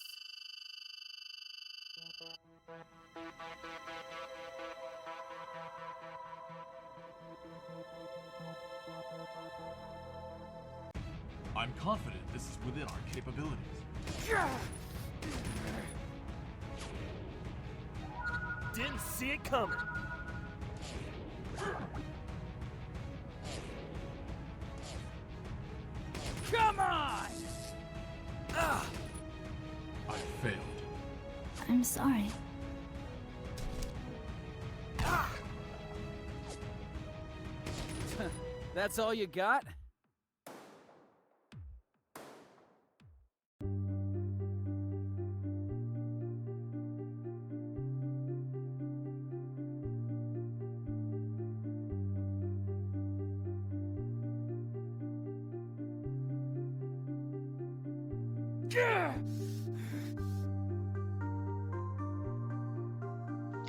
I'm confident this is within our capabilities. Didn't see it coming. Come on! I failed. I'm sorry. That's all you got?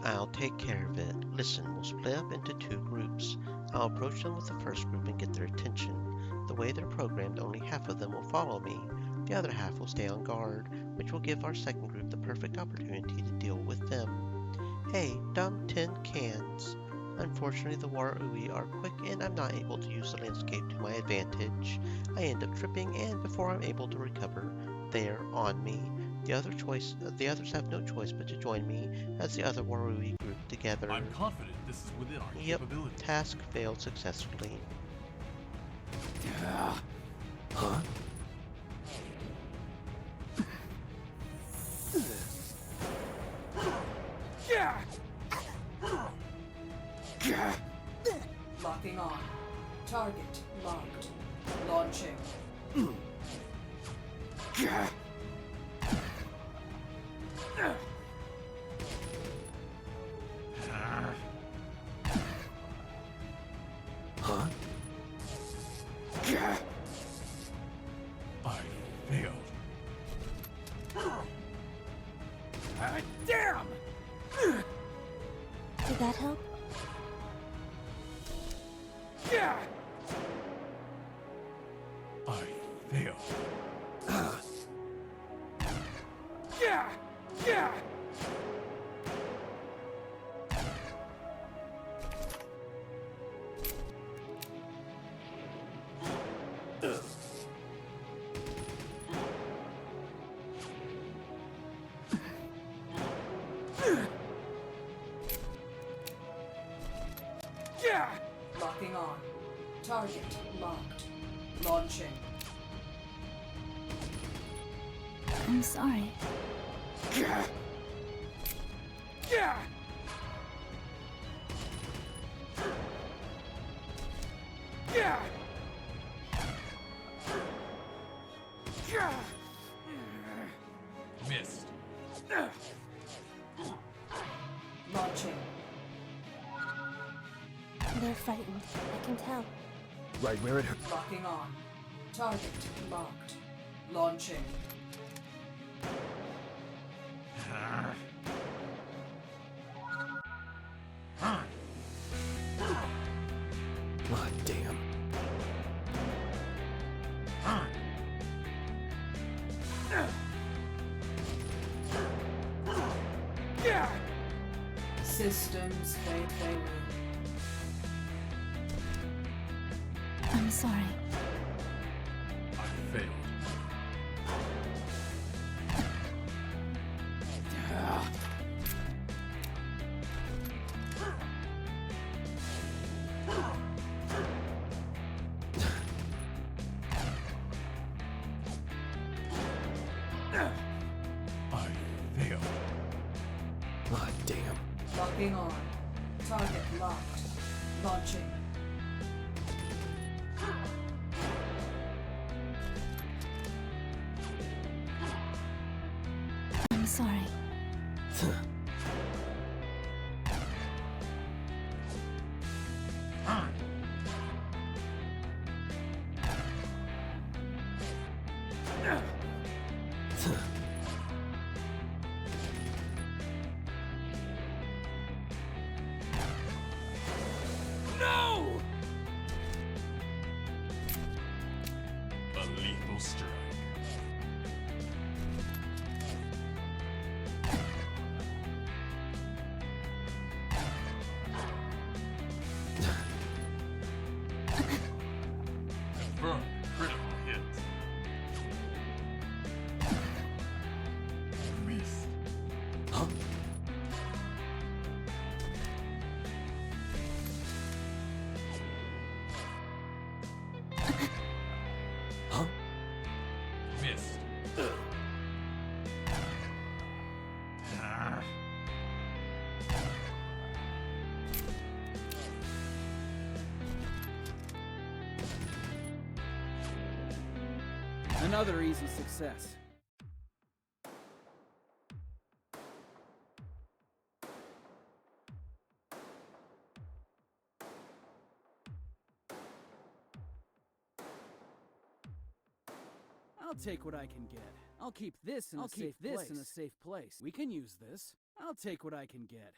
I'll take care of it. Listen, we'll split up into two groups. I'll approach them with the first group and get their attention. The way they're programmed, only half of them will follow me. The other half will stay on guard, which will give our second group the perfect opportunity to deal with them. Hey, dumb tin cans. Unfortunately, the Warui are quick and I'm not able to use the landscape to my advantage. I end up tripping and before I'm able to recover, they're on me. The others have no choice but to join me as the other Warui group together. I'm confident this is within our capabilities. Task failed successfully. Huh? Target locked. Launching. Huh? I failed. Damn! Did that help? I failed. Locking on. Target locked. Launching. I'm sorry. Missed. Launching. They're frightened. I can tell. Right where it hurt. Locking on. Target locked. Launching. Ah, damn. Systems failing. I'm sorry. I failed. I failed. Ah, damn. Locking on. Target locked. Launching. I'm sorry. No! A lethal strike. Confirmed critical hit. Missed. Huh? Huh? Missed. Ah. Another easy success. I'll take what I can get. I'll keep this in a safe place. We can use this. I'll take what I can get.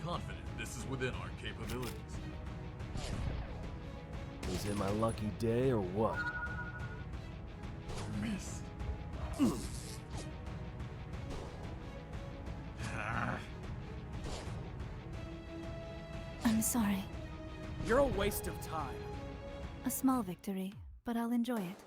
confident this is within our capabilities. Is it my lucky day or what? Missed. I'm sorry. You're a waste of time. A small victory, but I'll enjoy it.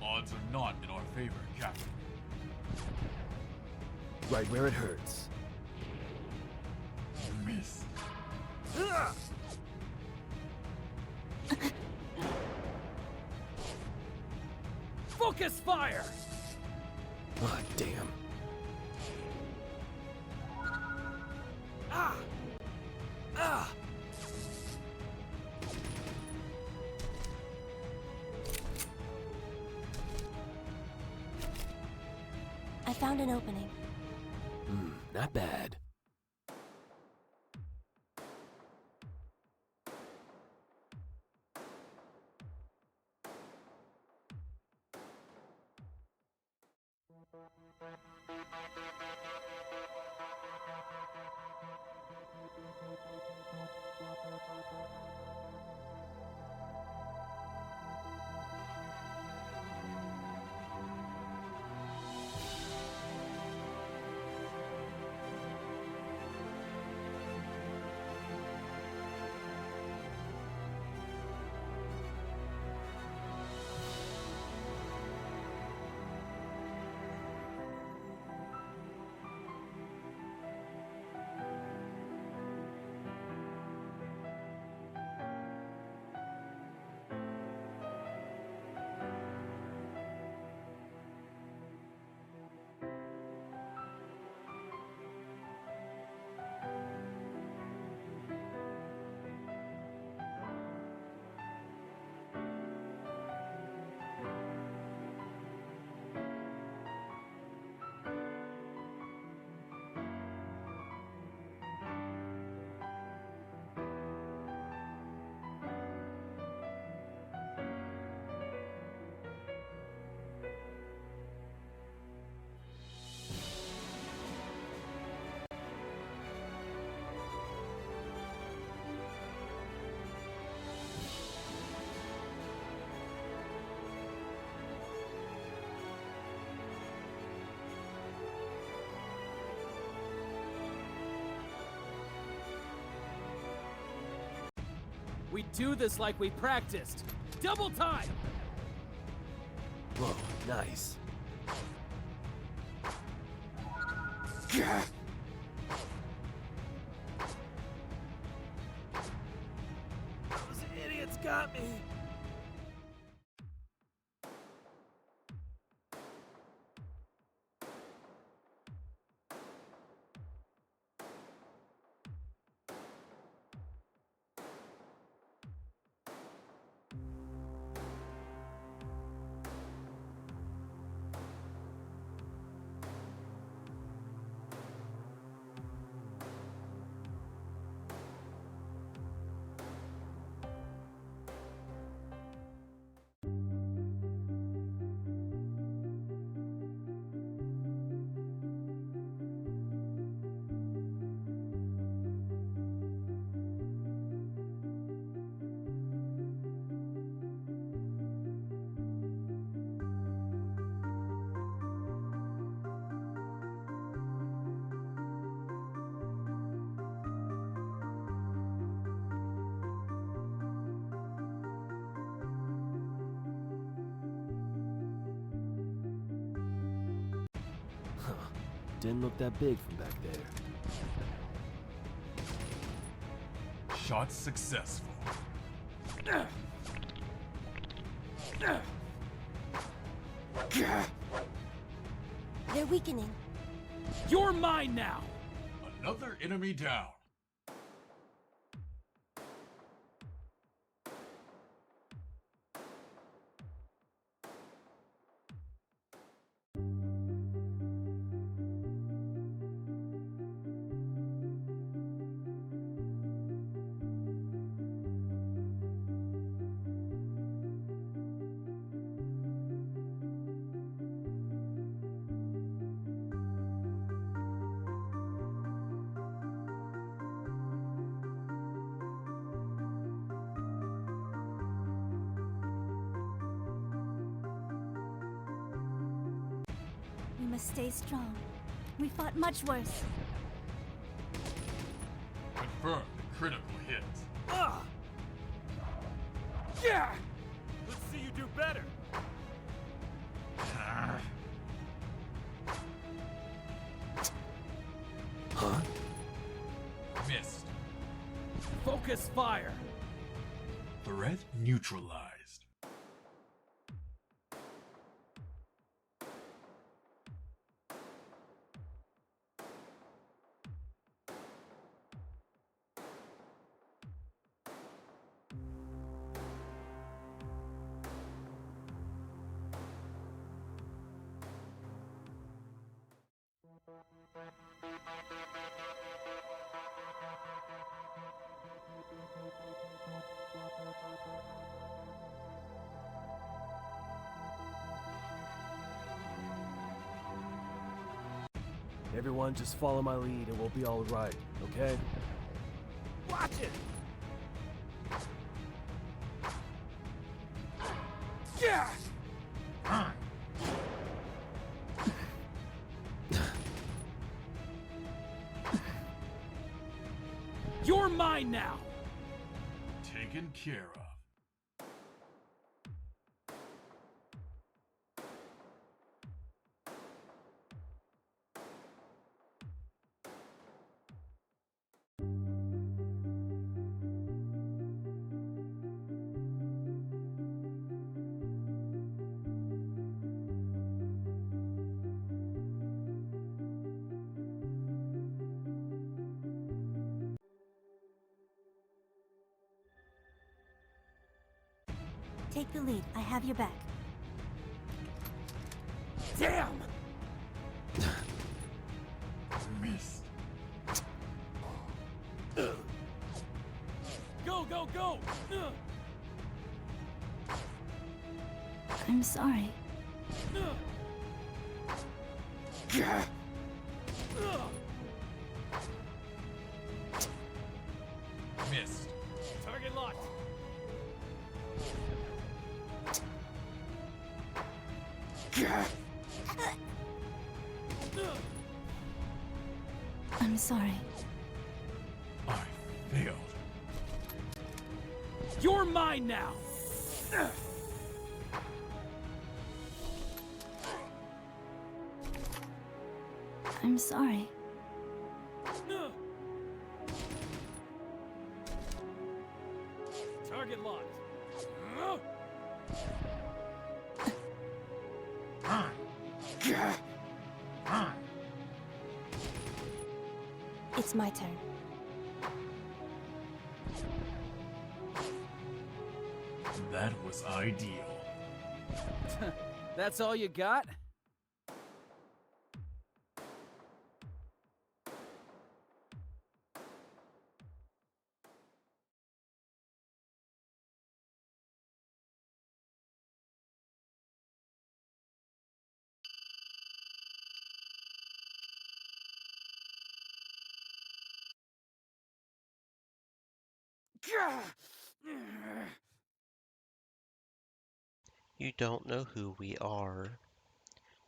Odds are not in our favor, Captain. Right where it hurts. Missed. Focus fire! Ah, damn. Ah! Ah! I found an opening. Not bad. We do this like we practiced. Double time! Whoa, nice. Those idiots got me! didn't look that big from back there. Shot successful. They're weakening. You're mine now! Another enemy down. We must stay strong. We fought much worse. Confirmed critical hit. Yeah! Let's see you do better! Huh? Missed. Focus fire! Threat neutralized. Everyone just follow my lead and we'll be all right, okay? Watch it! Yeah! You're mine now! Taken care of. Take the lead. I have your back. Damn! Missed. Go, go, go! I'm sorry. Missed. Target locked! I'm sorry. I failed. You're mine now! I'm sorry. Target locked. It's my turn. That was ideal. That's all you got? You don't know who we are,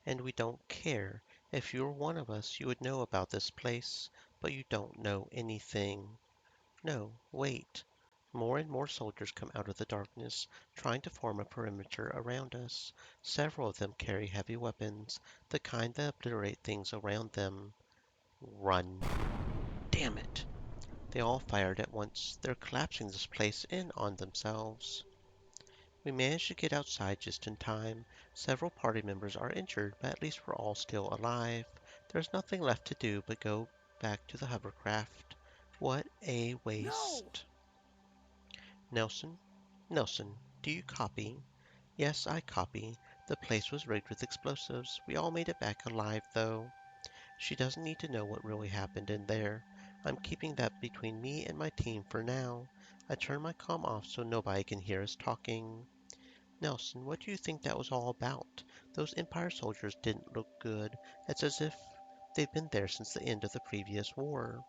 and we don't care. If you were one of us, you would know about this place, but you don't know anything. No, wait. More and more soldiers come out of the darkness, trying to form a perimeter around us. Several of them carry heavy weapons, the kind that obliterate things around them. Run. Damn it! They all fired at once. They're collapsing this place in on themselves. We managed to get outside just in time. Several party members are injured, but at least we're all still alive. There's nothing left to do but go back to the hovercraft. What a waste. Nelson? Nelson, do you copy? Yes, I copy. The place was rigged with explosives. We all made it back alive, though. She doesn't need to know what really happened in there. I'm keeping that between me and my team for now. I turned my comm off so nobody can hear us talking. Nelson, what do you think that was all about? Those Empire soldiers didn't look good. It's as if they've been there since the end of the previous war.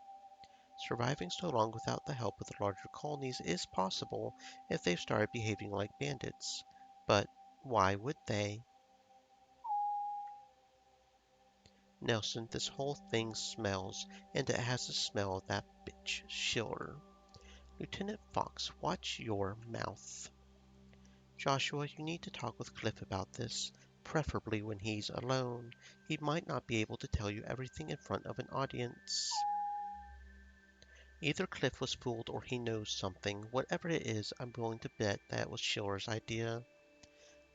Surviving so long without the help of the larger colonies is possible if they've started behaving like bandits. But why would they? Nelson, this whole thing smells, and it has the smell of that bitch, Schiller. Lieutenant Fox, watch your mouth. Joshua, you need to talk with Cliff about this, preferably when he's alone. He might not be able to tell you everything in front of an audience. Either Cliff was fooled or he knows something. Whatever it is, I'm willing to bet that was Schiller's idea.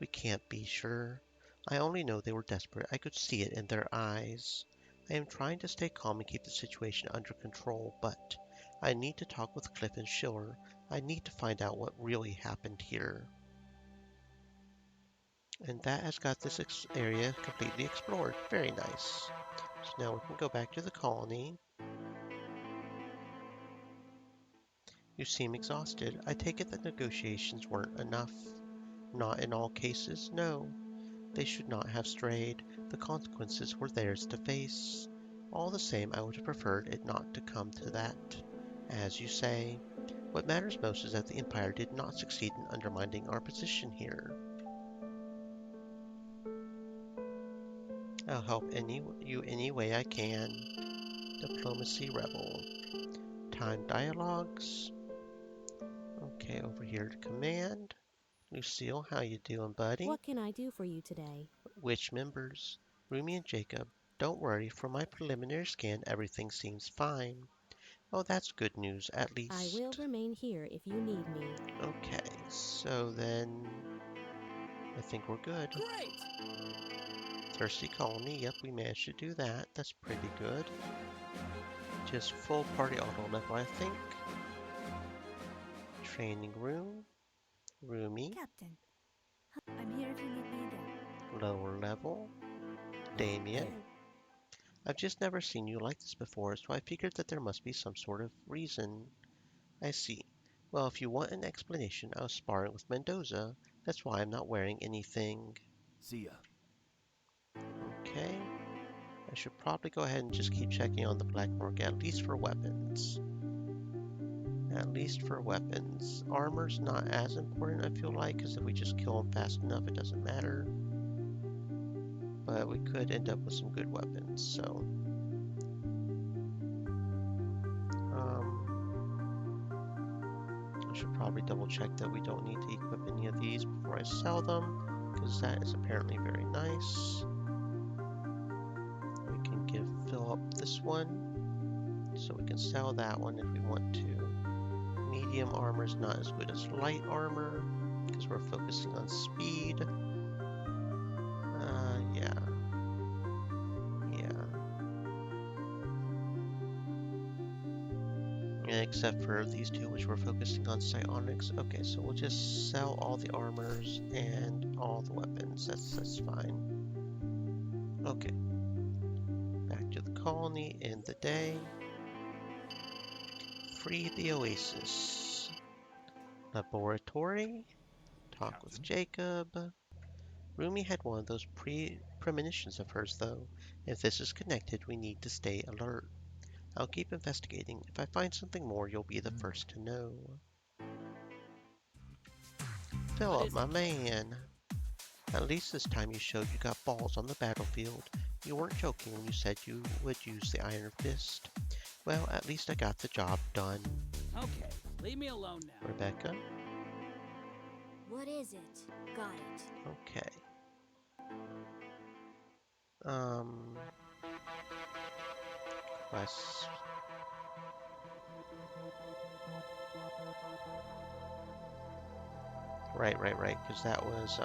We can't be sure. I only know they were desperate. I could see it in their eyes. I am trying to stay calm and keep the situation under control, but I need to talk with Cliff and Schiller. I need to find out what really happened here. And that has got this area completely explored. Very nice. So now we can go back to the colony. You seem exhausted. I take it that negotiations weren't enough. Not in all cases, no. They should not have strayed. The consequences were theirs to face. All the same, I would have preferred it not to come to that. As you say, what matters most is that the Empire did not succeed in undermining our position here. I'll help you any way I can. Diplomacy Rebel. Time dialogues. Okay, over here to command. Lucille, how you doing, buddy? What can I do for you today? Which members? Rumi and Jacob. Don't worry, from my preliminary scan, everything seems fine. Oh, that's good news, at least. I will remain here if you need me. Okay, so then I think we're good. Great! Thirsty Colony, yep, we managed to do that. That's pretty good. Just full party auto level, I think. Training room. Roomy. Captain. I'm here if you need me again. Lower level. Damien. Okay. I've just never seen you like this before, so I figured that there must be some sort of reason. I see. Well, if you want an explanation, I was sparring with Mendoza. That's why I'm not wearing anything. See ya. Okay. I should probably go ahead and just keep checking on the black market, at least for weapons. At least for weapons. Armor's not as important, I feel like, because if we just kill them fast enough, it doesn't matter. But we could end up with some good weapons, so... I should probably double check that we don't need to equip any of these before I sell them, because that is apparently very nice. We can fill up this one, so we can sell that one if we want to. Medium armor is not as good as light armor, because we're focusing on speed. Yeah. Except for these two, which we're focusing on psionics. Okay, so we'll just sell all the armors and all the weapons. That's fine. Okay. Back to the colony, end the day. Free the oasis. Laboratory. Talk with Jacob. Rumi had one of those premonitions of hers, though. If this is connected, we need to stay alert. I'll keep investigating. If I find something more, you'll be the first to know. Philip, my man. At least this time you showed you got balls on the battlefield. You weren't joking when you said you would use the Iron Fist. Well, at least I got the job done. Okay, Leave me alone now. Rebecca? What is it? Got it. Okay. Quest. Right, because that was,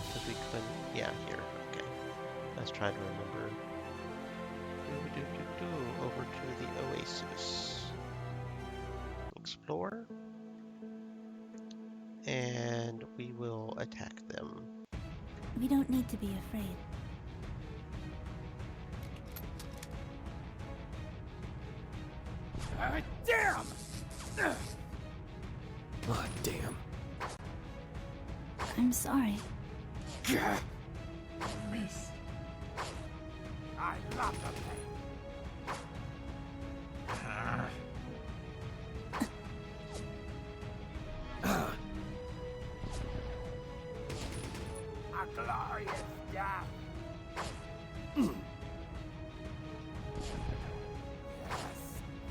because we couldn't, yeah, here, okay. Let's try to remember. Over to the Oasis. Explore. And we will attack them. We don't need to be afraid. Damn! Ah, damn. I'm sorry. Miss. I love the pain. A glorious death. Yes,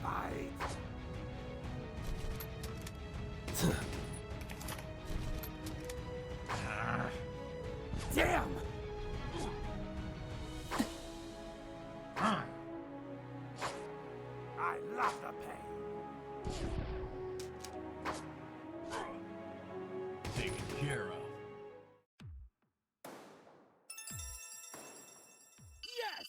fight. Damn! I love the pain. Taken care of. Yes!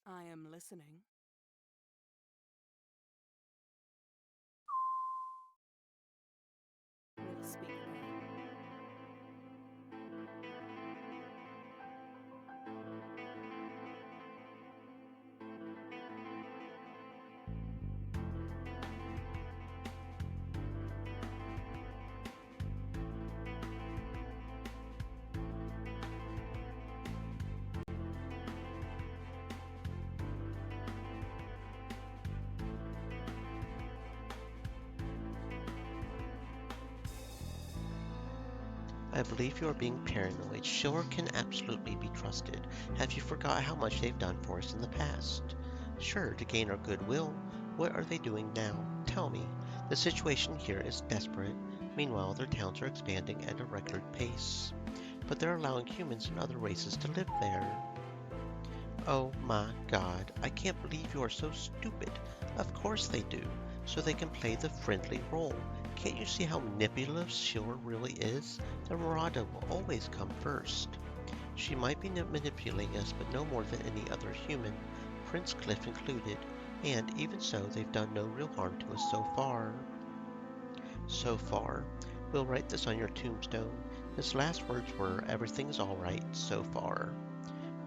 I am listening. We'll speak now. I believe you are being paranoid. Shore can absolutely be trusted. Have you forgot how much they've done for us in the past? Sure, to gain our goodwill. What are they doing now? Tell me. The situation here is desperate. Meanwhile, their towns are expanding at a record pace. But they're allowing humans and other races to live there. Oh my god, I can't believe you are so stupid. Of course they do, so they can play the friendly role. Can't you see how manipulative Shore really is? The Murata will always come first. She might be manipulating us, but no more than any other human, Prince Cliff included, and even so, they've done no real harm to us so far. So far. We'll write this on your tombstone. His last words were, "Everything's alright so far."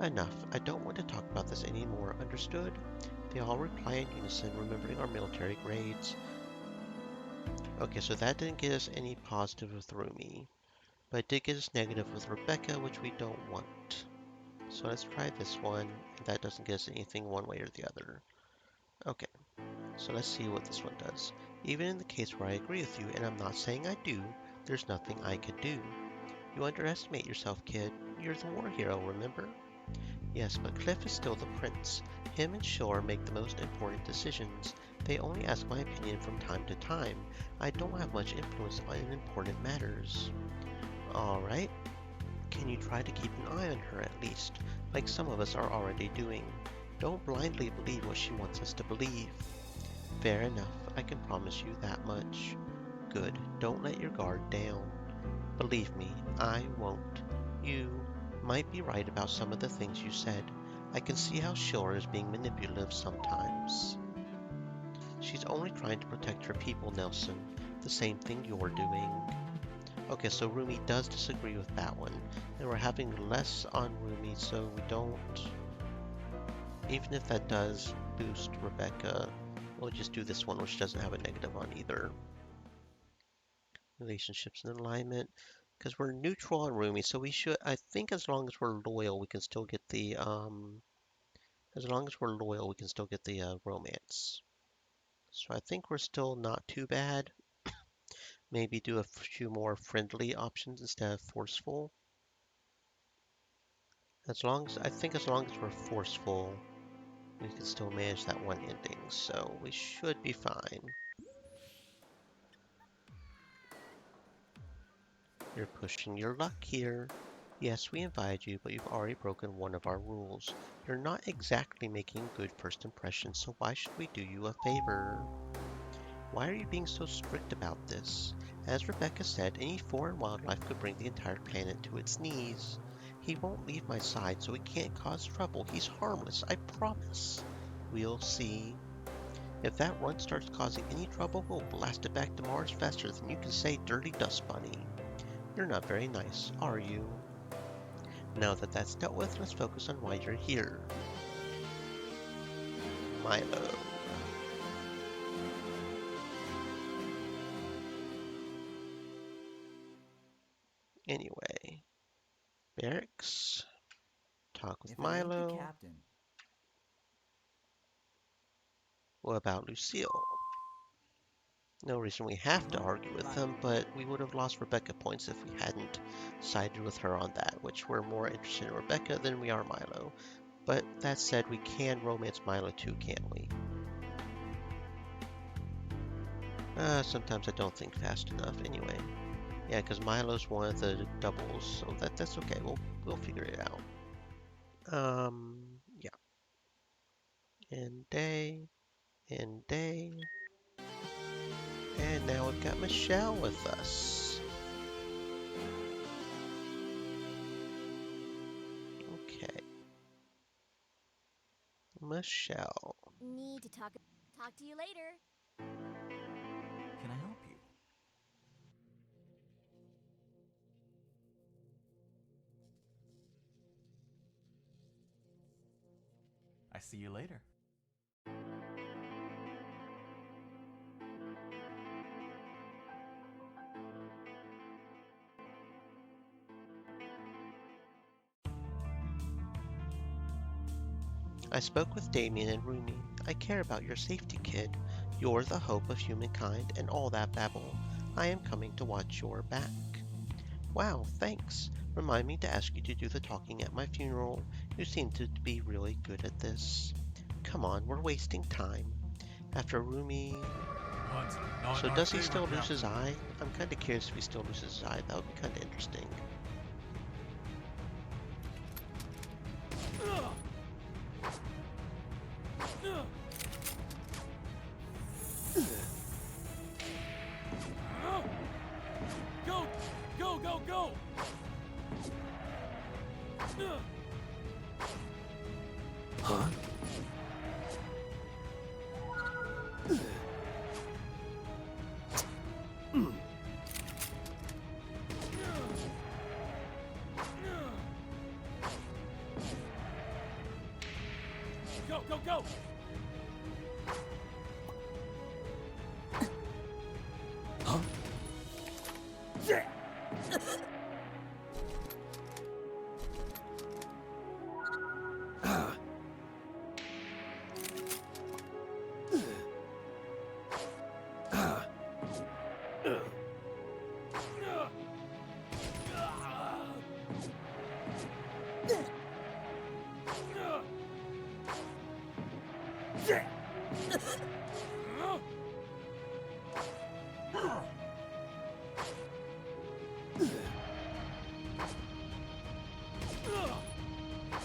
Enough. I don't want to talk about this anymore. Understood? They all reply in unison, remembering our military grades. Okay, so that didn't get us any positive with Rumi, but it did get us negative with Rebecca, which we don't want. So let's try this one. That doesn't get us anything one way or the other. Okay, so let's see what this one does. Even in the case where I agree with you, and I'm not saying I do, there's nothing I could do. You underestimate yourself, kid. You're the war hero, remember? Yes, but Cliff is still the prince. Him and Shore make the most important decisions. They only ask my opinion from time to time. I don't have much influence on important matters. Alright. Can you try to keep an eye on her at least, like some of us are already doing? Don't blindly believe what she wants us to believe. Fair enough, I can promise you that much. Good, don't let your guard down. Believe me, I won't. You might be right about some of the things you said. I can see how Shore is being manipulative sometimes. She's only trying to protect her people, Nelson. The same thing you're doing. Okay, so Rumi does disagree with that one. And we're having less on Rumi, so we don't... Even if that does boost Rebecca, we'll just do this one, which doesn't have a negative on either. Relationships and alignment. Because we're neutral on Rumi, so we should, I think as long as we're loyal, we can still get the, as long as we're loyal, we can still get the romance. So I think we're still not too bad. Maybe do a few more friendly options instead of forceful. As long as, I think as long as we're forceful, we can still manage that one ending, so we should be fine. You're pushing your luck here. Yes, we invited you, but you've already broken one of our rules. You're not exactly making good first impressions, so why should we do you a favor? Why are you being so strict about this? As Rebecca said, any foreign wildlife could bring the entire planet to its knees. He won't leave my side, so he can't cause trouble. He's harmless, I promise. We'll see. If that runt starts causing any trouble, we'll blast it back to Mars faster than you can say dirty dust bunny. You're not very nice, are you? Now that that's dealt with, let's focus on why you're here. Milo. Anyway, barracks. Talk with If it ain't the Milo. captain. What about Lucille? No reason we have to argue with them, but we would have lost Rebecca points if we hadn't sided with her on that, which we're more interested in Rebecca than we are Milo. But that said, we can romance Milo too, can't we? Sometimes I don't think fast enough. Anyway, yeah, because Milo's one of the doubles, so that's okay. We'll figure it out. Yeah. And day, and day, and now we've got Michelle with us. Okay, Michelle. Need to talk to you later. Can I help you? I see you later. I spoke with Damien and Rumi. I care about your safety, kid. You're the hope of humankind and all that babble. I am coming to watch your back. Wow, thanks. Remind me to ask you to do the talking at my funeral. You seem to be really good at this. Come on, we're wasting time. After Rumi... Odds are not So in our does he favor, still lose his Captain. eye? I'm kind of curious if he still loses his eye. That would be kind of interesting. Go! Go, go, go! Huh? Go, go, go! Huh?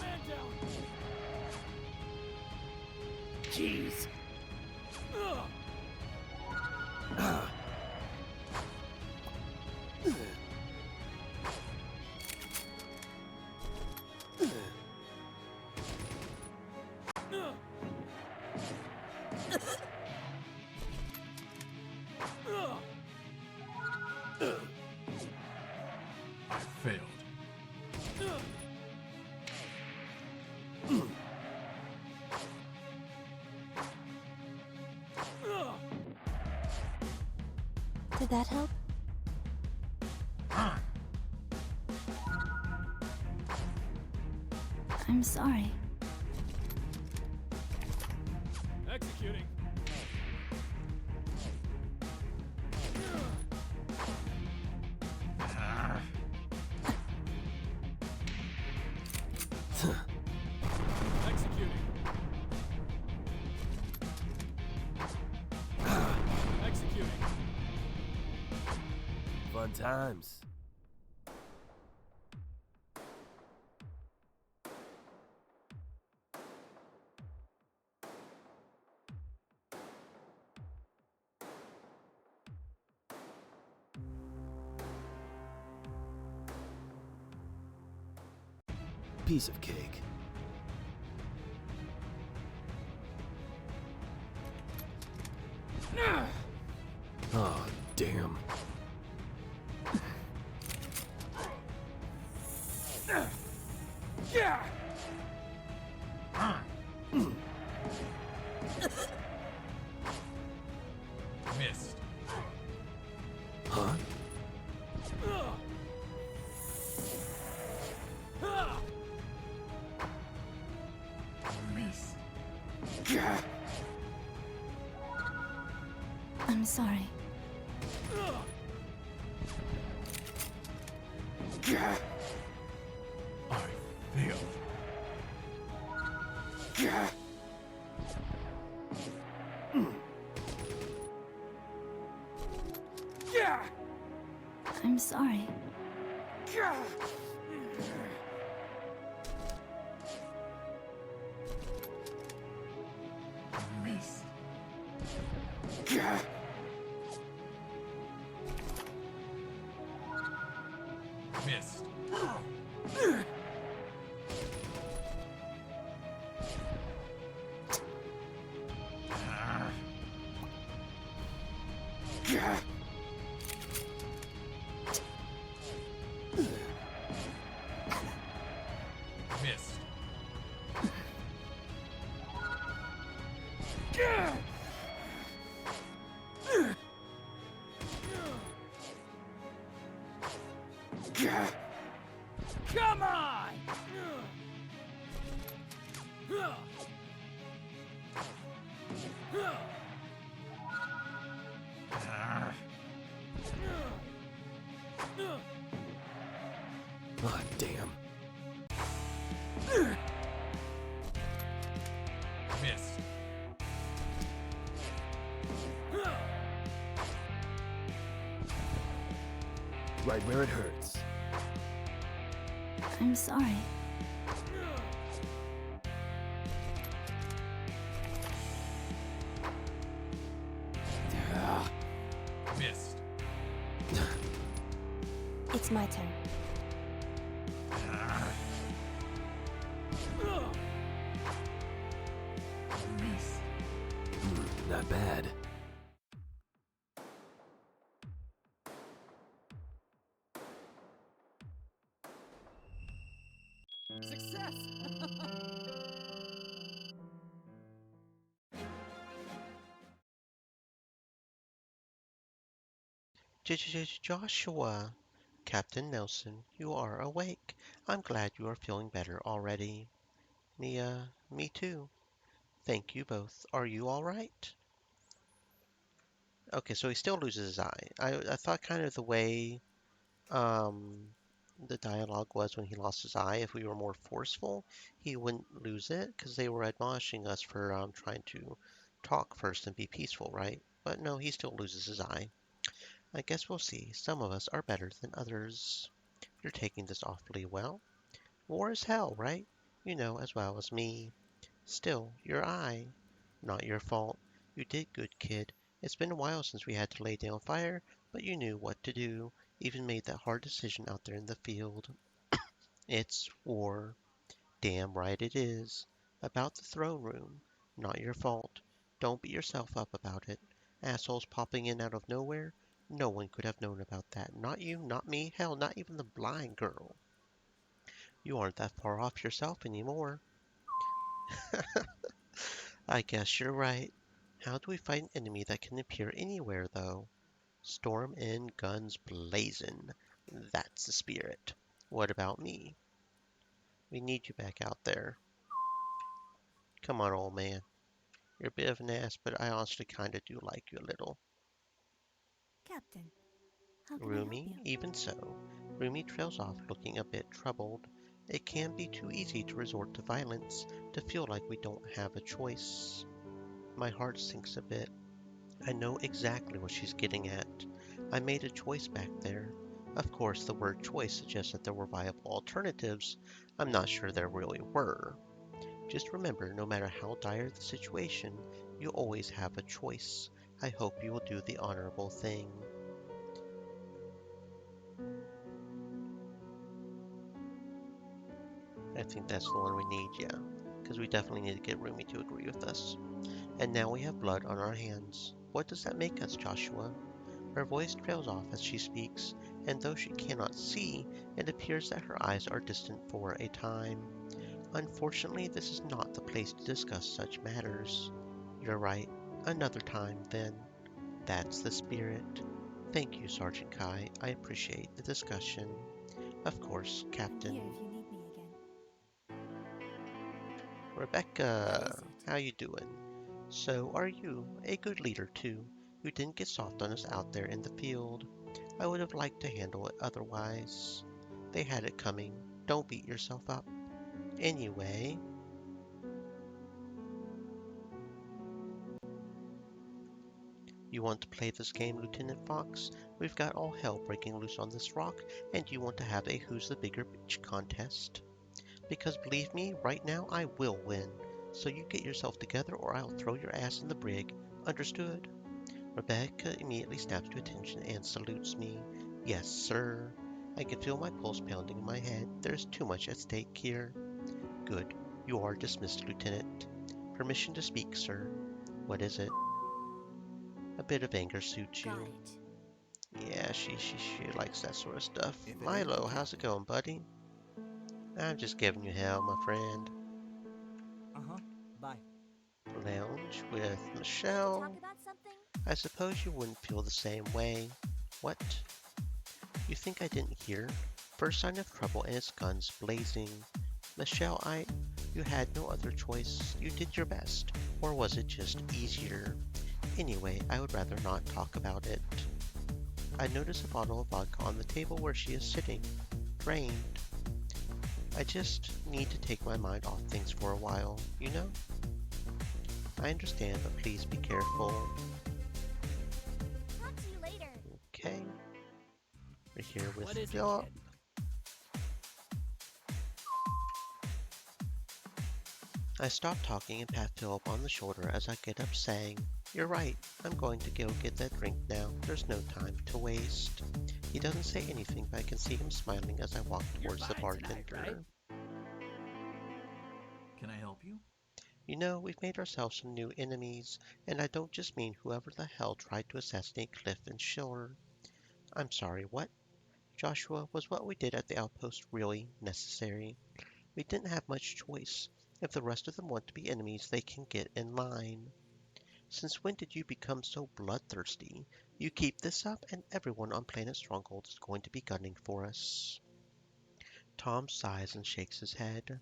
Man down! Jeez! I failed. Did that help? I'm sorry. Executing. Executing. Executing. Fun times. Piece of cake. Oh, damn. Yeah. Missed. Huh? Missed. I'm sorry. I failed. I'm sorry. Missed. Missed. Missed. Come on! Oh, damn. Missed. Right where it hurts. I'm sorry. Missed. It's my turn. Missed. Not bad. Success! Joshua, Captain Nelson, you are awake. I'm glad you are feeling better already. Me too. Thank you both. Are you all right? Okay, so he still loses his eye. I thought kind of the way um, the dialogue was when he lost his eye, if we were more forceful, he wouldn't lose it because they were admonishing us for trying to talk first and be peaceful, right? But no, he still loses his eye. I guess we'll see. Some of us are better than others. You're taking this awfully well. War is hell, right? You know as well as me. Still, your eye. Not your fault. You did good, kid. It's been a while since we had to lay down fire, but you knew what to do. Even made that hard decision out there in the field. It's war. Damn right it is. About the throne room. Not your fault. Don't beat yourself up about it. Assholes popping in out of nowhere. No one could have known about that. Not you, not me, hell, not even the blind girl. You aren't that far off yourself anymore. I guess you're right. How do we fight an enemy that can appear anywhere, though? Storm in, guns blazing. That's the spirit. What about me? We need you back out there. Come on, old man. You're a bit of an ass, but I honestly kinda do like you a little. Captain, how can I help Rumi, you? even so, Rumi trails off looking a bit troubled. It can be too easy to resort to violence, to feel like we don't have a choice. My heart sinks a bit. I know exactly what she's getting at. I made a choice back there. Of course, the word choice suggests that there were viable alternatives. I'm not sure there really were. Just remember, no matter how dire the situation, you always have a choice. I hope you will do the honorable thing. I think that's the one we need, yeah. Because we definitely need to get Rumi to agree with us. And now we have blood on our hands. What does that make us, Joshua? Her voice trails off as she speaks, and though she cannot see, it appears that her eyes are distant for a time. Unfortunately, this is not the place to discuss such matters. You're right. Another time, then. That's the spirit. Thank you, Sergeant Kai. I appreciate the discussion. Of course, I'm Captain. here if you need me again. What Rebecca, is it? how you doing? So are you, a good leader too? You didn't get soft on us out there in the field. I would have liked to handle it otherwise. They had it coming. Don't beat yourself up. Anyway, you want to play this game, Lieutenant Fox? We've got all hell breaking loose on this rock, and you want to have a who's the bigger bitch contest. Because believe me, right now I will win. So you get yourself together or I'll throw your ass in the brig. Understood? Rebecca immediately snaps to attention and salutes me. Yes, sir. I can feel my pulse pounding in my head. There's too much at stake here. Good. You are dismissed, Lieutenant. Permission to speak, sir. What is it? A bit of anger suits Got you. it. Yeah, she likes that sort of stuff. If it ain't Milo, the how's it captain. going, buddy? I'm just giving you hell, my friend. Uh-huh. Bye. Lounge with Need to talk Michelle. about something? I suppose you wouldn't feel the same way. What? You think I didn't hear? First sign of trouble and its guns blazing. Michelle, you had no other choice. You did your best. Or was it just easier? Anyway, I would rather not talk about it. I notice a bottle of vodka on the table where she is sitting, drained. I just need to take my mind off things for a while, you know? I understand, but please be careful. Talk to you later. Okay, we're here with What is it, Philip. kid? I stop talking and pat Philip on the shoulder as I get up, saying, "You're right, I'm going to go get that drink now. There's no time to waste." He doesn't say anything, but I can see him smiling as I walk You're towards the buying tonight, bartender. right? Can I help you? You know, we've made ourselves some new enemies, and I don't just mean whoever the hell tried to assassinate Cliff and Schiller. I'm sorry, what? Joshua, was what we did at the outpost really necessary? We didn't have much choice. If the rest of them want to be enemies, they can get in line. Since when did you become so bloodthirsty? You keep this up, and everyone on planet Stronghold is going to be gunning for us. Tom sighs and shakes his head.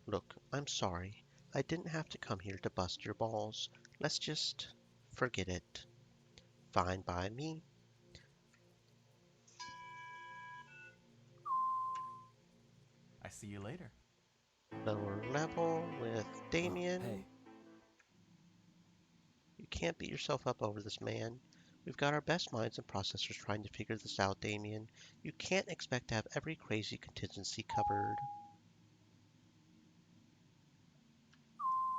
Look, I'm sorry. I didn't have to come here to bust your balls. Let's just forget it. Fine by me. I see you later. Lower level with Oh, Damien. hey. You can't beat yourself up over this, man. We've got our best minds and processors trying to figure this out, Damien. You can't expect to have every crazy contingency covered.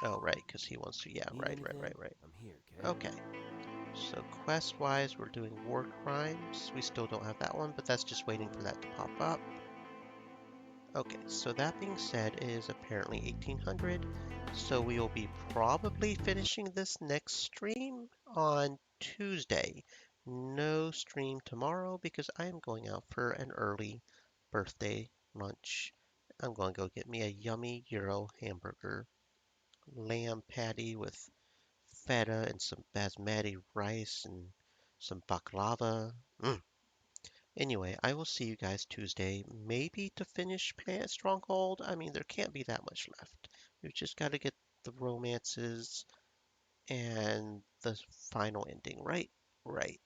Oh, right, because he wants to. Yeah, Need right, right, anything? right, right. I'm here, kid. Okay, so quest-wise, we're doing war crimes. We still don't have that one, but that's just waiting for that to pop up. Okay, so that being said, it is apparently 1800, so we will be probably finishing this next stream on Tuesday. No stream tomorrow because I am going out for an early birthday lunch. I'm going to go get me a yummy Euro hamburger, lamb patty with feta and some basmati rice and some baklava. Anyway, I will see you guys Tuesday, maybe to finish Stronghold. I mean, there can't be that much left. We've just got to get the romances and the final ending right. Right.